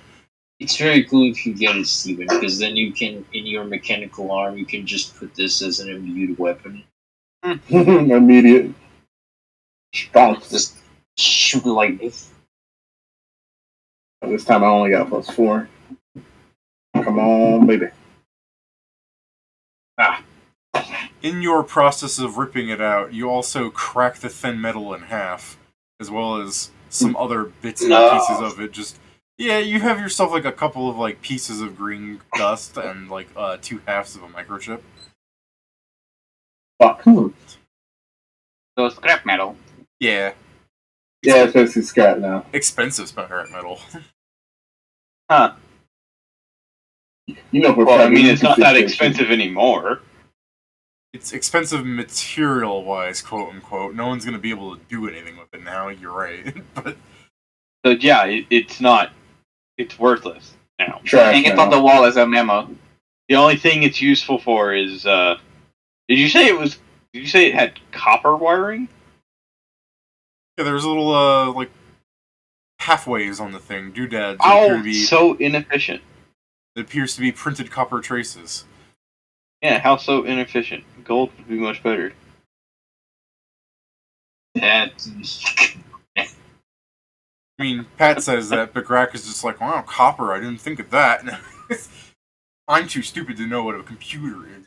S10: It's very cool if you get it, Steven, because then you can, in your mechanical arm, you can just put this as an imbued weapon.
S5: Immediate. Strong.
S10: Just shoot it like this.
S5: This time I only got +4. Come on, baby.
S1: In your process of ripping it out, you also crack the thin metal in half, as well as some other bits and pieces of it. You have yourself like a couple of like pieces of green dust and like 2 halves of a microchip.
S5: Fuck.
S8: So scrap metal.
S1: Yeah.
S5: Yeah, it's basically scrap now.
S1: Expensive scrap metal.
S9: Huh.
S5: You know,
S9: well, I mean, it's not that expensive anymore.
S1: It's expensive material-wise, quote-unquote. No one's going to be able to do anything with it now, you're right. But
S9: so, yeah, it's not... It's worthless now.
S8: Hang it on the wall as a memo.
S9: The only thing it's useful for is, Did you say it had copper wiring?
S1: Yeah, there's a little, like, halfways on the thing. Doodads.
S9: Oh, so inefficient.
S1: It appears to be printed copper traces.
S9: Yeah, how so inefficient? Gold would be much better.
S10: That...
S1: I mean, Pat says that, but Grack is just like, wow, copper, I didn't think of that. I'm too stupid to know what a computer is.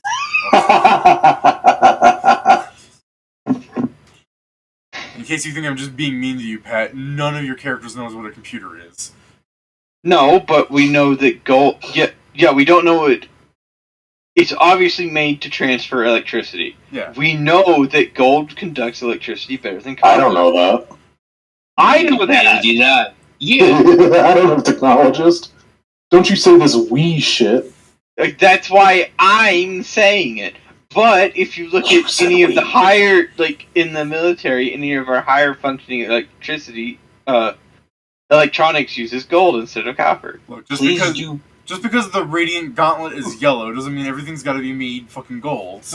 S1: In case you think I'm just being mean to you, Pat, none of your characters knows what a computer is.
S9: No, but we know that gold... Yeah, we don't know it... It's obviously made to transfer electricity.
S1: Yeah.
S9: We know that gold conducts electricity better than copper.
S6: I don't know that.
S9: I know that!
S10: You did not. Yeah.
S6: I don't know, technologist. Don't you say this wee shit.
S9: Like, that's why I'm saying it. But if you look at any of the higher, like, in the military, any of our higher functioning electronics uses gold instead of copper.
S1: Look, just because the Radiant Gauntlet is yellow doesn't mean everything's gotta be made fucking gold.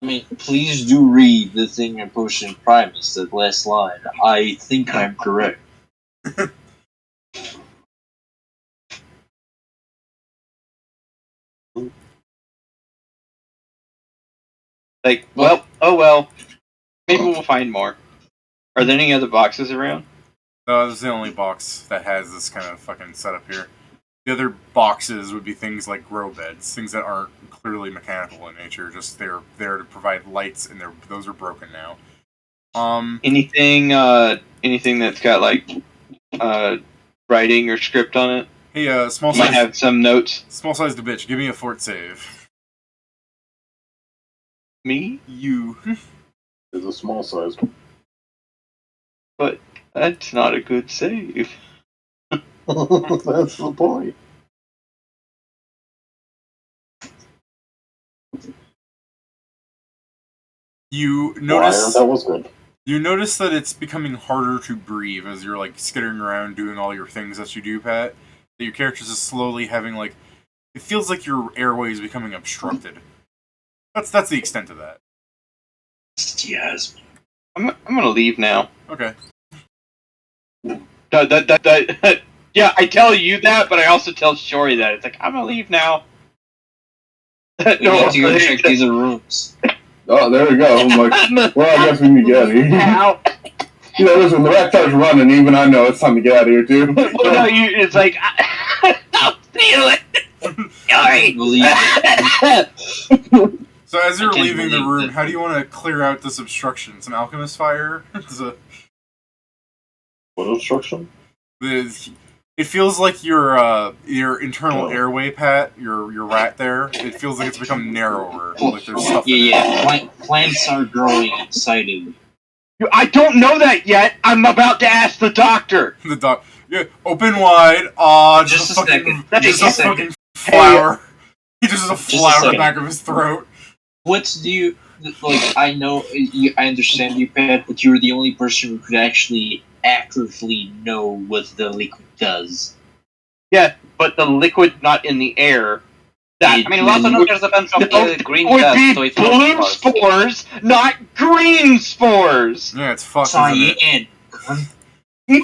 S10: I mean, please do read the thing I posted in Primus, that last line. I think I'm correct.
S9: Like, well, oh well. Maybe we'll find more. Are there any other boxes around?
S1: No, this is the only box that has this kind of fucking setup here. The other boxes would be things like grow beds, things that aren't clearly mechanical in nature, just they're there to provide lights, and those are broken now.
S9: Anything that's got like writing or script on it?
S1: Hey, small size.
S9: Might have some notes.
S1: Small sized bitch, give me a fort save.
S9: Me?
S1: You.
S6: It's a small size.
S9: But that's not a good save.
S6: That's the point.
S1: You notice
S6: that was good.
S1: You notice that it's becoming harder to breathe as you're like skittering around doing all your things that you do, Pat. That your character's just slowly having like it feels like your airway is becoming obstructed. That's the extent of that.
S10: Yes.
S9: I'm gonna leave now.
S1: Okay.
S9: Yeah, I tell you that, but I also tell Shori that. It's like, I'm gonna leave now.
S10: We need to go check these rooms.
S5: Oh, there we go. I'm like, well, I guess we need to get out of here. You know, listen, the rat starts running, even I know it's time to get out of here, too.
S9: Well, no, it's like, I'll steal it. Sorry.
S1: So as you're leaving the room, how do you want to clear out this obstruction? It's an alchemist fire?
S6: What obstruction?
S1: It feels like your internal airway, Pat, your rat there, it feels like it's become narrower. Like there's stuff
S10: Plants are growing inside of you.
S9: I don't know that yet. I'm about to ask the doctor.
S1: Yeah, open wide. Just a fucking flower. He just has a flower back of his throat.
S10: What do you like? I know, I understand you, Pat, but you're the only person who could actually accurately know what the liquid does.
S9: Yeah, but the liquid not in the air.
S8: I mean, we also know there's a bunch of green dust, so it's
S9: blue spores, not green spores.
S1: Yeah, it's fucked.
S10: Cyan. We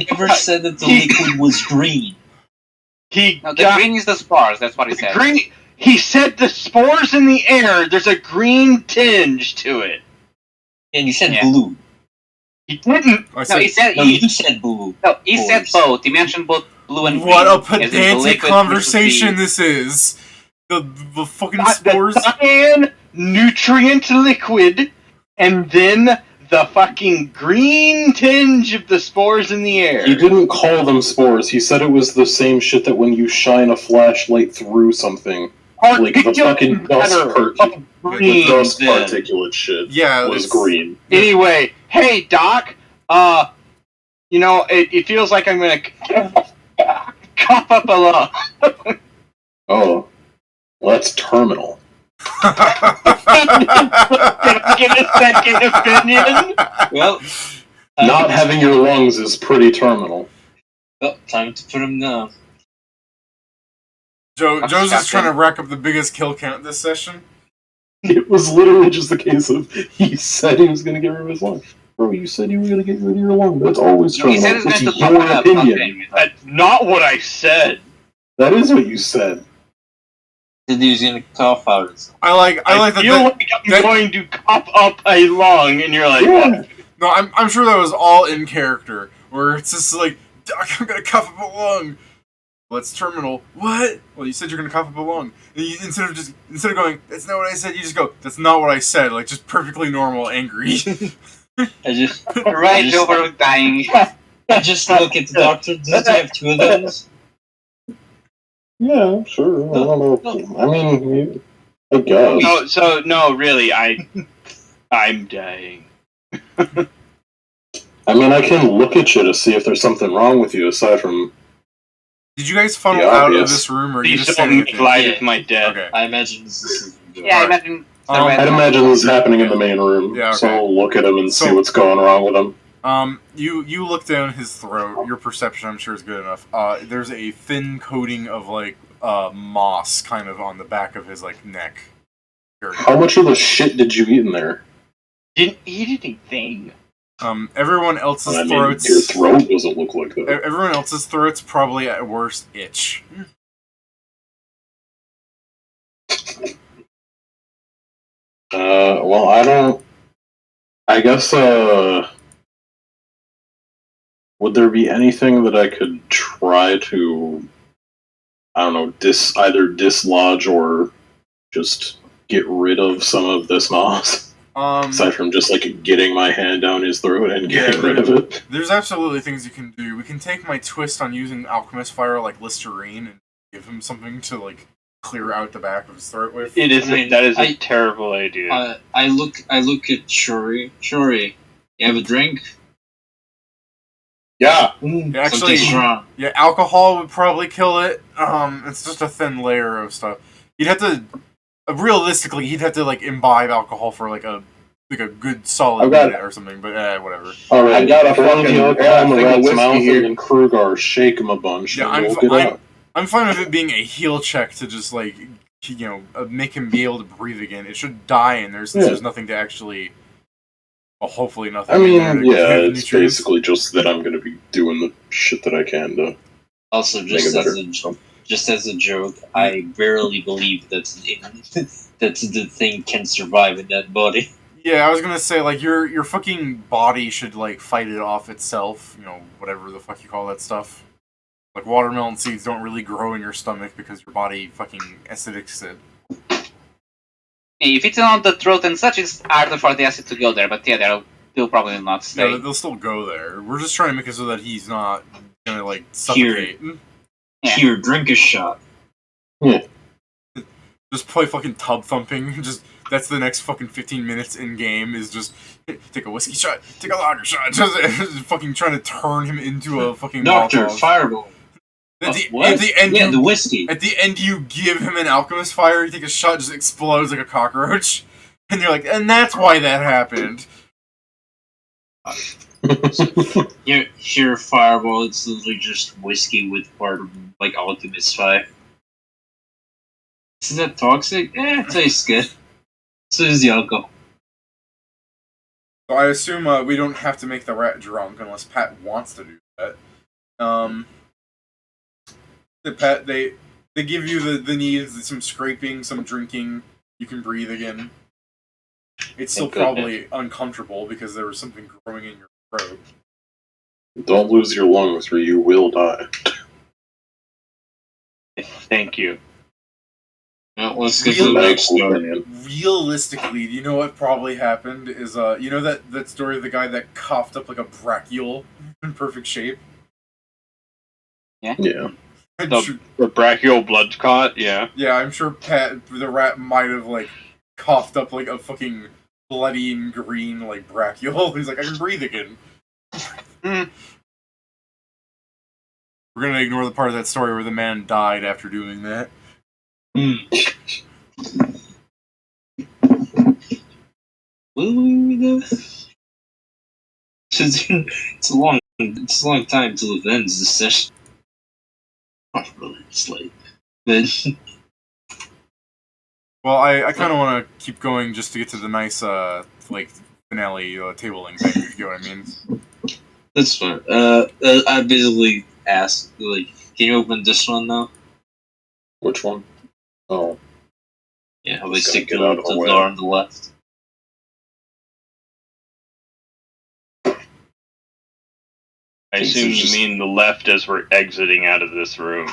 S10: never said that the liquid was green.
S8: The green is the spores. That's what he said.
S9: Green. He said the spores in the air. There's a green tinge to it.
S10: And you said
S4: Yeah.
S10: blue.
S9: He didn't.
S1: I
S4: No,
S1: said,
S4: he said
S10: No, you said blue.
S4: no. He said
S10: Boys.
S4: both. He mentioned both blue and
S1: what a
S4: green. as in the
S1: pedantic
S4: liquid
S1: conversation
S4: versus
S1: this is. The fucking
S9: The
S1: spores.
S9: cyan nutrient liquid, and then the fucking green tinge of the spores in the air.
S6: He didn't call them spores. He said it was the same shit that when you shine a flashlight through something, like the fucking dust
S9: green.
S6: dust
S9: then.
S6: particulate shit
S1: Yeah,
S6: was
S1: it's-
S6: green.
S9: Anyway, hey Doc, you know, it feels like I'm gonna cough up a lung.
S6: Oh, well, that's terminal.
S9: Can I get a second opinion?
S10: Well,
S6: Not having your lungs is pretty terminal.
S10: well, time to put him down.
S1: Joe's just
S4: shocking.
S1: trying to rack up the biggest kill count this session.
S6: It was literally just the case of he said he was going to get rid of his lung. Bro, you said you were going to get rid of your lung. That's always
S4: He
S6: terminal.
S4: said he's
S6: It's
S4: going to
S6: your
S4: pump it up.
S6: opinion.
S9: That's not what I said.
S6: That is what you said.
S10: Then he was gonna cough out.
S1: I like
S9: I
S1: that.
S9: feel like I'm going to cough up a lung, and you're like,
S6: Yeah.
S1: No, I'm sure that was all in character, where it's just like, Doc, I'm gonna cough up a lung. Well, it's terminal. What? Well, you said you're gonna cough up a lung. And you, instead of going, that's not what I said, you just go, that's not what I said. Like, just perfectly normal, angry.
S10: I just
S4: Right over dying.
S10: I just look at the doctor. Does he have two of those?
S6: Yeah, sure. I don't know. I mean, I guess.
S9: no, really, I'm dying.
S6: I mean, I can look at you to see if there's something wrong with you aside from.
S1: Did you guys funnel
S6: Yeah,
S1: out of
S6: obvious.
S1: this room, or are you
S9: Please
S1: just
S9: don't
S1: standing
S9: make
S1: at
S9: light
S10: Yeah.
S9: of my death.
S1: Okay.
S10: I imagine this is.
S4: Yeah, I imagine.
S6: I'd imagine this is happening in the main room,
S1: Yeah, okay.
S6: so I'll look at him and see
S1: So-
S6: what's going wrong with him.
S1: You look down his throat. Your perception, I'm sure, is good enough. There's a thin coating of like moss kind of on the back of his like neck. area.
S6: How much of the shit did you eat in there?
S9: Didn't eat anything.
S1: Everyone else's
S6: I mean,
S1: throats.
S6: your throat doesn't look like that.
S1: Everyone else's throats probably at worst itch.
S6: Well, I don't. I guess, would there be anything that I could try to, I don't know, either dislodge or just get rid of some of this moss? Aside from just, like, getting my hand down his throat and getting rid of it.
S1: There's absolutely things you can do. We can take my twist on using Alchemist Fire like Listerine and give him something to, like, clear out the back of his throat with.
S9: It is.
S10: I mean,
S9: that is a terrible idea.
S10: I look at Shuri. Shuri, you have a drink?
S6: Yeah.
S1: Yeah, actually,
S10: Something strong.
S1: yeah, alcohol would probably kill it. It's just a thin layer of stuff. You'd have to, realistically, he'd have to like imbibe alcohol for like a good solid
S5: I've got-
S1: minute or something. But whatever.
S6: All right,
S5: I got a
S6: pour
S5: fucking-
S6: the alcohol
S5: yeah,
S6: in the
S5: thing of
S6: rat's
S5: whiskey
S6: mouth
S5: here.
S6: and then Krugar shake him a bunch
S1: Yeah,
S6: and we'll get out.
S1: I'm fine with it being a heal check to just like make him be able to breathe again. It should die, and there's nothing to actually. Well, hopefully nothing.
S6: I
S1: in
S6: mean,
S1: there to
S6: yeah,
S1: give
S6: it's
S1: nutrients.
S6: basically just that I'm going to be doing the shit that I can to
S10: Also,
S6: make it better.
S10: just as a joke, I barely believe that the thing can survive in that body.
S1: Yeah, I was gonna say like your fucking body should like fight it off itself. Whatever the fuck you call that stuff. Like watermelon seeds don't really grow in your stomach because your body fucking acidics it.
S4: If it's on the throat and such, it's harder for the acid to go there. But yeah, they'll probably not stay.
S1: Yeah, they'll still go there. We're just trying to make it so that he's not gonna like suffocate.
S4: Yeah.
S10: Here, drink a shot.
S1: Just play fucking tub thumping. Just that's the next fucking 15 minutes in game is just take a whiskey shot, take a lager shot, just fucking trying to turn him into a fucking
S10: Doctor,
S1: Molotov.
S10: fireball.
S1: At the end,
S10: Yeah, the whiskey.
S1: At the end, you give him an alchemist fire. You take a shot, just explodes like a cockroach, and you're like, and that's why that happened.
S10: Here, fireball. It's literally just whiskey with part of like alchemist fire. Isn't that toxic? It tastes good. So does the alcohol.
S1: So I assume we don't have to make the rat drunk unless Pat wants to do that. Pat, they give you the needs, some scraping, some drinking. You can breathe again. It's still probably uncomfortable because there was something growing in your throat.
S6: Don't lose your lungs or you will die.
S9: Thank you.
S10: Well, let's get to the next story.
S1: Realistically, you know what probably happened is, you know that story of the guy that coughed up like a brachial in perfect shape?
S8: Yeah.
S9: The brachial blood clot, yeah.
S1: Yeah, I'm sure Pat the rat might have like coughed up like a fucking bloody and green like brachial. He's like, I can breathe again. We're gonna ignore the part of that story where the man died after doing that.
S10: It's a long time till it ends this session. Not really, it's late. But
S1: well, I kind of want to keep going just to get to the nice like finale tabling thing. If you know what I mean.
S10: that's fine. I basically asked, like, can you open this one now?
S6: Which one? Oh.
S10: Yeah, how
S6: Just
S10: they stick
S6: gotta
S10: to
S6: get out of the
S10: the
S6: way.
S10: door on the left.
S9: I assume you mean the left as we're exiting out of this room.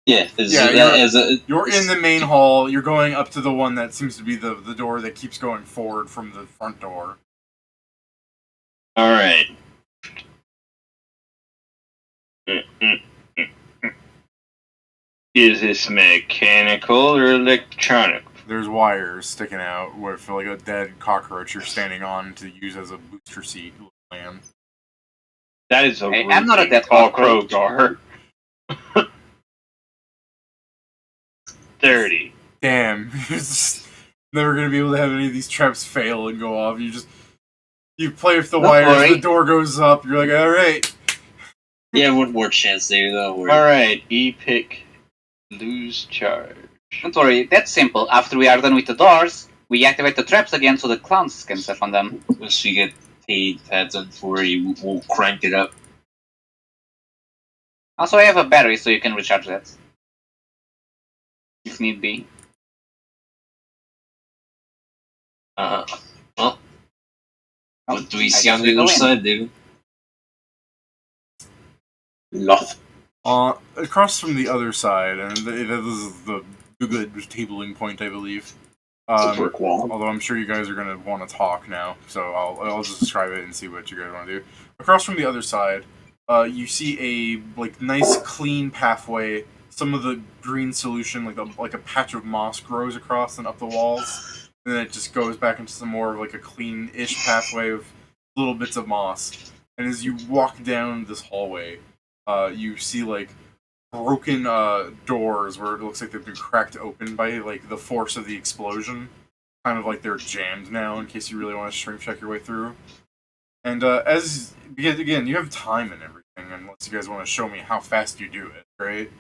S10: Yeah,
S1: you're in the main hall. You're going up to the one that seems to be the door that keeps going forward from the front door.
S9: Alright. Is this mechanical or electronic?
S1: There's wires sticking out with like a dead cockroach you're standing on to use as a booster seat land.
S9: That is a
S8: Hey, I'm not a dead
S9: call
S8: cockroach.
S9: Krogar. 30.
S1: Damn, you're just never gonna be able to have any of these traps fail and go off. You play with the
S8: Don't
S1: wires,
S8: worry.
S1: the door goes up. You're like, all right.
S10: Yeah, one more chance there, though.
S9: Alright, epic lose charge.
S8: Don't worry, that's simple. After we are done with the doors, we activate the traps again so the clowns can step on them.
S10: Once we get paid pattern for it, we'll crank it up.
S8: Also, I have a battery so you can recharge that. If need be.
S10: Well,
S8: Oh,
S10: what do we
S8: I
S10: see
S8: guess
S10: on
S8: we
S10: the
S8: go
S10: other
S8: in.
S10: side, David?
S6: Nothing.
S1: Across from the other side, and this is the good tabling point, I believe.
S6: It's a brick wall.
S1: Although I'm sure you guys are going to want to talk now, so I'll just describe it and see what you guys want to do. Across from the other side, you see a like nice clean pathway. Some of the green solution, like a patch of moss, grows across and up the walls, and then it just goes back into some more of like a clean-ish pathway with little bits of moss. And as you walk down this hallway, you see like broken doors where it looks like they've been cracked open by like the force of the explosion. Kind of like they're jammed now in case you really want to strength check your way through. And because again, you have time and everything, unless you guys want to show me how fast you do it, right?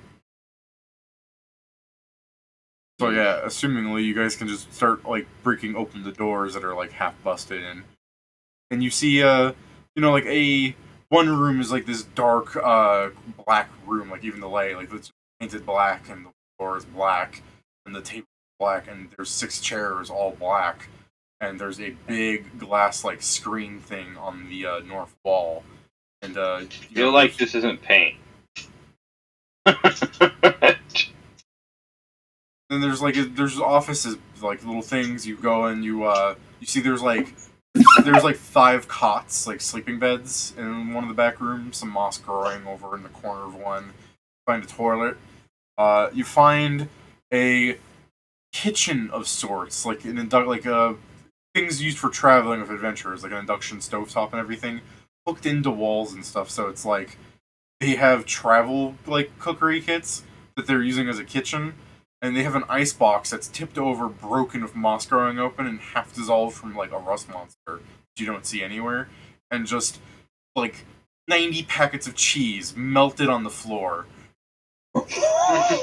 S1: So yeah, assumingly you guys can just start like breaking open the doors that are like half busted in. And you see like one room is like this dark black room, like even the light, like it's painted black and the floor is black and the table is black and there's 6 chairs all black and there's a big glass like screen thing on the north wall. And
S9: I feel like this isn't paint.
S1: Then there's offices, like little things. You go and you see there's like 5 cots, like sleeping beds in one of the back rooms. Some moss growing over in the corner of one. You find a toilet. You find a kitchen of sorts, like things used for traveling with adventurers, like an induction stovetop and everything, hooked into walls and stuff. So it's like they have travel like cookery kits that they're using as a kitchen. And they have an ice box that's tipped over, broken with moss growing open, and half dissolved from like a rust monster that you don't see anywhere. And just like 90 packets of cheese melted on the floor.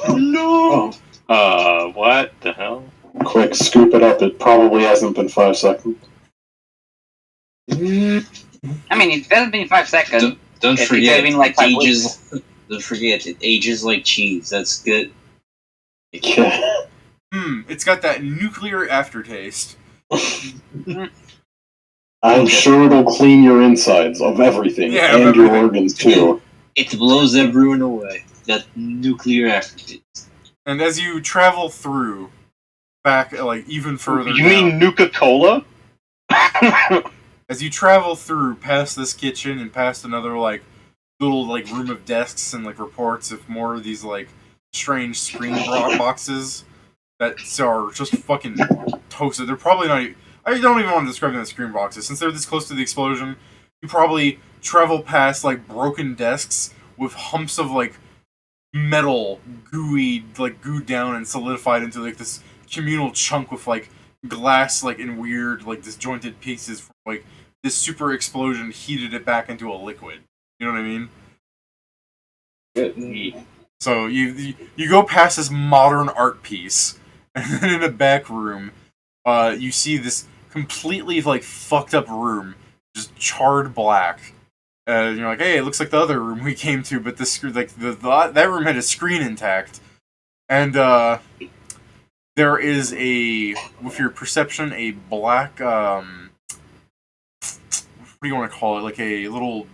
S6: No!
S9: What the hell?
S6: Quick, scoop it up. It probably hasn't been 5 seconds.
S8: I mean, it hasn't been 5 seconds.
S10: Don't
S8: It
S10: forget,
S8: been like
S10: it
S8: 5
S10: ages. Don't forget, it ages like cheese. That's good.
S6: Yeah.
S1: It's got that nuclear aftertaste.
S6: I'm sure it'll clean your insides of everything,
S1: Yeah,
S6: and
S1: of
S6: your
S1: everything.
S6: organs too.
S10: It blows everyone away. That nuclear aftertaste.
S1: And as you travel through, back like even further
S9: You
S1: down,
S9: mean Nuka-Cola?
S1: as you travel through past this kitchen and past another like little like room of desks and like reports of more of these like strange screen boxes that are just fucking toasted. They're probably not. I don't even want to describe them as screen boxes since they're this close to the explosion. You probably travel past like broken desks with humps of like metal glued down and solidified into like this communal chunk with like glass like in weird like disjointed pieces from like this super explosion heated it back into a liquid. You know what I mean? So you go past this modern art piece, and then in a back room, you see this completely like fucked up room, just charred black. And you're like, hey, it looks like the other room we came to, but this like that room had a screen intact, and there is with your perception a black what do you want to call it? Like a little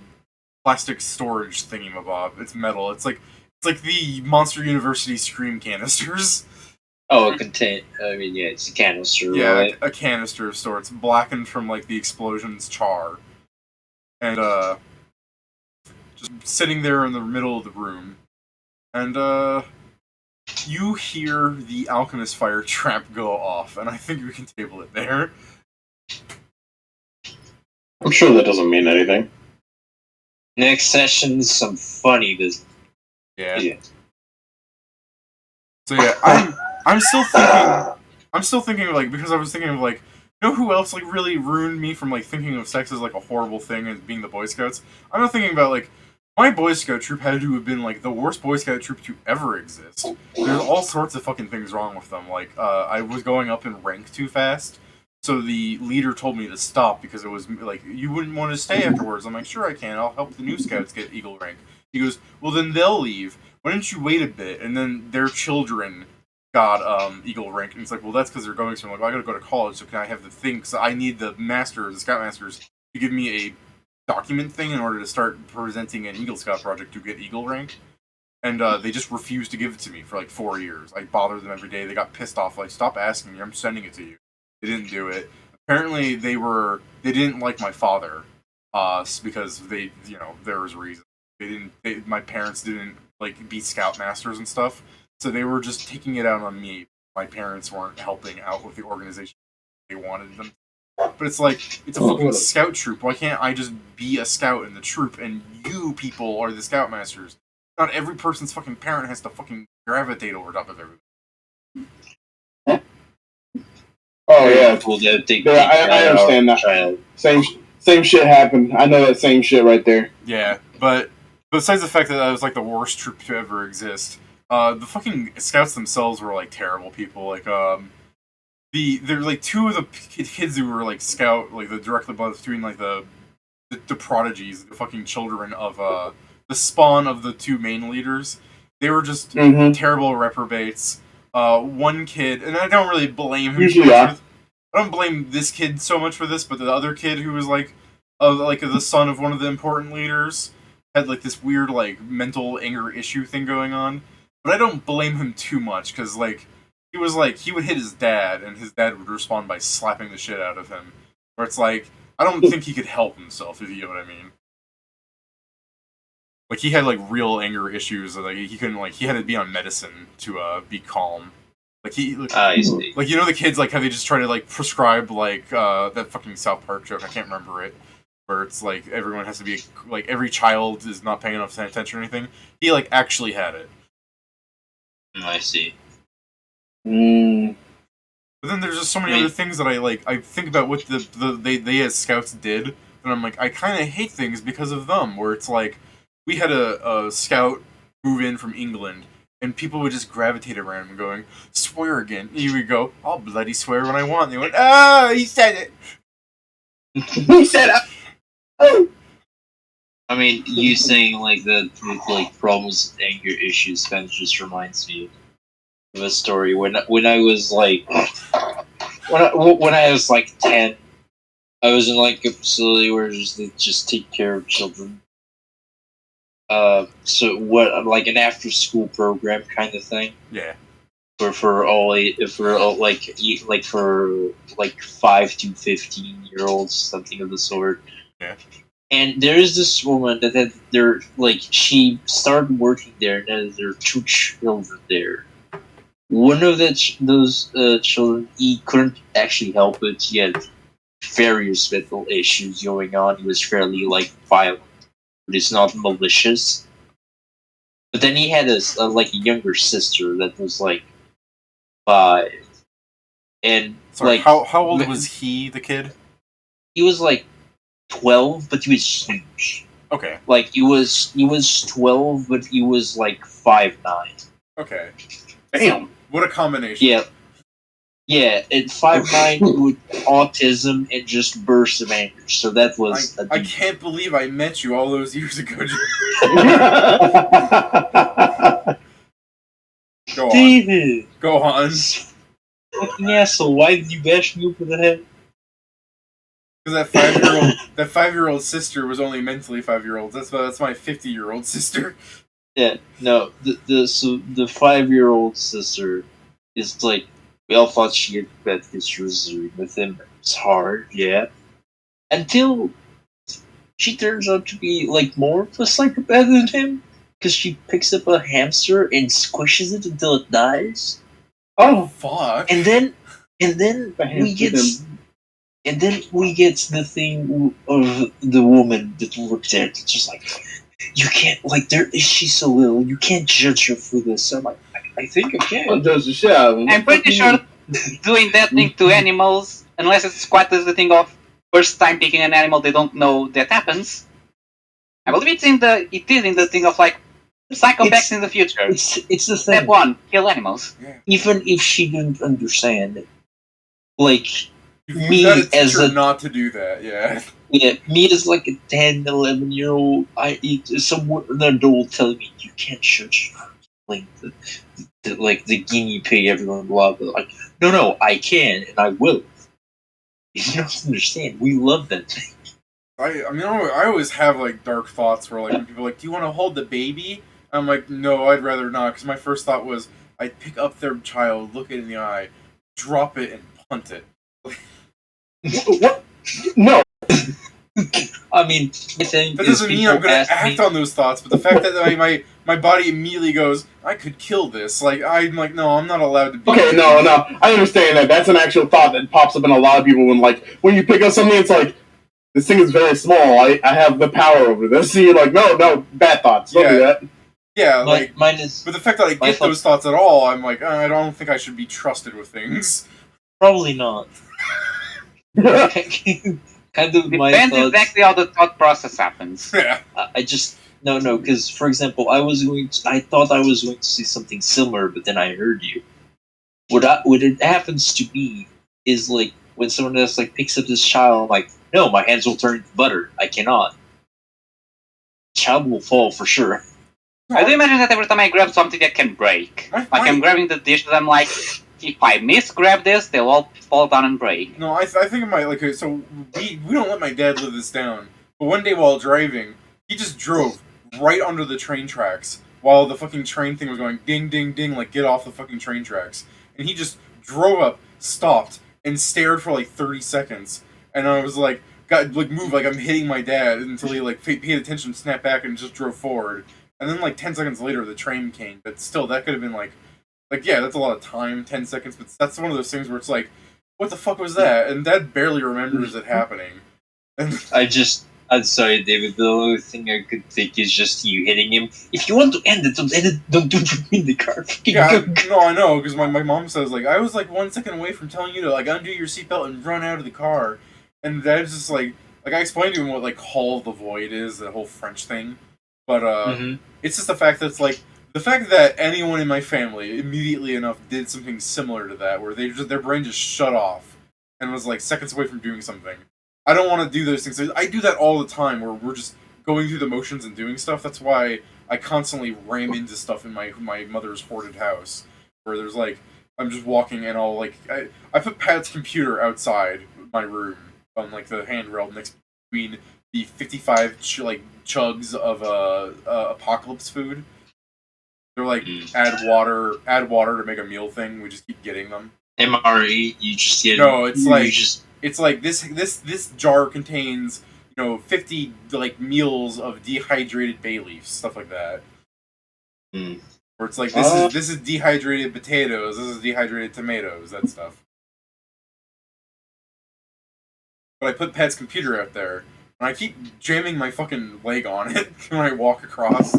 S1: plastic storage thingy-mabob. It's metal. It's like the Monster University Scream canisters.
S10: Oh, it's a canister.
S1: Yeah,
S10: right?
S1: a canister of sorts, blackened from like the explosion's char, and just sitting there in the middle of the room, and you hear the alchemist fire trap go off, and I think we can table it there.
S6: I'm sure that doesn't mean anything.
S10: Next session is some funny business.
S1: Yeah. So yeah, I'm still thinking of like, because I was thinking of like, you know who else like really ruined me from like thinking of sex as like a horrible thing and being the Boy Scouts? I'm not thinking about like my Boy Scout troop had to have been like the worst Boy Scout troop to ever exist. There's all sorts of fucking things wrong with them. Like I was going up in rank too fast, so the leader told me to stop because it was like you wouldn't want to stay afterwards. I'm like, sure I can. I'll help the new scouts get Eagle rank. He goes, well then they'll leave. Why don't you wait a bit? And then their children got Eagle rank, and it's like, well, that's because they're going somewhere. Like, well, I gotta go to college, so can I have the thing? Because I need the Scout Masters, to give me a document thing in order to start presenting an Eagle Scout project to get Eagle rank. And they just refused to give it to me for like 4 years. I bothered them every day. They got pissed off. Like, stop asking me. I'm sending it to you. They didn't do it. Apparently, they didn't like my father, because there was a reason. My parents didn't like be Scoutmasters and stuff. So they were just taking it out on me. My parents weren't helping out with the organization they wanted them. But it's like, it's a fucking scout troop. Why can't I just be a scout in the troop and you people are the Scoutmasters? Not every person's fucking parent has to fucking gravitate over top of everything.
S5: Oh yeah, I understand that.
S10: Child.
S5: Same shit happened. I know that same shit right there.
S1: Yeah, but besides the fact that I was like the worst troop to ever exist, the fucking scouts themselves were like terrible people. Like there's like two of the kids who were like scout, like the directly between like the prodigies, the fucking children of the spawn of the two main leaders. They were just terrible reprobates. One kid, and I don't really blame him.
S5: Usually,
S1: I don't blame this kid so much for this, but the other kid who was like the son of one of the important leaders had like this weird like mental anger issue thing going on. But I don't blame him too much because like he would hit his dad, and his dad would respond by slapping the shit out of him. Where it's like I don't think he could help himself, if you know what I mean. Like he had like real anger issues. Like he couldn't he had to be on medicine to be calm. Like like you know the kids like how they just try to like prescribe like that fucking South Park joke. I can't remember it, where it's like everyone has to be like every child is not paying enough attention or anything. He like actually had it.
S10: I see.
S1: But then there's just so many other things that I think about what they as scouts did, and I'm like I kind of hate things because of them. Where it's like we had a scout move in from England, and people would just gravitate around him going, swear again. And he would go, I'll bloody swear when I want. And they went, he said it.
S5: He said it. Oh.
S10: I mean, you saying like the like problems with anger issues kind of just reminds me of a story when I was like when I was like 10, I was in like a facility where they just take care of children. So what, like an after-school program kind of thing?
S1: Yeah.
S10: For 5 to 15-year-olds, something of the sort.
S1: Yeah.
S10: And there is this woman that she started working there, and there are 2 children there. One of those children, he couldn't actually help it. He had various mental issues going on. He was fairly violent, but it's not malicious. But then he had a younger sister that was 5, and
S1: Sorry, how old was he, the kid?
S10: He was 12, but he was huge.
S1: Okay.
S10: He was 12, but he was 5'9".
S1: Okay.
S5: Damn.
S1: What a combination.
S10: Yeah. Yeah, at 5'9" with autism and just bursts of anger. So that was.
S1: I can't believe I met you all those years ago. Go on.
S10: David!
S1: Go on.
S10: Fucking asshole, why did you bash me over the head?
S1: Because that 5-year-old sister was only mentally 5-year-olds. That's my 50-year-old sister.
S10: Yeah, no, the 5-year-old sister is we all thought she had bad history with him. It's hard, yeah. Until she turns out to be more of a psychopath than him, because she picks up a hamster and squishes it until it dies.
S1: Oh fuck!
S10: And then we get the thing of the woman that worked there. It's just you can't she's so little. You can't judge her for this. I'm I think I can.
S5: I'll judge the shit out of him.
S8: I'm pretty sure doing that thing to animals, unless it's quite as the thing of first time picking an animal they don't know that happens. I believe it is in the thing of psychopaths in the future.
S10: It's the thing.
S8: Step 1, kill animals.
S1: Yeah.
S10: Even if she didn't understand it,
S1: You gotta teach her not to do that. Yeah.
S10: Yeah, me as a 10, 11-year-old, an adult telling me you can't judge the guinea pig, everyone blah blah. No, I can and I will. You don't understand. We love that thing.
S1: I always have dark thoughts where when people are do you want to hold the baby? I'm no, I'd rather not, because my first thought was I'd pick up their child, look it in the eye, drop it, and punt it.
S5: What? No.
S10: I mean, the thing
S1: that doesn't mean I'm going to act on those thoughts, but the fact that my body immediately goes, I could kill this. I'm no, I'm not allowed to be.
S5: Okay, no, I understand that. That's an actual thought that pops up in a lot of people when you pick up something, it's this thing is very small. I have the power over this. So you're no, bad thoughts. Don't do that.
S1: Yeah,
S10: mine is.
S1: But the fact that I get those thoughts at all, I'm I don't think I should be trusted with things.
S10: Probably not. Kind of my
S8: Depends
S10: thoughts.
S8: exactly how the thought process happens.
S1: Yeah.
S10: I just no, because for example, I thought I was going to see something similar, but then I heard you. What it happens to be is when someone else picks up this child, I'm no, my hands will turn into butter. I cannot. Child will fall for sure.
S8: I do imagine that every time I grab something that can break. I'm grabbing the dishes, I'm if I misgrab this, they'll all fall down and break.
S1: No, I think it might so we don't let my dad live this down. But one day while driving, he just drove right under the train tracks while the fucking train thing was going ding ding ding get off the fucking train tracks. And he just drove up, stopped, and stared for 30 seconds. And I was got move I'm hitting my dad until he paid attention, snapped back, and just drove forward. And then 10 seconds later the train came. But still, that could have been yeah, that's a lot of time, 10 seconds, but that's one of those things where it's what the fuck was that? And Dad barely remembers it happening. And
S10: I'm sorry, David, the only thing I could think is just you hitting him. If you want to end it, don't do it in the car.
S1: Yeah, no, I know, because my mom says, I was 1 second away from telling you to, undo your seatbelt and run out of the car. And Dad's just I explained to him what, Call of the Void is, the whole French thing. But, it's just the fact that it's the fact that anyone in my family immediately enough did something similar to that, where their brain just shut off and was seconds away from doing something. I don't want to do those things. I do that all the time, where we're just going through the motions and doing stuff. That's why I constantly ram into stuff in my mother's hoarded house, where there's I'm just walking and I'll like I put Pat's computer outside my room on like the handrail next between the 55 chugs of apocalypse food. They're like add water to make a meal thing. We just keep getting them.
S10: MRE, you just get
S1: No, it's like
S10: just
S1: it's like this jar contains 50 like meals of dehydrated bay leaves, stuff like that. Or it's like this is dehydrated potatoes, this is dehydrated tomatoes, that stuff. But I put Pat's computer out there, and I keep jamming my fucking leg on it when I walk across.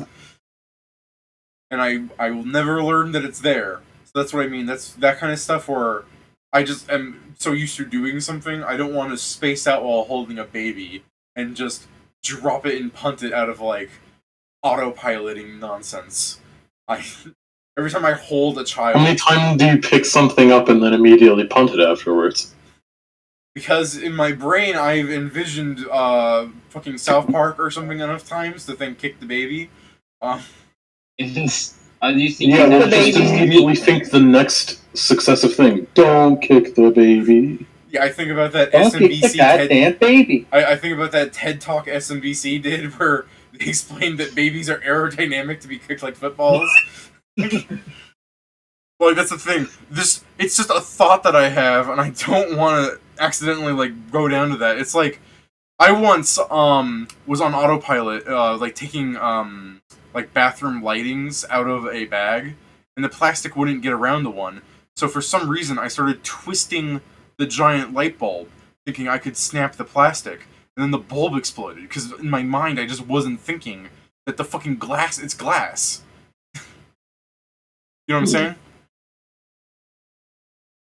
S1: And I will never learn that it's there. So that's what I mean. That's that kind of stuff where I just am so used to doing something, I don't want to space out while holding a baby and just drop it and punt it out of like autopiloting nonsense. Every time I hold a child.
S6: How many times do you pick something up and then immediately punt it afterwards?
S1: Because in my brain I've envisioned fucking South Park or something enough times to then kick the baby.
S10: How do you think?
S6: Yeah, well, just immediately think the next successive thing. Don't kick the baby.
S1: Yeah, I think about that
S9: Don't kick
S1: SMBC
S9: the goddamn baby.
S1: I think about that TED Talk SMBC did where they explained that babies are aerodynamic to be kicked like footballs. Like that's the thing. It's just a thought that I have, and I don't want to accidentally like go down to that. It's like I once was on autopilot, like taking like bathroom lightings out of a bag, and the plastic wouldn't get around the one. So for some reason, I started twisting the giant light bulb, thinking I could snap the plastic, and then the bulb exploded because in my mind I just wasn't thinking that the fucking glass. It's glass. You know what I'm saying?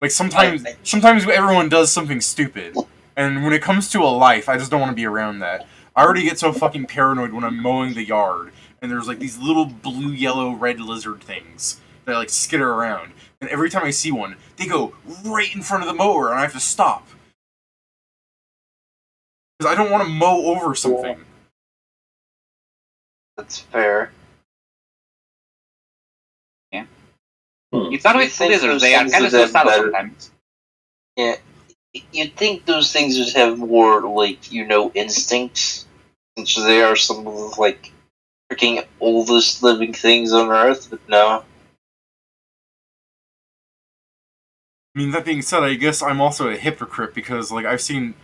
S1: Like sometimes everyone does something stupid, and when it comes to a life, I just don't want to be around that. I already get so fucking paranoid when I'm mowing the yard, and there's like these little blue, yellow, red lizard things that like skitter around, and every time I see one, they go right in front of the mower, and I have to stop because I don't want to mow over something.
S8: That's fair. It's not with lizards, they are kind of so subtle sometimes.
S11: Yeah, you'd think those things would have more, like, instincts, since they are some of the, like, freaking oldest living things on Earth, but no.
S1: I mean, that being said, I guess I'm also a hypocrite because, like, I've seen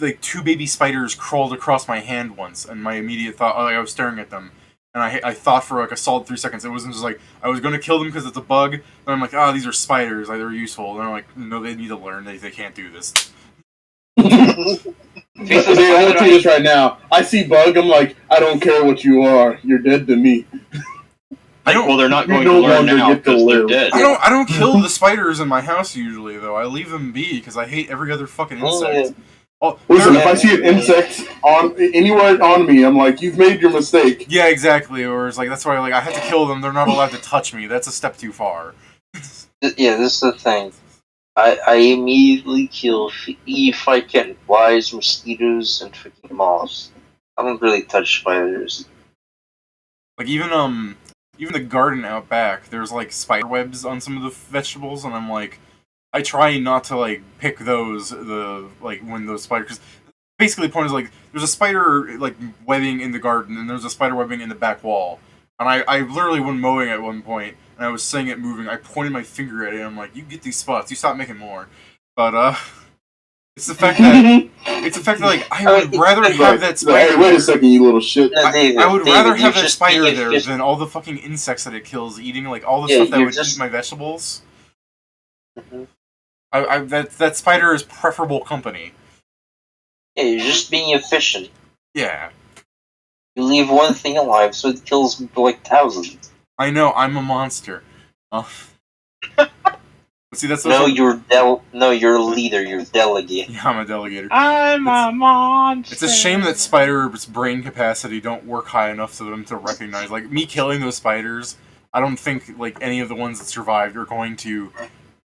S1: like two baby spiders crawled across my hand once, and my immediate thought, I was staring at them. And I thought for like a solid 3 seconds. It wasn't just like I was going to kill them because it's a bug. Then I'm like, these are spiders. Like, they're useful. And I'm like, no, they need to learn. They can't do this.
S5: Dude, I want to tell you this right now. I see bug. I'm like, I don't care what you are. You're dead to me.
S9: Well, they're not going to learn now because they're dead.
S1: I don't kill the spiders in my house usually though. I leave them be because I hate every other fucking insect.
S5: Listen, if I see an insect anywhere on me, I'm like, you've made your mistake.
S1: Yeah, exactly. Or it's like that's why I have to kill them. They're not allowed to touch me. That's a step too far.
S11: Yeah, this is the thing. I immediately kill if I can flies, mosquitoes, and freaking moths. I don't really touch spiders.
S1: Like even the garden out back, there's like spider webs on some of the vegetables, and I'm like, I try not to like pick those when those spiders. Cause basically, the point is like there's a spider like webbing in the garden, and there's a spider webbing in the back wall. And I literally went mowing at one point, and I was seeing it moving. I pointed my finger at it, and I'm like, "You get these spots. You stop making more." But it's the fact that like I would rather have that spider.
S5: Hey, wait a second, you little shit!
S1: I would rather have that spider there than all the fucking insects that it kills, eating like all the stuff that would eat my vegetables. That spider is preferable company.
S11: Yeah, you're just being efficient.
S1: Yeah.
S11: You leave one thing alive, so it kills like thousands.
S1: I know, I'm a monster. See, that's
S11: you're a leader. You're a delegate.
S1: Yeah, I'm a delegator.
S3: I'm a monster.
S1: It's a shame that spiders' brain capacity don't work high enough for them to recognize. Like me killing those spiders, I don't think like any of the ones that survived are going to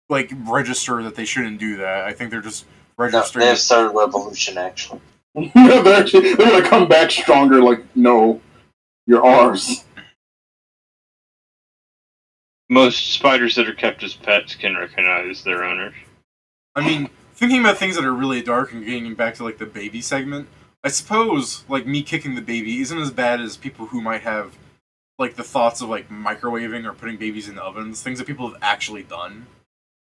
S1: like register that they shouldn't do that. I think they're just registering.
S11: No, they have started revolution actually.
S5: they're gonna come back stronger. Like, no, you're ours.
S9: Most spiders that are kept as pets can recognize their owners.
S1: I mean, thinking about things that are really dark and getting back to like the baby segment, I suppose like me kicking the baby isn't as bad as people who might have like the thoughts of like microwaving or putting babies in ovens, things that people have actually done.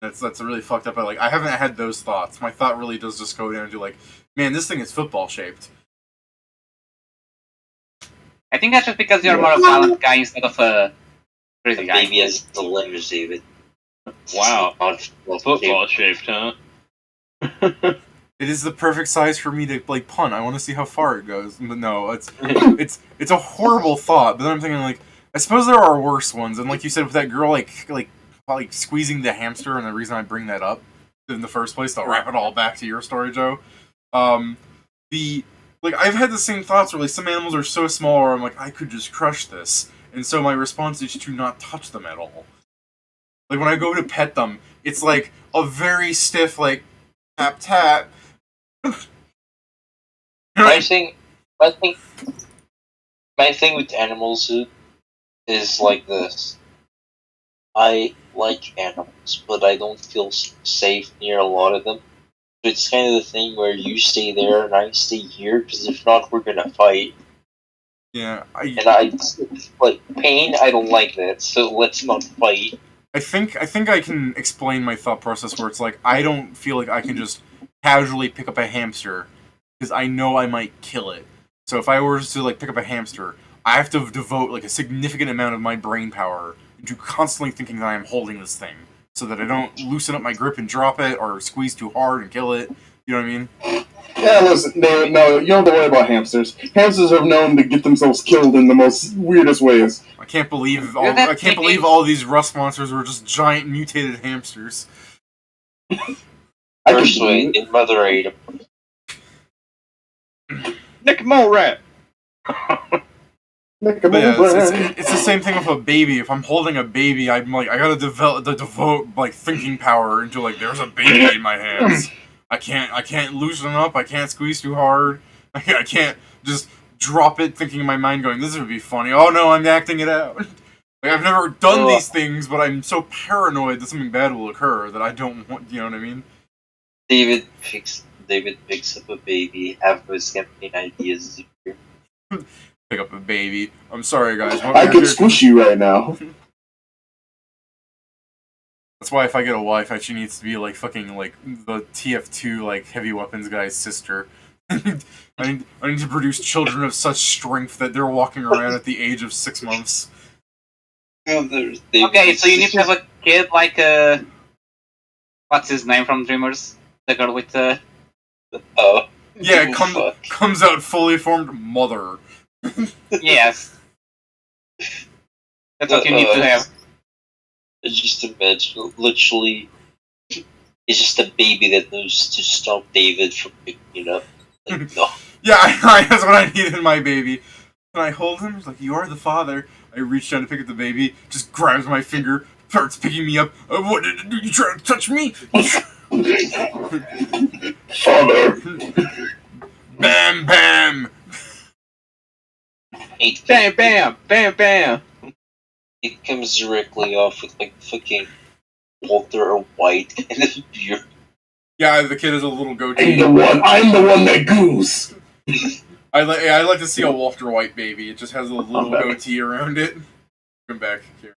S1: That's really fucked up. I haven't had those thoughts. My thought really does just go down to like, man, this thing is football shaped.
S8: I think that's just because you're more a violent guy instead of a crazy guy.
S11: Maybe as the limbs, David.
S9: Wow.
S11: Not
S9: Football shaped, huh?
S1: It is the perfect size for me to like punt. I want to see how far it goes. But no, it's a horrible thought. But then I'm thinking like, I suppose there are worse ones. And like you said with that girl, like squeezing the hamster, and the reason I bring that up in the first place to wrap it all back to your story, Joe. I've had the same thoughts where like some animals are so small where I'm like, I could just crush this, and so my response is to not touch them at all. Like when I go to pet them, it's like a very stiff like tap tap.
S11: My thing with animals is like this. I like animals, but I don't feel safe near a lot of them. So it's kind of the thing where you stay there and I stay here, because if not, we're gonna fight.
S1: Yeah,
S11: and I like pain. I don't like that, so let's not fight.
S1: I think I can explain my thought process where it's like I don't feel like I can just casually pick up a hamster because I know I might kill it. So if I were to like pick up a hamster, I have to devote like a significant amount of my brain power into constantly thinking that I am holding this thing, so that I don't loosen up my grip and drop it or squeeze too hard and kill it. You know what I mean?
S5: Yeah, listen, no, you don't have to worry about hamsters. Hamsters are known to get themselves killed in the most weirdest ways.
S1: I can't believe all these rust monsters were just giant mutated hamsters.
S11: First way, in Mother ate him.
S9: Nick Mole Rat!
S1: But yeah, it's the same thing with a baby. If I'm holding a baby, I'm like, I gotta devote like thinking power into like, there's a baby in my hands. I can't loosen up. I can't squeeze too hard. I can't just drop it, thinking in my mind, going, this would be funny. Oh no, I'm acting it out. Like I've never done these things, but I'm so paranoid that something bad will occur that I don't want. You know what I mean?
S11: David picks up a baby. Have those campaign ideas.
S1: Pick up a baby. I'm sorry, guys.
S5: I could squish you right now.
S1: That's why if I get a wife, she needs to be like fucking like the TF2 like heavy weapons guy's sister. I need to produce children of such strength that they're walking around at the age of 6 months.
S8: Okay, so you need to have a kid like what's his name from Dreamers? The girl with the
S1: yeah, comes out fully formed mother.
S8: Yes. That's what you need to have.
S11: Just imagine, literally, it's just a baby that knows to stop David from picking it up. Like, no.
S1: Yeah, that's what I need in my baby. When I hold him, he's like, you are the father. I reach down to pick up the baby, just grabs my finger, starts picking me up. What did you try to touch me?
S5: Father.
S1: Bam, bam.
S9: Bam, bam, bam, bam.
S11: It comes directly off with like fucking Walter White kind of beard.
S1: Yeah, the kid has a little goatee.
S5: I'm the one that goes.
S1: I like to see a Walter White baby. It just has a little goatee around it. Come back here.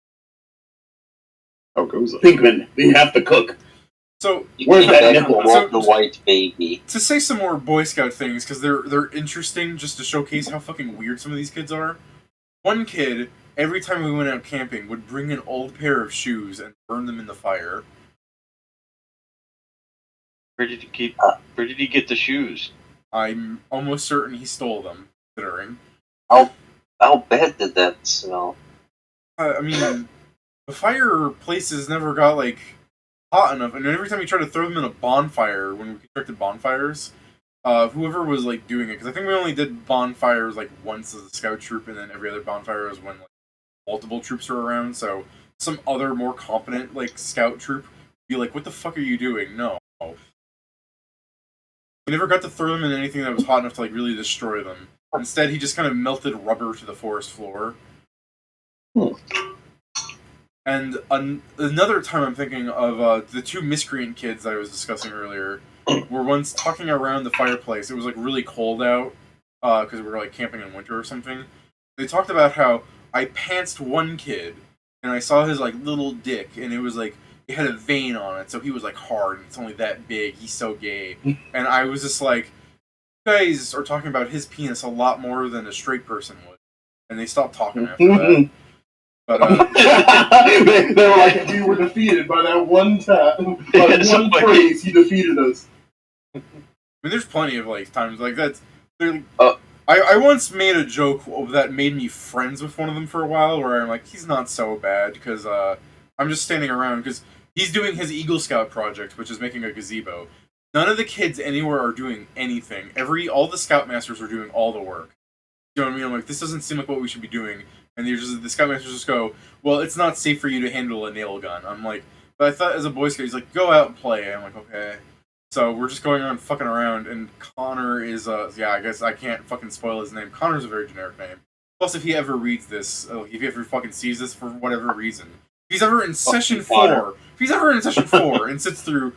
S6: How goes it?
S5: Pinkman, we have to cook.
S1: So
S5: where's that nipple?
S11: Walter White baby.
S1: To say some more Boy Scout things, because they're interesting, just to showcase how fucking weird some of these kids are. One kid, every time we went out camping, would bring an old pair of shoes and burn them in the fire.
S9: Where did he get the shoes?
S1: I'm almost certain he stole them, considering.
S11: How bad did that smell?
S1: I mean, the fireplaces never got, like, hot enough, and every time we tried to throw them in a bonfire, when we constructed bonfires, whoever was, like, doing it, because I think we only did bonfires, like, once as a scout troop, and then every other bonfire was when, like, multiple troops were around, so some other more competent, like, scout troop would be like, what the fuck are you doing? No. We never got to throw them in anything that was hot enough to, like, really destroy them. Instead, he just kind of melted rubber to the forest floor. And another time I'm thinking of the two miscreant kids I was discussing earlier were once talking around the fireplace. It was like really cold out because we were like camping in winter or something. They talked about how I pantsed one kid and I saw his like little dick and it was like it had a vein on it, so he was like hard and it's only that big. He's so gay. And I was just like, you guys are talking about his penis a lot more than a straight person would. And they stopped talking after that. But
S5: they were like, we were defeated by that one time, by one phrase. He defeated us.
S1: I mean, there's plenty of like times like that. I once made a joke that made me friends with one of them for a while, where I'm like, he's not so bad because I'm just standing around because he's doing his Eagle Scout project, which is making a gazebo. None of the kids anywhere are doing anything. All the Scoutmasters are doing all the work. You know what I mean? I'm like, this doesn't seem like what we should be doing. And the Scoutmasters just go, well, it's not safe for you to handle a nail gun. I'm like, but I thought as a Boy Scout, he's like, go out and play. I'm like, okay. So we're just going around fucking around, and Connor is, I guess I can't fucking spoil his name. Connor's a very generic name. Plus, if he ever reads this, if he ever fucking sees this for whatever reason, if he's ever in session 4, and sits through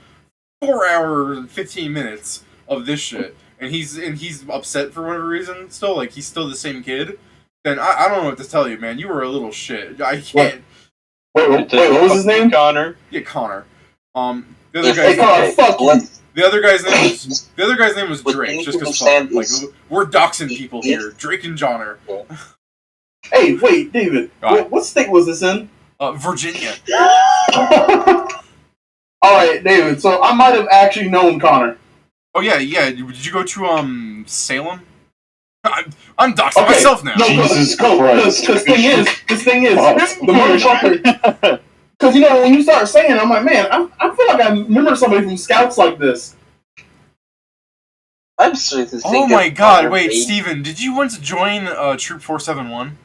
S1: 4 hours and 15 minutes of this shit, and he's upset for whatever reason, still, like, he's still the same kid, then I don't know what to tell you, man. You were a little shit. I can't.
S5: Wait, what was his name?
S9: Connor.
S1: Yeah, Connor. The other guy's name.
S5: Fuck you.
S1: The other guy's name was Drake. Just because like we're doxing people here. Drake and Johnner.
S5: Hey, wait, David. What state was this in?
S1: Virginia.
S5: All right, David. So I might have actually known Connor.
S1: Oh yeah. Did you go to Salem? I'm doxing myself now.
S5: No,
S6: Jesus Christ.
S5: This thing is, the motherfucker. Because, you know, when you start saying it, I'm like, man, I feel like I remember somebody from Scouts like this.
S11: I'm starting to think.
S1: Oh my god, wait, Stephen, did you once join Troop 471?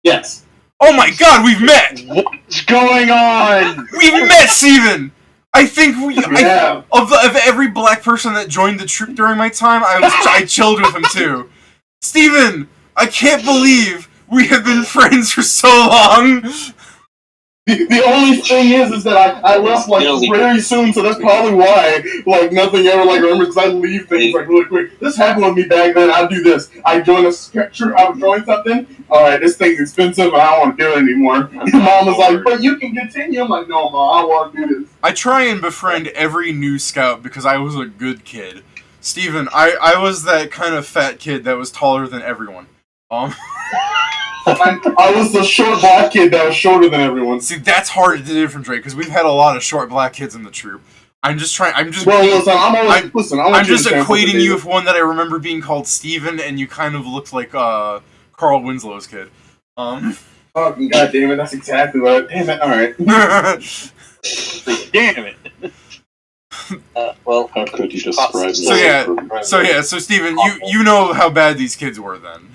S5: Yes.
S1: Oh my god, we've met!
S9: What's going on?
S1: We've met, Stephen! I think
S5: Yeah.
S1: of every black person that joined the troop during my time, I chilled with him too. Stephen, I can't believe we have been friends for so long!
S5: The only thing is that I left like very soon, so that's probably why like nothing ever like remembers because I leave things like really quick. This happened with me back then. I'd do this. I join I would join something. All right, this thing's expensive. And I don't want to do it anymore. And Mom was like, "But you can continue." I'm like, "No, Mom, I want to do this."
S1: I try and befriend every new scout because I was a good kid. Stephen, I was that kind of fat kid that was taller than everyone.
S5: I was the short black kid that was shorter than everyone.
S1: See, that's hard to do from Drake because we've had a lot of short black kids in the troop. I'm just equating you with one that I remember being called Steven, and you kind of looked like Carl Winslow's kid.
S5: Fucking goddamn it! That's exactly what. Damn it! All right.
S9: Damn it.
S11: Well,
S6: how could you describe
S1: So Steven, you know how bad these kids were then.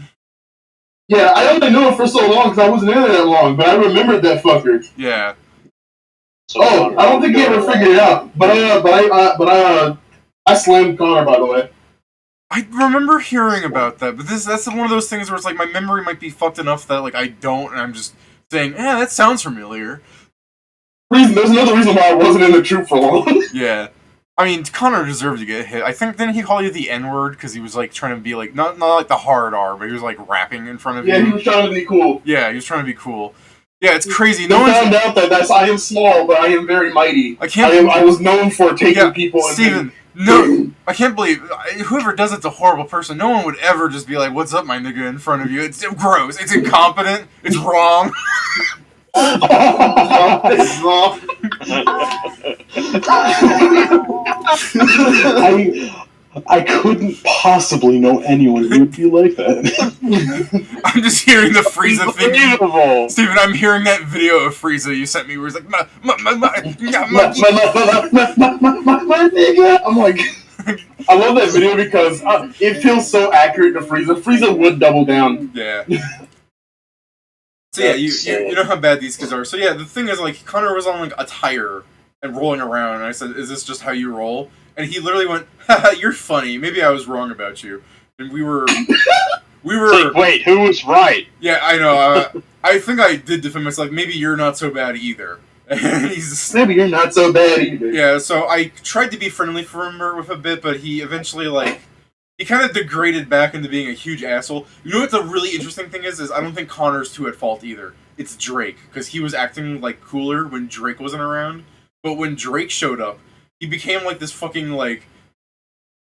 S5: Yeah, I only knew him for so long because I wasn't in there that long, but I remembered that fucker.
S1: Yeah.
S5: I don't think he ever figured it out, but I slammed Connor, by the way.
S1: I remember hearing about that, but that's one of those things where it's like my memory might be fucked enough that like I don't, and I'm just saying, that sounds familiar.
S5: There's another reason why I wasn't in the troop for long.
S1: Yeah. I mean, Connor deserved to get hit. I think, didn't he call you the N-word because he was, like, trying to be, like, not like the hard R, but he was, like, rapping in front of you?
S5: Yeah, he was trying to be cool.
S1: Yeah, he was trying to be cool. Yeah, it's crazy.
S5: No one found out that I am small, but I am very mighty. I was known for taking people and...
S1: Steven, no, I can't believe... Whoever does it's a horrible person. No one would ever just be like, what's up, my nigga, in front of you. It's gross. It's incompetent. It's wrong.
S5: It's wrong.
S6: I couldn't possibly know anyone who would be like that.
S1: I'm just hearing the Frieza thing. Steven, I'm hearing that video of Frieza you sent me where he's like, my
S5: nigga. I'm like, I love that video because it feels so accurate to Frieza. Frieza would double down.
S1: Yeah. So yeah, you know how bad these kids are. So yeah, the thing is, like, Connor was on, like, a tire and rolling around, and I said, is this just how you roll? And he literally went, haha, you're funny, maybe I was wrong about you. And we were...
S9: Wait, who was right?
S1: Yeah, I know, I think I did defend myself. Maybe you're not so bad either. And he's
S5: Maybe you're not so bad either.
S1: yeah. So I tried to be friendly for him with a bit, but he eventually he kind of degraded back into being a huge asshole. You know what the really interesting thing is I don't think Connor's too at fault either. It's Drake, because he was acting like cooler when Drake wasn't around. But when Drake showed up, he became like this fucking like.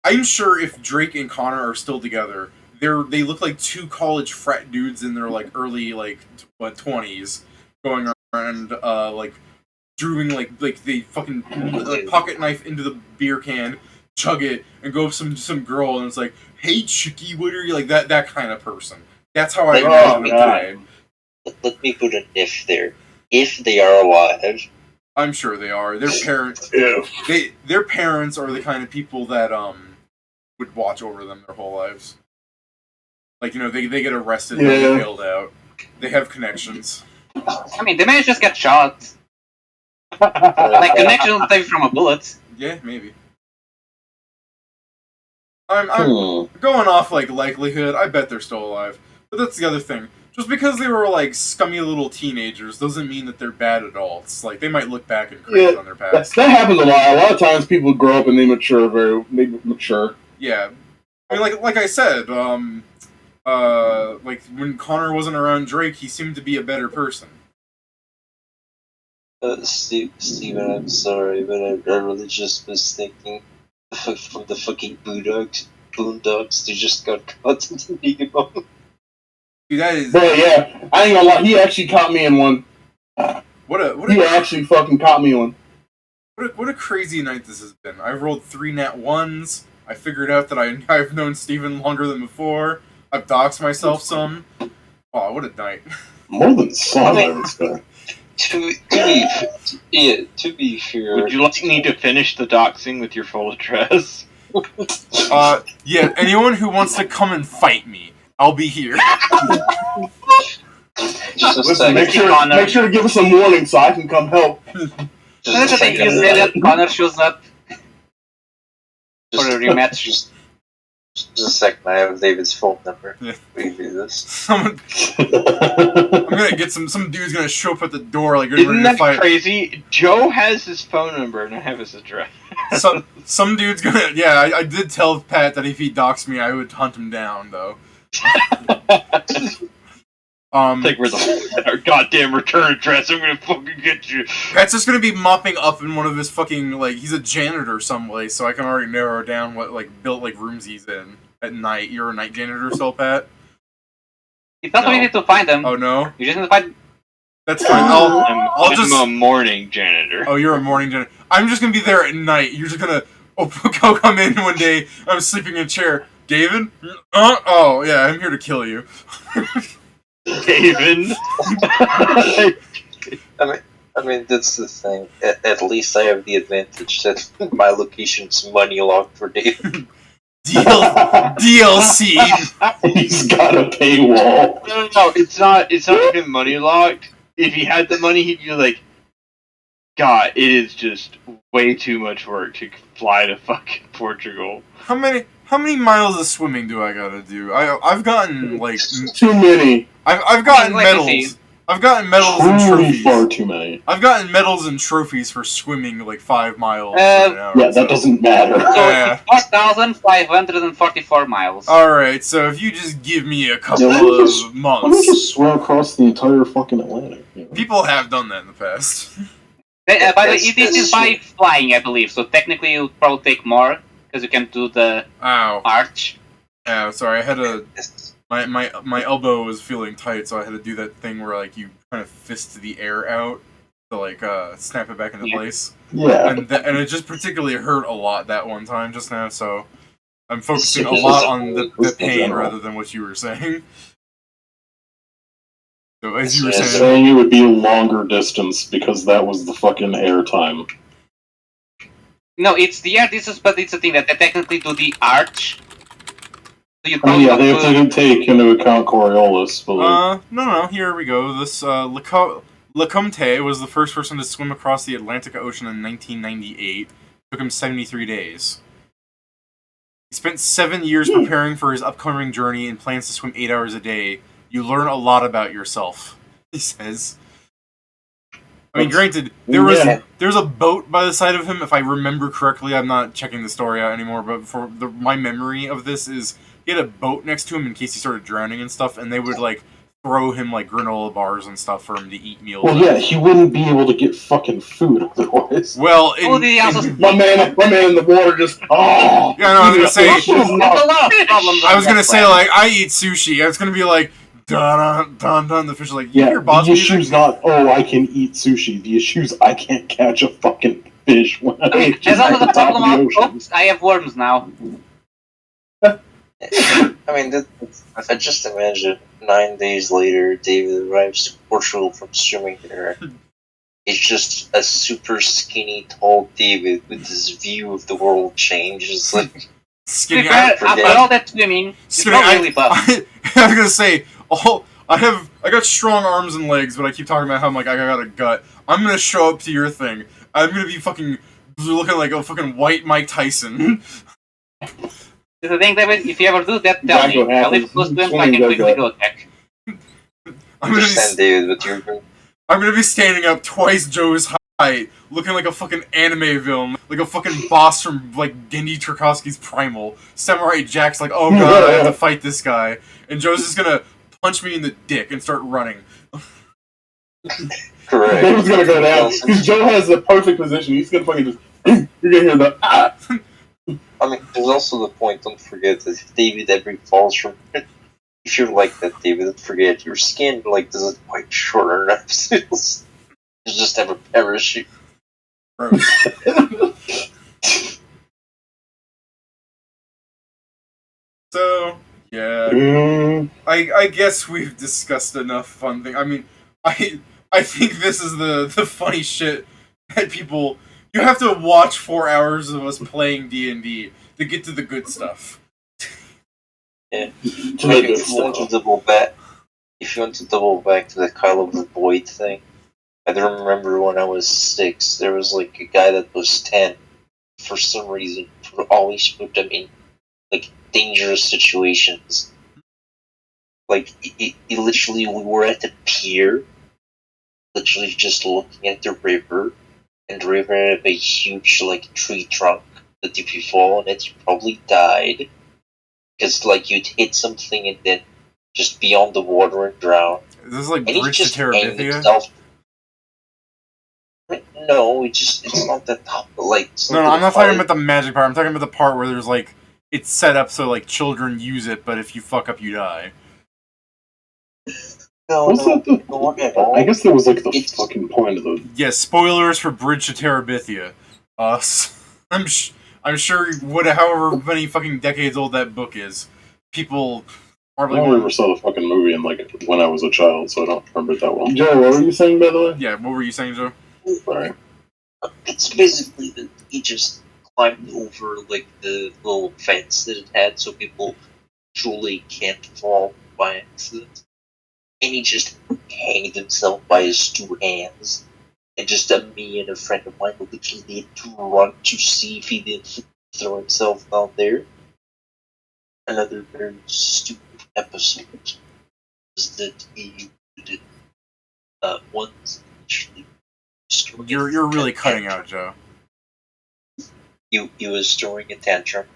S1: I'm sure if Drake and Connor are still together, they look like two college frat dudes in their like early 20s, going around like drooling like they fucking pocket knife into the beer can, chug it, and go up some girl, and it's like, hey chickie, what are you like that kind of person. That's how I imagine them today.
S11: Let me put an if there. If they are alive.
S1: I'm sure they are. Their parents their parents are the kind of people that would watch over them their whole lives. Like, you know, they get arrested and they get bailed out. They have connections.
S8: I mean, they may just get shot. Like, connection maybe from a bullet.
S1: Yeah, maybe. I'm going off, like, likelihood. I bet they're still alive. But that's the other thing. Just because they were, like, scummy little teenagers doesn't mean that they're bad adults. Like, they might look back and cringe on their past.
S5: That happens a lot. A lot of times people grow up and they mature.
S1: Yeah. I mean, like I said, like, when Connor wasn't around Drake, he seemed to be a better person.
S11: Stephen, I'm sorry, but I really just was thinking from the fucking Boondocks, they just got caught in the Digimon.
S1: Dude, that is...
S5: But yeah, I ain't gonna lie, he actually caught me in one. He actually fucking caught me in one.
S1: What a crazy night this has been. I rolled 3 nat 1s. I figured out that I've known Stephen longer than before. I've doxed myself some. Oh, what a night.
S6: More than some, I would say.
S11: To be fair...
S9: Would you like me to finish the doxing with your full address?
S1: Yeah, anyone who wants to come and fight me, I'll be here.
S5: Listen, make sure to give us some warning so I can come help.
S8: That's the thing, you say that Connor shows up for a rematch.
S11: Just a second, I have David's phone number.
S1: Yeah.
S11: We can do this.
S1: I'm gonna get some dude's gonna show up at the door like you're
S9: Isn't
S1: ready to
S9: that
S1: fight.
S9: crazy? Joe has his phone number and I have his address.
S1: Some dude's gonna I did tell Pat that if he doxed me I would hunt him down though.
S9: Take where our goddamn return address. I'm gonna fucking get you.
S1: Pat's just gonna be mopping up in one of his fucking he's a janitor someplace, so I can already narrow down what built rooms he's in at night. You're a night janitor still, Pat?
S8: It's not easy to find them.
S1: Oh no?
S8: You just need to find.
S1: That's fine.
S9: I'm a morning janitor.
S1: Oh, you're a morning janitor. I'm just gonna be there at night. You're just gonna come in one day. I'm sleeping in a chair. David? Oh yeah, I'm here to kill you.
S9: David.
S11: I mean, that's the thing. At least I have the advantage that my location's money locked for David.
S1: DLC.
S6: He's got a paywall.
S9: No, it's not even money locked. If he had the money, he'd be like, God, it is just way too much work to fly to fucking Portugal.
S1: How many miles of swimming do I gotta do? I've gotten
S5: too many.
S1: I've gotten medals. I've gotten medals and trophies.
S6: Far too many.
S1: I've gotten medals and trophies for swimming 5 miles an hour.
S6: Yeah, that doesn't matter.
S8: So 4,544 miles.
S1: Alright, so if you just give me a couple of months.
S6: Let me just swim across the entire fucking Atlantic. You know?
S1: People have done that in the past.
S8: By the way, it is by flying, I believe, so technically it would probably take more, because you can do the arch.
S1: Ow, sorry, I had my elbow was feeling tight, so I had to do that thing where you kind of fist the air out to snap it back into place.
S6: Yeah.
S1: And it just particularly hurt a lot that one time just now, so I'm focusing a lot on the pain rather than what you were saying. So as you were saying,
S6: it would be a longer distance because that was the fucking air time.
S8: No, it's the air distance, but it's the thing that they technically do the arch. So you
S6: they have to take into account Coriolis. But
S1: no, here we go. This LeCompte was the first person to swim across the Atlantic Ocean in 1998. It took him 73 days. He spent 7 years preparing for his upcoming journey and plans to swim 8 hours a day. You learn a lot about yourself. He says. I mean, granted, there's a boat by the side of him. If I remember correctly, I'm not checking the story out anymore. But my memory of this is he had a boat next to him in case he started drowning and stuff, and they would like throw him like granola bars and stuff for him to eat meals.
S6: Well, yeah, he wouldn't be able to get fucking food otherwise.
S1: Well,
S5: my man in the water just
S1: yeah, no, I was gonna say like I eat sushi. I was gonna be like. Dun dun dun. The fish is like,
S6: the issue's not, I can eat sushi. The issue's I can't catch a fucking fish when
S8: There's also the problem of, oops, I have worms now.
S11: I mean, I just imagine 9 days later, David arrives to Portugal from swimming there. It's just a super skinny, tall David with this view of the world changes. Like,
S1: skinny.
S8: After all that swimming,
S1: skinny, really I was gonna say. I got strong arms and legs, but I keep talking about how I'm like I got a gut. I'm gonna show up to your thing. I'm gonna be fucking looking like a fucking white Mike Tyson.
S8: The thing, David, if you ever do that, tell me. I'll live close to him so I can quickly go attack.
S1: I'm gonna be standing up twice Joe's height, looking like a fucking anime villain, like a fucking boss from like Gendy Tarkovsky's Primal. Samurai Jack's like, oh god, I have to fight this guy, and Joe's just gonna punch me in the dick and start running.
S11: Correct.
S5: David's gonna go down because Joe has the perfect position. He's gonna fucking just. You're gonna hear the ah.
S11: I mean, there's also the point. Don't forget that if David ever falls from, if you're like that, David, don't forget your skin like doesn't quite shorter enough. You just have a parachute.
S1: So. Yeah, I guess we've discussed enough fun thing. I mean, I think this is the funny shit that people. You have to watch 4 hours of us playing D&D to get to the good stuff.
S11: Yeah, like if you want to double back to the Kyle of the Void thing, I remember when I was 6, there was like a guy that was 10. For some reason, always put them in like dangerous situations. Like, it literally, we were at the pier, literally just looking at the river, and the river had a huge, like, tree trunk that if you fall on it, you probably died. Because, like, you'd hit something and then just be on the water and drown.
S1: Is this like
S11: and
S1: Bridge to Terabithia?
S11: No, it's not that top, but like...
S1: No, I'm not talking about the magic part, I'm talking about the part where there's, like, it's set up so, like, children use it, but if you fuck up, you die.
S6: I guess that was, like, the fucking point of the...
S1: Yeah, spoilers for Bridge to Terabithia. I'm sure, however many fucking decades old that book is, people probably...
S6: I never saw the fucking movie when I was a child, so I don't remember it that well.
S5: Joe, what were you saying, by the way?
S1: Yeah, what were you saying, Joe?
S6: Sorry.
S11: It's basically that he just climbed over like the little fence that it had so people truly can't fall by accident. And he just hanged himself by his 2 hands. And just me and a friend of mine literally need to run to see if he didn't throw himself down there. Another very stupid episode was that he did once actually.
S1: You're really cutting out, Joe.
S11: He was throwing a tantrum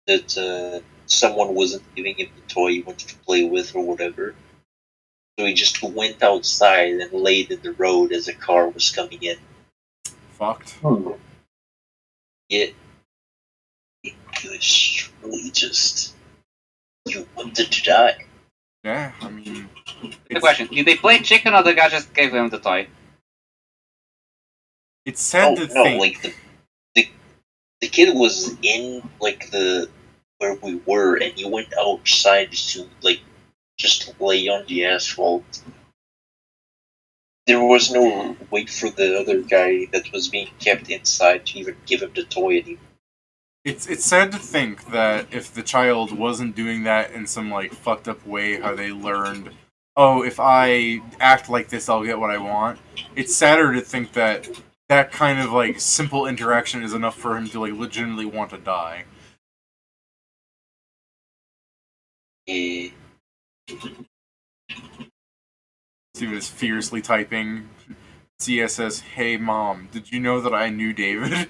S11: that someone wasn't giving him the toy he wanted to play with or whatever. So he just went outside and laid in the road as a car was coming in.
S1: Fucked.
S11: Yeah. He was really just... You wanted to die.
S1: Yeah, I mean...
S8: The question, did they play chicken or the guy just gave him the toy?
S1: It's sad to think...
S11: like the kid was in like where we were and he went outside to like just lay on the asphalt. There was no wait for the other guy that was being kept inside to even give him the toy anymore.
S1: It's sad to think that if the child wasn't doing that in some like fucked up way, how they learned, oh, if I act like this, I'll get what I want. It's sadder to think that that kind of like simple interaction is enough for him to like legitimately want to die. Steven is fiercely typing. CS says, "Hey mom, did you know that I knew David?"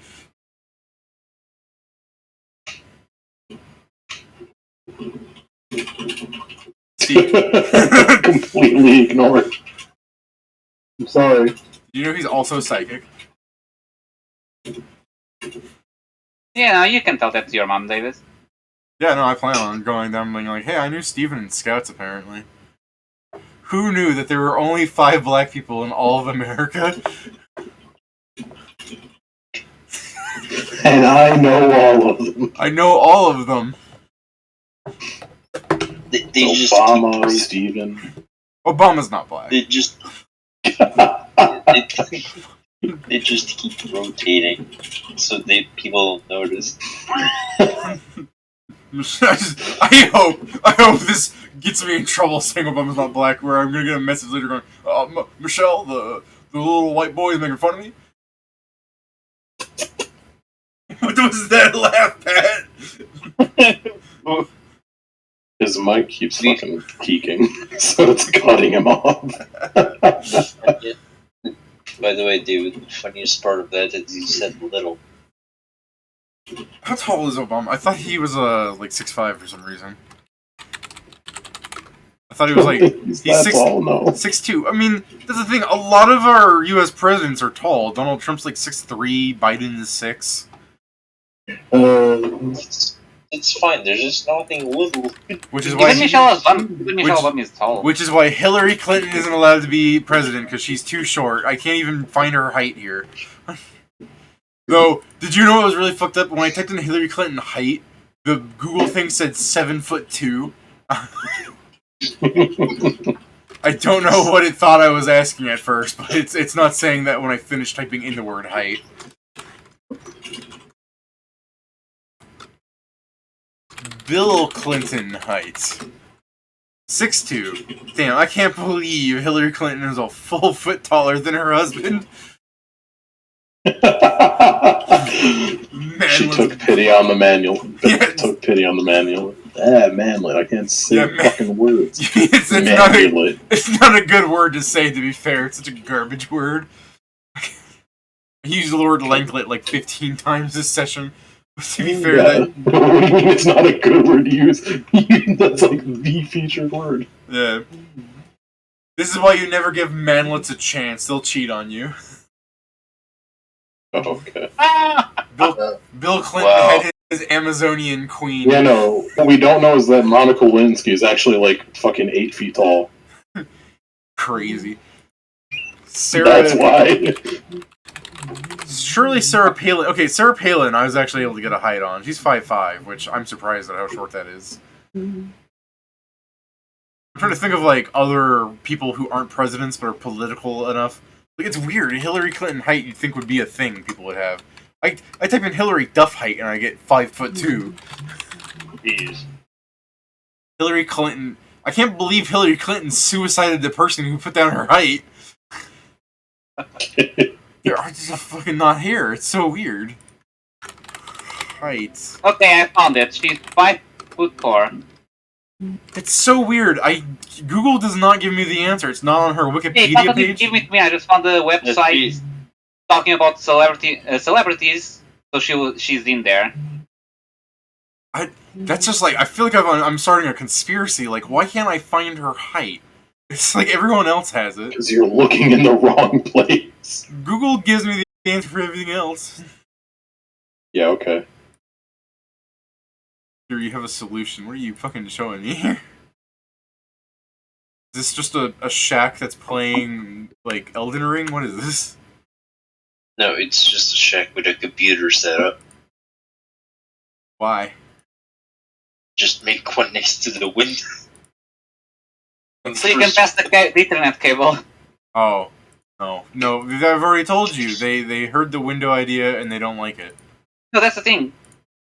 S6: Completely ignored.
S5: I'm sorry.
S1: You know he's also psychic.
S4: Yeah, no, you can tell that to your mom, David.
S1: Yeah, no, I plan on going down and being like, "Hey, I knew Steven in Scouts, apparently." Who knew that there were only 5 black people in all of America?
S6: And I know all of them.
S1: I know all of them.
S11: They just
S6: Obama,
S11: keep,
S6: Steven.
S1: Obama's not black.
S11: they just they just keep rotating, so people don't notice.
S1: I hope this gets me in trouble saying Obama's not black, where I'm gonna get a message later going, Michelle, the little white boy is making fun of me. What was that laugh, Pat?
S6: His mic keeps fucking peaking, so it's cutting him off.
S11: By the way, David, the funniest part of that is you said little.
S1: How tall is Obama? I thought he was like 6'5" for some reason. I thought he was like
S6: He's that tall, no.
S1: 6'2". I mean, that's the thing. A lot of our U.S. presidents are tall. Donald Trump's like 6'3". Biden is 6.
S11: It's fine. There's just nothing little.
S1: Which is why
S4: Even Michelle Obama is tall.
S1: Which is why Hillary Clinton isn't allowed to be president because she's too short. I can't even find her height here. Though, did you know what was really fucked up? When I typed in Hillary Clinton height, the Google thing said 7'2". I don't know what it thought I was asking at first, but it's not saying that when I finish typing in the word height. Bill Clinton height. 6'2". Damn, I can't believe Hillary Clinton is a full foot taller than her husband.
S6: She took pity on the manual. Took pity on the manual. Manlet. I can't say fucking words.
S1: It's not a good word to say, to be fair. It's such a garbage word. I used the word lenglet like 15 times this session. To be fair,
S6: what do you mean it's not a good word to use? That's like the featured word.
S1: Yeah. This is why you never give manlets a chance. They'll cheat on you.
S6: Okay.
S1: Bill Clinton had his Amazonian queen.
S6: Yeah, no. What we don't know is that Monica Lewinsky is actually like fucking 8 feet tall.
S1: Crazy.
S6: That's why.
S1: Surely Sarah Palin. Okay, Sarah Palin, I was actually able to get a height on. She's 5'5", which I'm surprised at how short that is. I'm trying to think of like other people who aren't presidents but are political enough. Like, it's weird. Hillary Clinton height you'd think would be a thing people would have. I type in Hillary Duff height and I get 5'2".
S9: Jeez.
S1: Hillary Clinton. I can't believe Hillary Clinton suicided the person who put down her height. They're just fucking not here. It's so weird. Height.
S4: Okay, I found it. She's 5'4".
S1: It's so weird. Google does not give me the answer. It's not on her Wikipedia
S4: Hey,
S1: page.
S4: give it to me. I just found the website talking about celebrities. So she's in there.
S1: That's just like, I feel like I'm starting a conspiracy. Like, why can't I find her height? It's like everyone else has it.
S6: Because you're looking in the wrong place.
S1: Google gives me the answer for everything else.
S6: Yeah, okay.
S1: Here, you have a solution. What are you fucking showing me here? Is this just a shack that's playing, like, Elden Ring? What is this?
S11: No, it's just a shack with a computer set up.
S1: Why?
S11: Just make one next to the window.
S4: So you can pass the Ethernet cable.
S1: Oh. No, I've already told you. They heard the window idea and they don't like it.
S4: No, that's the thing.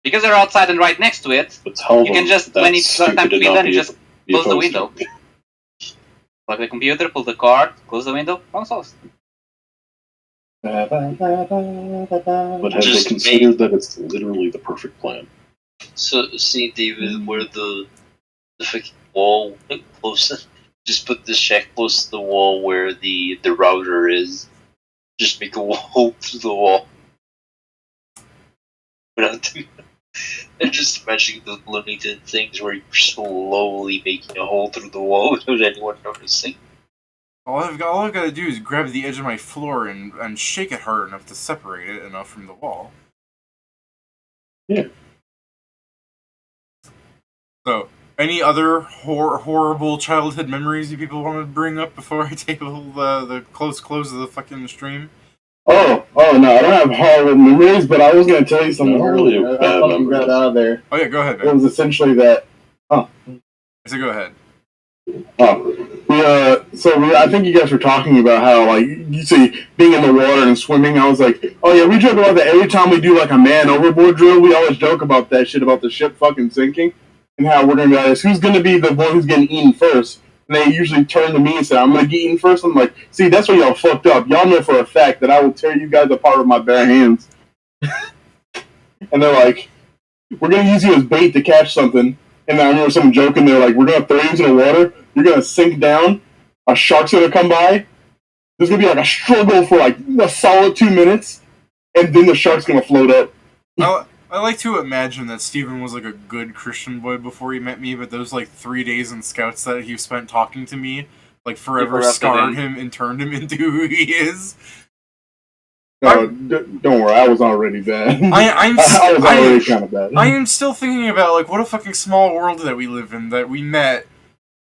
S4: Because they're outside and right next to it, you can just, when it's time to be done, you just close the window. Plug the computer, pull the card, close the window, problem solved.
S6: But have they considered that it's literally the perfect plan?
S11: So, see, David, where the fucking wall close, just put the shack close to the wall where the router is. Just make a hole through the wall. Without doing and just imagining the limited things where you're slowly making a hole through the wall without anyone noticing.
S1: All I've got to do is grab the edge of my floor and shake it hard enough to separate it enough from the wall.
S5: Yeah.
S1: So, any other horrible childhood memories you people want to bring up before I table the close of the fucking stream?
S5: Oh no, I don't have horrible memories, but I was going to tell you something earlier. I
S6: bad
S5: fucking got
S6: memories.
S5: out of there.
S1: Oh yeah, go ahead,
S5: It
S1: man.
S5: was essentially that.
S1: I said go ahead.
S5: I think you guys were talking about how, like, you see, being in the water and swimming. I was like, oh yeah, we joke about that every time we do, like, a man overboard drill. We always joke about that shit about the ship fucking sinking and how we're going to be like, who's going to be the one who's getting eaten first? And they usually turn to me and say, I'm going to get eaten first. I'm like, see, that's where y'all fucked up. Y'all know for a fact that I will tear you guys apart with my bare hands. And they're like, we're going to use you as bait to catch something. And I remember someone joking, they're like, we're going to throw you into the water, you're going to sink down, a shark's going to come by, there's going to be like a struggle for like a solid 2 minutes, and then the shark's going to float up.
S1: I like to imagine that Stephan was like a good Christian boy before he met me, but those like 3 days in Scouts that he spent talking to me, like forever scarred him and turned him into who he is.
S5: No, don't worry, I was already bad.
S1: I
S5: was already kind of bad.
S1: I am still thinking about like what a fucking small world that we live in, that we met,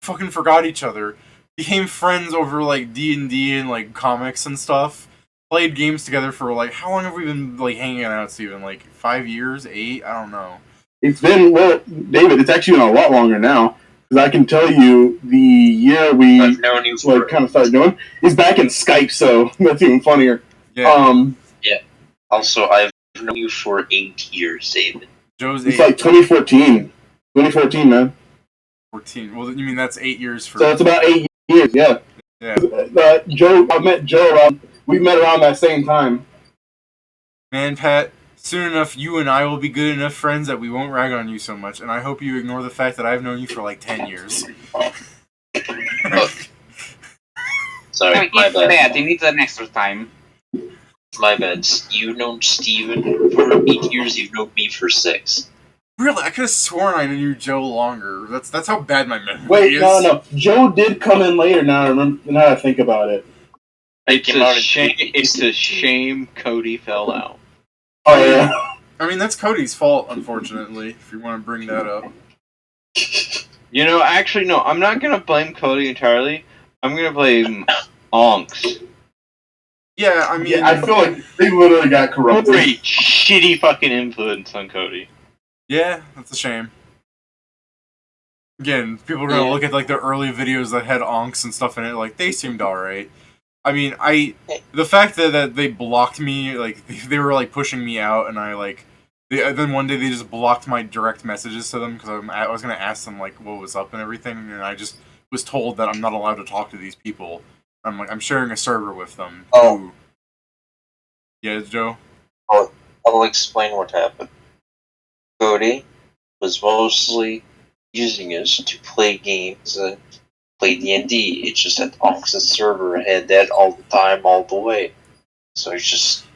S1: fucking forgot each other, became friends over like D&D and like comics and stuff, played games together for like, how long have we been like hanging out, Stephen? Like 5 years, 8? I don't know.
S5: It's been, well, David, it's actually been a lot longer now. Because I can tell you, the year we
S11: I've known you for
S5: kind of started doing is back in Skype, so that's even funnier.
S1: Yeah.
S11: Also, I've known you for 8 years, David.
S1: Joe's
S5: It's
S1: 8.
S5: like 2014. 2014, man.
S1: 14. Well, you mean that's 8 years for...
S5: So it's about 8 years, yeah.
S1: Yeah.
S5: I met Joe around, we met around that same time.
S1: Man, Pat, soon enough, you and I will be good enough friends that we won't rag on you so much, and I hope you ignore the fact that I've known you for like 10 years.
S11: Sorry, my
S8: It's
S11: bad.
S8: bad. He needs an extra time.
S11: My bad. You've known Steven for 8 years, you've known me for 6.
S1: Really? I could have sworn I knew Joe longer. That's how bad my memory
S5: Wait,
S1: is.
S5: no. Joe did come in later, now I think about it.
S9: It's a shame Cody fell out.
S5: Oh, yeah.
S1: I mean, that's Cody's fault, unfortunately, if you want to bring that up.
S9: You know, actually, no, I'm not going to blame Cody entirely. I'm going to blame Onks.
S1: Yeah, I mean...
S5: I feel like they literally got corrupted.
S9: Great shitty fucking influence on Cody.
S1: Yeah, that's a shame. Again, people are going to look at, like, the early videos that had onks and stuff in it, like, they seemed alright. I mean, the fact that they blocked me, like, they were, like, pushing me out, and I, like... then one day they just blocked my direct messages to them, because I was going to ask them, like, what was up and everything, and I just was told that I'm not allowed to talk to these people. I'm like, I'm sharing a server with them.
S11: Oh.
S1: Yeah, Joe?
S11: I'll explain what happened. Cody was mostly using us to play games and play D&D. It's just that Onks' server had that all the time, all the way. So he just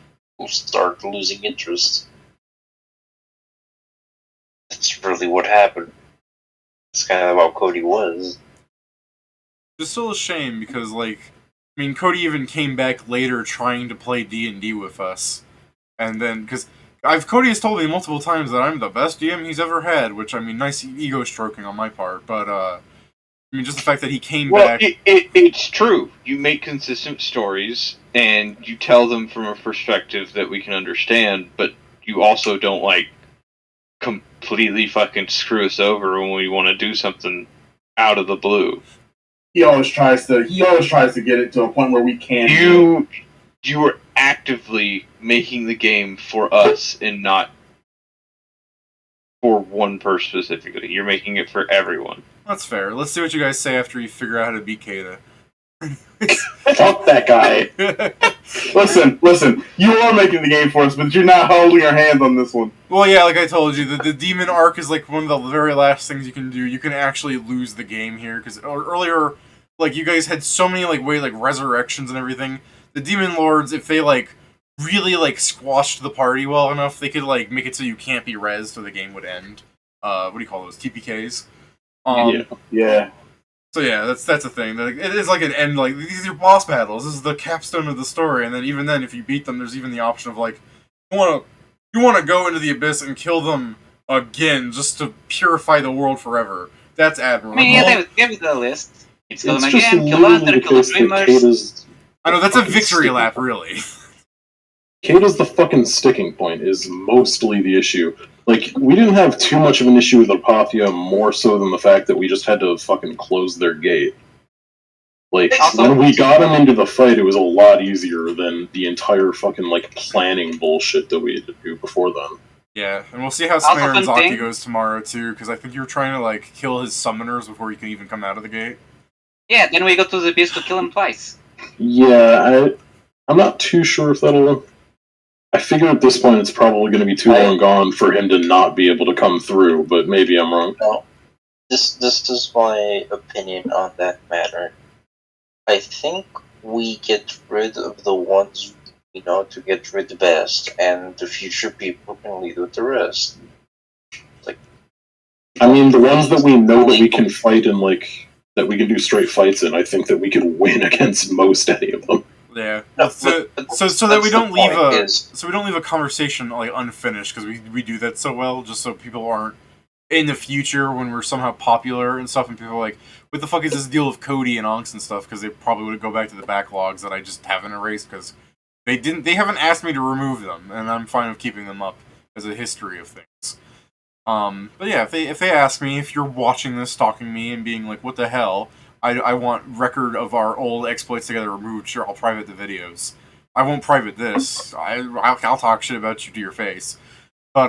S11: started losing interest. That's really what happened. That's kind of how Cody was.
S1: It's still a shame because, like, I mean, Cody even came back later trying to play D&D with us. And then, because Cody has told me multiple times that I'm the best DM he's ever had, which, I mean, nice ego stroking on my part, but, I mean, just the fact that he came back...
S9: It's true. You make consistent stories, and you tell them from a perspective that we can understand, but you also don't, like, completely fucking screw us over when we want to do something out of the blue.
S5: He always tries to get it to a point where we can.
S9: You were actively making the game for us and not for one person specifically. You're making it for everyone.
S1: That's fair. Let's see what you guys say after you figure out how to beat Kata.
S5: Fuck that guy. Listen. You are making the game for us, but you're not holding our hands on this one.
S1: Well, yeah, like I told you, the demon arc is like one of the very last things you can do. You can actually lose the game here, because earlier like you guys had so many like resurrections and everything. The demon lords, if they like really like squashed the party well enough, they could like make it so you can't be rezzed or the game would end. What do you call those? TPKs.
S5: Yeah.
S1: So yeah, that's a thing. Like, it is like an end. Like these are boss battles. This is the capstone of the story. And then even then, if you beat them, there's even the option of like you want to go into the abyss and kill them again just to purify the world forever. That's admirable.
S8: I mean, yeah, give me the list. It's kill them
S6: just
S8: again, kill
S6: literally
S8: Hunter,
S6: the
S8: kill the
S6: case that
S8: Dreamers.
S1: I know that's a
S6: fucking
S1: victory
S6: sticking
S1: lap,
S6: point.
S1: really.
S6: Kata's the fucking sticking point is mostly the issue. Like, we didn't have too much of an issue with Apothea, more so than the fact that we just had to fucking close their gate. Like,
S8: Also-
S6: when we got them into the fight, it was a lot easier than the entire fucking, like, planning bullshit that we had to do before then.
S1: Yeah, and we'll see how
S8: Also
S1: Smear and
S8: fun
S1: Zaki
S8: thing-
S1: goes tomorrow too, because I think you're trying to like kill his summoners before you can even come out of the gate.
S8: Yeah, then we go to the abyss to kill him twice.
S6: Yeah, I'm not too sure if that'll... I figure at this point it's probably going to be too long gone for him to not be able to come through, but maybe I'm wrong.
S11: No. This is my opinion on that matter. I think we get rid of the ones we know to get rid the best, and the future people can lead with the rest.
S6: I mean, the ones that we know that we can fight in, like, that we can do straight fights in, I think that we could win against most any of them.
S1: Yeah,
S11: No,
S1: so
S11: but
S1: that we
S11: that's
S1: don't
S11: the
S1: leave
S11: point,
S1: a
S11: is-
S1: so we don't leave a conversation like unfinished because we do that so well, just so people aren't in the future when we're somehow popular and stuff, and people are like, what the fuck is this deal of Cody and Onks and stuff? Because they probably would go back to the backlogs that I just haven't erased because they haven't asked me to remove them, and I'm fine with keeping them up as a history of things. But yeah, if they ask me, if you're watching this, stalking me, and being like, what the hell, I want record of our old exploits together removed. Sure, I'll private the videos. I won't private this. I'll talk shit about you to your face. But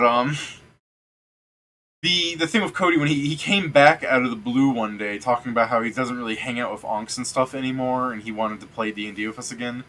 S1: the thing with Cody, when he came back out of the blue one day, talking about how he doesn't really hang out with Onks and stuff anymore, and he wanted to play D&D with us again.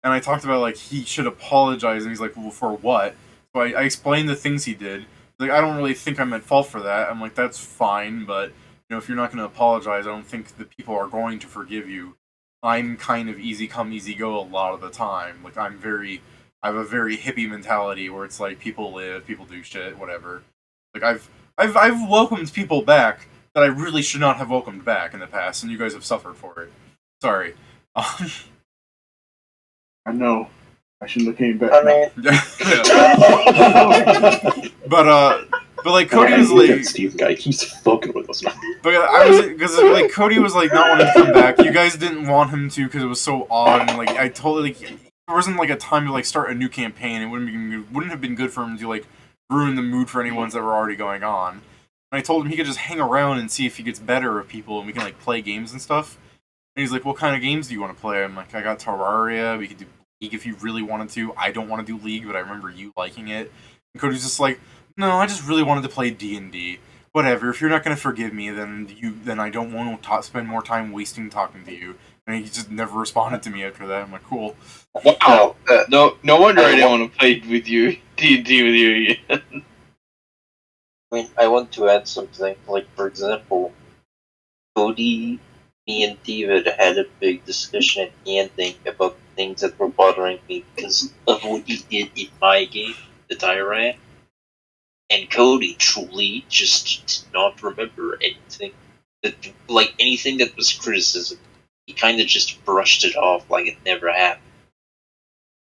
S1: And I talked about like he should apologize, and he's like, well, for what? So I explained the things he did. Like, I don't really think I'm at fault for that. I'm like, that's fine, but you know, if you're not going to apologize, I don't think the people are going to forgive you. I'm kind of easy come, easy go a lot of the time. Like, I have a very hippie mentality where it's like people live, people do shit, whatever. Like, I've welcomed people back that I really should not have welcomed back in the past, and you guys have suffered for it. Sorry.
S5: I know. I shouldn't have came back.
S11: I mean,
S1: But like Cody was
S6: That
S1: like,
S6: Steve guy keeps fucking with us now.
S1: but I was because like Cody was like not wanting to come back. You guys didn't want him to because it was so odd, and like I totally like, there wasn't like a time to like start a new campaign. It wouldn't have been good for him to like ruin the mood for any ones that were already going on. And I told him he could just hang around and see if he gets better with people, and we can like play games and stuff. And he's like, "What kind of games do you want to play?" I'm like, "I got Terraria. We could do League if you really wanted to. I don't want to do League, but I remember you liking it." And Cody's just like, "No, I just really wanted to play D&D. Whatever. If you're not gonna forgive me, then I don't want to spend more time wasting talking to you." And he just never responded to me after that. I'm like, "Cool."
S11: Wow.
S9: No wonder I didn't want to play with you, D&D with you again.
S11: I mean, I want to add something. Like, for example, Cody, me, and David had a big discussion at the ending about things that were bothering me because of what he did in my game that I ran. And Cody truly just did not remember anything anything that was criticism. He kind of just brushed it off like it never happened.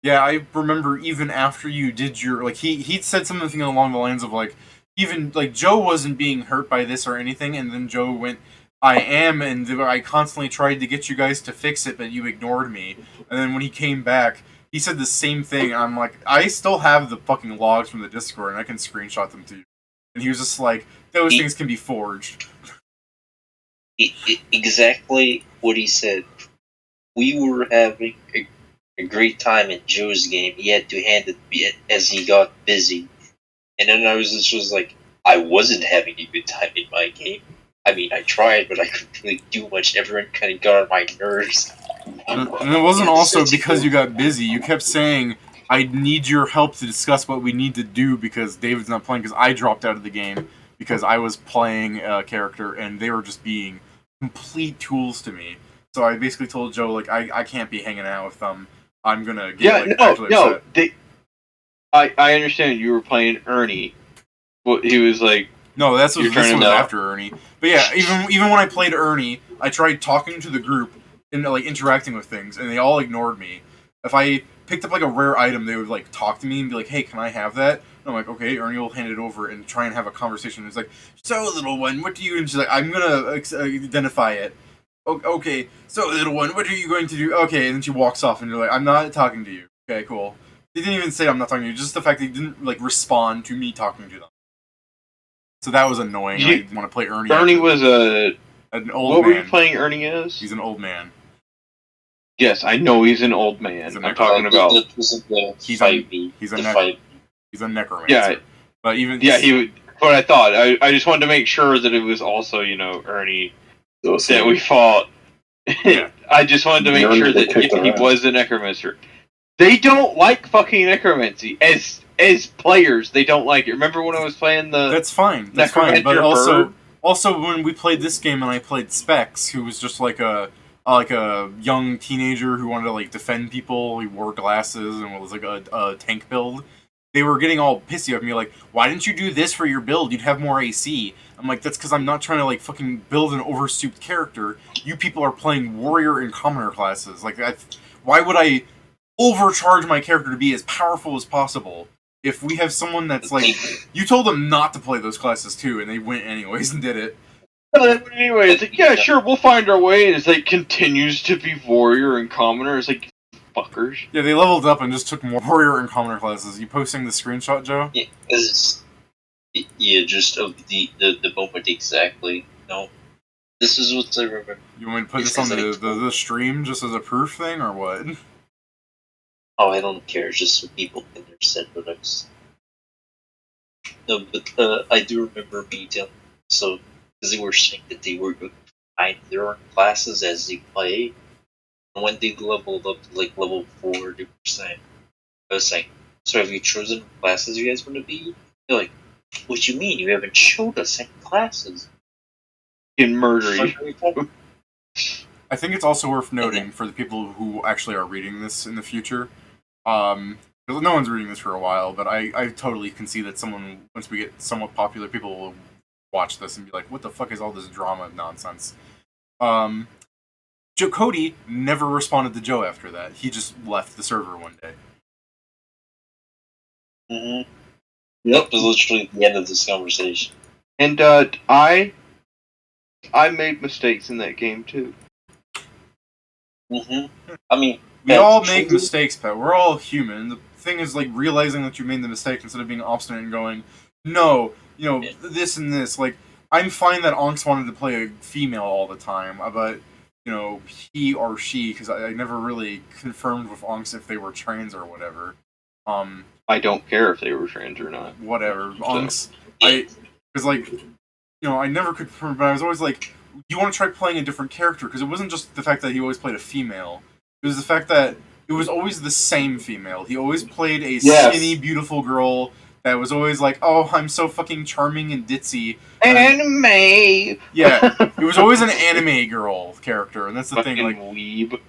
S1: Yeah, I remember even after you did your like he said something along the lines of like even like Joe wasn't being hurt by this or anything, and then Joe went, "I am," and I constantly tried to get you guys to fix it, but you ignored me. And then when he came back, he said the same thing. I'm like, I still have the fucking logs from the Discord, and I can screenshot them to you. And he was just like, those things can be forged.
S11: Exactly what he said. We were having a great time in Joe's game. He had to hand it as he got busy. And then I was like, I wasn't having a good time in my game. I mean, I tried, but I couldn't really do much. Everyone kind of got on my nerves.
S1: And it wasn't also because you got busy. You kept saying, I need your help to discuss what we need to do because David's not playing, because I dropped out of the game because I was playing a character and they were just being complete tools to me. So I basically told Joe, like, I can't be hanging out with them. I'm gonna get, actually upset.
S9: I understand you were playing Ernie. Well, he was like...
S1: No, this was after Ernie. But yeah, even when I played Ernie, I tried talking to the group and, like, interacting with things, and they all ignored me. If I picked up, like, a rare item, they would, like, talk to me and be like, hey, can I have that? And I'm like, okay, Ernie will hand it over and try and have a conversation. It's like, so, little one, what do you... And she's like, I'm gonna identify it. Okay, so, little one, what are you going to do? Okay, and then she walks off, and you're like, I'm not talking to you. Okay, cool. They didn't even say I'm not talking to you, just the fact that he didn't, like, respond to me talking to them. So that was annoying. I want to play Ernie.
S9: Ernie was
S1: an old man.
S9: What were you playing Ernie as?
S1: He's an old man.
S9: Yes, I know he's an old man. I'm talking about...
S1: He's a necromancer.
S9: Yeah.
S1: But even...
S9: Yeah, he would... What I thought. I just wanted to make sure that it was also, Ernie that we fought.
S1: Yeah.
S9: I just wanted to make sure that he was the necromancer. They don't like fucking necromancy. As players, they don't like it. Remember when I was playing the...
S1: That's fine. That's fine. But also when we played this game and I played Specs, who was just like a young teenager who wanted to, like, defend people. He wore glasses and was like a tank build. They were getting all pissy at me, like, why didn't you do this for your build? You'd have more AC. I'm like, that's because I'm not trying to, like, fucking build an oversouped character. You people are playing warrior and commoner classes. Like, why would I overcharge my character to be as powerful as possible if we have someone that's like... You told them not to play those classes too, and they went anyways and did it.
S9: Anyway, it's like, yeah, sure, we'll find our way, and it's like, continues to be warrior and commoner. It's like, fuckers.
S1: Yeah, they leveled up and just took more warrior and commoner classes. You posting the screenshot, Joe?
S10: Yeah, because just of the moment exactly. No. This is what I remember.
S1: You want me to put this on the stream just as a proof thing, or what?
S10: Oh, I don't care, just so people can understand what I was... No, but I do remember me telling... So, because they were saying that they were going to find their own classes as they play, and when they leveled up to, like, level 4, they were saying... I was saying, so have you chosen classes you guys want to be? They're like, what do you mean? You haven't showed us any classes.
S9: In murder you.
S1: I think it's also worth noting for the people who actually are reading this in the future... no one's reading this for a while, but I totally can see that once we get somewhat popular, people will watch this and be like, what the fuck is all this drama nonsense? Joe Cody never responded to Joe after that. He just left the server one day.
S10: Mm-hmm. Yep, it was literally the end of this conversation.
S9: And I made mistakes in that game too.
S10: Mm-hmm. I mean...
S1: We all make mistakes, Pat. We're all human. The thing is, like, realizing that you made the mistake instead of being obstinate and going, no, this and this. Like, I'm fine that Onks wanted to play a female all the time, but, he or she, because I never really confirmed with Onks if they were trans or whatever.
S9: I don't care if they were trans or not.
S1: Whatever. Onks, because, like, I never could confirm, but I was always like, you want to try playing a different character, because it wasn't just the fact that he always played a female. It was the fact that it was always the same female. He always played a skinny, beautiful girl that was always like, oh, I'm so fucking charming and ditzy.
S9: Anime!
S1: Yeah, it was always an anime girl character, and that's the thing, like...
S9: weeb.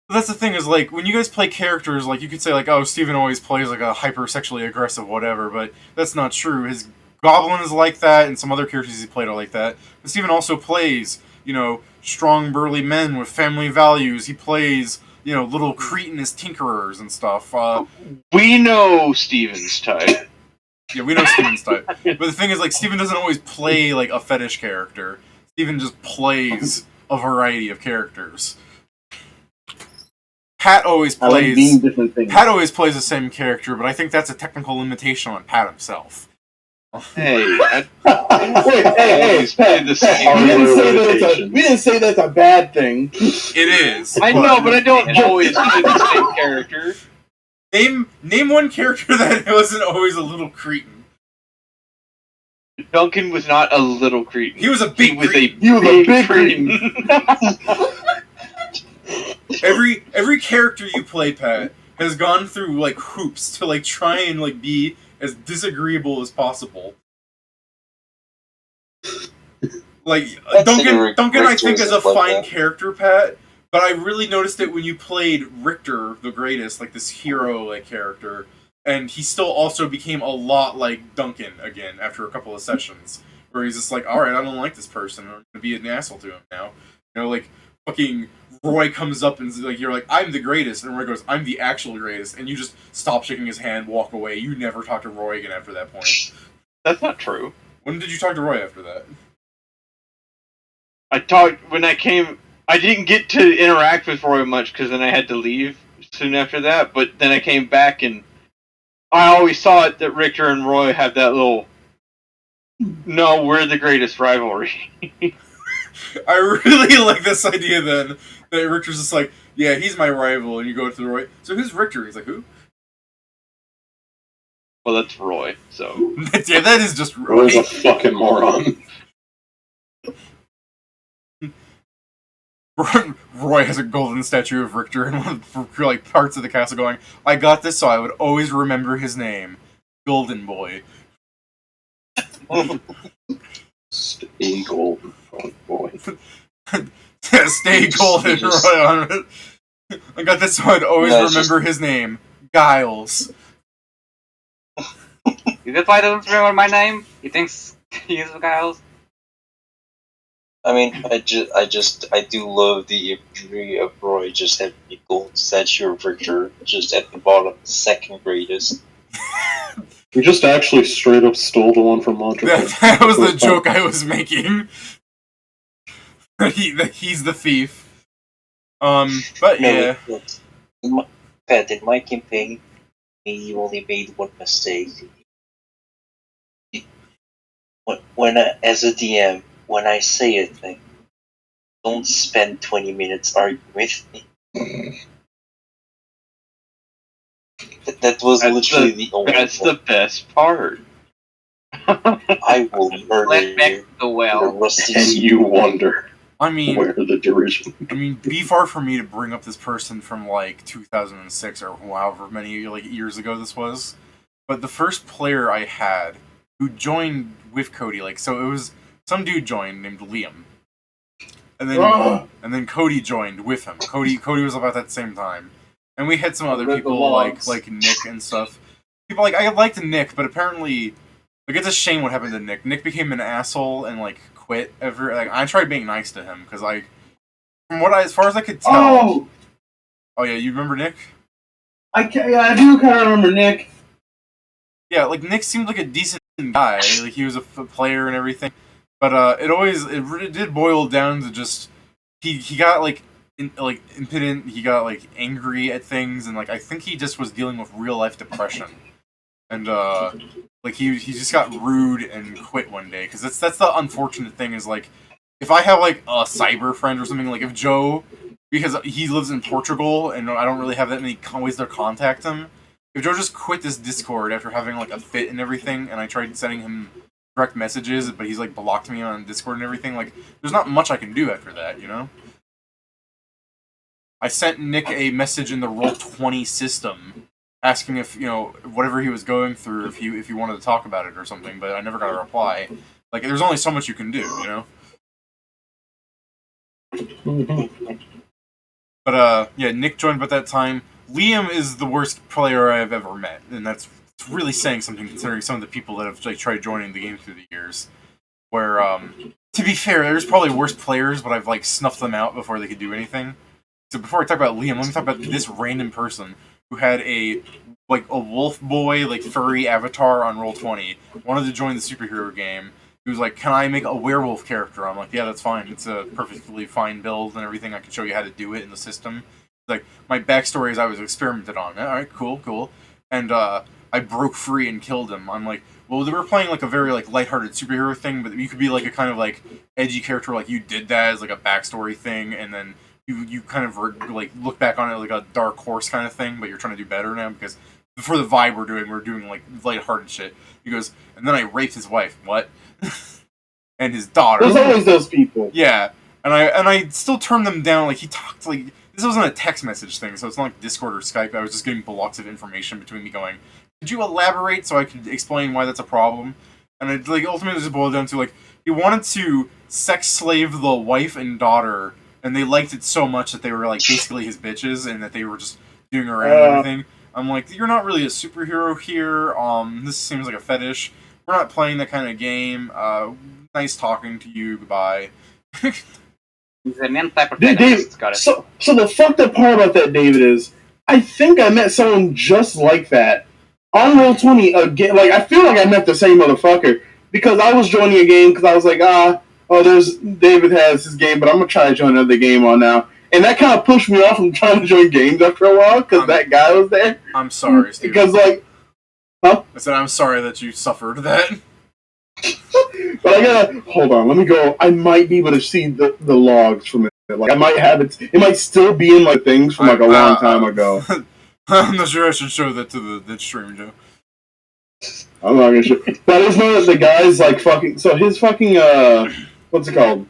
S1: That's the thing, is, like, when you guys play characters, like, you could say, like, oh, Stephan always plays, like, a hyper-sexually aggressive whatever, but that's not true. His goblin is like that, and some other characters he played are like that. But Stephan also plays, strong, burly men with family values. He plays... little cretinous tinkerers and stuff.
S9: We know Stephan's type.
S1: Yeah, we know Stephan's type. But the thing is, like, Stephan doesn't always play, like, a fetish character. Stephan just plays a variety of characters. Pat always plays...
S5: different things.
S1: Pat always plays the same character, but I think that's a technical limitation on Pat himself.
S9: Hey,
S5: hey, Pat, we didn't say that's a bad thing.
S1: It is.
S9: I know, but I don't always play the same character.
S1: Name one character that wasn't always a little cretin.
S9: Duncan was not a little cretin.
S1: He was a big cretin.
S5: He was a big cretin.
S1: Every character you play, Pat, has gone through, like, hoops to, like, try and, like, be as disagreeable as possible. Like, Duncan, I think, is a fine character, Pat, But I really noticed it when you played Richter the Greatest, like this hero like character, and he still also became a lot like Duncan again after a couple of sessions, where he's just like, all right, I don't like this person, I'm gonna be an asshole to him now. You know, like fucking Roy comes up and like you're like, I'm the greatest, and Roy goes, I'm the actual greatest, and you just stop shaking his hand, walk away. You never talk to Roy again after that point.
S9: That's not true.
S1: When did you talk to Roy after that?
S9: I talked when I came. I didn't get to interact with Roy much because then I had to leave soon after that. But then I came back and I always saw it that Richter and Roy have that little. No, we're the greatest rivalry.
S1: I really like this idea then that Richter's just like, yeah, he's my rival, and you go to the Roy. So who's Richter? He's like, who?
S9: Well, that's Roy. So
S1: yeah, that is just Roy.
S6: Roy's a fucking moron.
S1: Roy has a golden statue of Richter in one of the like parts of the castle going, I got this so I would always remember his name. Golden Boy.
S6: Stay golden, boy.
S1: Stay golden, Roy. I got this so I'd always remember his name. Giles.
S8: Is that why he doesn't remember my name? He thinks he is Giles?
S11: I mean, I do love the imagery of Roy just having a gold statue of Richter just at the bottom, the second greatest.
S6: We just actually straight up stole the one from Montreal.
S1: That was the joke I was making. He's the thief. But yeah.
S11: In my campaign, you only made one mistake. As a DM, when I say a thing, don't spend 20 minutes arguing with me. That was literally the only
S9: That's the best part.
S11: I will murder
S8: Let back
S11: you.
S8: the well.
S6: And you wonder
S1: I mean,
S6: where the derision.
S1: I mean, be far from me to bring up this person from like 2006 or however many like years ago this was. But the first player I had who joined with Cody, like, so it was some dude joined named Liam, and then Cody joined with him. Cody was about that same time, and we had some other people like Nick and stuff. People like I liked Nick, but apparently, like, it's a shame what happened to Nick. Nick became an asshole and like quit. I tried being nice to him because as far as I could tell. Oh yeah, you remember Nick?
S5: I do kind of remember Nick.
S1: Yeah, like Nick seemed like a decent guy. Like he was a player and everything. But it really did boil down to just he got like impotent. He got like angry at things, and like I think he just was dealing with real life depression, and like he just got rude and quit one day. Because that's the unfortunate thing is like if I have like a cyber friend or something, like if Joe, because he lives in Portugal and I don't really have that many ways to contact him. If Joe just quit this Discord after having like a fit and everything, and I tried sending him direct messages, but he's like blocked me on Discord and everything. Like, there's not much I can do after that, you know. I sent Nick a message in the Roll20 system, asking if whatever he was going through, if he wanted to talk about it or something, but I never got a reply. Like, there's only so much you can do, you know. But yeah, Nick joined about that time. Liam is the worst player I've ever met, and that's really saying something considering some of the people that have like tried joining the game through the years. Where, to be fair, there's probably worse players, but I've like snuffed them out before they could do anything. So before I talk about Liam, let me talk about this random person who had a wolf boy like furry avatar on Roll20, wanted to join the superhero game. He was like, "Can I make a werewolf character?" I'm like, "Yeah, that's fine. It's a perfectly fine build and everything. I can show you how to do it in the system." Like, my backstory is I was experimented on. Alright, cool. And I broke free and killed him. I'm like, well, they were playing like a very like lighthearted superhero thing, but you could be like a kind of like edgy character, like you did that as like a backstory thing, and then you kind of like look back on it like a dark horse kind of thing, but you're trying to do better now because for the vibe we're doing like lighthearted shit. He goes, and then I raped his wife. What? And his daughter.
S5: There's always those people.
S1: Yeah, and I still turned them down. Like he talked like. This wasn't a text message thing, so it's not like Discord or Skype. I was just getting blocks of information between me going, could you elaborate so I could explain why that's a problem? And it like ultimately just boiled down to like he wanted to sex slave the wife and daughter and they liked it so much that they were like basically his bitches, and that they were just doing around and everything. I'm like, you're not really a superhero here. This seems like a fetish. We're not playing that kind of game. Nice talking to you. Goodbye.
S8: He's an anti-protagonist.
S5: Dave,
S8: Got it.
S5: so the fucked up part about that, David, is I think I met someone just like that on Roll20 again. Like, I feel like I met the same motherfucker because I was joining a game because I was like, there's David has his game, but I'm gonna try to join another game on now. And that kind of pushed me off from trying to join games after a while because that guy was there.
S1: I'm sorry, Steve.
S5: Because I
S1: said I'm sorry that you suffered that.
S5: But I gotta hold on. Let me go. I might be able to see the logs from it. Like I might have it. It might still be in my things from like a long time ago.
S1: I'm not sure I should show that to the stream, Joe.
S5: I'm not gonna show. But it's not the guy's like fucking. So his fucking what's it called?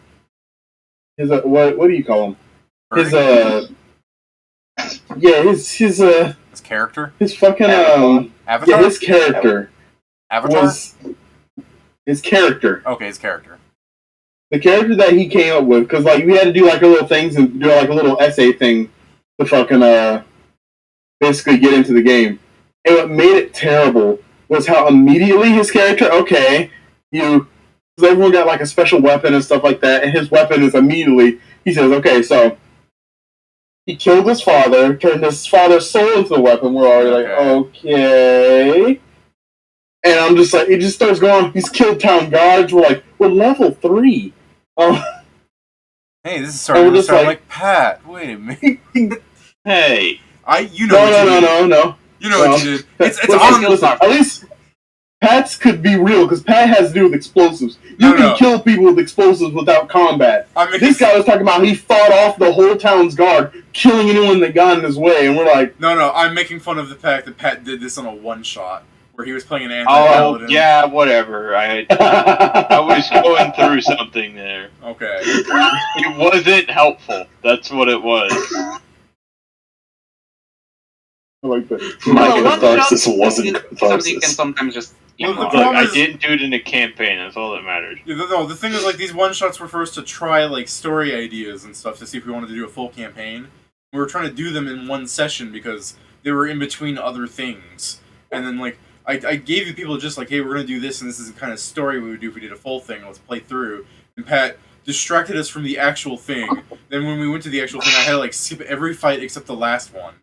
S5: His what do you call him? His yeah, his
S1: character.
S5: His fucking
S1: Avatar.
S5: Yeah, his character.
S1: Avatar.
S5: Was his character.
S1: Okay, his character.
S5: The character that he came up with, because like we had to do like a little things and do like a little essay thing to fucking basically get into the game. And what made it terrible was how immediately his character, because everyone got like a special weapon and stuff like that, and his weapon is immediately, he says, okay, so he killed his father, turned his father's soul into the weapon. We're already like, okay. And I'm just like, it just starts going, he's killed town guards. We're level 3.
S1: Hey, this is starting to sound like Pat. Wait a minute.
S5: Hey.
S1: You know what you did.
S5: No.
S1: You know what you did. It's
S5: listen, at least Pat's could be real, because Pat has to do with explosives. You can kill people with explosives without combat. This guy was talking about he fought off the whole town's guard, killing anyone that got in his way, and we're like...
S1: No, I'm making fun of the fact that Pat did this on a one-shot, where he was playing an anti-paladin.
S9: Oh, yeah, whatever. I was going through something there.
S1: Okay.
S9: It wasn't helpful. That's what it was.
S5: I like that.
S6: My catharsis wasn't catharsis.
S8: Something can sometimes just...
S1: Well, the
S9: Look,
S1: problem
S9: I
S1: is-
S9: didn't do it in a campaign. That's all that matters.
S1: Yeah, no, the thing is, like, these one-shots were for us to try, like, story ideas and stuff to see if we wanted to do a full campaign. We were trying to do them in one session because they were in between other things. And then, like, I gave you people just like, hey, we're going to do this, and this is the kind of story we would do if we did a full thing. Let's play through. And Pat distracted us from the actual thing. Then when we went to the actual thing, I had to, like, skip every fight except the last one,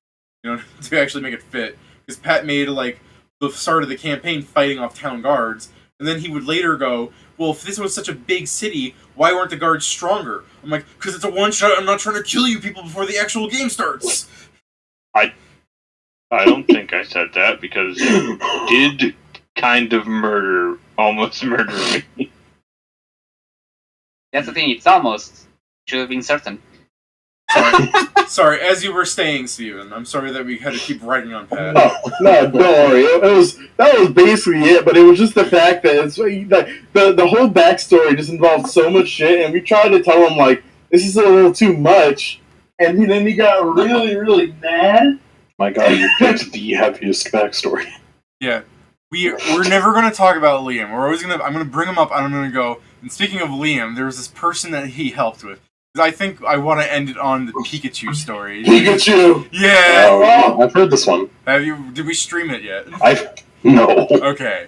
S1: you know, to actually make it fit. Because Pat made, like, the start of the campaign fighting off town guards, and then he would later go, well, if this was such a big city, why weren't the guards stronger? I'm like, because it's a one-shot, I'm not trying to kill you people before the actual game starts!
S9: I don't think I said that, because you did kind of almost murder me.
S8: That's the thing, it's almost. Should have been certain.
S1: Sorry, as you were saying, Stephen, I'm sorry that we had to keep writing on Pat.
S5: No, don't worry. That was basically it, but it was just the fact that it's the whole backstory just involved so much shit, and we tried to tell him, like, this is a little too much, and then he got really, really mad.
S6: My god, you picked the heaviest backstory.
S1: Yeah. We're never going to talk about Liam. I'm going to bring him up, and I'm going to go, and speaking of Liam, there was this person that he helped with. I think I want to end it on the Pikachu story.
S5: Pikachu!
S1: Yeah!
S6: Oh, I've heard this one.
S1: Did we stream it yet?
S6: No.
S1: Okay.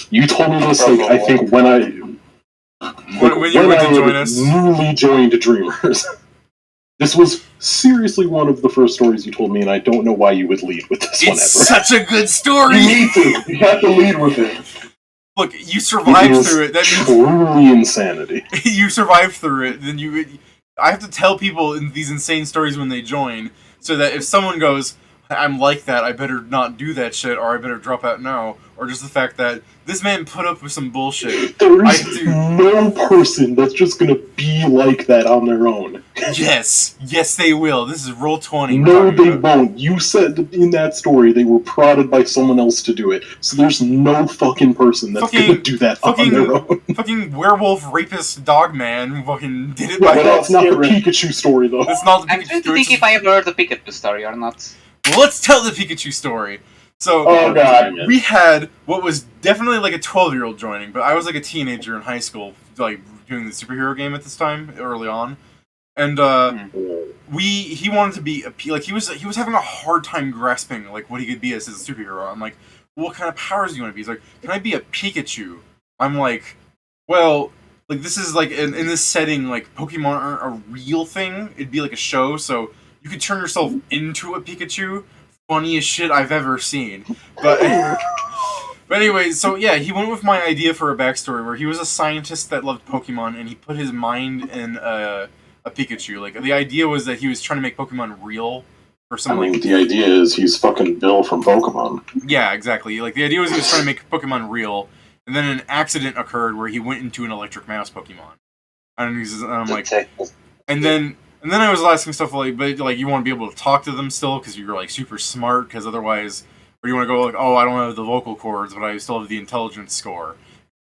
S6: You told me this, like, I think when you went to join us? Newly joined Dreamers. This was seriously one of the first stories you told me, and I don't know why you would lead with this one ever.
S1: It's such a good story!
S5: You need to. You have to lead with it.
S1: Look, you survived through it. That means
S6: truly insanity.
S1: You survived through it. Then I have to tell people in these insane stories when they join, so that if someone goes, I'm like that, I better not do that shit, or I better drop out now, or just the fact that this man put up with some bullshit.
S6: There is no person that's just gonna be like that on their own.
S1: Yes, they will. This is Roll20.
S6: No, they won't. You said in that story they were prodded by someone else to do it, so there's no fucking person that's gonna do that on their own.
S1: Fucking werewolf rapist dog man fucking did it
S6: by
S1: himself.
S6: That's not the Pikachu story, though.
S1: It's not the
S8: I'm
S1: Pikachu
S8: trying to
S1: story.
S8: think if I ever heard the Pikachu story or not.
S1: Well, let's tell the Pikachu story. So,
S5: oh god,
S1: we had what was definitely like a 12-year-old joining, but I was like a teenager in high school, like doing the superhero game at this time, early on. And he wanted to be like he was having a hard time grasping like what he could be as a superhero. I'm like, well, what kind of powers do you want to be? He's like, can I be a Pikachu? I'm like, well, like this is like in this setting, like Pokemon aren't a real thing. It'd be like a show, so you could turn yourself into a Pikachu. Funniest shit I've ever seen. But anyway, so yeah, he went with my idea for a backstory where he was a scientist that loved Pokemon and he put his mind in a Pikachu. Like the idea was that he was trying to make Pokemon real for some.
S6: The idea is he's fucking Bill from Pokemon.
S1: Yeah, exactly. Like the idea was he was trying to make Pokemon real, and then an accident occurred where he went into an electric mouse Pokemon. And I'm like, and then I was asking stuff like, but like you want to be able to talk to them still because you're like super smart, because otherwise, or you want to go like, oh, I don't have the vocal cords, but I still have the intelligence score.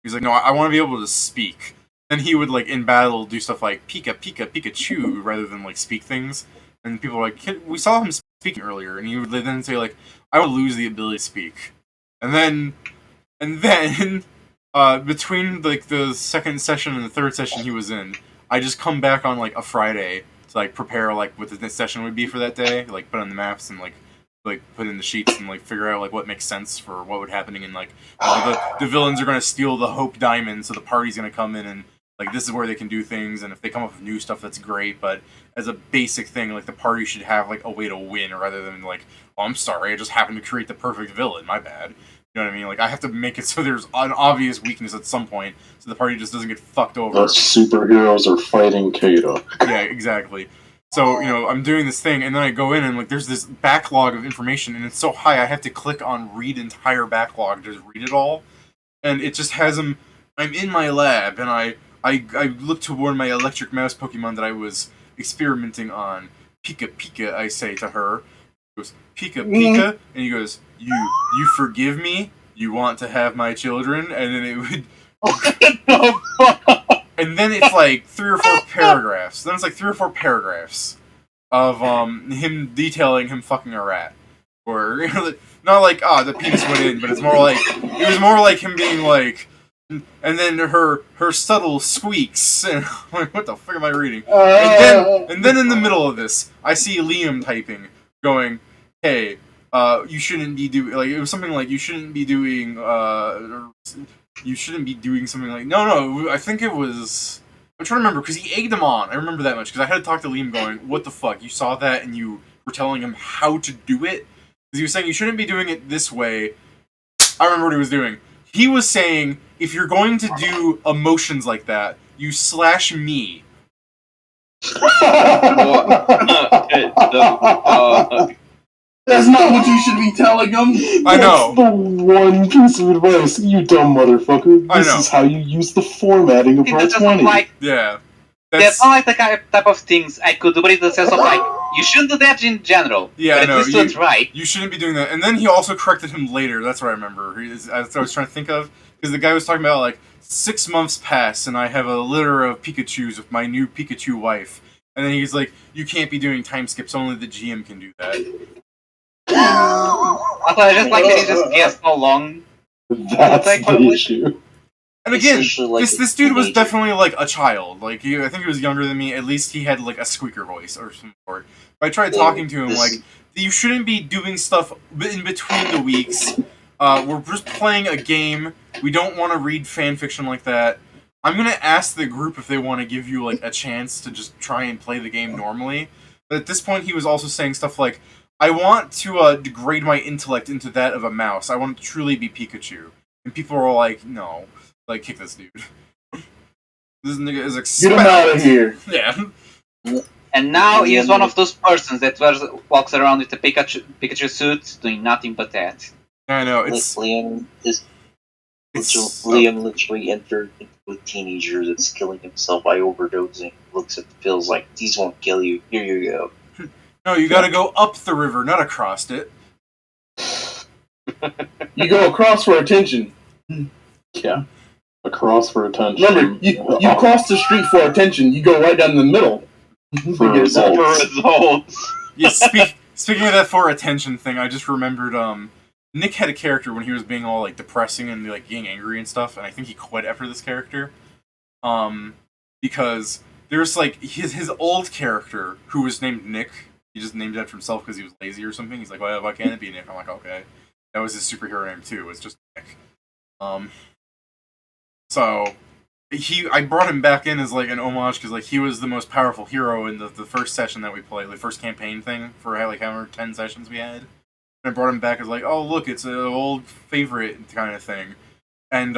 S1: He's like, no, I want to be able to speak. Then he would like in battle do stuff like Pikachu rather than like speak things. And people were like, we saw him speaking earlier, and he would then say like, I would lose the ability to speak. And then between like the second session and the third session he was in, I just come back on like a Friday to like prepare like what the next session would be for that day, like put on the maps and like put in the sheets and like figure out like what makes sense for what would happen, and like the villains are gonna steal the Hope Diamond, so the party's gonna come in and like this is where they can do things, and if they come up with new stuff that's great, but as a basic thing, like the party should have like a way to win rather than like, oh, I'm sorry, I just happened to create the perfect villain, my bad. You know what I mean? Like I have to make it so there's an obvious weakness at some point, so the party just doesn't get fucked over.
S6: The superheroes are fighting Kato.
S1: Yeah, exactly. So, you know, I'm doing this thing, and then I go in, and like there's this backlog of information, and it's so high I have to click on read entire backlog to just read it all. And it just has them. I'm in my lab, and I look toward my electric mouse Pokemon that I was experimenting on. Pika, I say to her. He goes, Pika, and he goes, you forgive me? You want to have my children? And then it would... and then it's like 3 or 4 paragraphs. Then it's like 3 or 4 paragraphs of him detailing him fucking a rat. Or, not like, the penis went in, but it's more like... It was more like him being like... And then her subtle squeaks, and I'm like, what the fuck am I reading? And then in the middle of this, I see Liam typing, going, hey, you shouldn't be doing, like, it was something like, you shouldn't be doing something like, no, I think it was, I'm trying to remember, because he egged him on, I remember that much, because I had to talk to Liam going, what the fuck, you saw that, and you were telling him how to do it? Because he was saying, you shouldn't be doing it this way. I remember what he was doing. He was saying, if you're going to do emotions like that, you slash me.
S5: That's not what you should be telling them.
S1: I know.
S6: That's the one piece of advice, you dumb motherfucker. This is how you use the formatting of Roll 20.
S1: Yeah.
S8: That's not like the type of things I could do, but in the sense of like, you shouldn't do that in general.
S1: Yeah,
S8: but
S1: I know.
S8: At least it's right.
S1: You shouldn't be doing that. And then he also corrected him later. That's what I remember. That's what I was trying to think of. Because the guy was talking about, like, 6 months pass, and I have a litter of Pikachus with my new Pikachu wife. And then he's like, you can't be doing time skips. Only the GM can do that.
S8: Also, I just like that he just guessed how long.
S6: That's the issue.
S1: And again, this dude was definitely like a child. Like I think he was younger than me. At least he had like a squeaker voice or some sort. But I tried talking to him like, you shouldn't be doing stuff in between the weeks. We're just playing a game. We don't want to read fan fiction like that. I'm gonna ask the group if they want to give you like a chance to just try and play the game normally. But at this point, he was also saying stuff like, I want to degrade my intellect into that of a mouse. I want to truly be Pikachu. And people are all like, no. Like, kick this dude. This nigga is expelled.
S5: Get him out of here.
S1: Yeah.
S8: And now he is one of those persons that walks around with a Pikachu suit, doing nothing but that.
S1: I know, it's...
S11: Liam literally entered into a teenager that's killing himself by overdosing. Looks at the pills like, these won't kill you. Here you go.
S1: No, you gotta go up the river, not across it.
S5: You go across for attention.
S6: Yeah. Across for attention.
S5: Remember, you cross the street for attention. You go right down the middle.
S6: For results.
S1: Yeah, speaking of that for attention thing, I just remembered, Nick had a character when he was being all, like, depressing and, like, getting angry and stuff, and I think he quit after this character. Because there's like his old character who was named Nick. He just named it after himself because he was lazy or something. He's like, why can't it be Nick? I'm like, okay, that was his superhero name too. It's just Nick. So I brought him back in as like an homage because like he was the most powerful hero in the first session that we played, the first campaign thing for like however 10 sessions we had. And I brought him back as like, oh look, it's an old favorite kind of thing, and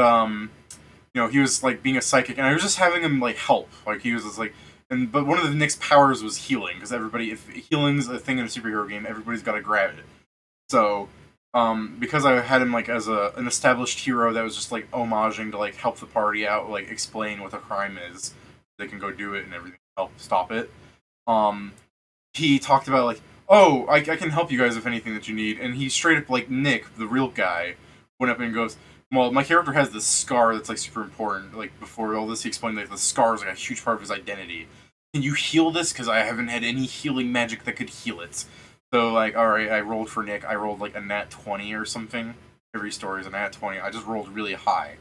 S1: he was like being a psychic, and I was just having him like help, like he was just like, but one of the Nick's powers was healing because if healing's a thing in a superhero game, everybody's got to grab it. So. Because I had him like as an established hero that was just like homaging to like help the party out, like explain what the crime is, they can go do it and everything, help stop it. He talked about like, oh, I can help you guys with anything that you need, and he straight up like Nick, the real guy, went up and goes, well, my character has this scar that's like super important. Like before all this, he explained like the scar is like a huge part of his identity. Can you heal this? Because I haven't had any healing magic that could heal it. So, like, alright, I rolled for Nick. I rolled, like, a nat 20 or something. Every story is a nat 20. I just rolled really high.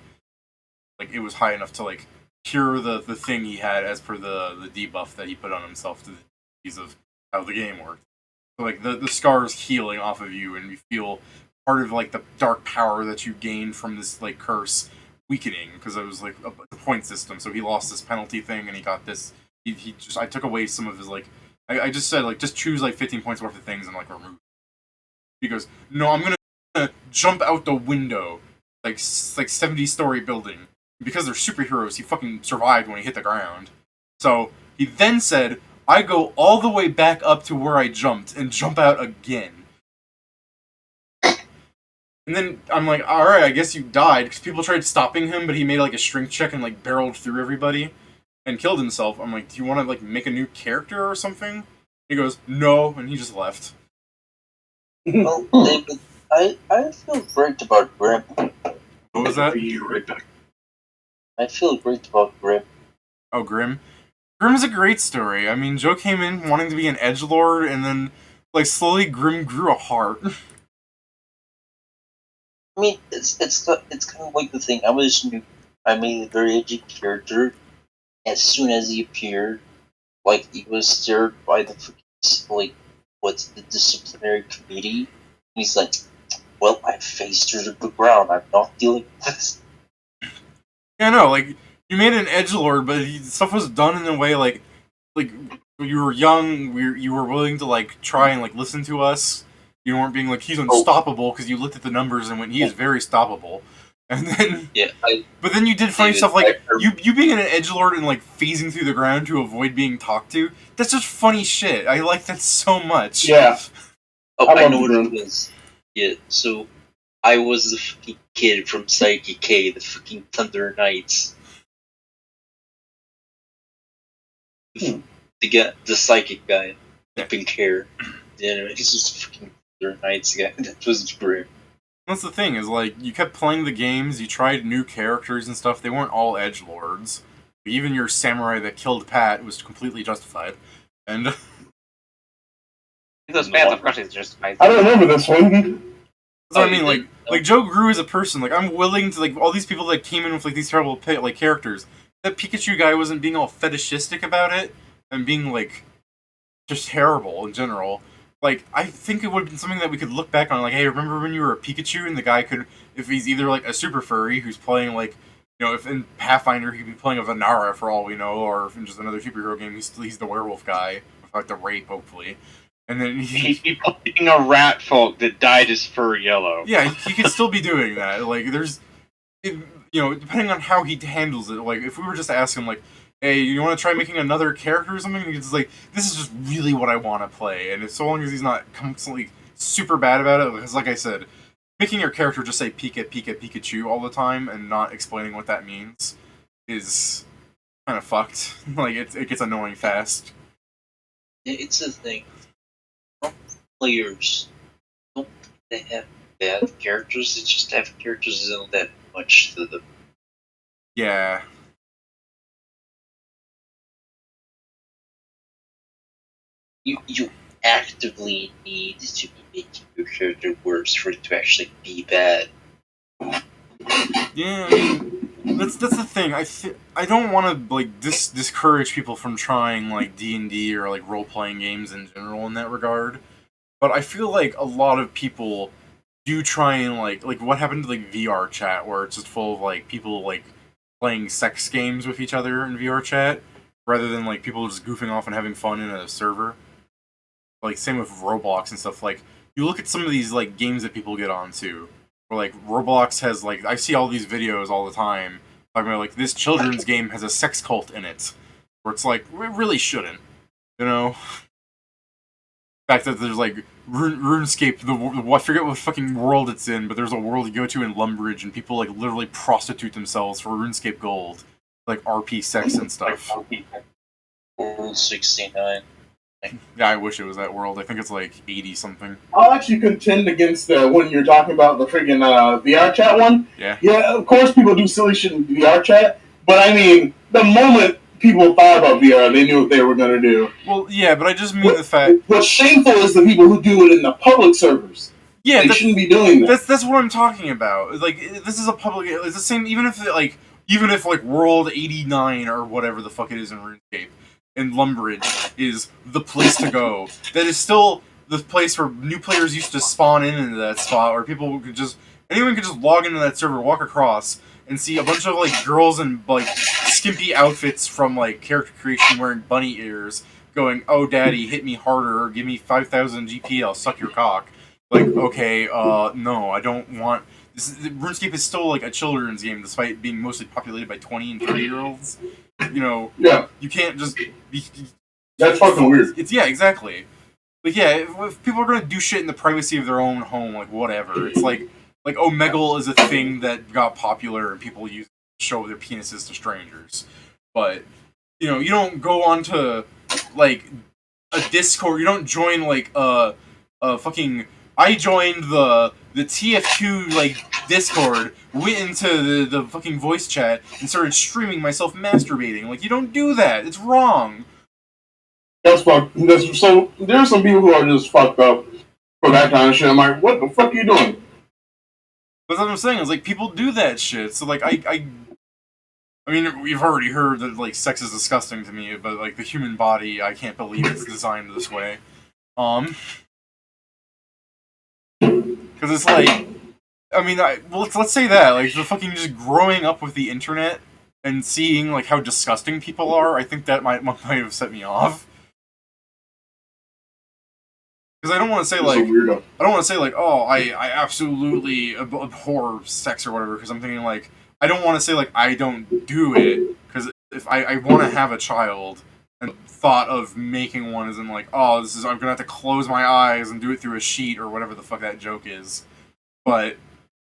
S1: Like, it was high enough to, like, cure the thing he had as per the debuff that he put on himself to the disease of how the game worked. So, like, the scar is healing off of you, and you feel part of, like, the dark power that you gained from this, like, curse weakening, because it was, like, a point system. So he lost this penalty thing, and he got this... I took away some of his, like... I just said, like, just choose, like, 15 points worth of things and, like, remove. He goes, no, I'm gonna jump out the window. Like 70-story building. Because they're superheroes, he fucking survived when he hit the ground. So, he then said, I go all the way back up to where I jumped and jump out again. And then I'm like, alright, I guess you died. Because people tried stopping him, but he made, like, a strength check and, like, barreled through everybody. And killed himself. I'm like, do you want to, like, make a new character or something? He goes, no, and he just left.
S11: Well, David, I feel great about Grim.
S1: What was that?
S6: Right back.
S11: I feel great about Grim.
S1: Oh, Grim? Grim's a great story. I mean, Joe came in wanting to be an edgelord, and then, like, slowly Grim grew a heart.
S11: I mean, it's kind of like the thing. I made a very edgy character. As soon as he appeared, like, he was stared by the disciplinary committee. He's like, well, I faced her to the ground. I'm not dealing with this.
S1: Yeah, no, like, you made an edgelord, but stuff was done in a way, like you were young, you were willing to, like, try and, like, listen to us. You weren't being like, he's unstoppable, because you looked at the numbers and went, he is very stoppable. And then, but then you did funny stuff like you being an edgelord and like phasing through the ground to avoid being talked to. That's just funny shit. I like that so much.
S5: Yeah.
S11: Oh, I know what it was. Yeah. So I was the fucking kid from Psyche K, the fucking Thunder Knights. The psychic guy, pink hair. Yeah, he's just a fucking Thunder Knights guy. That was great.
S1: That's the thing, is like, you kept playing the games, you tried new characters and stuff, they weren't all edgelords. Even your samurai that killed Pat was completely justified. And...
S8: Those Pat, of course, it's justified.
S5: I don't remember this one.
S1: That's what I mean, like, Joe grew as a person, like, I'm willing to, like, all these people that came in with, like, these terrible, like, characters, that Pikachu guy wasn't being all fetishistic about it, and being, like, just terrible in general. Like, I think it would have been something that we could look back on, like, hey, remember when you were a Pikachu and the guy could, if he's either, like, a super furry who's playing, like, you know, if in Pathfinder he could be playing a Vanara for all we know, or if in just another superhero game he's the werewolf guy, with, like, the rape, hopefully. And then
S9: he'd be playing a rat folk that dyed his fur yellow.
S1: Yeah, he could still be doing that. Like, there's, you know, depending on how he handles it, like, if we were just to ask him, like, hey, you want to try making another character or something? He's like, this is just really what I want to play. And so long as he's not constantly super bad about it, because like I said, making your character just say Pikachu all the time and not explaining what that means is kind of fucked. Like, it gets annoying fast.
S11: It's a thing. Players don't they have bad characters, they just have characters that don't that much to them.
S1: Yeah.
S11: You actively need to be making your character worse for it to actually be bad.
S1: Yeah, I mean, That's the thing. I don't want to like discourage people from trying like D&D or like role playing games in general in that regard, but I feel like a lot of people do try and like what happened to like VR chat, where it's just full of like people like playing sex games with each other in VR chat, rather than like people just goofing off and having fun in a server. Like same with Roblox and stuff. Like you look at some of these like games that people get onto, where like Roblox has like I see all these videos all the time talking about like this children's game has a sex cult in it, where it's like it really shouldn't, you know. The fact that there's like RuneScape, I forget what fucking world it's in, but there's a world you go to in Lumbridge and people like literally prostitute themselves for RuneScape gold, like RP sex and stuff.
S11: World 69.
S1: Yeah, I wish it was that world. I think it's like 80 something.
S5: I'll actually contend against when you're talking about the freaking VR chat one.
S1: Yeah.
S5: Yeah, of course people do silly shit in VR chat, but I mean, the moment people thought about VR, they knew what they were going to do.
S1: Well, yeah, but I just mean the fact...
S5: What's shameful is the people who do it in the public servers.
S1: Yeah,
S5: they shouldn't be doing that.
S1: That's what I'm talking about. Like, this is a public... It's the same, even if World 89 or whatever the fuck it is in RuneScape, in Lumbridge is the place to go. That is still the place where new players used to spawn into that spot, where anyone could just log into that server, walk across, and see a bunch of like girls in like skimpy outfits from like character creation wearing bunny ears, going, "Oh, daddy, hit me harder, or give me 5,000 GP, I'll suck your cock." Like, okay, no, I don't want. RuneScape is still like a children's game, despite being mostly populated by 20 and 30-year-olds. You know,
S5: yeah,
S1: you can't just be.
S5: That's fucking weird.
S1: Yeah, exactly. Like, yeah, if people are gonna do shit in the privacy of their own home, like whatever. It's like Omegle is a thing that got popular and people use to show their penises to strangers. But you know, you don't go onto like a Discord. You don't join like a fucking. I joined the TF2 like Discord, went into the fucking voice chat and started streaming myself masturbating. Like, you don't do that. It's wrong.
S5: That's fucked. So there are some people who are just fucked up for that kind of shit. I'm like, what the fuck are you doing?
S1: That's what I'm saying. Is like people do that shit. So like I mean, we've already heard that like sex is disgusting to me, but like the human body, I can't believe it's designed this way. Because it's like, I mean, let's say that like the fucking just growing up with the internet and seeing like how disgusting people are, I think that might have set me off. Because I don't want to say like, oh, I absolutely abhor sex or whatever. Because I'm thinking like, I don't want to say like I don't do it. Because if I want to have a child, and thought of making one isn't like, oh, I'm gonna have to close my eyes and do it through a sheet or whatever the fuck that joke is. But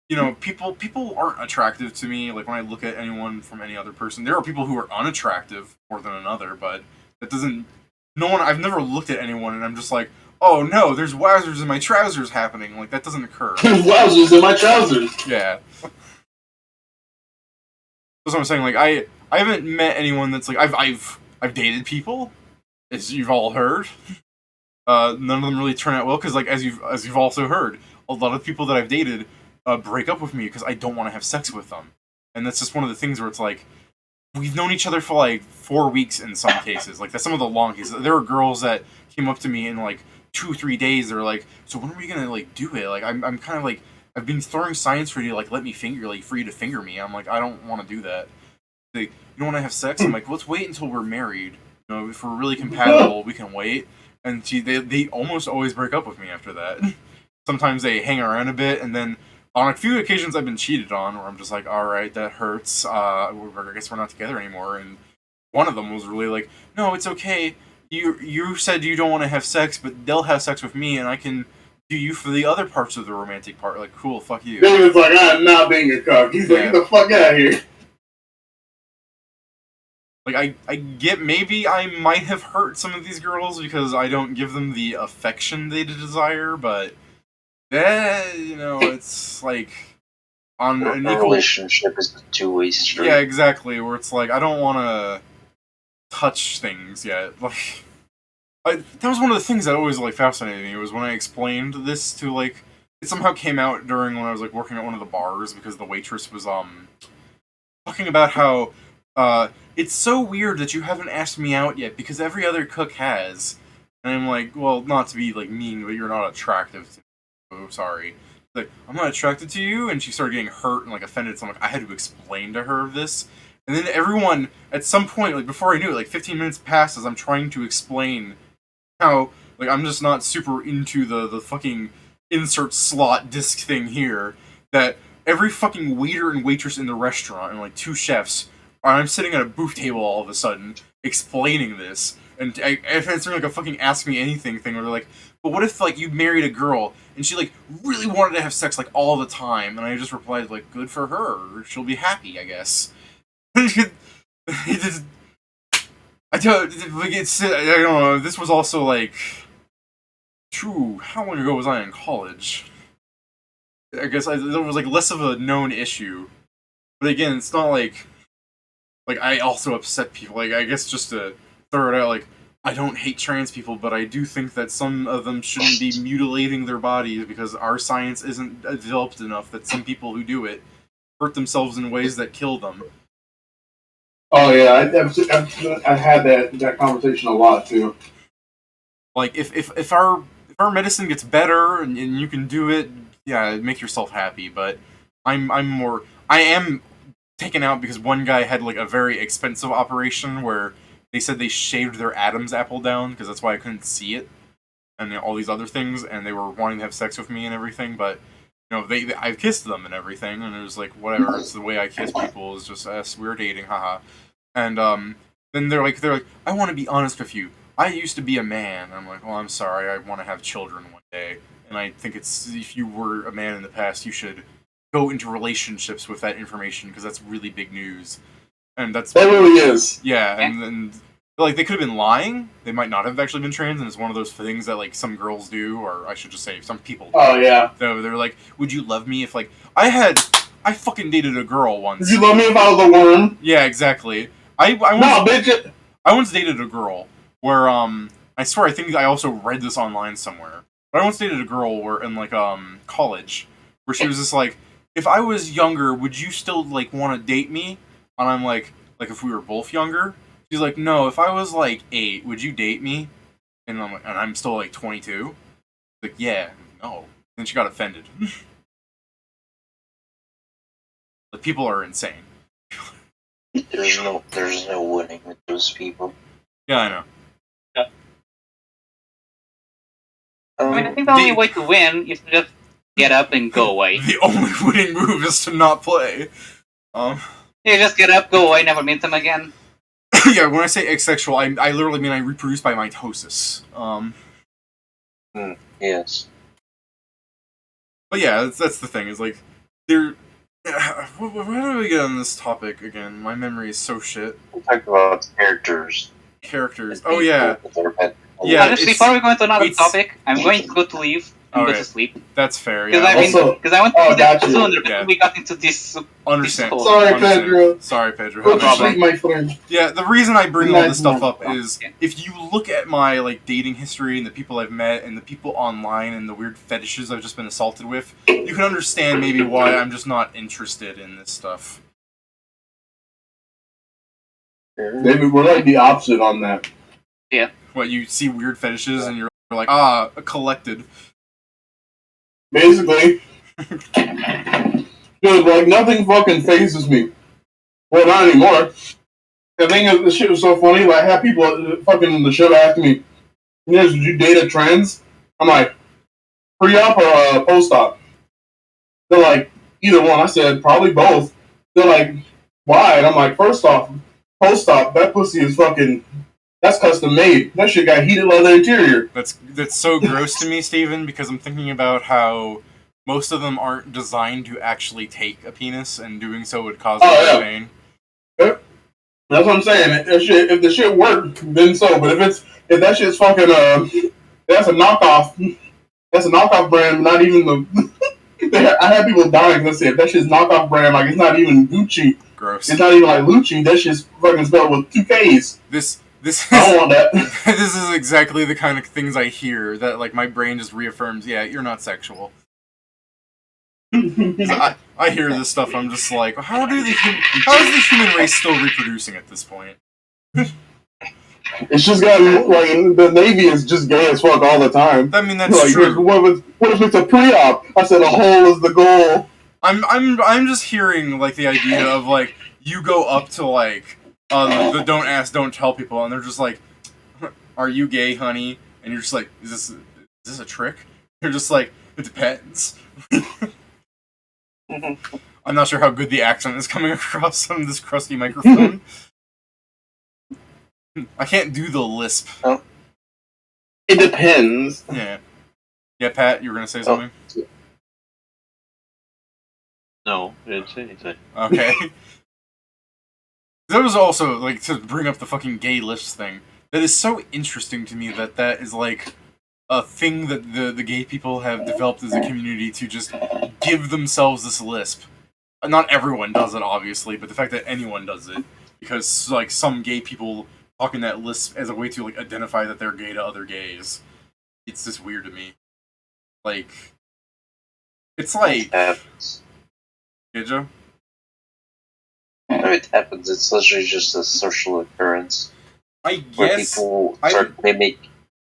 S1: you know, people aren't attractive to me. Like when I look at anyone from any other person, there are people who are unattractive more than another. But that doesn't. No one. I've never looked at anyone and I'm just like, oh no, there's wowzers in my trousers happening. Like that doesn't occur.
S5: There's wowzers in my trousers.
S1: Yeah. That's what I'm saying. Like I haven't met anyone that's like I've dated people, as you've all heard. None of them really turn out well because, like, as you've also heard, a lot of people that I've dated break up with me because I don't want to have sex with them, and that's just one of the things where it's like we've known each other for like 4 weeks in some cases. Like that's some of the long cases. There are girls that came up to me in like 2-3 days. They're like, "So when are we gonna like do it?" Like I'm kind of like I've been throwing signs for you to like let me finger for you to finger me. I'm like I don't want to do that. Like, you don't want to have sex? I'm like, let's wait until we're married. You know, if we're really compatible, we can wait. And they almost always break up with me after that. Sometimes they hang around a bit, and then on a few occasions I've been cheated on, where I'm just like, all right, that hurts. I guess we're not together anymore. And one of them was really like, no, it's okay. You said you don't want to have sex, but they'll have sex with me, and I can do you for the other parts of the romantic part. Like, cool, fuck you.
S5: David's like, I'm not being a cuck. He's like, get the fuck out of here.
S1: Like, I get maybe I might have hurt some of these girls because I don't give them the affection they desire, but you know, it's like on an equal
S11: relationship is a two-way street.
S1: Yeah, exactly. Where it's like I don't want to touch things yet. Like, that was one of the things that always like fascinated me was when I explained this to like it somehow came out during when I was like working at one of the bars because the waitress was talking about how it's so weird that you haven't asked me out yet because every other cook has. And I'm like, well, not to be like mean, but you're not attractive to me. Oh, sorry. Like, I'm not attracted to you, and she started getting hurt and like offended. So I'm like, I had to explain to her this. And then everyone, at some point, like before I knew it, like 15 minutes passed as I'm trying to explain how like I'm just not super into the fucking insert slot disc thing here. That every fucking waiter and waitress in the restaurant and like 2 chefs, I'm sitting at a booth table all of a sudden explaining this. And I answering like a fucking ask me anything thing where they're like, but what if like you married a girl and she like really wanted to have sex like all the time? And I just replied like, good for her. She'll be happy, I guess. I don't like it's. I don't know. This was also like true. How long ago was I in college? I guess it was like less of a known issue. But again, it's not like I also upset people. Like I guess just to throw it out, like I don't hate trans people, but I do think that some of them shouldn't be mutilating their bodies because our science isn't developed enough that some people who do it hurt themselves in ways that kill them.
S5: Oh yeah, I had that conversation a lot too.
S1: Like if our medicine gets better and you can do it, yeah, make yourself happy. But I am taken out because one guy had like a very expensive operation where they said they shaved their Adam's apple down because that's why I couldn't see it, and all these other things, and they were wanting to have sex with me and everything, but I kissed them and everything, and it was like whatever. It's the way I kiss people. Is just us. We're dating, haha. And then they're like, I want to be honest with you. I used to be a man. And I'm like, well, I'm sorry. I want to have children one day, and I think it's if you were a man in the past, you should go into relationships with that information because that's really big news. And that
S5: really is.
S1: Yeah, and like they could have been lying. They might not have actually been trans, and it's one of those things that like some girls do, or I should just say some people do.
S5: Oh yeah.
S1: So they're like, would you love me if like I fucking dated a girl once.
S5: Would you love me if I was a worm?
S1: Yeah, exactly. I once dated a girl where I swear I think I also read this online somewhere. But I once dated a girl where in like college where she was just like, if I was younger, would you still like want to date me? And I'm like if we were both younger? She's like, no, if I was like 8, would you date me? And I'm like, and I'm still like 22. Like, yeah, no. And she got offended. The people are insane.
S11: There's no winning with those people.
S1: Yeah, I know.
S8: I mean, I think the only way to win is to just get up and go away.
S1: The only winning move is to not play.
S8: You just get up, go away, never meet them again.
S1: Yeah, when I say asexual, I literally mean I reproduce by mitosis.
S11: Yes.
S1: But yeah, that's the thing. Is like, where do we get on this topic again? My memory is so shit.
S11: We talked about characters.
S1: Oh yeah.
S8: Yeah. Honestly, before we go into another topic, I'm going to go to leave and go to sleep.
S1: That's fair.
S8: Because I went to that sooner before we got into this.
S1: Understand.
S5: Sorry, Pedro.
S1: Sorry, Pedro.
S5: No problem. My friend.
S1: Yeah, the reason I bring all this stuff up is if you look at my like dating history and the people I've met and the people online and the weird fetishes I've just been assaulted with, you can understand maybe why I'm just not interested in this stuff.
S5: Maybe we're like the opposite on that.
S8: Yeah.
S1: What, you see weird fetishes and you're like, collected.
S5: Basically. Dude, like, nothing fucking phases me. Well, not anymore. The thing is, the shit was so funny, like, I had people fucking in the show ask me, would you date a trans? I'm like, pre-op or post-op? They're like, either one. I said, probably both. They're like, why? And I'm like, first off, post-op, that pussy is fucking... That's custom made. That shit got heated leather interior.
S1: That's so gross to me, Stephen, because I'm thinking about how most of them aren't designed to actually take a penis, and doing so would cause pain.
S5: Yep. That's what I'm saying. If the shit worked, then so. But if that shit's fucking that's a knockoff. That's a knockoff brand. Not even the. I had people dying because I said if that shit's knockoff brand, like it's not even Gucci.
S1: Gross.
S5: It's not even like Lucci. That shit's fucking spelled with 2 Ks. I don't want that.
S1: This is exactly the kind of things I hear that like my brain just reaffirms. Yeah, you're not sexual.
S5: But
S1: I hear this stuff. I'm just like, how is the human race still reproducing at this point?
S5: It's just gotten like the Navy is just gay as fuck all the time.
S1: I mean, that's true.
S5: What if it's a pre-op? I said a hole is the goal.
S1: I'm just hearing like the idea of like you go up to like the don't ask, don't tell people, and they're just like, "Are you gay, honey?" And you're just like, "Is this a trick?" You're just like, "It depends." I'm not sure how good the accent is coming across on this crusty microphone. I can't do the lisp.
S5: Oh. It depends.
S1: Yeah. Yeah, Pat, you were gonna say something?
S9: No, I didn't say anything.
S1: Okay. That was also, like, to bring up the fucking gay lisp thing. That is so interesting to me that is, like, a thing that the gay people have developed as a community to just give themselves this lisp. Not everyone does it, obviously, but the fact that anyone does it. Because, like, some gay people talking that lisp as a way to, like, identify that they're gay to other gays. It's just weird to me. Like, it's like...
S11: It happens.
S1: Yeah, Joe?
S11: No, it happens. It's literally just a social occurrence.
S1: I
S11: where
S1: guess...
S11: people start,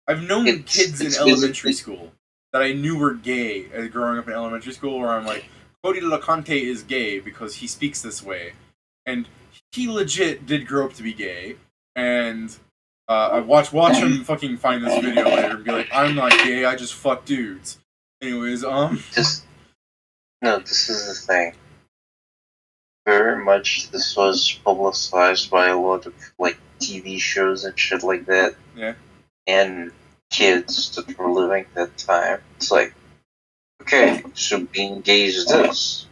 S1: I've known kids in elementary school that I knew were gay as growing up in elementary school, where I'm like, Cody LeConte is gay because he speaks this way. And he legit did grow up to be gay. And I watch him fucking find this video later and be like, I'm not gay, I just fuck dudes. Anyways,
S11: this is the thing. Very much this was publicized by a lot of, like, TV shows and shit like that.
S1: Yeah.
S11: And kids that were living that time. It's like, okay, so being gay is this.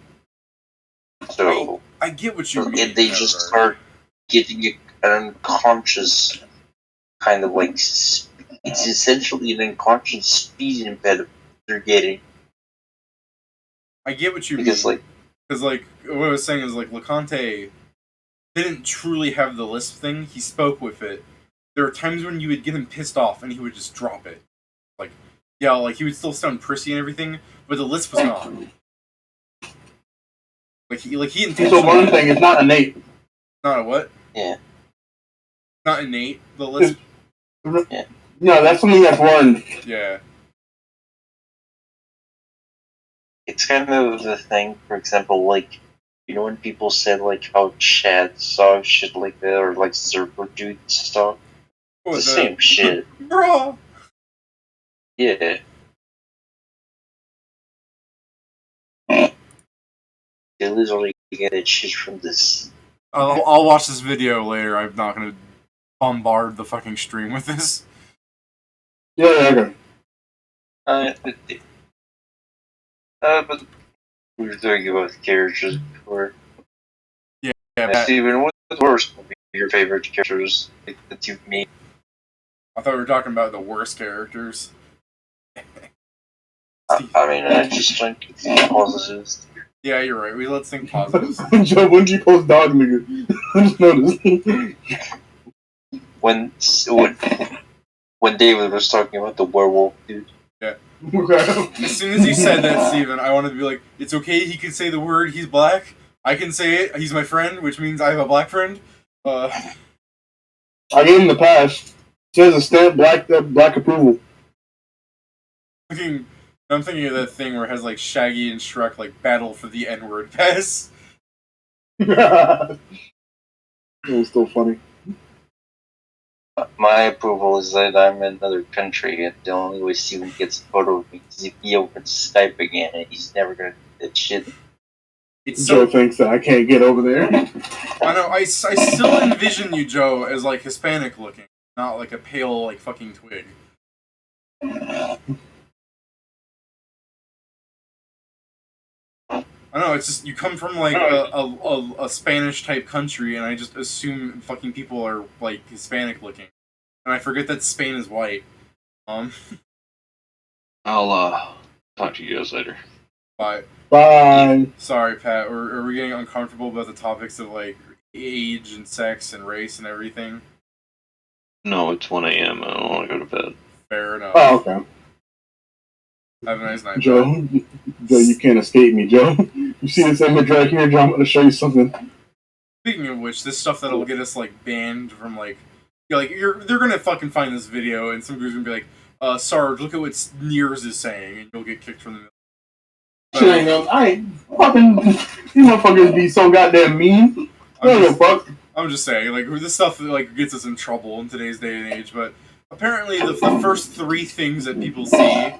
S11: So
S1: I get what you mean.
S11: And they just start getting an unconscious kind of like, it's essentially an unconscious speed impediment they're getting.
S1: I get what you mean.
S11: Because, like,
S1: what I was saying is, like, LeConte didn't truly have the lisp thing. He spoke with it. There were times when you would get him pissed off and he would just drop it. Like, yeah, like, he would still sound prissy and everything, but the lisp was gone. He intentionally...
S5: So one thing, it's not innate.
S1: Not a what?
S11: Yeah.
S1: Not innate, the lisp?
S11: Yeah.
S5: No, that's something that's learned.
S1: Yeah.
S11: It's kind of the thing, for example, like, you know when people said, like, how Chad saw shit like that, or, like, Zerber dude stuff? It's the same shit.
S1: Bro!
S11: Yeah. They literally get that shit from this.
S1: I'll watch this video later. I'm not gonna bombard the fucking stream with this.
S5: Yeah,
S11: okay. But we were talking about characters before.
S1: Yeah.
S11: Stephen, what's the worst of your favorite characters that you've made?
S1: I thought we were talking about the worst characters.
S11: I mean, I just think it's positives.
S1: Yeah, you're right. Let's think positives.
S5: Joe, when did you post dog nigga? I just noticed.
S11: When David was talking about the werewolf dude.
S1: Yeah. As soon as you said that, Stephen, I wanted to be like, it's okay, he can say the word, he's black. I can say it, he's my friend, which means I have a black friend.
S5: I gave him the pass. He has a stamp black approval.
S1: I'm thinking of that thing where it has like Shaggy and Shrek like battle for the N-word pass.
S5: It was still funny.
S11: My approval is that I'm in another country, and the only way Steven gets a photo of me is if he opens Skype again, and he's never gonna do that shit.
S5: Joe thinks that I can't get over there.
S1: I know, I still envision you, Joe, as like Hispanic looking, not like a pale, like fucking twig. I know, it's just, you come from like a Spanish type country, and I just assume fucking people are like Hispanic looking. And I forget that Spain is white.
S9: I'll talk to you guys later.
S1: Bye.
S5: Bye.
S1: Sorry, Pat. Are we getting uncomfortable about the topics of like age and sex and race and everything?
S9: No, it's 1 a.m. I don't want to go to bed.
S1: Fair enough.
S5: Oh, okay.
S1: Have a nice night,
S5: Joe. Joe, you can't escape me, Joe. You see this image right here, Joe? I'm gonna show you something.
S1: Speaking of which, this stuff that'll get us like banned from like, they're gonna fucking find this video and some dude's gonna be like, Sarge, look at what Nears is saying, and you'll get kicked from the middle.
S5: Shit ain't no, I ain't fucking. These motherfuckers be so goddamn mean.
S1: I'm just saying, like, this stuff like gets us in trouble in today's day and age. But apparently, the first 3 things that people see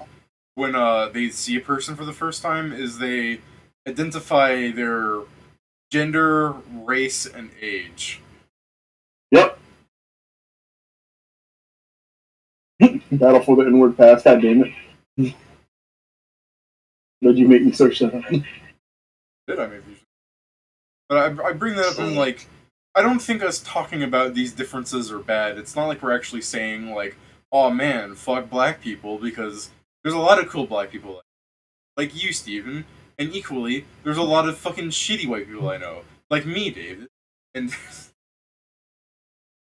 S1: when they see a person for the first time is they identify their gender, race, and age.
S5: Yep. Battle for the inward pass. God damn it. Did you make me search that?
S1: Did I make you? But I bring that up in like, I don't think us talking about these differences are bad. It's not like we're actually saying like, oh man, fuck black people, because there's a lot of cool black people like you, Stephen, and equally, there's a lot of fucking shitty white people I know, like me, David, and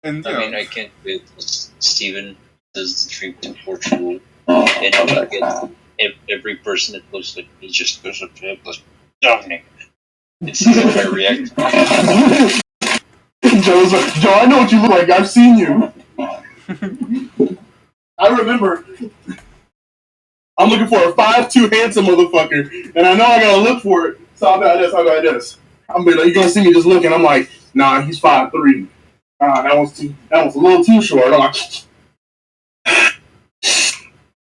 S10: I mean, I can't with Stephen does the trip to Portugal, and you get every person that looks like me just goes up to him, goes, "Dominic." And see how I react.
S5: Joe's like, Joe, I know what you look like. I've seen you. I remember. I'm looking for a 5'2" handsome motherfucker, and I know I gotta look for it. So I'll go like this. I'm be like, you gonna see me just looking? I'm like, nah, he's 5'3". That was a little too short. I'm like,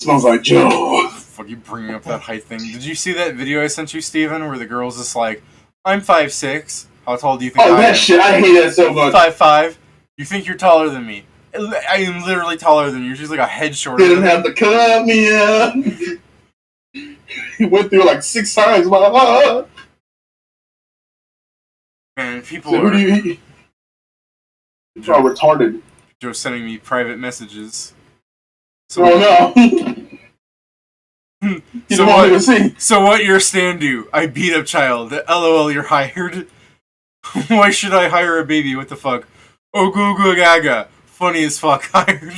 S5: smells like Joe.
S1: Fuck you bringing up that height thing. Did you see that video I sent you, Stephen, where the girl's just like, I'm 5'6". How tall do you think I am?
S5: Oh, that shit, I hate that so much.
S1: 5'5". You think you're taller than me. I am literally taller than you. She's like a head shorter.
S5: Didn't have to cut me up. He went through like 6 times.
S1: Man, people
S5: so
S1: are...
S5: You're retarded.
S1: Joe's sending me private messages.
S5: So, oh no.
S1: So what your stand do? I beat up child. LOL, you're hired. Why should I hire a baby? What the fuck? Oh, goo goo gaga. Funny as fuck. Hired.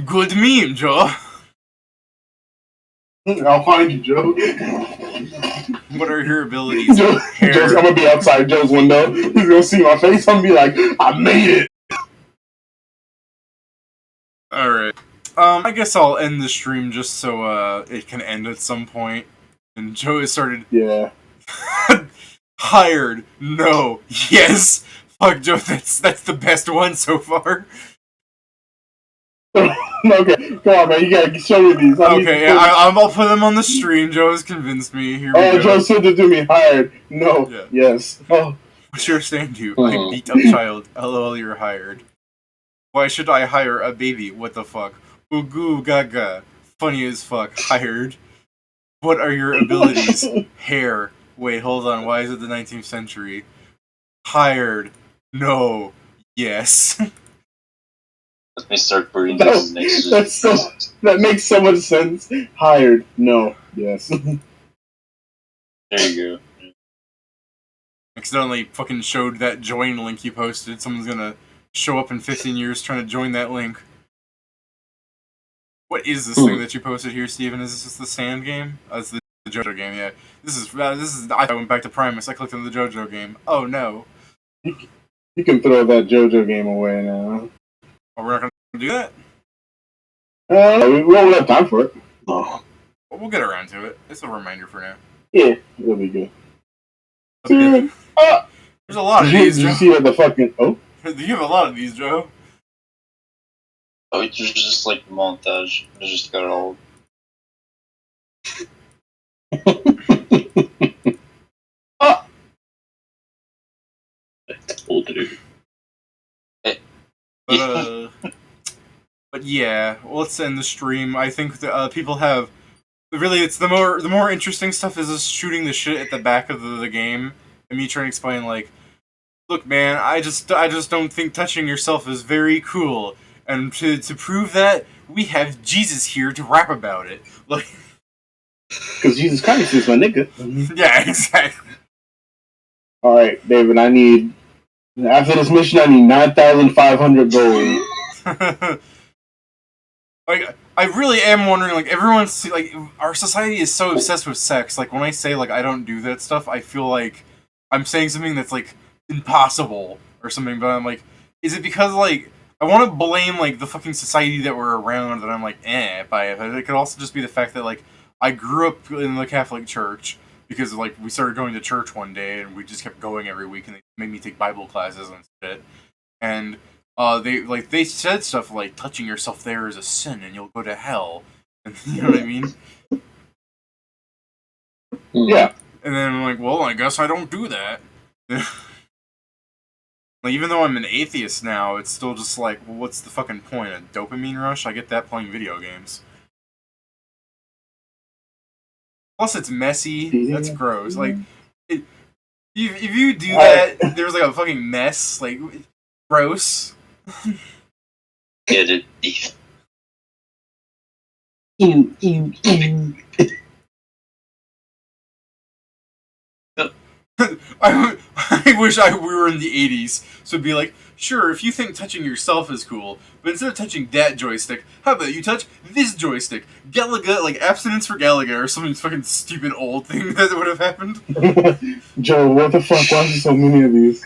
S1: Good meme, Joe.
S5: I'll find you, Joe.
S1: What are your abilities?
S5: Joe's gonna be outside Joe's window. He's gonna see my face. I'm gonna be like, I made it.
S1: Alright. I guess I'll end the stream just so it can end at some point. And Joe has started...
S5: Yeah.
S1: Hired. No. Yes. Fuck, Joe, that's the best one so far.
S5: Okay, come on, man. You gotta show me these.
S1: I'll put them on the stream. Joe has convinced me. Here we go.
S5: Joe said to do me hired. No. Yeah. Yes. Oh.
S1: What's your stand to? I beat up child. LOL, you're hired. Why should I hire a baby? What the fuck? Ooh goo gaga. Funny as fuck. Hired. What are your abilities? Hair. Wait, hold on. Why is it the 19th century? Hired. No. Yes.
S10: Let me start putting this next to
S5: that makes so much sense. Hired. No. Yes.
S10: There you go.
S1: Accidentally fucking showed that join link you posted. Someone's gonna show up in 15 years trying to join that link. What is this thing that you posted here, Stephen? Is this just the sand game? Oh, it's the JoJo game, yeah. This is. I went back to Primus. I clicked on the JoJo game. Oh no.
S5: You can throw that JoJo game away now.
S1: Oh, we're not gonna do that?
S5: We won't have time for it.
S1: No. Well, we'll get around to it. It's a reminder for now.
S5: Yeah, it'll be good.
S1: There's a lot of these, Joe.
S5: Did you see what the fucking... Oh?
S1: You have a lot of these, Joe.
S10: Oh, it's just like the montage. I just got it all. Old dude.
S1: But yeah, let's end the stream. I think that people have really. It's the more interesting stuff is us shooting the shit at the back of the game and me trying to explain like, look, man, I just don't think touching yourself is very cool. And to prove that, we have Jesus here to rap about it. Like,
S5: because Jesus Christ is my nigga.
S1: Yeah, exactly.
S5: All right, David. After this mission, I need 9,500 gold.
S1: Like, I really am wondering, like, everyone's, like, our society is so obsessed with sex. Like, when I say, like, I don't do that stuff, I feel like I'm saying something that's, like, impossible or something, but I'm like, is it because, like, I want to blame, like, the fucking society that we're around that I'm, like, by it, but it could also just be the fact that, like, I grew up in the Catholic Church because, like, we started going to church one day and we just kept going every week and they made me take Bible classes and shit. And they said stuff like touching yourself there is a sin and you'll go to hell. And, you know what I mean?
S5: Yeah.
S1: And then I'm like, well, I guess I don't do that. Like, even though I'm an atheist now, it's still just like, well, what's the fucking point? A dopamine rush? I get that playing video games. Plus, it's messy. That's gross. Like, if you do that, there's like a fucking mess. Like, gross.
S10: Get it?
S5: Ew, ew, ew.
S1: I wish we were in the 80s, so it'd be like, sure, if you think touching yourself is cool, but instead of touching that joystick, how about you touch this joystick? Galaga, like abstinence for Galaga, or some fucking stupid old thing that would have happened.
S5: Joe, what the fuck? Why are there so many of these?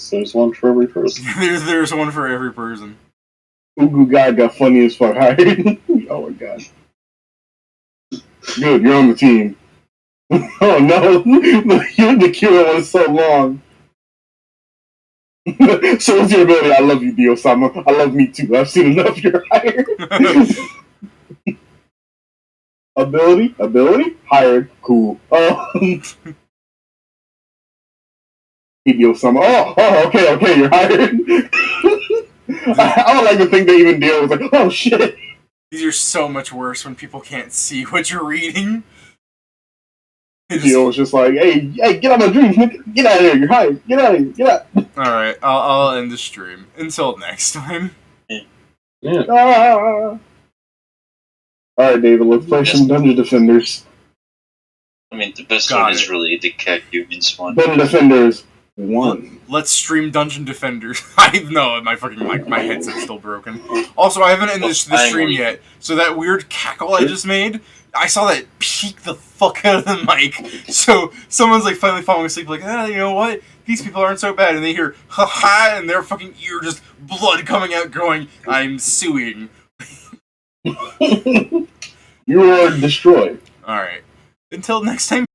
S6: There's one for every person.
S1: there's one for every person.
S5: Ugu guy got funny as fuck. Oh my god. Good, you're on the team. Oh no, you're the cure one so long. So what's your ability? I love you, Dio-sama. I love me too. I've seen enough. You're hired. Ability? Hired. Cool. Oh. Dio-sama. Oh, okay, you're hired. I don't like to think that even Dio was like, oh shit.
S1: These are so much worse when people can't see what you're reading.
S5: Dio was just like, hey, get out of my dreams, nigga. Get out of here, you're hired. Get out of here, get out.
S1: Alright, I'll end the stream. Until next time.
S6: Yeah.
S5: Alright, David, let's play some Dungeon Defenders.
S10: I mean, the best
S1: Got
S10: one is
S1: it.
S10: really the Cat Humans one.
S5: Dungeon Defenders 1.
S1: Let's stream Dungeon Defenders. I know my fucking my headset's still broken. Also, I haven't ended the stream yet, so that weird cackle I just made, I saw that peek the fuck out of the mic. So someone's like finally falling asleep, like, you know what? These people aren't so bad, and they hear ha ha, and their fucking ear just blood coming out, going, I'm suing.
S5: You are destroyed.
S1: All right. Until next time.